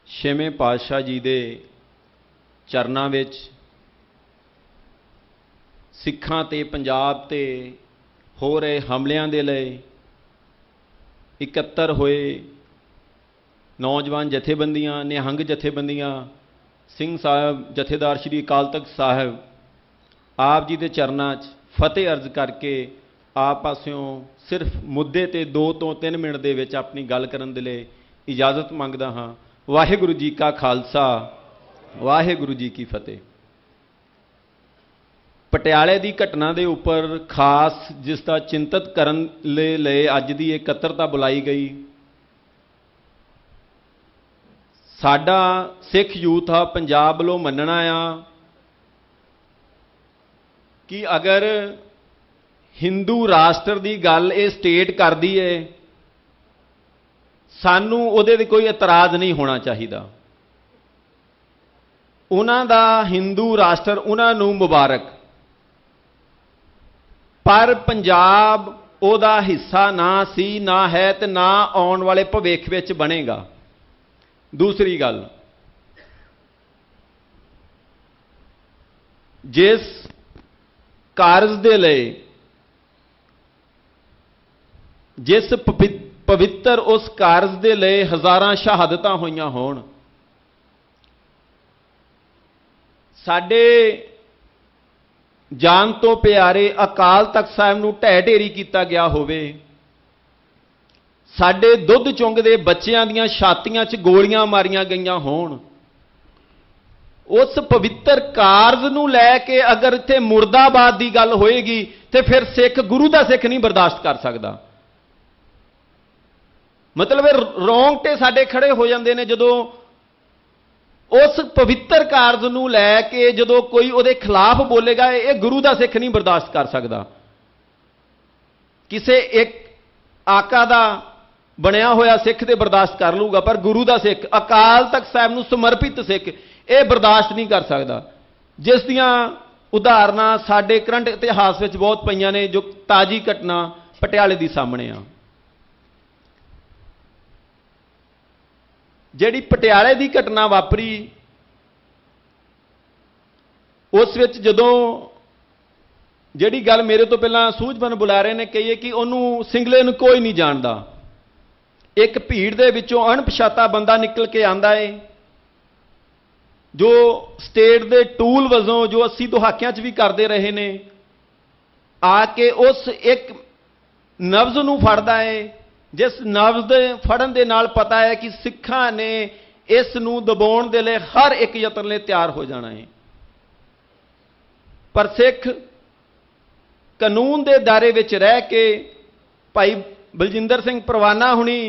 ਛੇਵੇਂ ਪਾਤਸ਼ਾਹ ਜੀ ਦੇ ਚਰਨਾਂ ਵਿੱਚ ਸਿੱਖਾਂ ਤੇ ਪੰਜਾਬ ਤੇ ਹੋ ਰਹੇ ਹਮਲਿਆਂ ਦੇ ਲਈ ਇਕੱਤਰ ਹੋਏ ਨੌਜਵਾਨ ਜਥੇਬੰਦੀਆਂ, ਨਿਹੰਗ ਜਥੇਬੰਦੀਆਂ, ਸਿੰਘ ਸਾਹਿਬ, ਜਥੇਦਾਰ ਸ਼੍ਰੀ ਅਕਾਲ ਤਖਤ ਸਾਹਿਬ, ਆਪ ਜੀ ਦੇ ਚਰਨਾਂ 'ਚ ਫਤਿਹ ਅਰਜ਼ ਕਰਕੇ ਆਪ ਪਾਸਿਓਂ ਸਿਰਫ ਮੁੱਦੇ ਤੇ 2 ਤੋਂ 3 ਮਿੰਟ ਦੇ ਵਿੱਚ ਆਪਣੀ ਗੱਲ ਕਰਨ ਦੇ ਲਈ ਇਜਾਜ਼ਤ ਮੰਗਦਾ ਹਾਂ। ਵਾਹਿਗੁਰੂ ਜੀ ਕਾ ਖਾਲਸਾ, ਵਾਹਿਗੁਰੂ ਜੀ ਕੀ ਫਤਿਹ। ਪਟਿਆਲੇ ਦੀ ਘਟਨਾ ਦੇ ਉੱਪਰ ਖਾਸ ਜਿਸ ਦਾ ਚਿੰਤਤ ਕਰਨ ਲਈ ਅੱਜ ਦੀ ਇਕੱਤਰਤਾ ਬੁਲਾਈ ਗਈ, ਸਾਡਾ ਸਿੱਖ ਯੂਥ ਆ ਪੰਜਾਬ ਵੱਲੋਂ ਮੰਨਣਾ ਆ ਕਿ ਅਗਰ ਹਿੰਦੂ ਰਾਸ਼ਟਰ ਦੀ ਗੱਲ ਇਹ ਸਟੇਟ ਕਰਦੀ ਏ, ਸਾਨੂੰ ਉਹਦੇ ਤੇ ਕੋਈ ਇਤਰਾਜ਼ ਨਹੀਂ ਹੋਣਾ ਚਾਹੀਦਾ। ਉਹਨਾਂ ਦਾ ਹਿੰਦੂ ਰਾਸ਼ਟਰ ਉਹਨਾਂ ਨੂੰ ਮੁਬਾਰਕ, ਪਰ ਪੰਜਾਬ ਉਹਦਾ ਹਿੱਸਾ ਨਾ ਸੀ, ਨਾ ਹੈ ਤੇ ਨਾ ਆਉਣ ਵਾਲੇ ਭਵਿੱਖ ਵਿੱਚ ਬਣੇਗਾ। ਦੂਸਰੀ ਗੱਲ, ਜਿਸ ਕਾਰਜ ਦੇ ਲਈ, ਜਿਸ ਪਵਿੱਤਰ ਉਸ ਕਾਰਜ ਦੇ ਲਈ ਹਜ਼ਾਰਾਂ ਸ਼ਹਾਦਤਾਂ ਹੋਈਆਂ ਹੋਣ, ਸਾਡੇ ਜਾਨ ਤੋਂ ਪਿਆਰੇ ਅਕਾਲ ਤਖਤ ਸਾਹਿਬ ਨੂੰ ਢਹਿ ਢੇਰੀ ਕੀਤਾ ਗਿਆ ਹੋਵੇ, ਸਾਡੇ ਦੁੱਧ ਚੁੰਗਦੇ ਬੱਚਿਆਂ ਦੀਆਂ ਛਾਤੀਆਂ 'ਚ ਗੋਲੀਆਂ ਮਾਰੀਆਂ ਗਈਆਂ ਹੋਣ, ਉਸ ਪਵਿੱਤਰ ਕਾਰਜ ਨੂੰ ਲੈ ਕੇ ਅਗਰ ਇੱਥੇ ਮੁਰਦਾਬਾਦ ਦੀ ਗੱਲ ਹੋਏਗੀ ਤੇ ਫਿਰ ਸਿੱਖ, ਗੁਰੂ ਦਾ ਸਿੱਖ ਨਹੀਂ ਬਰਦਾਸ਼ਤ ਕਰ ਸਕਦਾ। ਮਤਲਬ ਇਹ ਰੌਂਗਟੇ ਸਾਡੇ ਖੜੇ ਹੋ ਜਾਂਦੇ ਨੇ ਜਦੋਂ ਉਸ ਪਵਿੱਤਰ ਕਾਰਜ ਨੂੰ ਲੈ ਕੇ ਜਦੋਂ ਕੋਈ ਉਹਦੇ ਖਿਲਾਫ ਬੋਲੇਗਾ। ਇਹ ਗੁਰੂ ਦਾ ਸਿੱਖ ਨਹੀਂ ਬਰਦਾਸ਼ਤ ਕਰ ਸਕਦਾ। ਕਿਸੇ ਇੱਕ ਆਕਾ ਦਾ ਬਣਿਆ ਹੋਇਆ ਸਿੱਖ ਤੇ ਬਰਦਾਸ਼ਤ ਕਰ ਲੂਗਾ, ਪਰ ਗੁਰੂ ਦਾ ਸਿੱਖ, ਅਕਾਲ ਤਖਤ ਸਾਹਿਬ ਨੂੰ ਸਮਰਪਿਤ ਸਿੱਖ, ਇਹ ਬਰਦਾਸ਼ਤ ਨਹੀਂ ਕਰ ਸਕਦਾ। ਜਿਸ ਦੀਆਂ ਉਦਾਹਰਨਾਂ ਸਾਡੇ ਕਰੰਟ ਇਤਿਹਾਸ ਵਿੱਚ ਬਹੁਤ ਪਈਆਂ ਨੇ, ਜੋ ਤਾਜੀ ਘਟਨਾ ਪਟਿਆਲੇ ਦੀ ਸਾਹਮਣੇ ਆ। ਜਿਹੜੀ ਪਟਿਆਲੇ ਦੀ ਘਟਨਾ ਵਾਪਰੀ, ਉਸ ਵਿੱਚ ਜਦੋਂ ਜਿਹੜੀ ਗੱਲ ਮੇਰੇ ਤੋਂ ਪਹਿਲਾਂ ਸੂਝਬਨ ਬੁਲਾਰੇ ਨੇ ਕਹੀ ਹੈ ਕਿ ਉਹਨੂੰ ਸਿੰਗਲੇ ਨੂੰ ਕੋਈ ਨਹੀਂ ਜਾਣਦਾ, ਇੱਕ ਭੀੜ ਦੇ ਵਿੱਚੋਂ ਅਣਪਛਾਤਾ ਬੰਦਾ ਨਿਕਲ ਕੇ ਆਂਦਾ ਏ जो स्टेट के टूल वजों जो 80 दहाकियां च भी करते रहे ने, आके उस एक नब्ज नूं फड़दा है, जिस नब्ज दे फड़न दे नाल पता है कि सिखां ने इस नूं दबाउण दे लई हर एक यतन लई तैयार हो जाना है। पर सिख कानून के दायरे विच रह के भाई बलजिंदर सिंह परवाना हुणी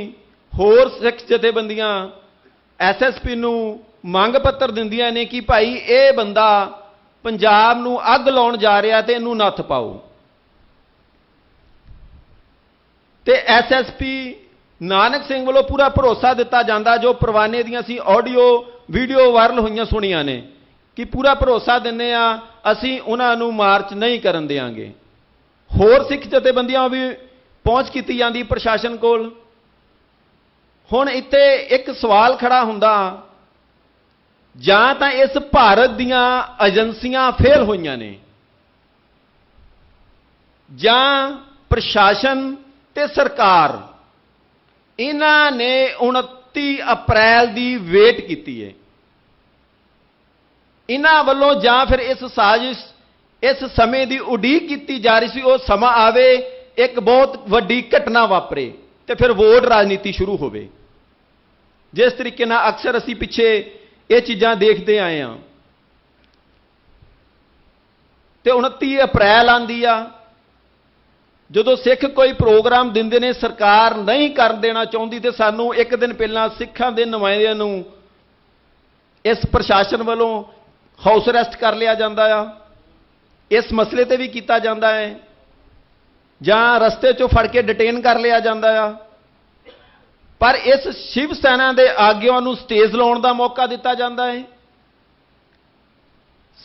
होर सिख जथेबंदियां SSP नूं मंग पत्र दिंदियां ने कि भाई ये बंदा पंजाब नूं अग लाउण जा रहा ते इहनूं नत्थ पाओ। ते SSP नानक सिंह वालों पूरा भरोसा दिता जाता, जो परवाने दियां सी ऑडियो वीडियो वायरल होईयां सुनियां ने, कि पूरा भरोसा दिंने आ असीं उन्हां नूं मार्च नहीं करन देंगे। होर सिख जथेबंदियां भी पहुंच की जाती प्रशासन कोल। हुण इत्थे एक सवाल खड़ा हुंदा, जां तां इस भारत दियां एजेंसियां फेल होईयां ने, जां प्रशासन ते सरकार इन्हां ने 29 अप्रैल की वेट की है। इन्हां वल्लों जां फिर इस साजिश इस समय की उड़ीक की जा रही सी, वो समा आवे एक बहुत वड्डी घटना वापरे तो फिर वोट राजनीति शुरू होवे। जिस तरीके नाल अक्सर असीं पिछे ये चीज़ां देखते आए हैं। तो 29 अप्रैल आंदी आ, जदों सिख कोई प्रोग्राम दिंदे ने सरकार नहीं कर देना चाहती, तो सानू एक दिन पहला सिखां दे नुमाइंदियां नूं इस प्रशासन वालों हाउस अरेस्ट कर लिया जाता है, इस मसले ते भी किया जाता है, जां रस्ते चों फड़ के डिटेन कर लिया जाता है। पर इस शिव सेना के आगुआं नूं स्टेज लाउण दा मौका दिता जाता है।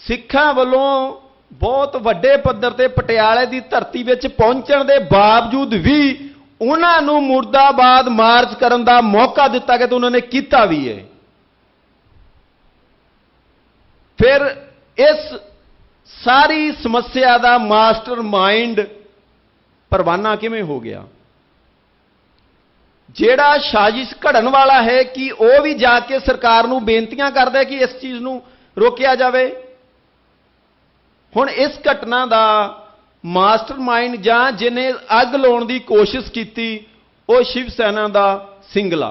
सिखां वालों बहुत वड्डे पद्धर ते पटियाले की धरती विच पहुंचण दे बावजूद भी उन्हां नूं मुर्दाबाद मार्च करन दा मौका दिता गया, तो उन्होंने किया भी है। फिर इस सारी समस्या का मास्टर माइंड परवाना किवें हो गया? जेड़ा साजिश घड़न वाला है कि वह भी जाके सरकार नूं बेनतियां करदा है कि इस चीज़ नूं रोकिया जाए। हुण इस घटना का मास्टर माइंड जां जिन्हें अग लाउण की कोशिश की, वो शिव सेना का सिंगला,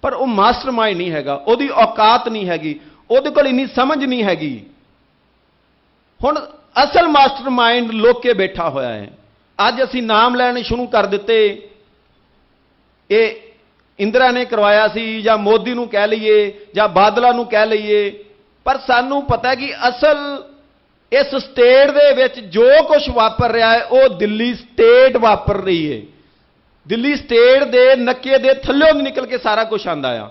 पर वह मास्टर माइंड नहीं हैगा, उहदी औकात नहीं हैगी, उहदे कोल इन्नी समझ नहीं हैगी। हुण असल मास्टर माइंड लुक के बैठा होया है। अज असीं नाम लैणे शुरू कर दिते, ये इंदिरा ने करवाया सी जां मोदी नूं कह लईए जां बादला नूं कह लईए, पर सानूं पता है कि असल इस स्टेट दे विच जो कुछ वापर रहा है वो दिल्ली स्टेट वापर रही है। दिल्ली स्टेट दे नक्के दे थल्लों निकल के सारा कुछ आंदा आ।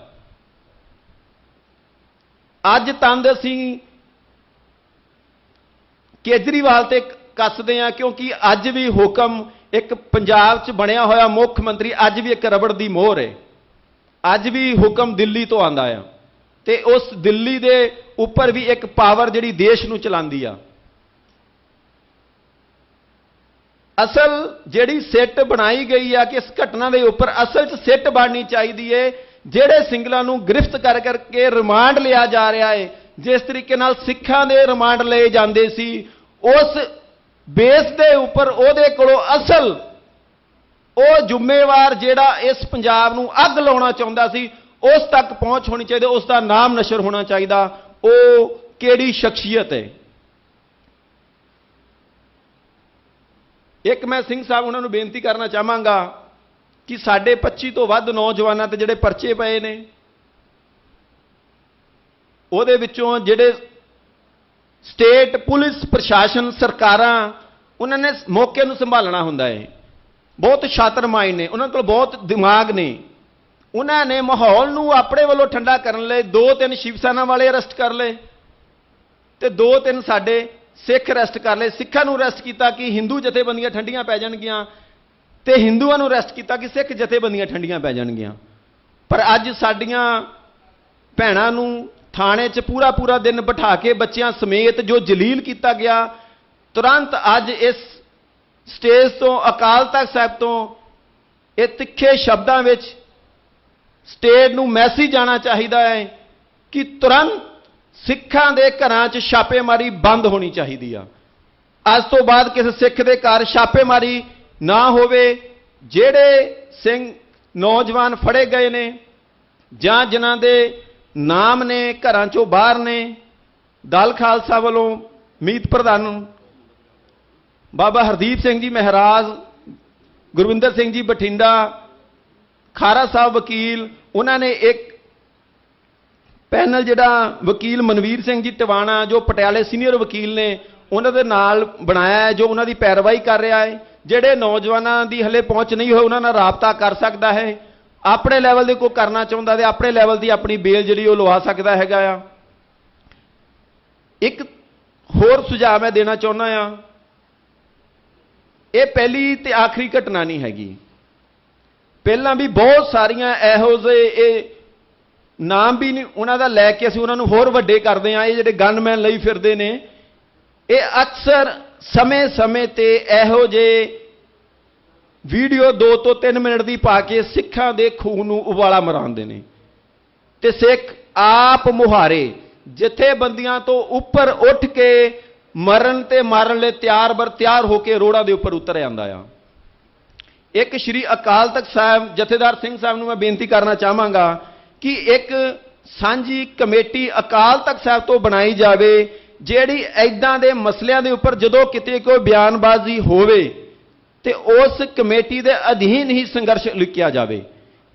अज तंद असीं केजरीवाल ते कसदे हैं, क्योंकि अज भी हुक्म एक पंजाब च बनया होया मुख्यमंत्री अज भी एक रबड़ की मोहर है। अज भी हुक्म दिल्ली तो आंदा है, ते उस दिल्ली दे उपर भी एक पावर जिहड़ी देश नूं चलांदी आ। असल जिहड़ी सिट बनाई गई है कि इस घटना के उपर असल च सिट बननी चाहिए है, जिहड़े सिंगलां नूं गिरफ्त कर करके रिमांड लिया जा रहा है, जिस तरीके नाल सिखां दे रिमांड लए जांदे सी, उस बेस दे उपर उहदे कोलों असल वो जुम्मेवार जिहड़ा इस पंजाब नूं अग लाउणा चाहुंदा सी उस तक पहुंच होनी चाहिए, उसका नाम नशर होना चाहिए। वो किहड़ी शख्सियत है? एक मैं सिंह साहब उन्होंने बेनती करना चाहांगा कि साढ़े 25 तो वध नौजवानों ते जिहड़े परचे पए ने, उहदे विचों जिहड़े स्टेट पुलिस प्रशासन सरकारां उन्होंने मौके नूं संभालना हुंदा है। बहुत शातिर माइंड ने, उन्होंने कोल बहुत दिमाग ने, उन्होंने माहौल नूं अपने वालों ठंडा करने लए 2-3 शिव सेना वाले अरेस्ट कर ले ते 2-3 साडे सिख अरेस्ट कर ले। सिखां नूं अरेस्ट किया कि हिंदू जथेबंदियां ठंडियां पै जाणगियां, ते हिंदुआं नूं अरेस्ट किया कि सिख जथेबंदियां ठंडियां पै जाणगियां। पर अज साडियां भैणां नूं थाणे 'च पूरा पूरा दिन बिठा के बच्चियां समेत जो जलील किया गया, तुरंत अज इस स्टेज तो अकाल तख्त साहिब तो ये तिखे शब्दों में स्टेट नूं मैसेज जाना चाहिए है कि तुरंत ਸਿੱਖਾਂ ਦੇ ਘਰਾਂ 'ਚ ਛਾਪੇਮਾਰੀ ਬੰਦ ਹੋਣੀ ਚਾਹੀਦੀ ਆ। ਅੱਜ ਤੋਂ ਬਾਅਦ ਕਿਸੇ ਸਿੱਖ ਦੇ ਘਰ ਛਾਪੇਮਾਰੀ ਨਾ ਹੋਵੇ। ਜਿਹੜੇ ਸਿੰਘ ਨੌਜਵਾਨ ਫੜੇ ਗਏ ਨੇ ਜਾਂ ਜਿਨ੍ਹਾਂ ਦੇ ਨਾਮ ਨੇ ਘਰਾਂ 'ਚੋਂ ਬਾਹਰ ਨੇ, ਦਲ ਖਾਲਸਾ ਵੱਲੋਂ ਮੀਤ ਪ੍ਰਧਾਨ ਬਾਬਾ ਹਰਦੀਪ ਸਿੰਘ ਜੀ ਮਹਿਰਾਜ, ਗੁਰਵਿੰਦਰ ਸਿੰਘ ਜੀ ਬਠਿੰਡਾ, ਖਾਰਾ ਸਾਹਿਬ ਵਕੀਲ, ਉਹਨਾਂ ਨੇ ਇੱਕ ਪੈਨਲ ਜਿਹੜਾ ਵਕੀਲ ਮਨਵੀਰ ਸਿੰਘ ਜੀ ਟਿਵਾਣਾ ਜੋ ਪਟਿਆਲੇ ਸੀਨੀਅਰ ਵਕੀਲ ਨੇ ਉਹਨਾਂ ਦੇ ਨਾਲ ਬਣਾਇਆ ਹੈ, ਜੋ ਉਹਨਾਂ ਦੀ ਪੈਰਵਾਈ ਕਰ ਰਿਹਾ ਹੈ। ਜਿਹੜੇ ਨੌਜਵਾਨਾਂ ਦੀ ਹਲੇ ਪਹੁੰਚ ਨਹੀਂ ਹੋਈ ਉਹਨਾਂ ਨਾਲ ਰਾਬਤਾ ਕਰ ਸਕਦਾ ਹੈ। ਆਪਣੇ ਲੈਵਲ ਦੇ ਕੋਈ ਕਰਨਾ ਚਾਹੁੰਦਾ ਤੇ ਆਪਣੇ ਲੈਵਲ ਦੀ ਆਪਣੀ ਬੇਲ ਜਿਹੜੀ ਉਹ ਲਵਾ ਸਕਦਾ ਹੈਗਾ ਆ। ਇੱਕ ਹੋਰ ਸੁਝਾਅ ਮੈਂ ਦੇਣਾ ਚਾਹੁੰਦਾ ਆ, ਇਹ ਪਹਿਲੀ ਤੇ ਆਖਰੀ ਘਟਨਾ ਨਹੀਂ ਹੈਗੀ। ਪਹਿਲਾਂ ਵੀ ਬਹੁਤ ਸਾਰੀਆਂ ਇਹੋ ਜਿਹੇ ਇਹ ਨਾਮ ਵੀ ਨਹੀਂ ਉਹਨਾਂ ਦਾ ਲੈ ਕੇ ਅਸੀਂ ਉਹਨਾਂ ਨੂੰ ਹੋਰ ਵੱਡੇ ਕਰਦੇ ਹਾਂ। ਇਹ ਜਿਹੜੇ ਗਨਮੈਨ ਲਈ ਫਿਰਦੇ ਨੇ, ਇਹ ਅਕਸਰ ਸਮੇਂ-ਸਮੇਂ ਤੇ ਇਹੋ ਜਿਹੇ ਵੀਡੀਓ 2 ਤੋਂ 3 ਮਿੰਟ ਦੀ ਪਾ ਕੇ ਸਿੱਖਾਂ ਦੇ ਖੂਨ ਨੂੰ ਉਬਾਲਾ ਮਰਾਉਂਦੇ ਨੇ ਤੇ ਸਿੱਖ ਆਪ ਮੁਹਾਰੇ ਜਥੇਬੰਦੀਆਂ ਤੋਂ ਉੱਪਰ ਉੱਠ ਕੇ ਮਰਨ ਤੇ ਮਾਰਨ ਲਈ ਤਿਆਰ ਹੋ ਕੇ ਰੋਡਾਂ ਦੇ ਉੱਪਰ ਉਤਰ ਆਉਂਦਾ ਆ। ਇੱਕ ਸ਼੍ਰੀ ਅਕਾਲ ਤਖਤ ਸਾਹਿਬ ਜਥੇਦਾਰ ਸਿੰਘ ਸਾਹਿਬ ਨੂੰ ਮੈਂ ਬੇਨਤੀ ਕਰਨਾ ਚਾਹਾਂਗਾ ਕਿ ਇੱਕ ਸਾਂਝੀ ਕਮੇਟੀ ਅਕਾਲ ਤਖਤ ਸਾਹਿਬ ਤੋਂ ਬਣਾਈ ਜਾਵੇ, ਜਿਹੜੀ ਐਦਾਂ ਦੇ ਮਸਲਿਆਂ ਦੇ ਉੱਪਰ ਜਦੋਂ ਕਿਤੇ ਕੋਈ ਬਿਆਨਬਾਜ਼ੀ ਹੋਵੇ ਤੇ ਉਸ ਕਮੇਟੀ ਦੇ ਅਧੀਨ ਹੀ ਸੰਘਰਸ਼ ਲਿਖਿਆ ਜਾਵੇ।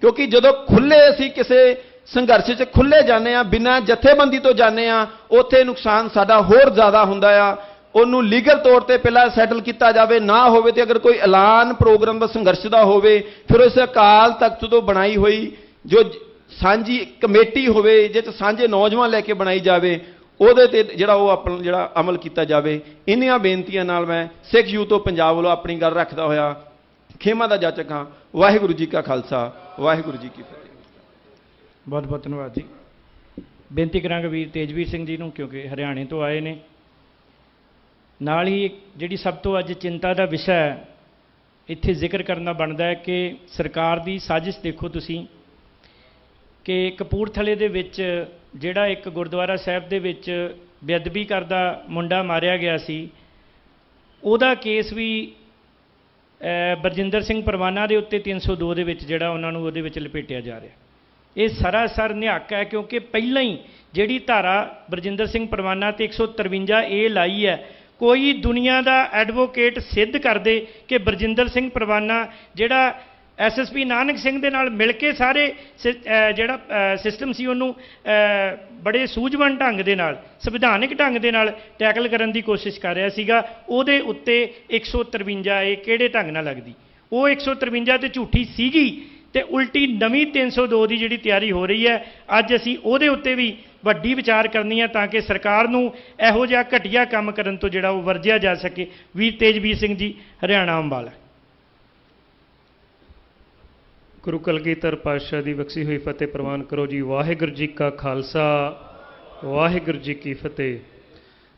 ਕਿਉਂਕਿ ਜਦੋਂ ਖੁੱਲੇ ਅਸੀਂ ਕਿਸੇ ਸੰਘਰਸ਼ 'ਚ ਖੁੱਲੇ ਜਾਂਦੇ ਆ, ਬਿਨਾਂ ਜਥੇਬੰਦੀ ਤੋਂ ਜਾਂਦੇ ਆ, ਉੱਥੇ ਨੁਕਸਾਨ ਸਾਡਾ ਹੋਰ ਜ਼ਿਆਦਾ ਹੁੰਦਾ ਆ। ਉਹਨੂੰ ਲੀਗਲ ਤੌਰ ਤੇ ਪਹਿਲਾਂ ਸੈਟਲ ਕੀਤਾ ਜਾਵੇ, ਨਾ ਹੋਵੇ ਤੇ ਅਗਰ ਕੋਈ ਐਲਾਨ ਪ੍ਰੋਗਰਾਮ ਦਾ ਸੰਘਰਸ਼ ਦਾ ਹੋਵੇ ਫਿਰ ਉਸ ਅਕਾਲ ਤਖਤ ਤੋਂ ਬਣਾਈ ਹੋਈ ਜੋ ਸਾਂਝੀ ਕਮੇਟੀ ਹੋਵੇ, ਜਿਸ ਸਾਂਝੇ ਨੌਜਵਾਨ ਲੈ ਕੇ ਬਣਾਈ ਜਾਵੇ, ਉਹਦੇ ਤੇ ਜਿਹੜਾ ਉਹ ਆਪਣਾ ਜਿਹੜਾ ਅਮਲ ਕੀਤਾ ਜਾਵੇ। ਇੰਨੀਆਂ ਬੇਨਤੀਆਂ ਨਾਲ ਮੈਂ ਸਿੱਖ ਯੂਥ ਤੋਂ ਪੰਜਾਬ ਵੱਲੋਂ ਆਪਣੀ ਗੱਲ ਰੱਖਦਾ ਹੋਇਆ ਖੇਮਾ ਦਾ ਜਾਚਕ ਹਾਂ। ਵਾਹਿਗੁਰੂ ਜੀ ਕਾ ਖਾਲਸਾ, ਵਾਹਿਗੁਰੂ ਜੀ ਕੀ ਫਤਿਹ। ਬਹੁਤ ਬਹੁਤ ਧੰਨਵਾਦ ਜੀ। ਬੇਨਤੀ ਕਰਾਂਗਾ ਵੀਰ ਤੇਜਵੀਰ ਸਿੰਘ ਜੀ ਨੂੰ, ਕਿਉਂਕਿ ਹਰਿਆਣੇ ਤੋਂ ਆਏ ਨੇ। ਨਾਲ ਹੀ ਜਿਹੜੀ ਸਭ ਤੋਂ ਅੱਜ ਚਿੰਤਾ ਦਾ ਵਿਸ਼ਾ ਹੈ ਇੱਥੇ ਜ਼ਿਕਰ ਕਰਨਾ ਬਣਦਾ ਹੈ ਕਿ ਸਰਕਾਰ ਦੀ ਸਾਜ਼ਿਸ਼ ਦੇਖੋ ਤੁਸੀਂ ਕਿ ਕਪੂਰਥਲੇ ਦੇ ਵਿੱਚ ਜਿਹੜਾ ਇੱਕ ਗੁਰਦੁਆਰਾ ਸਾਹਿਬ ਦੇ ਵਿੱਚ ਬੇਅਦਬੀ ਕਰਦਾ ਮੁੰਡਾ ਮਾਰਿਆ ਗਿਆ ਸੀ, ਉਹਦਾ ਕੇਸ ਵੀ ਬਰਜਿੰਦਰ ਸਿੰਘ ਪਰਵਾਨਾ ਦੇ ਉੱਤੇ 302 ਦੇ ਵਿੱਚ ਜਿਹੜਾ ਉਹਨਾਂ ਨੂੰ ਉਹਦੇ ਵਿੱਚ ਲਪੇਟਿਆ ਜਾ ਰਿਹਾ। ਇਹ ਸਰਾਸਰ ਨਿਹੱਕ ਹੈ, ਕਿਉਂਕਿ ਪਹਿਲਾਂ ਹੀ ਜਿਹੜੀ ਧਾਰਾ ਬਰਜਿੰਦਰ ਸਿੰਘ ਪਰਵਾਨਾ ਤੇ 153A ਲਾਈ ਹੈ, ਕੋਈ ਦੁਨੀਆ ਦਾ ਐਡਵੋਕੇਟ ਸਿੱਧ ਕਰਦੇ ਕਿ ਬਰਜਿੰਦਰ ਸਿੰਘ ਪਰਵਾਨਾ ਜਿਹੜਾ SSP ਨਾਨਕ ਸਿੰਘ ਦੇ ਨਾਲ ਮਿਲ ਕੇ ਸਾਰੇ ਜਿਹੜਾ ਸਿਸਟਮ ਸੀ ਉਹਨੂੰ ਬੜੇ ਸੂਝਵਾਨ ਢੰਗ ਦੇ ਨਾਲ, ਸੰਵਿਧਾਨਿਕ ਢੰਗ ਦੇ ਨਾਲ ਟੈਕਲ ਕਰਨ ਦੀ ਕੋਸ਼ਿਸ਼ ਕਰ ਰਿਹਾ ਸੀਗਾ, ਉਹਦੇ ਉੱਤੇ 153A ਕਿਹੜੇ ਢੰਗ ਨਾਲ ਲੱਗਦੀ? ਉਹ 153 ਤੇ ਝੂਠੀ ਸੀਗੀ ਤੇ ਉਲਟੀ ਨਵੀਂ 302 ਦੀ ਜਿਹੜੀ ਤਿਆਰੀ ਹੋ ਰਹੀ ਹੈ, ਅੱਜ ਅਸੀਂ ਉਹਦੇ ਉੱਤੇ ਵੀ ਵੱਡੀ ਵਿਚਾਰ ਕਰਨੀ ਹੈ ਤਾਂ ਕਿ ਸਰਕਾਰ ਨੂੰ ਇਹੋ ਜਿਹਾ ਘਟੀਆ ਕੰਮ ਕਰਨ ਤੋਂ ਜਿਹੜਾ ਉਹ ਵਰਜਿਆ ਜਾ ਸਕੇ। ਵੀਰ ਤੇਜਵੀਰ ਸਿੰਘ ਜੀ, ਹਰਿਆਣਾ ਅੰਬਾਲਾ। ਗੁਰੂ ਕਲਗੀਧਰ ਪਾਤਸ਼ਾਹ ਦੀ ਬਖਸ਼ੀ ਹੋਈ ਫਤਿਹ ਪ੍ਰਵਾਨ ਕਰੋ ਜੀ। ਵਾਹਿਗੁਰੂ ਜੀ ਕਾ ਖਾਲਸਾ, ਵਾਹਿਗੁਰੂ ਜੀ ਕੀ ਫਤਿਹ।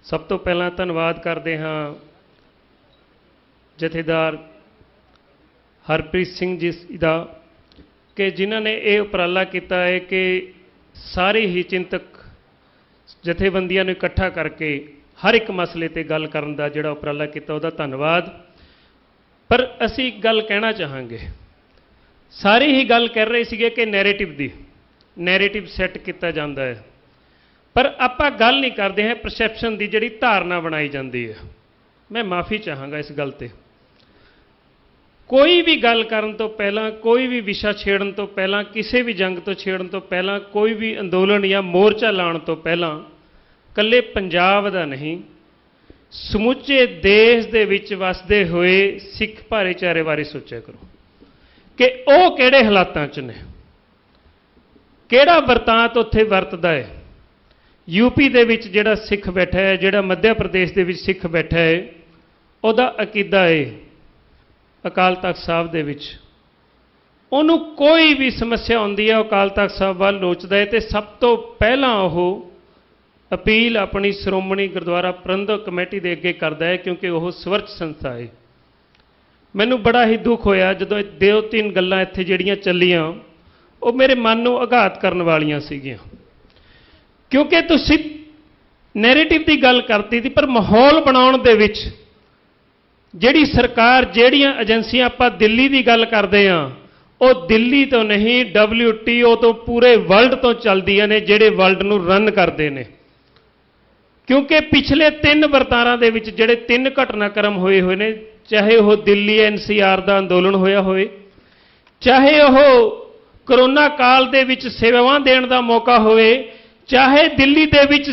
ਸਭ ਤੋਂ ਪਹਿਲਾਂ ਧੰਨਵਾਦ ਕਰਦੇ ਹਾਂ ਜਥੇਦਾਰ ਹਰਪ੍ਰੀਤ ਸਿੰਘ ਜੀ ਦਾ ਕਿ ਜਿਨ੍ਹਾਂ ਨੇ ਇਹ ਉਪਰਾਲਾ ਕੀਤਾ ਹੈ ਕਿ ਸਾਰੇ ਹੀ ਚਿੰਤਕ ਜਥੇਬੰਦੀਆਂ ਨੂੰ ਇਕੱਠਾ ਕਰਕੇ ਹਰ ਇੱਕ ਮਸਲੇ ਤੇ ਗੱਲ ਕਰਨ ਦਾ ਜਿਹੜਾ ਉਪਰਾਲਾ ਕੀਤਾ, ਉਹਦਾ ਧੰਨਵਾਦ। ਪਰ ਅਸੀਂ ਇੱਕ ਗੱਲ ਕਹਿਣਾ ਚਾਹਾਂਗੇ, ਸਾਰੇ ਹੀ ਗੱਲ ਕਰ ਰਹੇ ਸੀਗੇ ਕਿ ਨੈਰੇਟਿਵ ਸੈੱਟ ਕੀਤਾ ਜਾਂਦਾ ਹੈ, ਪਰ ਆਪਾਂ ਗੱਲ ਨਹੀਂ ਕਰਦੇ ਹਾਂ ਪਰਸੈਪਸ਼ਨ ਦੀ, ਜਿਹੜੀ ਧਾਰਨਾ ਬਣਾਈ ਜਾਂਦੀ ਹੈ। ਮੈਂ ਮਾਫੀ ਚਾਹਾਂਗਾ ਇਸ ਗੱਲ ਤੇ। ਕੋਈ ਵੀ ਗੱਲ ਕਰਨ ਤੋਂ ਪਹਿਲਾਂ, ਕੋਈ ਵੀ ਵਿਸ਼ਾ ਛੇੜਨ ਤੋਂ ਪਹਿਲਾਂ, ਕਿਸੇ ਵੀ ਜੰਗ ਤੋਂ ਛੇੜਨ ਤੋਂ ਪਹਿਲਾਂ, ਕੋਈ ਵੀ ਅੰਦੋਲਨ ਜਾਂ ਮੋਰਚਾ ਲਾਉਣ ਤੋਂ ਪਹਿਲਾਂ ਇਕੱਲੇ ਪੰਜਾਬ ਦਾ ਨਹੀਂ, ਸਮੁੱਚੇ ਦੇਸ਼ ਦੇ ਵਿੱਚ ਵਸਦੇ ਹੋਏ ਸਿੱਖ ਭਾਈਚਾਰੇ ਬਾਰੇ ਸੋਚਿਆ ਕਰੋ ਕਿ ਉਹ ਕਿਹੜੇ ਹਾਲਾਤਾਂ 'ਚ ਨੇ, ਕਿਹੜਾ ਵਰਤਾਂਤ ਉੱਥੇ ਵਰਤਦਾ ਹੈ। ਯੂਪੀ ਦੇ ਵਿੱਚ ਜਿਹੜਾ ਸਿੱਖ ਬੈਠਾ ਹੈ, ਜਿਹੜਾ ਮੱਧ ਪ੍ਰਦੇਸ਼ ਦੇ ਵਿੱਚ ਸਿੱਖ ਬੈਠਾ ਹੈ, ਉਹਦਾ ਅਕੀਦਾ ਹੈ ਅਕਾਲ ਤਖਤ ਸਾਹਿਬ ਦੇ ਵਿੱਚ। ਉਹਨੂੰ ਕੋਈ ਵੀ ਸਮੱਸਿਆ ਹੁੰਦੀ ਹੈ, ਅਕਾਲ ਤਖਤ ਸਾਹਿਬ ਵੱਲ ਲੋਚਦਾ ਹੈ ਤੇ ਸਭ ਤੋਂ ਪਹਿਲਾਂ ਉਹ ਅਪੀਲ ਆਪਣੀ ਸ਼੍ਰੋਮਣੀ ਗੁਰਦੁਆਰਾ ਪ੍ਰਬੰਧਕ ਕਮੇਟੀ ਦੇ ਅੱਗੇ ਕਰਦਾ ਹੈ, ਕਿਉਂਕਿ ਉਹ ਸਵਰਚ ਸੰਸਥਾ ਹੈ। ਮੈਨੂੰ ਬੜਾ ਹੀ ਦੁੱਖ ਹੋਇਆ ਜਦੋਂ 2-3 ਗੱਲਾਂ ਇੱਥੇ ਜਿਹੜੀਆਂ ਚੱਲੀਆਂ, ਉਹ ਮੇਰੇ ਮਨ ਨੂੰ ਆਘਾਤ ਕਰਨ ਵਾਲੀਆਂ ਸੀਗੀਆਂ। ਕਿਉਂਕਿ ਤੁਸੀਂ ਨੈਰੇਟਿਵ ਦੀ ਗੱਲ ਕਰਤੀ ਸੀ, ਪਰ ਮਾਹੌਲ ਬਣਾਉਣ ਦੇ ਵਿੱਚ ਜਿਹੜੀ ਸਰਕਾਰ, ਜਿਹੜੀਆਂ ਏਜੰਸੀਆਂ, ਆਪਾਂ ਦਿੱਲੀ ਦੀ ਗੱਲ ਕਰਦੇ ਹਾਂ, ਉਹ ਦਿੱਲੀ ਤੋਂ ਨਹੀਂ WTO ਤੋਂ ਪੂਰੇ ਵਰਲਡ ਤੋਂ ਚੱਲਦੀਆਂ ਨੇ, ਜਿਹੜੇ ਵਰਲਡ ਨੂੰ ਰਨ ਕਰਦੇ ਨੇ। ਕਿਉਂਕਿ ਪਿਛਲੇ 3 ਵਰਤਾਰਾਂ ਦੇ ਵਿੱਚ ਜਿਹੜੇ 3 ਘਟਨਾਕ੍ਰਮ ਹੋਏ ਨੇ, ਚਾਹੇ ਉਹ ਦਿੱਲੀ NCR ਦਾ ਅੰਦੋਲਨ ਹੋਇਆ ਹੋਵੇ, ਚਾਹੇ ਉਹ ਕਰੋਨਾ ਕਾਲ ਦੇ ਵਿੱਚ ਸੇਵਾਵਾਂ ਦੇਣ ਦਾ ਮੌਕਾ ਹੋਵੇ, ਚਾਹੇ ਦਿੱਲੀ ਦੇ ਵਿੱਚ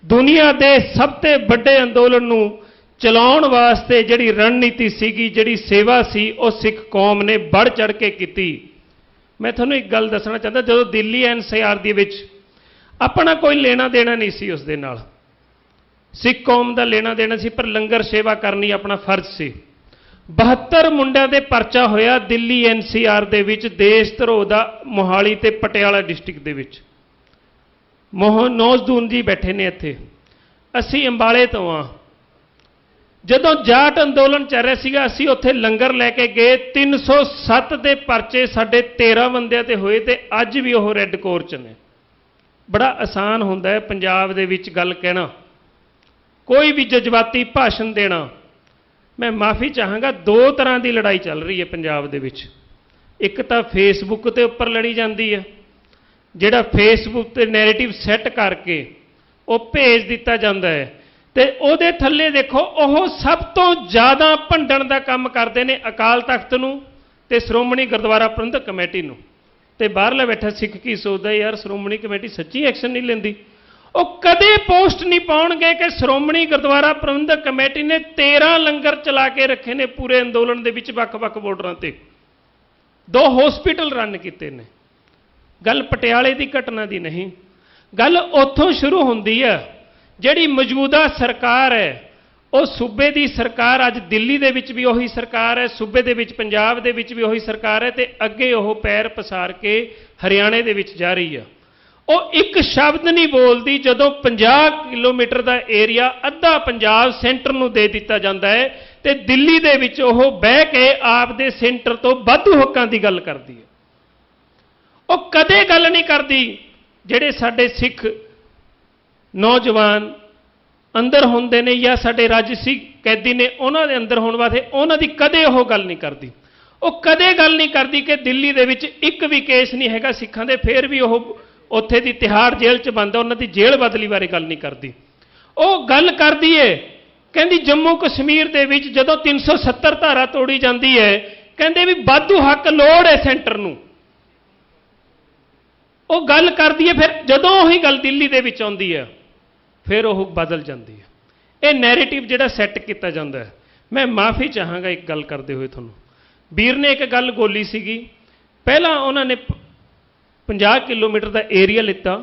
ਦੁਨੀਆ ਦੇ ਸਭ ਤੋਂ ਵੱਡੇ ਅੰਦੋਲਨ ਨੂੰ ਚਲਾਉਣ ਵਾਸਤੇ ਜਿਹੜੀ ਰਣਨੀਤੀ ਸੀਗੀ, ਜਿਹੜੀ ਸੇਵਾ ਸੀ, ਉਹ ਸਿੱਖ ਕੌਮ ਨੇ ਵੱਧ ਚੜ੍ਹ ਕੇ ਕੀਤੀ। ਮੈਂ ਤੁਹਾਨੂੰ ਇੱਕ ਗੱਲ ਦੱਸਣਾ ਚਾਹੁੰਦਾ, ਜਦੋਂ ਦਿੱਲੀ NCR ਦੇ ਵਿੱਚ ਆਪਣਾ ਕੋਈ ਲੈਣਾ ਦੇਣਾ ਨਹੀਂ ਸੀ ਉਸ ਦੇ ਨਾਲ, ਸਿੱਖ ਕੌਮ ਦਾ ਲੈਣਾ ਦੇਣਾ ਸੀ, ਪਰ ਲੰਗਰ ਸੇਵਾ ਕਰਨੀ ਆਪਣਾ ਫਰਜ਼ ਸੀ। 72 ਮੁੰਡਿਆਂ ਦੇ ਪਰਚਾ ਹੋਇਆ ਦਿੱਲੀ NCR ਦੇ ਵਿੱਚ, ਦੇਸ਼ ਧਰੋਹ ਦਾ, ਮੋਹਾਲੀ ਤੇ ਪਟਿਆਲਾ ਡਿਸਟ੍ਰਿਕਟ ਦੇ ਵਿੱਚ। ਨੌਜਦੂਨ ਜੀ ਬੈਠੇ ਨੇ ਇੱਥੇ, ਅਸੀਂ ਅੰਬਾਲੇ ਤੋਂ ਆ। ਜਦੋਂ ਜਾਟ ਅੰਦੋਲਨ ਚੱਲ ਰਿਹਾ ਸੀਗਾ, ਅਸੀਂ ਉੱਥੇ ਲੰਗਰ ਲੈ ਕੇ ਗਏ, 307 ਦੇ ਪਰਚੇ ਸਾਡੇ 13 ਬੰਦਿਆਂ ਤੇ ਹੋਏ, ਤੇ ਅੱਜ ਵੀ ਉਹ ਰੈੱਡ ਕੋਰ 'ਚ ਨੇ। ਬੜਾ ਆਸਾਨ ਹੁੰਦਾ ਹੈ ਪੰਜਾਬ ਦੇ ਵਿੱਚ ਗੱਲ ਕਹਿਣਾ, ਕੋਈ ਵੀ ਜਜ਼ਬਾਤੀ ਭਾਸ਼ਣ ਦੇਣਾ। ਮੈਂ ਮਾਫੀ ਚਾਹਾਂਗਾ, 2 ਤਰ੍ਹਾਂ ਦੀ ਲੜਾਈ ਚੱਲ ਰਹੀ ਹੈ ਪੰਜਾਬ ਦੇ ਵਿੱਚ। ਇੱਕ ਤਾਂ ਫੇਸਬੁੱਕ ਤੇ ਉੱਪਰ ਲੜੀ ਜਾਂਦੀ ਹੈ, ਜਿਹੜਾ ਫੇਸਬੁੱਕ ਤੇ ਨੈਰੇਟਿਵ ਸੈੱਟ ਕਰਕੇ ਉਹ ਭੇਜ ਦਿੱਤਾ ਜਾਂਦਾ ਹੈ, ਤੇ ਉਹਦੇ ਥੱਲੇ ਦੇਖੋ ਉਹ ਸਭ ਤੋਂ ਜ਼ਿਆਦਾ ਭੰਡਣ ਦਾ ਕੰਮ ਕਰਦੇ ਨੇ ਅਕਾਲ ਤਖਤ ਨੂੰ ਤੇ ਸ਼੍ਰੋਮਣੀ ਗੁਰਦੁਆਰਾ ਪ੍ਰਬੰਧਕ ਕਮੇਟੀ ਨੂੰ। ਤੇ ਬਾਹਰਲਾ ਬੈਠਾ ਸਿੱਖ ਕੀ ਸੋਚਦਾ, ਯਾਰ ਸ਼੍ਰੋਮਣੀ ਕਮੇਟੀ ਸੱਚੀ ਐਕਸ਼ਨ ਨਹੀਂ ਲੈਂਦੀ। ਉਹ ਕਦੇ ਪੋਸਟ ਨਹੀਂ ਪਾਉਣਗੇ ਕਿ ਸ਼੍ਰੋਮਣੀ ਗੁਰਦੁਆਰਾ ਪ੍ਰਬੰਧਕ ਕਮੇਟੀ ਨੇ 13 ਲੰਗਰ ਚਲਾ ਕੇ ਰੱਖੇ ਨੇ ਪੂਰੇ ਅੰਦੋਲਨ ਦੇ ਵਿੱਚ, ਵੱਖ-ਵੱਖ ਬਾਰਡਰਾਂ ਤੇ 2 ਹਸਪੀਟਲ ਰਨ ਕੀਤੇ ਨੇ। ਗੱਲ ਪਟਿਆਲੇ ਦੀ ਘਟਨਾ ਦੀ ਨਹੀਂ, ਗੱਲ ਉੱਥੋਂ ਸ਼ੁਰੂ ਹੁੰਦੀ ਹੈ। ਜਿਹੜੀ ਮੌਜੂਦਾ ਸਰਕਾਰ ਹੈ, ਉਹ ਸੂਬੇ ਦੀ ਸਰਕਾਰ, ਅੱਜ ਦਿੱਲੀ ਦੇ ਵਿੱਚ ਵੀ ਉਹੀ ਸਰਕਾਰ ਹੈ, ਸੂਬੇ ਦੇ ਵਿੱਚ ਪੰਜਾਬ ਦੇ ਵਿੱਚ ਵੀ ਉਹੀ ਸਰਕਾਰ ਹੈ, ਤੇ ਅੱਗੇ ਉਹ ਪੈਰ ਪਸਾਰ ਕੇ ਹਰਿਆਣੇ ਦੇ ਵਿੱਚ ਜਾ ਰਹੀ ਹੈ। ਉਹ ਇੱਕ ਸ਼ਬਦ ਨਹੀਂ ਬੋਲਦੀ ਜਦੋਂ 50 ਕਿਲੋਮੀਟਰ ਦਾ ਏਰੀਆ, ਅੱਧਾ ਪੰਜਾਬ ਸੈਂਟਰ ਨੂੰ ਦੇ ਦਿੱਤਾ ਜਾਂਦਾ ਹੈ, ਤੇ ਦਿੱਲੀ ਦੇ ਵਿੱਚ ਉਹ ਬਹਿ ਕੇ ਆਪ ਦੇ ਸੈਂਟਰ ਤੋਂ ਵਾਧੂ ਹੱਕਾਂ ਦੀ ਗੱਲ ਕਰਦੀ ਹੈ। ਉਹ ਕਦੇ ਗੱਲ ਨਹੀਂ ਕਰਦੀ ਜਿਹੜੇ ਸਾਡੇ ਸਿੱਖ ਨੌਜਵਾਨ ਅੰਦਰ ਹੁੰਦੇ ਨੇ ਜਾਂ ਸਾਡੇ ਰਾਜਸੀ ਕੈਦੀ ਨੇ, ਉਹਨਾਂ ਦੇ ਅੰਦਰ ਹੋਣ ਵਾਸਤੇ ਉਹਨਾਂ ਦੀ ਕਦੇ ਉਹ ਗੱਲ ਨਹੀਂ ਕਰਦੀ। ਉਹ ਕਦੇ ਗੱਲ ਨਹੀਂ ਕਰਦੀ ਕਿ ਦਿੱਲੀ ਦੇ ਵਿੱਚ ਇੱਕ ਵੀ ਕੇਸ ਨਹੀਂ ਹੈਗਾ ਸਿੱਖਾਂ ਦੇ, ਫਿਰ ਵੀ ਉਹ ਉੱਥੇ ਦੀ ਤਿਹਾੜ ਜੇਲ੍ਹ 'ਚ ਬੰਦ, ਉਹਨਾਂ ਦੀ ਜੇਲ੍ਹ ਬਦਲੀ ਬਾਰੇ ਗੱਲ ਨਹੀਂ ਕਰਦੀ। ਉਹ ਗੱਲ ਕਰਦੀ ਏ, ਕਹਿੰਦੀ ਜੰਮੂ ਕਸ਼ਮੀਰ ਦੇ ਵਿੱਚ ਜਦੋਂ 370 ਧਾਰਾ ਤੋੜੀ ਜਾਂਦੀ ਹੈ, ਕਹਿੰਦੇ ਵੀ ਵਾਧੂ ਹੱਕ ਲੋੜ ਹੈ ਸੈਂਟਰ ਨੂੰ। ਉਹ ਗੱਲ ਕਰਦੀ ਹੈ, ਫਿਰ ਜਦੋਂ ਉਹੀ ਗੱਲ ਦਿੱਲੀ ਦੇ ਵਿੱਚ ਆਉਂਦੀ ਹੈ, ਫਿਰ ਉਹ ਬਦਲ ਜਾਂਦੀ ਹੈ। ਇਹ ਨੈਰੇਟਿਵ ਜਿਹੜਾ ਸੈੱਟ ਕੀਤਾ ਜਾਂਦਾ ਹੈ। ਮੈਂ ਮਾਫੀ ਚਾਹਾਂਗਾ ਇੱਕ ਗੱਲ ਕਰਦੇ ਹੋਏ ਤੁਹਾਨੂੰ, ਵੀਰ ਨੇ ਇੱਕ ਗੱਲ ਗੋਲੀ ਸੀਗੀ, ਪਹਿਲਾਂ ਉਹਨਾਂ ਨੇ 50 ਕਿਲੋਮੀਟਰ ਦਾ ਏਰੀਆ ਲਿੱਤਾ,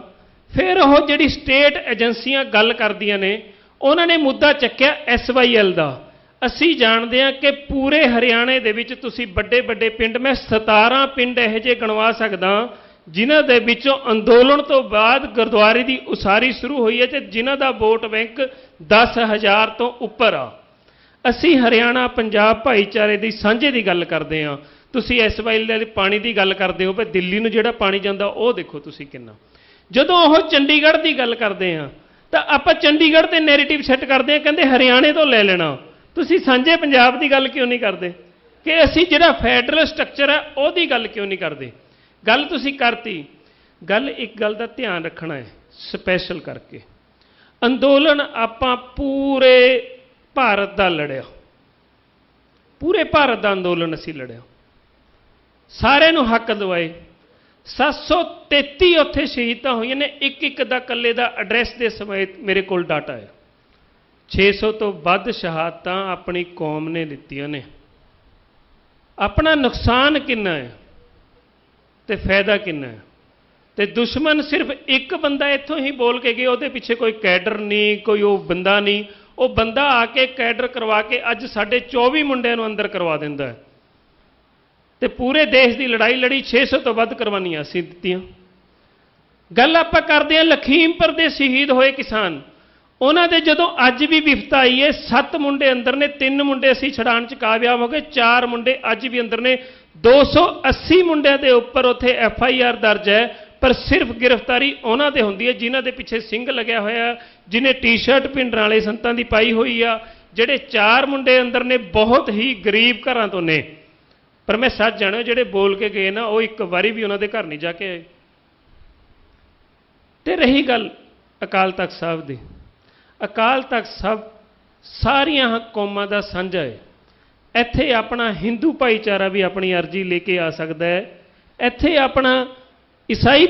ਫਿਰ ਉਹ ਜਿਹੜੀ ਸਟੇਟ ਏਜੰਸੀਆਂ ਗੱਲ ਕਰਦੀਆਂ ਨੇ, ਉਹਨਾਂ ਨੇ ਮੁੱਦਾ ਚੱਕਿਆ SYL ਦਾ। ਅਸੀਂ ਜਾਣਦੇ ਹਾਂ ਕਿ ਪੂਰੇ ਹਰਿਆਣੇ ਦੇ ਵਿੱਚ ਤੁਸੀਂ ਵੱਡੇ ਵੱਡੇ ਪਿੰਡ, ਮੈਂ 17 ਪਿੰਡ ਇਹੋ ਜਿਹੇ ਗਣਵਾ ਸਕਦਾ ਜਿਨ੍ਹਾਂ ਦੇ ਵਿੱਚੋਂ ਅੰਦੋਲਨ ਤੋਂ ਬਾਅਦ ਗੁਰਦੁਆਰੇ ਦੀ ਉਸਾਰੀ ਸ਼ੁਰੂ ਹੋਈ ਹੈ, ਤੇ ਜਿਨ੍ਹਾਂ ਦਾ ਵੋਟ ਬੈਂਕ 10,000 ਤੋਂ ਉੱਪਰ ਆ। ਅਸੀਂ ਹਰਿਆਣਾ ਪੰਜਾਬ ਭਾਈਚਾਰੇ ਦੀ ਸਾਂਝੇ ਦੀ ਗੱਲ ਕਰਦੇ ਹਾਂ, ਤੁਸੀਂ SYL ਦੇ ਪਾਣੀ ਦੀ ਗੱਲ ਕਰਦੇ ਹੋ, ਪਰ ਦਿੱਲੀ ਨੂੰ ਜਿਹੜਾ ਪਾਣੀ ਜਾਂਦਾ ਉਹ ਦੇਖੋ ਤੁਸੀਂ ਕਿੰਨਾ। ਜਦੋਂ ਉਹ ਚੰਡੀਗੜ੍ਹ ਦੀ ਗੱਲ ਕਰਦੇ ਹਾਂ ਤਾਂ ਆਪਾਂ ਚੰਡੀਗੜ੍ਹ ਤੇ ਨੈਰੇਟਿਵ ਸੈੱਟ ਕਰਦੇ ਹਾਂ, ਕਹਿੰਦੇ ਹਰਿਆਣੇ ਤੋਂ ਲੈ ਲੈਣਾ। ਤੁਸੀਂ ਸਾਂਝੇ ਪੰਜਾਬ ਦੀ ਗੱਲ ਕਿਉਂ ਨਹੀਂ ਕਰਦੇ ਕਿ ਅਸੀਂ ਜਿਹੜਾ ਫੈਡਰਲ ਸਟਰਕਚਰ ਹੈ ਉਹਦੀ ਗੱਲ ਕਿਉਂ ਨਹੀਂ ਕਰਦੇ? ਗੱਲ ਤੁਸੀਂ ਕਰਤੀ। ਗੱਲ ਇੱਕ ਗੱਲ ਦਾ ਧਿਆਨ ਰੱਖਣਾ ਹੈ ਸਪੈਸ਼ਲ ਕਰਕੇ, ਅੰਦੋਲਨ ਆਪਾਂ ਪੂਰੇ ਭਾਰਤ ਦਾ ਲੜਿਆ, ਪੂਰੇ ਭਾਰਤ ਦਾ ਅੰਦੋਲਨ ਅਸੀਂ ਲੜਿਆ, ਸਾਰਿਆਂ ਨੂੰ ਹੱਕ ਦਿਵਾਏ। 733 ਉੱਥੇ ਸ਼ਹੀਦਾਂ ਹੋਈਆਂ ਨੇ, ਇੱਕ ਦਾ ਇਕੱਲੇ ਦਾ ਐਡਰੈਸ ਦੇ ਸਮੇਤ ਮੇਰੇ ਕੋਲ ਡਾਟਾ ਹੈ। 600 ਤੋਂ ਵੱਧ ਸ਼ਹਾਦਤਾਂ ਆਪਣੀ ਕੌਮ ਨੇ ਦਿੱਤੀਆਂ ਨੇ। ਆਪਣਾ ਨੁਕਸਾਨ ਕਿੰਨਾ ਹੈ ਤੇ ਫਾਇਦਾ ਕਿੰਨਾ ਹੈ? ਤੇ ਦੁਸ਼ਮਣ ਸਿਰਫ ਇੱਕ ਬੰਦਾ ਇੱਥੋਂ ਹੀ ਬੋਲ ਕੇ ਗਿਆ, ਉਹਦੇ ਪਿੱਛੇ ਕੋਈ ਕੈਡਰ ਨਹੀਂ, ਕੋਈ ਉਹ ਬੰਦਾ ਨਹੀਂ। ਉਹ ਬੰਦਾ ਆ ਕੇ ਕੈਡਰ ਕਰਵਾ ਕੇ ਅੱਜ ਸਾਡੇ 24 ਮੁੰਡਿਆਂ ਨੂੰ ਅੰਦਰ ਕਰਵਾ ਦਿੰਦਾ ਹੈ, ਤੇ ਪੂਰੇ ਦੇਸ਼ ਦੀ ਲੜਾਈ ਲੜੀ 600 ਤੋਂ ਵੱਧ ਕੁਰਬਾਨੀਆਂ ਅਸੀਂ ਦਿੱਤੀਆਂ। ਗੱਲ ਆਪਾਂ ਕਰਦੇ ਹਾਂ ਲਖੀਮਪੁਰ ਦੇ ਸ਼ਹੀਦ ਹੋਏ ਕਿਸਾਨ, ਉਹਨਾਂ ਦੇ ਜਦੋਂ ਅੱਜ ਵੀ ਵਿਫਤ ਆਈ ਹੈ, 7 ਮੁੰਡੇ ਅੰਦਰ ਨੇ, 3 ਮੁੰਡੇ ਅਸੀਂ ਛਡਾਣ 'ਚ ਕਾਮਯਾਬ ਹੋ ਗਏ, 4 ਮੁੰਡੇ ਅੱਜ ਵੀ ਅੰਦਰ ਨੇ। 280 ਮੁੰਡਿਆਂ ਦੇ ਉੱਪਰ ਉੱਥੇ FIR ਦਰਜ ਹੈ, ਪਰ ਸਿਰਫ ਗ੍ਰਿਫਤਾਰੀ ਉਹਨਾਂ ਦੇ ਹੁੰਦੀ ਹੈ ਜਿਨ੍ਹਾਂ ਦੇ ਪਿੱਛੇ ਸਿੰਘ ਲੱਗਿਆ ਹੋਇਆ, ਜਿਹਨੇ ਟੀ-ਸ਼ਰਟ ਭਿੰਡਰਾਂ ਵਾਲੇ ਸੰਤਾਂ ਦੀ ਪਾਈ ਹੋਈ ਆ, ਜਿਹੜੇ 4 ਮੁੰਡੇ ਅੰਦਰ ਨੇ ਬਹੁਤ ਹੀ ਗਰੀਬ ਘਰਾਂ ਤੋਂ ਨੇ। ਪਰ ਮੈਂ ਸੱਚ ਜਾਣਿਆ ਜਿਹੜੇ ਬੋਲ ਕੇ ਗਏ ਨਾ ਉਹ ਇੱਕ ਵਾਰੀ ਵੀ ਉਹਨਾਂ ਦੇ ਘਰ ਨਹੀਂ ਜਾ ਕੇ ਆਏ। ਤੇ ਰਹੀ ਗੱਲ ਅਕਾਲ ਤਖਤ ਸਾਹਿਬ ਦੀ, ਅਕਾਲ ਤਖਤ ਸਾਹਿਬ ਸਾਰੀਆਂ ਕੌਮਾਂ ਦਾ ਸਾਂਝਾ ਹੈ। ਇੱਥੇ ਆਪਣਾ ਹਿੰਦੂ ਭਾਈਚਾਰਾ ਵੀ ਆਪਣੀ ਅਰਜ਼ੀ ਲੈ ਕੇ ਆ ਸਕਦਾ ਹੈ, ਇੱਥੇ ਆਪਣਾ ਈਸਾਈ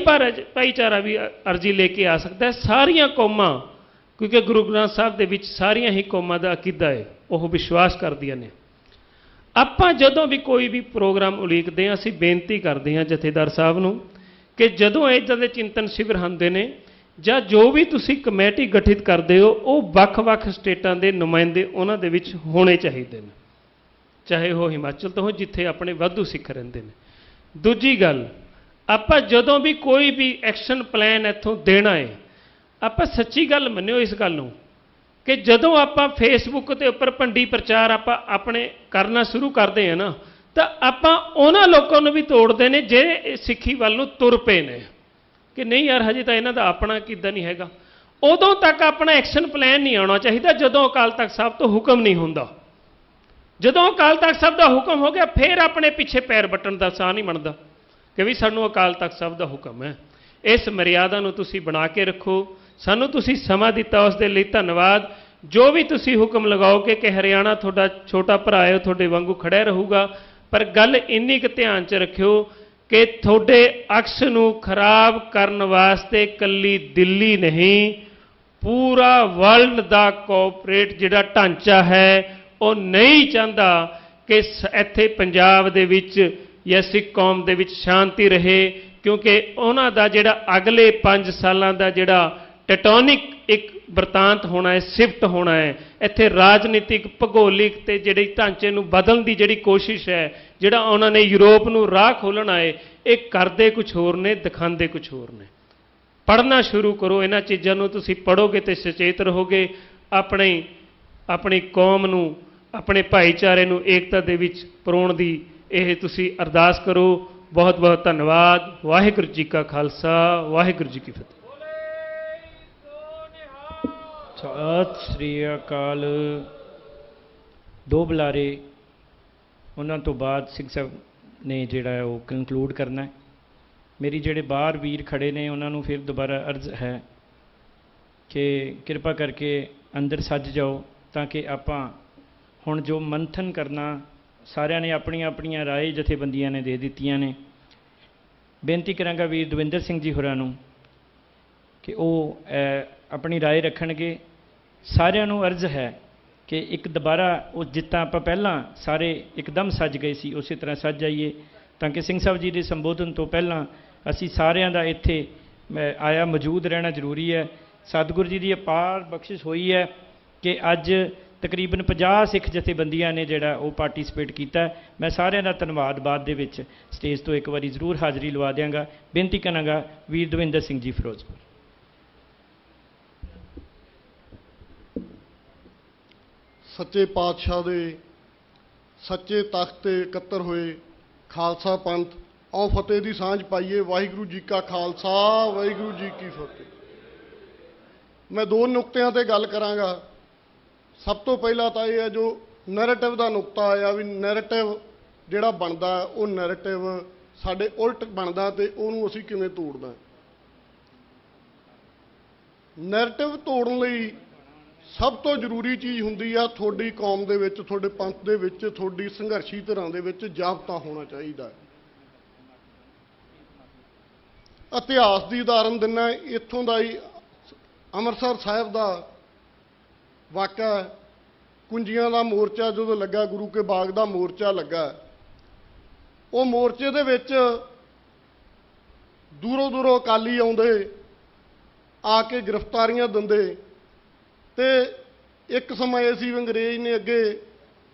ਭਾਈਚਾਰਾ ਵੀ ਅਰਜ਼ੀ ਲੈ ਕੇ ਆ ਸਕਦਾ ਹੈ। ਸਾਰੀਆਂ ਕੌਮਾਂ, ਕਿਉਂਕਿ ਗੁਰੂ ਗ੍ਰੰਥ ਸਾਹਿਬ ਦੇ ਵਿੱਚ ਸਾਰੀਆਂ ਹੀ ਕੌਮਾਂ ਦਾ ਅਕੀਦਾ ਹੈ, ਉਹ ਵਿਸ਼ਵਾਸ ਕਰਦੀਆਂ ਨੇ। ਆਪਾਂ ਜਦੋਂ ਵੀ ਕੋਈ ਵੀ ਪ੍ਰੋਗਰਾਮ ਉਲੀਕਦੇ ਹਾਂ, ਅਸੀਂ ਬੇਨਤੀ ਕਰਦੇ ਹਾਂ ਜਥੇਦਾਰ ਸਾਹਿਬ ਨੂੰ ਕਿ ਜਦੋਂ ਇੱਦਾਂ ਦੇ ਚਿੰਤਨ ਸ਼ਿਵਰ ਹੁੰਦੇ ਨੇ ਜਾਂ ਜੋ ਵੀ ਤੁਸੀਂ ਕਮੇਟੀ ਗਠਿਤ ਕਰਦੇ ਹੋ, ਉਹ ਵੱਖ-ਵੱਖ ਸਟੇਟਾਂ ਦੇ ਨੁਮਾਇੰਦੇ ਉਹਨਾਂ ਦੇ ਵਿੱਚ ਹੋਣੇ ਚਾਹੀਦੇ ਨੇ, ਚਾਹੇ ਉਹ ਹਿਮਾਚਲ ਤੋਂ ਹੋ ਜਿੱਥੇ ਆਪਣੇ ਵਾਧੂ ਸਿੱਖ ਰਹਿੰਦੇ ਨੇ। ਦੂਜੀ ਗੱਲ, ਆਪਾਂ ਜਦੋਂ ਵੀ ਕੋਈ ਵੀ ਐਕਸ਼ਨ ਪਲਾਨ ਇੱਥੋਂ ਦੇਣਾ ਹੈ, ਆਪਾਂ ਸੱਚੀ ਗੱਲ ਮੰਨਿਓ ਇਸ ਗੱਲ ਨੂੰ ਕਿ ਜਦੋਂ ਆਪਾਂ ਫੇਸਬੁੱਕ ਦੇ ਉੱਪਰ ਭੰਡੀ ਪ੍ਰਚਾਰ ਆਪਾਂ ਆਪਣੇ ਕਰਨਾ ਸ਼ੁਰੂ ਕਰਦੇ ਹਾਂ ਨਾ, ਤਾਂ ਆਪਾਂ ਉਹਨਾਂ ਲੋਕਾਂ ਨੂੰ ਵੀ ਤੋੜਦੇ ਨੇ ਜਿਹੜੇ ਸਿੱਖੀ ਵੱਲ ਨੂੰ ਤੁਰ ਪਏ ਨੇ ਕਿ ਨਹੀਂ ਯਾਰ ਹਜੇ ਤਾਂ ਇਹਨਾਂ ਦਾ ਆਪਣਾ ਕਿੱਦਾਂ ਨਹੀਂ ਹੈਗਾ। ਉਦੋਂ ਤੱਕ ਆਪਣਾ ਐਕਸ਼ਨ ਪਲਾਨ ਨਹੀਂ ਆਉਣਾ ਚਾਹੀਦਾ ਜਦੋਂ ਅਕਾਲ ਤਖਤ ਸਾਹਿਬ ਤੋਂ ਹੁਕਮ ਨਹੀਂ ਹੁੰਦਾ। ਜਦੋਂ ਅਕਾਲ ਤਖਤ ਸਾਹਿਬ ਦਾ ਹੁਕਮ ਹੋ ਗਿਆ ਫਿਰ ਆਪਣੇ ਪਿੱਛੇ ਪੈਰ ਵੱਟਣ ਦਾ ਸਾਹ ਨਹੀਂ ਬਣਦਾ ਕਿ ਵੀ ਸਾਨੂੰ ਅਕਾਲ ਤਖਤ ਸਾਹਿਬ ਦਾ ਹੁਕਮ ਹੈ। ਇਸ ਮਰਿਆਦਾ ਨੂੰ ਤੁਸੀਂ ਬਣਾ ਕੇ ਰੱਖੋ। ਸਾਨੂੰ ਤੁਸੀਂ ਸਮਾਂ ਦਿੱਤਾ ਉਸ ਦੇ ਲਈ ਧੰਨਵਾਦ। ਜੋ ਵੀ ਤੁਸੀਂ ਹੁਕਮ ਲਗਾਓਗੇ ਕਿ ਹਰਿਆਣਾ ਤੁਹਾਡਾ ਛੋਟਾ ਭਰਾ ਹੈ, ਤੁਹਾਡੇ ਵਾਂਗੂ ਖੜਿਆ ਰਹੂਗਾ, ਪਰ ਗੱਲ ਇੰਨੀ ਕੁ ਧਿਆਨ 'ਚ ਰੱਖਿਓ ਕਿ ਤੁਹਾਡੇ ਅਕਸ ਨੂੰ ਖਰਾਬ ਕਰਨ ਵਾਸਤੇ ਇਕੱਲੀ ਦਿੱਲੀ ਨਹੀਂ, ਪੂਰਾ ਵਰਲਡ ਦਾ ਕੋਆਪਰੇਟ ਜਿਹੜਾ ਢਾਂਚਾ ਹੈ ਉਹ ਨਹੀਂ ਚਾਹੁੰਦਾ ਕਿ ਇੱਥੇ ਪੰਜਾਬ ਦੇ ਵਿੱਚ ਜਾਂ ਸਿੱਖ ਕੌਮ ਦੇ ਵਿੱਚ ਸ਼ਾਂਤੀ ਰਹੇ, ਕਿਉਂਕਿ ਉਹਨਾਂ ਦਾ ਜਿਹੜਾ ਅਗਲੇ 5 ਸਾਲਾਂ ਦਾ ਜਿਹੜਾ ਟੈਟੋਨਿਕ ਇੱਕ ਵਰਤਾਂਤ ਹੋਣਾ ਹੈ, ਸ਼ਿਫਟ ਹੋਣਾ ਹੈ। ਇੱਥੇ ਰਾਜਨੀਤਿਕ ਭੂਗੋਲਿਕ ਤੇ ਜਿਹੜੀ ਢਾਂਚੇ ਨੂੰ ਬਦਲਣ ਦੀ ਜਿਹੜੀ ਕੋਸ਼ਿਸ਼ ਹੈ, ਜਿਹੜਾ ਉਹਨਾਂ ਨੇ ਯੂਰਪ ਨੂੰ ਰਾਹ ਖੋਲ੍ਹਣਾ ਹੈ, ਇਹ ਕਰਦੇ ਕੁਝ ਹੋਰ ਨੇ, ਦਿਖਾਉਂਦੇ ਕੁਝ ਹੋਰ ਨੇ। ਪੜ੍ਹਨਾ ਸ਼ੁਰੂ ਕਰੋ, ਇਹਨਾਂ ਚੀਜ਼ਾਂ ਨੂੰ ਤੁਸੀਂ ਪੜ੍ਹੋਗੇ ਤੇ ਸੁਚੇਤ ਰਹੋਗੇ। ਆਪਣੀ ਕੌਮ ਨੂੰ, ਆਪਣੇ ਭਾਈਚਾਰੇ ਨੂੰ ਏਕਤਾ ਦੇ ਵਿੱਚ ਪਰੋਣ ਦੀ ਇਹ ਤੁਸੀਂ ਅਰਦਾਸ ਕਰੋ। ਬਹੁਤ ਬਹੁਤ ਧੰਨਵਾਦ। ਵਾਹਿਗੁਰੂ ਜੀ ਕਾ ਖਾਲਸਾ, ਵਾਹਿਗੁਰੂ ਜੀ ਕੀ ਫਤਿਹ। ਸਤਿ ਸ੍ਰੀ ਅਕਾਲ। 2 ਬੁਲਾਰੇ ਉਹਨਾਂ ਤੋਂ ਬਾਅਦ ਸਿੰਘ ਸਾਹਿਬ ਨੇ ਜਿਹੜਾ ਉਹ ਕੰਕਲੂਡ ਕਰਨਾ ਹੈ। ਮੇਰੀ ਜਿਹੜੇ ਬਾਹਰ ਵੀਰ ਖੜੇ ਨੇ ਉਹਨਾਂ ਨੂੰ ਫਿਰ ਦੁਬਾਰਾ ਅਰਜ਼ ਹੈ ਕਿ ਕਿਰਪਾ ਕਰਕੇ ਅੰਦਰ ਸੱਜ ਜਾਓ ਤਾਂ ਕਿ ਆਪਾਂ ਹੁਣ ਜੋ ਮੰਥਨ ਕਰਨਾ, ਸਾਰਿਆਂ ਨੇ ਆਪਣੀਆਂ ਆਪਣੀਆਂ ਰਾਏ ਜਥੇਬੰਦੀਆਂ ਨੇ ਦੇ ਦਿੱਤੀਆਂ ਨੇ। ਬੇਨਤੀ ਕਰਾਂਗਾ ਵੀਰ ਦਵਿੰਦਰ ਸਿੰਘ ਜੀ ਹੋਰਾਂ ਨੂੰ ਕਿ ਉਹ ਆਪਣੀ ਰਾਏ ਰੱਖਣਗੇ। ਸਾਰਿਆਂ ਨੂੰ ਅਰਜ਼ ਹੈ ਕਿ ਇੱਕ ਦੁਬਾਰਾ ਉਹ ਜਿੱਦਾਂ ਆਪਾਂ ਪਹਿਲਾਂ ਸਾਰੇ ਇੱਕਦਮ ਸੱਜ ਗਏ ਸੀ ਉਸੇ ਤਰ੍ਹਾਂ ਸੱਜ ਜਾਈਏ ਤਾਂ ਕਿ ਸਿੰਘ ਸਾਹਿਬ ਜੀ ਦੇ ਸੰਬੋਧਨ ਤੋਂ ਪਹਿਲਾਂ ਅਸੀਂ ਸਾਰਿਆਂ ਦਾ ਇੱਥੇ ਆਇਆ ਮੌਜੂਦ ਰਹਿਣਾ ਜ਼ਰੂਰੀ ਹੈ। ਸਤਿਗੁਰੂ ਜੀ ਦੀ ਅਪਾਰ ਬਖਸ਼ਿਸ਼ ਹੋਈ ਹੈ ਕਿ ਅੱਜ ਤਕਰੀਬਨ 50 ਸਿੱਖ ਜਥੇਬੰਦੀਆਂ ਨੇ ਜਿਹੜਾ ਉਹ ਪਾਰਟੀਸਪੇਟ ਕੀਤਾ। ਮੈਂ ਸਾਰਿਆਂ ਦਾ ਧੰਨਵਾਦ ਬਾਅਦ ਦੇ ਵਿੱਚ ਸਟੇਜ ਤੋਂ ਇੱਕ ਵਾਰੀ ਜ਼ਰੂਰ ਹਾਜ਼ਰੀ ਲਵਾ ਦਿਆਂਗਾ। ਬੇਨਤੀ ਕਰਾਂਗਾ ਵੀਰ ਦਵਿੰਦਰ ਸਿੰਘ ਜੀ ਫਿਰੋਜ਼ਪੁਰ। ਸੱਚੇ ਪਾਤਸ਼ਾਹ ਦੇ ਸੱਚੇ ਤਖਤ ਤੇ ਇਕੱਤਰ ਹੋਏ ਖਾਲਸਾ ਪੰਥ, ਆਓ ਫਤਿਹ ਦੀ ਸਾਂਝ ਪਾਈਏ। ਵਾਹਿਗੁਰੂ ਜੀ ਕਾ ਖਾਲਸਾ, ਵਾਹਿਗੁਰੂ ਜੀ ਕੀ ਫਤਿਹ। ਮੈਂ 2 ਨੁਕਤਿਆਂ ਤੇ ਗੱਲ ਕਰਾਂਗਾ। ਸਭ ਤੋਂ ਪਹਿਲਾਂ ਤਾਂ ਇਹ ਹੈ ਜੋ ਨੈਰੇਟਿਵ ਦਾ ਨੁਕਤਾ ਆਇਆ ਵੀ ਨੈਰੇਟਿਵ ਜਿਹੜਾ ਬਣਦਾ ਉਹ ਨੈਰੇਟਿਵ ਸਾਡੇ ਉਲਟ ਬਣਦਾ ਤੇ ਉਹਨੂੰ ਅਸੀਂ ਕਿਵੇਂ ਤੋੜਦਾ। ਨੈਰੇਟਿਵ ਤੋੜਨ ਲਈ ਸਭ ਤੋਂ ਜ਼ਰੂਰੀ ਚੀਜ਼ ਹੁੰਦੀ ਆ ਤੁਹਾਡੀ ਕੌਮ ਦੇ ਵਿੱਚ, ਤੁਹਾਡੇ ਪੰਥ ਦੇ ਵਿੱਚ, ਤੁਹਾਡੀ ਸੰਘਰਸ਼ੀ ਧਿਰਾਂ ਦੇ ਵਿੱਚ ਜਾਬਤਾ ਹੋਣਾ ਚਾਹੀਦਾ। ਇਤਿਹਾਸ ਦੀ ਉਦਾਹਰਨ ਦਿੰਨਾ, ਇੱਥੋਂ ਦਾ ਹੀ ਅੰਮ੍ਰਿਤਸਰ ਸਾਹਿਬ ਦਾ ਵਾਕਿਆ। ਕੁੰਜੀਆਂ ਦਾ ਮੋਰਚਾ ਜਦੋਂ ਲੱਗਾ, ਗੁਰੂ ਕੇ ਬਾਗ ਦਾ ਮੋਰਚਾ ਲੱਗਾ, ਉਹ ਮੋਰਚੇ ਦੇ ਵਿੱਚ ਦੂਰੋਂ ਦੂਰੋਂ ਅਕਾਲੀ ਆਉਂਦੇ, ਆ ਕੇ ਗ੍ਰਿਫਤਾਰੀਆਂ ਦਿੰਦੇ ਤੇ ਇੱਕ ਸਮਾਂ ਇਹ ਸੀ ਅੰਗਰੇਜ਼ ਨੇ ਅੱਗੇ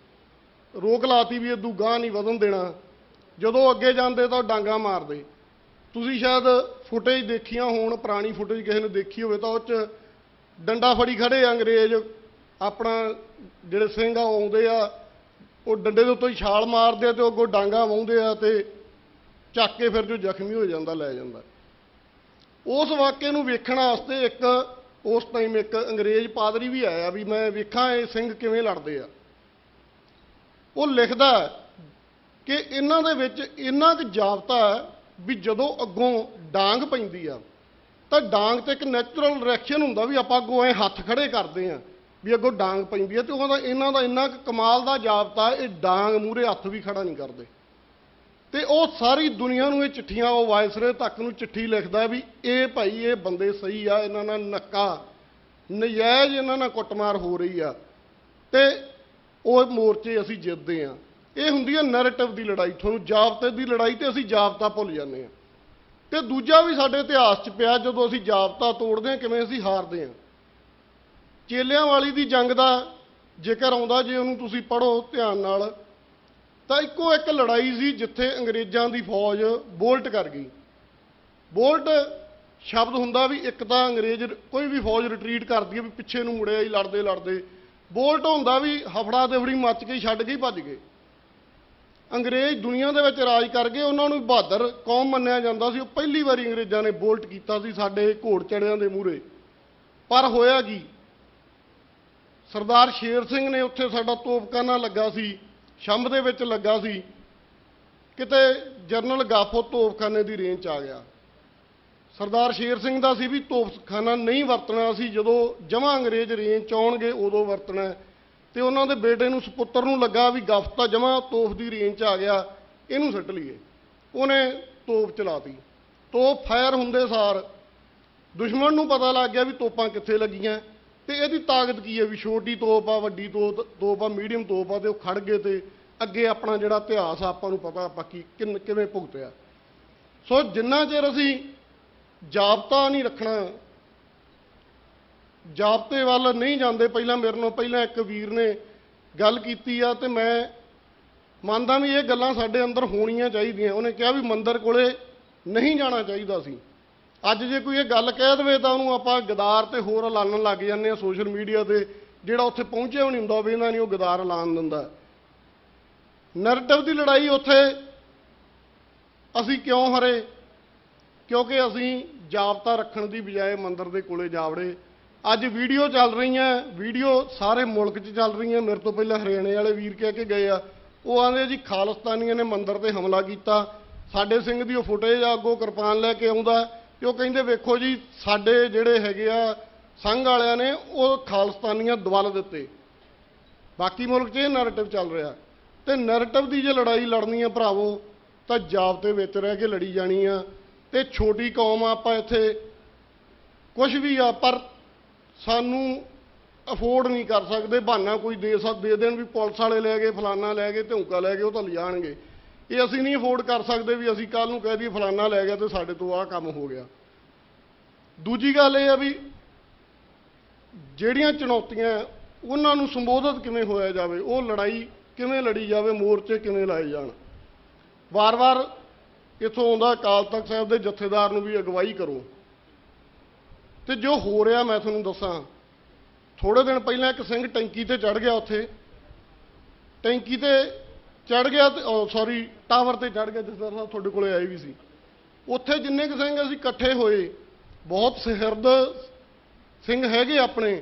ਰੋਕ ਲਾਤੀ ਵੀ ਇਦੋਂ ਗਾਂਹ ਨਹੀਂ ਵਧਣ ਦੇਣਾ। ਜਦੋਂ ਅੱਗੇ ਜਾਂਦੇ ਤਾਂ ਡਾਂਗਾ ਮਾਰਦੇ। ਤੁਸੀਂ ਸ਼ਾਇਦ ਫੁਟੇਜ ਦੇਖੀਆਂ ਹੋਣ, ਪੁਰਾਣੀ ਫੁਟੇਜ ਕਿਸੇ ਨੇ ਦੇਖੀ ਹੋਵੇ ਤਾਂ ਉਹ 'ਚ ਡੰਡਾ ਫੜੀ ਖੜੇ ਅੰਗਰੇਜ਼, ਆਪਣਾ ਜਿਹੜੇ ਸਿੰਘ ਆ ਆਉਂਦੇ ਆ, ਉਹ ਡੰਡੇ ਦੇ ਉੱਤੋਂ ਹੀ ਛਾਲ ਮਾਰਦੇ ਆ ਤੇ ਉਹ ਅੱਗੋਂ ਡਾਂਗਾ ਵਾਹੁੰਦੇ ਆ ਤੇ ਚੱਕ ਕੇ ਫਿਰ ਜੋ ਜ਼ਖਮੀ ਹੋ ਜਾਂਦਾ ਲੈ ਜਾਂਦਾ। ਉਸ ਵਾਕਿਏ ਨੂੰ ਵੇਖਣ ਵਾਸਤੇ ਉਸ ਟਾਈਮ ਇੱਕ ਅੰਗਰੇਜ਼ ਪਾਦਰੀ ਵੀ ਆਇਆ ਵੀ ਮੈਂ ਵੇਖਾਂ ਇਹ ਸਿੰਘ ਕਿਵੇਂ ਲੜਦੇ ਆ। ਉਹ ਲਿਖਦਾ ਕਿ ਇਹਨਾਂ ਦੇ ਵਿੱਚ ਇੰਨਾ ਕੁ ਜਾਬਤਾ ਹੈ ਵੀ ਜਦੋਂ ਅੱਗੋਂ ਡਾਂਗ ਪੈਂਦੀ ਆ ਤਾਂ ਡਾਂਗ ਤੇ ਇੱਕ ਨੈਚੁਰਲ ਰਿਐਕਸ਼ਨ ਹੁੰਦਾ ਵੀ ਆਪਾਂ ਅੱਗੋਂ ਐ ਹੱਥ ਖੜੇ ਕਰਦੇ ਆ ਵੀ ਅੱਗੋਂ ਡਾਂਗ ਪੈਂਦੀ ਆ, ਤੇ ਇਹਨਾਂ ਦਾ ਇੰਨਾ ਕੁ ਕਮਾਲ ਦਾ ਜਾਬਤਾ, ਇਹ ਡਾਂਗ ਮੂਹਰੇ ਹੱਥ ਵੀ ਖੜਾ ਨਹੀਂ ਕਰਦੇ। ਤੇ ਉਹ ਸਾਰੀ ਦੁਨੀਆ ਨੂੰ ਇਹ ਚਿੱਠੀਆਂ, ਉਹ ਵਾਇਸਰੇ ਤੱਕ ਨੂੰ ਚਿੱਠੀ ਲਿਖਦਾ ਵੀ ਇਹ ਭਾਈ ਇਹ ਬੰਦੇ ਸਹੀ ਆ, ਇਹਨਾਂ ਨਾਲ ਨੱਕਾ ਨਜਾਇਜ਼ ਇਹਨਾਂ ਨਾਲ ਕੁੱਟਮਾਰ ਹੋ ਰਹੀ ਆ ਤੇ ਉਹ ਮੋਰਚੇ ਅਸੀਂ ਜਿੱਤਦੇ ਆ। ਇਹ ਹੁੰਦੀ ਹੈ ਨੈਰੇਟਿਵ ਦੀ ਲੜਾਈ, ਤੁਹਾਨੂੰ ਜਾਬਤੇ ਦੀ ਲੜਾਈ ਤੇ ਅਸੀਂ ਜਾਬਤਾ ਭੁੱਲ ਜਾਂਦੇ ਆ। ਤੇ ਦੂਜਾ ਵੀ ਸਾਡੇ ਇਤਿਹਾਸ 'ਚ ਪਿਆ, ਜਦੋਂ ਅਸੀਂ ਜਾਬਤਾ ਤੋੜਦੇ ਆ ਕਿਵੇਂ ਅਸੀਂ ਹਾਰਦੇ ਆ। ਚੇਲਿਆਂ ਵਾਲੀ ਦੀ ਜੰਗ ਦਾ ਜ਼ਿਕਰ ਆਉਂਦਾ, ਜੇ ਉਹਨੂੰ ਤੁਸੀਂ ਪੜ੍ਹੋ ਧਿਆਨ ਨਾਲ, ਤਾਂ ਇੱਕੋ ਇੱਕ ਲੜਾਈ ਸੀ ਜਿੱਥੇ ਅੰਗਰੇਜ਼ਾਂ ਦੀ ਫੌਜ ਬੋਲਟ ਕਰ ਗਈ। ਬੋਲਟ ਸ਼ਬਦ ਹੁੰਦਾ ਵੀ ਇੱਕ ਤਾਂ ਅੰਗਰੇਜ਼ ਕੋਈ ਵੀ ਫੌਜ ਰਿਟਰੀਟ ਕਰਦੀ ਹੈ ਵੀ ਪਿੱਛੇ ਨੂੰ ਮੁੜਿਆ ਹੀ ਲੜਦੇ ਲੜਦੇ, ਬੋਲਟ ਹੁੰਦਾ ਵੀ ਹਫੜਾ ਦੇਫੜੀ ਮੱਚ ਕੇ ਛੱਡ ਕੇ ਭੱਜ ਗਏ। ਅੰਗਰੇਜ਼ ਦੁਨੀਆ ਦੇ ਵਿੱਚ ਰਾਜ ਕਰ ਗਏ, ਉਹਨਾਂ ਨੂੰ ਬਹਾਦਰ ਕੌਮ ਮੰਨਿਆ ਜਾਂਦਾ ਸੀ। ਉਹ ਪਹਿਲੀ ਵਾਰੀ ਅੰਗਰੇਜ਼ਾਂ ਨੇ ਬੋਲਟ ਕੀਤਾ ਸੀ ਸਾਡੇ ਘੋੜ ਚੜਿਆਂ ਦੇ ਮੂਹਰੇ। ਪਰ ਹੋਇਆ ਕੀ, ਸਰਦਾਰ ਸ਼ੇਰ ਸਿੰਘ ਨੇ ਉੱਥੇ, ਸਾਡਾ ਤੋਪਖਾਨਾ ਲੱਗਾ ਸੀ ਸ਼ੰਭ ਦੇ ਵਿੱਚ ਲੱਗਾ ਸੀ, ਕਿਤੇ ਜਨਰਲ ਗਾਫੋ ਤੋਪਖਾਨੇ ਦੀ ਰੇਂਜ 'ਚ ਆ ਗਿਆ। ਸਰਦਾਰ ਸ਼ੇਰ ਸਿੰਘ ਦਾ ਸੀ ਵੀ ਤੋਪਖਾਨਾ ਨਹੀਂ ਵਰਤਣਾ, ਅਸੀਂ ਜਦੋਂ ਜਮਾਂ ਅੰਗਰੇਜ਼ ਰੇਂਜ 'ਚ ਆਉਣਗੇ ਉਦੋਂ ਵਰਤਣਾ। ਤੇ ਉਹਨਾਂ ਦੇ ਬੇਟੇ ਨੂੰ, ਸਪੁੱਤਰ ਨੂੰ ਲੱਗਾ ਵੀ ਗਫ ਤਾਂ ਜਮਾਂ ਤੋਪ ਦੀ ਰੇਂਜ 'ਚ ਆ ਗਿਆ, ਇਹਨੂੰ ਸੁੱਟ ਲਈਏ। ਉਹਨੇ ਤੋਪ ਚਲਾਤੀ। ਤੋਪ ਫਾਇਰ ਹੁੰਦੇ ਸਾਰ ਦੁਸ਼ਮਣ ਨੂੰ ਪਤਾ ਲੱਗ ਗਿਆ ਵੀ ਤੋਪਾਂ ਕਿੱਥੇ ਲੱਗੀਆਂ ਤੇ ਇਹਦੀ ਤਾਕਤ ਕੀ ਹੈ, ਵੀ ਛੋਟੀ ਤੋਪ ਆ, ਵੱਡੀ ਤੋਪ ਆ, ਮੀਡੀਅਮ ਤੋਪ ਆ, ਤੇ ਉਹ ਖੜ ਗਏ ਤੇ ਅੱਗੇ ਆਪਣਾ ਜਿਹੜਾ ਇਤਿਹਾਸ ਆ ਆਪਾਂ ਨੂੰ ਪਤਾ ਆਪਾਂ ਕਿਵੇਂ ਭੁਗਤਿਆ। ਸੋ ਜਿੰਨਾ ਚਿਰ ਅਸੀਂ ਜਾਬਤਾ ਨਹੀਂ ਰੱਖਣਾ, ਜਾਬਤੇ ਵੱਲ ਨਹੀਂ ਜਾਂਦੇ, ਪਹਿਲਾਂ ਮੇਰੇ ਨਾਲ ਪਹਿਲਾਂ ਇੱਕ ਵੀਰ ਨੇ ਗੱਲ ਕੀਤੀ ਆ ਤੇ ਮੈਂ ਮੰਨਦਾ ਵੀ ਇਹ ਗੱਲਾਂ ਸਾਡੇ ਅੰਦਰ ਹੋਣੀਆਂ ਚਾਹੀਦੀਆਂ। ਉਹਨੇ ਕਿਹਾ ਵੀ ਮੰਦਰ ਕੋਲੇ ਨਹੀਂ ਜਾਣਾ ਚਾਹੀਦਾ ਸੀ। ਅੱਜ ਜੇ ਕੋਈ ਇਹ ਗੱਲ ਕਹਿ ਦੇਵੇ ਤਾਂ ਉਹਨੂੰ ਆਪਾਂ ਗਦਾਰ ਤੇ ਹੋਰ ਐਲਾਨਣ ਲੱਗ ਜਾਂਦੇ ਆ ਸੋਸ਼ਲ ਮੀਡੀਆ ਤੇ, ਜਿਹੜਾ ਉੱਥੇ ਪਹੁੰਚਿਆ ਵੀ ਨਹੀਂ ਹੁੰਦਾ, ਵੇਂਦਾ ਨਹੀਂ ਉਹ ਗਦਾਰ ਐਲਾਨ ਦਿੰਦਾ। ਨੈਰੇਟਿਵ ਦੀ ਲੜਾਈ ਉੱਥੇ ਅਸੀਂ ਕਿਉਂ ਹਾਰੇ? ਕਿਉਂਕਿ ਅਸੀਂ ਜਾਬਤਾ ਰੱਖਣ ਦੀ ਬਜਾਏ ਮੰਦਰ ਦੇ ਕੋਲੇ ਜਾ ਵੜੇ। ਅੱਜ ਵੀਡੀਓ ਚੱਲ ਰਹੀਆਂ, ਵੀਡੀਓ ਸਾਰੇ ਮੁਲਕ 'ਚ ਚੱਲ ਰਹੀਆਂ। ਮੇਰੇ ਤੋਂ ਪਹਿਲਾਂ ਹਰਿਆਣੇ ਵਾਲੇ ਵੀਰ ਕਹਿ ਕੇ ਗਏ ਆ, ਉਹ ਆਂਦੇ ਜੀ ਖਾਲਿਸਤਾਨੀਆਂ ਨੇ ਮੰਦਰ ਤੇ ਹਮਲਾ ਕੀਤਾ। ਸਾਡੇ ਸਿੰਘ ਦੀ ਉਹ ਫੁਟੇਜ ਆ, ਅੱਗੋਂ ਕਿਰਪਾਨ ਲੈ ਕੇ ਆਉਂਦਾ ਤੇ ਉਹ ਕਹਿੰਦੇ ਵੇਖੋ ਜੀ ਸਾਡੇ ਜਿਹੜੇ ਹੈਗੇ ਆ ਸੰਘ ਵਾਲਿਆਂ ਨੇ ਉਹ ਖਾਲਿਸਤਾਨੀਆਂ ਦਵਲ ਦਿੱਤੇ। ਬਾਕੀ ਮੁਲਕ 'ਚ ਇਹ ਨੈਰੇਟਿਵ ਚੱਲ ਰਿਹਾ। ਤੇ ਨੈਰੇਟਿਵ ਦੀ ਜੇ ਲੜਾਈ ਲੜਨੀ ਆ ਭਰਾਵੋ ਤਾਂ ਜਾਬਤੇ ਵਿੱਚ ਰਹਿ ਕੇ ਲੜੀ ਜਾਣੀ ਆ। ਤੇ ਛੋਟੀ ਕੌਮ ਆ, ਆਪਾਂ ਇੱਥੇ ਕੁਝ ਵੀ ਆ, ਪਰ ਸਾਨੂੰ ਅਫੋਰਡ ਨਹੀਂ ਕਰ ਸਕਦੇ। ਬਹਾਨਾ ਕੋਈ ਦੇ ਦੇਣ ਵੀ ਪੁਲਿਸ ਵਾਲੇ ਲੈ ਗਏ, ਫਲਾਨਾ ਲੈ ਗਏ, ਧੌਂਕਾ ਲੈ ਗਏ, ਉਹ ਤਾਂ ਲਿਜਾਣਗੇ। ਇਹ ਅਸੀਂ ਨਹੀਂ ਅਫੋਰਡ ਕਰ ਸਕਦੇ ਵੀ ਅਸੀਂ ਕੱਲ ਨੂੰ ਕਹਿ ਦਈਏ ਫਲਾਨਾ ਲੈ ਗਿਆ ਤੇ ਸਾਡੇ ਤੋਂ ਆਹ ਕੰਮ ਹੋ ਗਿਆ। ਦੂਜੀ ਗੱਲ ਇਹ ਆ ਵੀ ਜਿਹੜੀਆਂ ਚੁਣੌਤੀਆਂ ਉਹਨਾਂ ਨੂੰ ਸੰਬੋਧਿਤ ਕਿਵੇਂ ਹੋਇਆ ਜਾਵੇ, ਉਹ ਲੜਾਈ ਕਿਵੇਂ ਲੜੀ ਜਾਵੇ, ਮੋਰਚੇ ਕਿਵੇਂ ਲਾਏ ਜਾਣ। ਵਾਰ-ਵਾਰ ਇੱਥੋਂ ਆਉਂਦਾ ਅਕਾਲ ਤਖਤ ਸਾਹਿਬ ਦੇ ਜਥੇਦਾਰ ਨੂੰ ਵੀ ਅਗਵਾਈ ਕਰੋ। ਤੇ ਜੋ ਹੋ ਰਿਹਾ ਮੈਂ ਤੁਹਾਨੂੰ ਦੱਸਾਂ, ਥੋੜੇ ਦਿਨ ਪਹਿਲਾਂ ਇੱਕ ਸਿੰਘ ਟੈਂਕੀ ਤੇ ਚੜ੍ਹ ਗਿਆ, ਉੱਥੇ ਟੈਂਕੀ ਤੇ ਚੜ੍ਹ ਗਿਆ ਤੇ ਸੌਰੀ ਟਾਵਰ ਤੇ ਚੜ੍ਹ ਗਿਆ, ਜਥੇਦਾਰ ਸਾਹਿਬ ਤੁਹਾਡੇ ਕੋਲੇ ਆਏ ਵੀ ਸੀ। ਉੱਥੇ ਜਿੰਨੇ ਕੁ ਸਿੰਘ ਅਸੀਂ ਇਕੱਠੇ ਹੋਏ, ਬਹੁਤ ਸਹਿਰਦ ਸਿੰਘ ਹੈਗੇ ਆਪਣੇ,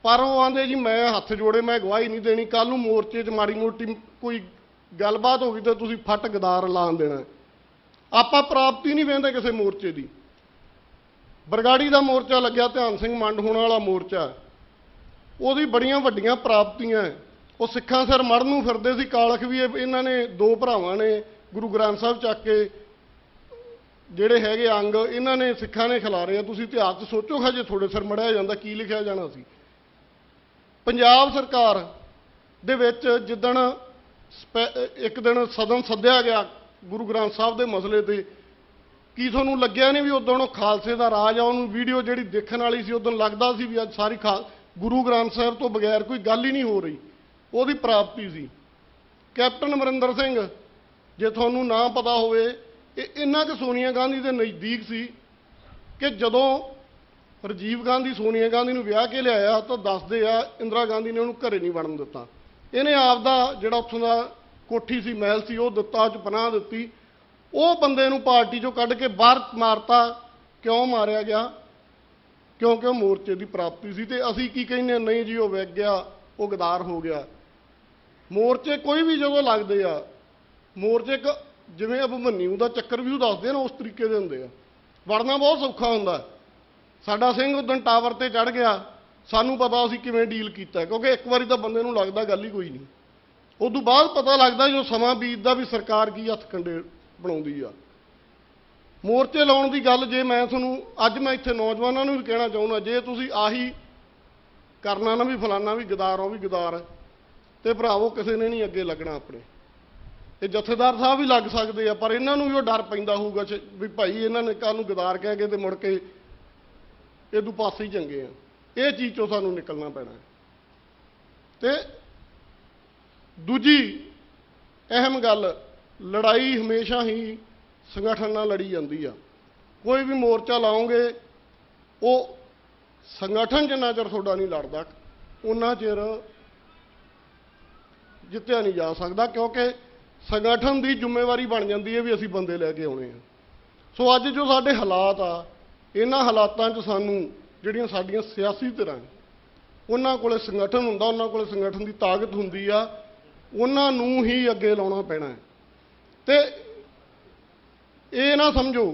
ਪਰ ਉਹ ਆਂਦੇ ਜੀ ਮੈਂ ਹੱਥ ਜੋੜੇ, ਮੈਂ ਗਵਾਹੀ ਨਹੀਂ ਦੇਣੀ। ਕੱਲ ਨੂੰ ਮੋਰਚੇ 'ਚ ਮਾੜੀ ਮੋਟੀ ਕੋਈ ਗੱਲਬਾਤ ਹੋ ਗਈ ਤਾਂ ਤੁਸੀਂ ਫੱਟ ਗਦਾਰ ਐਲਾਨ ਦੇਣਾ। ਆਪਾਂ ਪ੍ਰਾਪਤੀ ਨਹੀਂ ਵੇਂਦੇ ਕਿਸੇ ਮੋਰਚੇ ਦੀ। ਬਰਗਾੜੀ ਦਾ ਮੋਰਚਾ ਲੱਗਿਆ, ਧਿਆਨ ਸਿੰਘ ਮੰਡ ਹੋਣ ਵਾਲਾ ਮੋਰਚਾ, ਉਹਦੀ ਬੜੀਆਂ ਵੱਡੀਆਂ ਪ੍ਰਾਪਤੀਆਂ। ਉਹ ਸਿੱਖਾਂ ਸਿਰ ਮੜਨ ਨੂੰ ਫਿਰਦੇ ਸੀ। ਕਾਲਖ ਵੀ ਇਹਨਾਂ ਨੇ, ਦੋ ਭਰਾਵਾਂ ਨੇ ਗੁਰੂ ਗ੍ਰੰਥ ਸਾਹਿਬ ਚੱਕ ਕੇ ਜਿਹੜੇ ਹੈਗੇ ਅੰਗ ਇਹਨਾਂ ਨੇ ਸਿੱਖਾਂ ਨੇ ਖਿਲਾਰੇ ਆ। ਤੁਸੀਂ ਇਤਿਹਾਸ 'ਚ ਸੋਚੋ ਜੇ ਤੁਹਾਡੇ ਸਿਰ ਮੜਿਆ ਜਾਂਦਾ ਕੀ ਲਿਖਿਆ ਜਾਣਾ ਸੀ। ਪੰਜਾਬ ਸਰਕਾਰ ਦੇ ਵਿੱਚ ਜਿੱਦਣ ਇੱਕ ਦਿਨ ਸਦਨ ਸੱਦਿਆ ਗਿਆ ਗੁਰੂ ਗ੍ਰੰਥ ਸਾਹਿਬ ਦੇ ਮਸਲੇ ਤੇ, ਕੀ ਤੁਹਾਨੂੰ ਲੱਗਿਆ ਨਹੀਂ ਵੀ ਉਦੋਂ ਉਹ ਖਾਲਸੇ ਦਾ ਰਾਜ ਆ? ਉਹਨੂੰ ਵੀਡੀਓ ਜਿਹੜੀ ਦੇਖਣ ਵਾਲੀ ਸੀ ਉਦੋਂ ਲੱਗਦਾ ਸੀ ਵੀ ਅੱਜ ਸਾਰੀ ਗੁਰੂ ਗ੍ਰੰਥ ਸਾਹਿਬ ਤੋਂ ਬਗੈਰ ਕੋਈ ਗੱਲ ਹੀ ਨਹੀਂ ਹੋ ਰਹੀ। ਉਹਦੀ ਪ੍ਰਾਪਤੀ ਸੀ। ਕੈਪਟਨ ਅਮਰਿੰਦਰ ਸਿੰਘ, ਜੇ ਤੁਹਾਨੂੰ ਨਾ ਪਤਾ ਹੋਵੇ, ਇਹ ਇੰਨਾ ਕੁ ਸੋਨੀਆ ਗਾਂਧੀ ਦੇ ਨਜ਼ਦੀਕ ਸੀ ਕਿ ਜਦੋਂ ਰਾਜੀਵ ਗਾਂਧੀ ਸੋਨੀਆ ਗਾਂਧੀ ਨੂੰ ਵਿਆਹ ਕੇ ਲਿਆਇਆ ਤਾਂ ਦੱਸਦੇ ਆ ਇੰਦਰਾ ਗਾਂਧੀ ਨੇ ਉਹਨੂੰ ਘਰੇ ਨਹੀਂ ਵੜਨ ਦਿੱਤਾ। ਇਹਨੇ ਆਪਦਾ ਜਿਹੜਾ ਉੱਥੋਂ ਦਾ ਕੋਠੀ ਸੀ, ਮਹਿਲ ਸੀ, ਉਹ ਦਿੱਤਾ, 'ਚ ਪਨਾਹ ਦਿੱਤੀ। ਉਹ ਬੰਦੇ ਨੂੰ ਪਾਰਟੀ 'ਚੋਂ ਕੱਢ ਕੇ ਬਾਹਰ ਮਾਰਤਾ ਕਿਉਂ ਮਾਰਿਆ ਗਿਆ? ਕਿਉਂਕਿ ਉਹ ਮੋਰਚੇ ਦੀ ਪ੍ਰਾਪਤੀ ਸੀ। ਤੇ ਅਸੀਂ ਕੀ ਕਹਿੰਦੇ? ਨਹੀਂ ਜੀ ਉਹ ਵਿਕ ਗਿਆ, ਉਹ ਗਦਾਰ ਹੋ ਗਿਆ। ਮੋਰਚੇ ਕੋਈ ਵੀ ਜਦੋਂ ਲੱਗਦੇ ਆ, ਮੋਰਚੇ ਜਿਵੇਂ ਅਭਿਮਨਿਊ ਦਾ ਚੱਕਰ ਵੀ ਉਹ ਦੱਸਦੇ ਨਾ, ਉਸ ਤਰੀਕੇ ਦੇ ਹੁੰਦੇ ਆ। ਵੜਨਾ ਬਹੁਤ ਸੌਖਾ ਹੁੰਦਾ। ਸਾਡਾ ਸਿੰਘ ਉਦੋਂ ਟਾਵਰ ਤੇ ਚੜ੍ਹ ਗਿਆ, ਸਾਨੂੰ ਪਤਾ ਅਸੀਂ ਕਿਵੇਂ ਡੀਲ ਕੀਤਾ, ਕਿਉਂਕਿ ਇੱਕ ਵਾਰੀ ਤਾਂ ਬੰਦੇ ਨੂੰ ਲੱਗਦਾ ਗੱਲ ਹੀ ਕੋਈ ਨਹੀਂ। ਉਦੋਂ ਬਾਅਦ ਪਤਾ ਲੱਗਦਾ ਜੋ ਸਮਾਂ ਬੀਤਦਾ ਵੀ ਸਰਕਾਰ ਕੀ ਹੱਥ ਕੰਡੇ ਬਣਾਉਂਦੀ ਆ। ਮੋਰਚੇ ਲਾਉਣ ਦੀ ਗੱਲ ਜੇ ਮੈਂ ਤੁਹਾਨੂੰ ਅੱਜ ਮੈਂ ਇੱਥੇ ਨੌਜਵਾਨਾਂ ਨੂੰ ਵੀ ਕਹਿਣਾ ਚਾਹੁੰਦਾ, ਜੇ ਤੁਸੀਂ ਆਹੀ ਕਰਨਾ ਨਾ ਵੀ ਫਲਾਨਾ ਵੀ ਗਦਾਰ ਉਹ ਵੀ ਗਦਾਰ, ਤੇ ਭਰਾਵੋ ਕਿਸੇ ਨੇ ਨਹੀਂ ਅੱਗੇ ਲੱਗਣਾ ਆਪਣੇ। ਇਹ ਜਥੇਦਾਰ ਸਾਹਿਬ ਵੀ ਲੱਗ ਸਕਦੇ ਆ, ਪਰ ਇਹਨਾਂ ਨੂੰ ਵੀ ਉਹ ਡਰ ਪੈਂਦਾ ਹੋਊਗਾ ਵੀ ਭਾਈ ਇਹਨਾਂ ਨੇ ਕੱਲ੍ਹ ਨੂੰ ਗਦਾਰ ਕਹਿ ਕੇ ਤੇ ਮੁੜ ਕੇ ਇਹਦੂ ਪਾਸੇ ਹੀ ਚੰਗੇ ਆ। ਇਹ ਚੀਜ਼ 'ਚੋਂ ਸਾਨੂੰ ਨਿਕਲਣਾ ਪੈਣਾ। ਤੇ ਦੂਜੀ ਅਹਿਮ ਗੱਲ, ਲੜਾਈ ਹਮੇਸ਼ਾ ਹੀ ਸੰਗਠਨ ਨਾਲ ਲੜੀ ਜਾਂਦੀ ਆ। ਕੋਈ ਵੀ ਮੋਰਚਾ ਲਾਓਗੇ, ਉਹ ਸੰਗਠਨ ਜਿੰਨਾ ਚਿਰ ਤੁਹਾਡਾ ਨਹੀਂ ਲੜਦਾ ਉਹਨਾਂ ਚਿਰ ਜਿੱਤਿਆ ਨਹੀਂ ਜਾ ਸਕਦਾ, ਕਿਉਂਕਿ ਸੰਗਠਨ ਦੀ ਜ਼ਿੰਮੇਵਾਰੀ ਬਣ ਜਾਂਦੀ ਹੈ ਵੀ ਅਸੀਂ ਬੰਦੇ ਲੈ ਕੇ ਆਉਣੇ ਆ। ਸੋ ਅੱਜ ਜੋ ਸਾਡੇ ਹਾਲਾਤ ਆ, ਇਹਨਾਂ ਹਾਲਾਤਾਂ 'ਚ ਸਾਨੂੰ ਜਿਹੜੀਆਂ ਸਾਡੀਆਂ ਸਿਆਸੀ ਧਿਰਾਂ ਉਹਨਾਂ ਕੋਲੇ ਸੰਗਠਨ ਹੁੰਦਾ, ਉਹਨਾਂ ਕੋਲੇ ਸੰਗਠਨ ਦੀ ਤਾਕਤ ਹੁੰਦੀ ਆ, ਉਹਨਾਂ ਨੂੰ ਹੀ ਅੱਗੇ ਲਾਉਣਾ ਪੈਣਾ। ਤੇ ਇਹ ਨਾ ਸਮਝੋ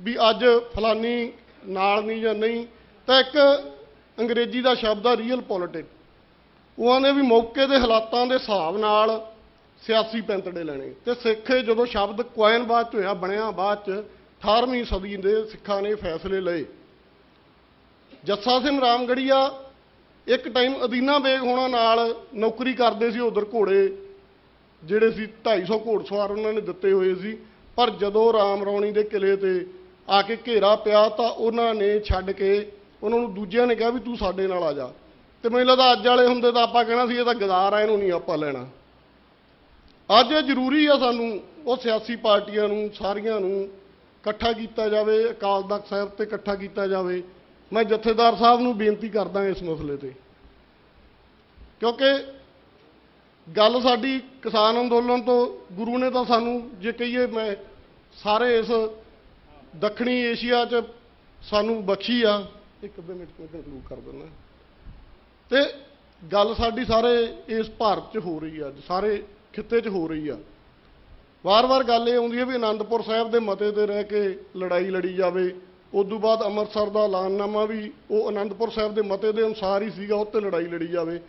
ਵੀ ਅੱਜ ਫਲਾਨੀ ਨਾਲ ਨਹੀਂ ਜਾਂ ਨਹੀਂ। ਤਾਂ ਇੱਕ ਅੰਗਰੇਜ਼ੀ ਦਾ ਸ਼ਬਦ ਆ ਰੀਅਲ ਪੋਲਿਟਿਕ, ਉਹਨਾਂ ਨੇ ਵੀ ਮੌਕੇ ਦੇ ਹਾਲਾਤਾਂ ਦੇ ਹਿਸਾਬ ਨਾਲ ਸਿਆਸੀ ਪੈਂਤੜੇ ਲੈਣੇ। ਤੇ ਸਿੱਖ ਜਦੋਂ ਸ਼ਬਦ ਕੁਆਇਨ ਬਾਅਦ 'ਚ ਹੋਇਆ, ਬਣਿਆ ਬਾਅਦ 'ਚ 18ਵੀਂ ਸਦੀ ਦੇ ਸਿੱਖਾਂ ਨੇ ਫੈਸਲੇ ਲਏ। ਜੱਸਾ ਸਿੰਘ ਰਾਮਗੜੀਆ ਇੱਕ ਟਾਈਮ ਅਦੀਨਾ ਬੇਗ ਹੋਣਾ ਨਾਲ ਨੌਕਰੀ ਕਰਦੇ ਸੀ, ਉਧਰ ਘੋੜੇ ਜਿਹੜੇ ਸੀ 250 ਘੋੜਸਵਾਰ ਉਹਨਾਂ ਨੇ ਦਿੱਤੇ ਹੋਏ ਸੀ। ਪਰ ਜਦੋਂ ਰਾਮ ਰੌਣੀ ਦੇ ਕਿਲੇ ਤੇ ਆ ਕੇ ਘੇਰਾ ਪਿਆ ਤਾਂ ਉਹਨਾਂ ਨੇ ਛੱਡ ਕੇ ਉਹਨਾਂ ਨੂੰ ਦੂਜਿਆਂ ਨੇ ਕਿਹਾ ਵੀ ਤੂੰ ਸਾਡੇ ਨਾਲ ਆ ਜਾ। ਤੇ ਮੈਨੂੰ ਲੱਗਦਾ ਅੱਜ ਵਾਲੇ ਹੁੰਦੇ ਤਾਂ ਆਪਾਂ ਕਹਿਣਾ ਸੀ ਇਹ ਤਾਂ ਗਦਾਰ ਆ, ਇਹਨੂੰ ਨਹੀਂ ਆਪਾਂ ਲੈਣਾ। ਅੱਜ ਇਹ ਜ਼ਰੂਰੀ ਆ ਸਾਨੂੰ ਉਹ ਸਿਆਸੀ ਪਾਰਟੀਆਂ ਨੂੰ ਸਾਰੀਆਂ ਨੂੰ ਇਕੱਠਾ ਕੀਤਾ ਜਾਵੇ, ਅਕਾਲ ਤਖ਼ਤ ਸਾਹਿਬ ਤੇ ਇਕੱਠਾ ਕੀਤਾ ਜਾਵੇ। ਮੈਂ ਜਥੇਦਾਰ ਸਾਹਿਬ ਨੂੰ ਬੇਨਤੀ ਕਰਦਾ ਇਸ ਮਸਲੇ ਤੇ, ਕਿਉਂਕਿ ਗੱਲ ਸਾਡੀ ਕਿਸਾਨ ਅੰਦੋਲਨ ਤੋਂ ਗੁਰੂ ਨੇ ਤਾਂ ਸਾਨੂੰ ਜੇ ਕਹੀਏ ਮੈਂ ਸਾਰੇ ਇਸ ਦੱਖਣੀ ਏਸ਼ੀਆ 'ਚ ਸਾਨੂੰ ਬਖਸ਼ੀ ਆ। ਇੱਕ ਅੱਧੇ ਮਿੰਟ ਮੈਂ ਕੰਕਲੂਡ ਕਰ ਦਿੰਦਾ। ਤੇ ਗੱਲ ਸਾਡੀ ਸਾਰੇ ਇਸ ਭਾਰਤ 'ਚ ਹੋ ਰਹੀ ਆ, ਅੱਜ ਸਾਰੇ ਖਿੱਤੇ 'ਚ ਹੋ ਰਹੀ ਆ। ਵਾਰ-ਵਾਰ ਗੱਲ ਇਹ ਆਉਂਦੀ ਹੈ ਵੀ ਅਨੰਦਪੁਰ ਸਾਹਿਬ ਦੇ ਮਤੇ ਤੇ ਰਹਿ ਕੇ ਲੜਾਈ ਲੜੀ ਜਾਵੇ। ਉਦੋਂ ਬਾਅਦ ਅੰਮ੍ਰਿਤਸਰ ਦਾ ਐਲਾਨਨਾਮਾ ਵੀ ਉਹ ਅਨੰਦਪੁਰ ਸਾਹਿਬ ਦੇ ਮਤੇ ਦੇ ਅਨੁਸਾਰ ਹੀ ਸੀਗਾ, ਉਹ 'ਤੇ ਲੜਾਈ ਲੜੀ ਜਾਵੇ।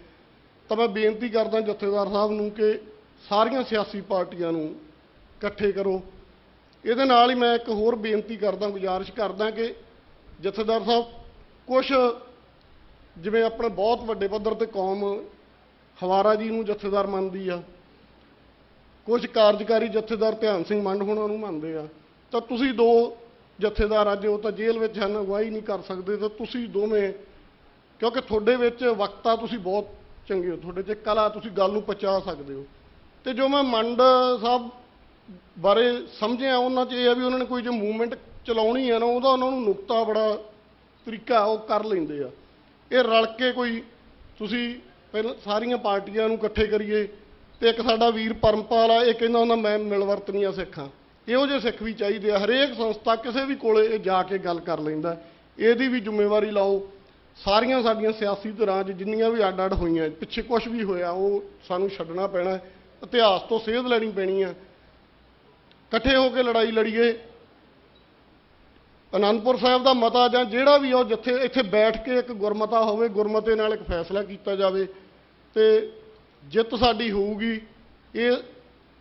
ਤਾਂ ਮੈਂ ਬੇਨਤੀ ਕਰਦਾ ਜਥੇਦਾਰ ਸਾਹਿਬ ਨੂੰ ਕਿ ਸਾਰੀਆਂ ਸਿਆਸੀ ਪਾਰਟੀਆਂ ਨੂੰ ਇਕੱਠੇ ਕਰੋ। ਇਹਦੇ ਨਾਲ ਹੀ ਮੈਂ ਇੱਕ ਹੋਰ ਬੇਨਤੀ ਕਰਦਾ, ਗੁਜ਼ਾਰਿਸ਼ ਕਰਦਾ ਕਿ ਜਥੇਦਾਰ ਸਾਹਿਬ ਕੁਛ ਜਿਵੇਂ ਆਪਣੇ ਬਹੁਤ ਵੱਡੇ ਪੱਧਰ ਤੇ ਕੌਮ ਹਵਾਰਾ ਜੀ ਨੂੰ ਜਥੇਦਾਰ ਮੰਨਦੀ ਆ, ਕੁਝ ਕਾਰਜਕਾਰੀ ਜਥੇਦਾਰ ਧਿਆਨ ਸਿੰਘ ਮੰਡ ਹੋਣਾ ਨੂੰ ਮੰਨਦੇ ਆ। ਤਾਂ ਤੁਸੀਂ ਦੋ ਜਥੇਦਾਰ ਅੱਜ ਉਹ ਤਾਂ ਜੇਲ੍ਹ ਵਿੱਚ ਹਨ, ਅਗਵਾਈ ਨਹੀਂ ਕਰ ਸਕਦੇ, ਤਾਂ ਤੁਸੀਂ ਦੋਵੇਂ, ਕਿਉਂਕਿ ਤੁਹਾਡੇ ਵਿੱਚ ਵਕਤਾ ਤੁਸੀਂ ਬਹੁਤ ਚੰਗੇ ਹੋ, ਤੁਹਾਡੇ 'ਚ ਕਲਾ, ਤੁਸੀਂ ਗੱਲ ਨੂੰ ਪਹੁੰਚਾ ਸਕਦੇ ਹੋ। ਤੇ ਜੋ ਮੈਂ ਮੰਡ ਸਾਹਿਬ ਬਾਰੇ ਸਮਝਿਆ ਉਹਨਾਂ 'ਚ ਇਹ ਆ ਵੀ ਉਹਨਾਂ ਨੇ ਕੋਈ ਜੋ ਮੂਵਮੈਂਟ ਚਲਾਉਣੀ ਹੈ ਨਾ, ਉਹਦਾ ਉਹਨਾਂ ਨੂੰ ਨੁਕਤਾ ਬੜਾ ਤਰੀਕਾ ਉਹ ਕਰ ਲੈਂਦੇ ਆ। ਇਹ ਰਲ ਕੇ ਕੋਈ ਤੁਸੀਂ ਪਹਿਲਾਂ ਸਾਰੀਆਂ ਪਾਰਟੀਆਂ ਨੂੰ ਇਕੱਠੇ ਕਰੀਏ। ਤੇ ਇੱਕ ਸਾਡਾ ਵੀਰ ਪਰਮਪਾਲ ਆ, ਇਹ ਕਹਿੰਦਾ ਹੁੰਦਾ ਮੈਂ ਮਿਲਵਰਤਨੀਆਂ ਸਿੱਖਾਂ। ਇਹੋ ਜਿਹੇ ਸਿੱਖ ਵੀ ਚਾਹੀਦੇ ਆ। ਹਰੇਕ ਸੰਸਥਾ ਕਿਸੇ ਵੀ ਕੋਲੇ ਇਹ ਜਾ ਕੇ ਗੱਲ ਕਰ ਲੈਂਦਾ, ਇਹਦੀ ਵੀ ਜ਼ਿੰਮੇਵਾਰੀ ਲਾਓ। ਸਾਰੀਆਂ ਸਾਡੀਆਂ ਸਿਆਸੀ ਧਿਰਾਂ 'ਚ ਜਿੰਨੀਆਂ ਵੀ ਅੱਡ ਅੱਡ ਹੋਈਆਂ, ਪਿੱਛੇ ਕੁਛ ਵੀ ਹੋਇਆ ਉਹ ਸਾਨੂੰ ਛੱਡਣਾ ਪੈਣਾ, ਇਤਿਹਾਸ ਤੋਂ ਸੇਧ ਲੈਣੀ ਪੈਣੀ ਆ। ਇਕੱਠੇ ਹੋ ਕੇ ਲੜਾਈ ਲੜੀਏ। ਅਨੰਦਪੁਰ ਸਾਹਿਬ ਦਾ ਮਤਾ ਜਾਂ ਜਿਹੜਾ ਵੀ ਉਹ ਜਿੱਥੇ ਇੱਥੇ ਬੈਠ ਕੇ ਇੱਕ ਗੁਰਮਤਾ ਹੋਵੇ, ਗੁਰਮਤੇ ਨਾਲ ਇੱਕ ਫੈਸਲਾ ਕੀਤਾ ਜਾਵੇ ਤੇ ਜਿੱਤ ਸਾਡੀ ਹੋਊਗੀ। ਇਹ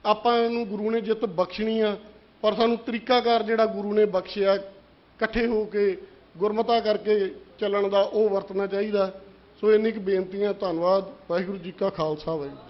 ਆਪਾਂ ਨੂੰ ਗੁਰੂ ਨੇ ਜਿੱਤ ਬਖਸ਼ਣੀ ਆ, ਪਰ ਸਾਨੂੰ ਤਰੀਕਾਕਾਰ ਜਿਹੜਾ ਗੁਰੂ ਨੇ ਬਖਸ਼ਿਆ ਇਕੱਠੇ ਹੋ ਕੇ ਗੁਰਮਤਾ ਕਰਕੇ ਚੱਲਣ ਦਾ ਉਹ ਵਰਤਣਾ ਚਾਹੀਦਾ। ਸੋ ਇੰਨੀ ਕੁ ਬੇਨਤੀਆਂ। ਧੰਨਵਾਦ। ਵਾਹਿਗੁਰੂ ਜੀ ਕਾ ਖਾਲਸਾ ਵਾਹਿਗੁਰੂ।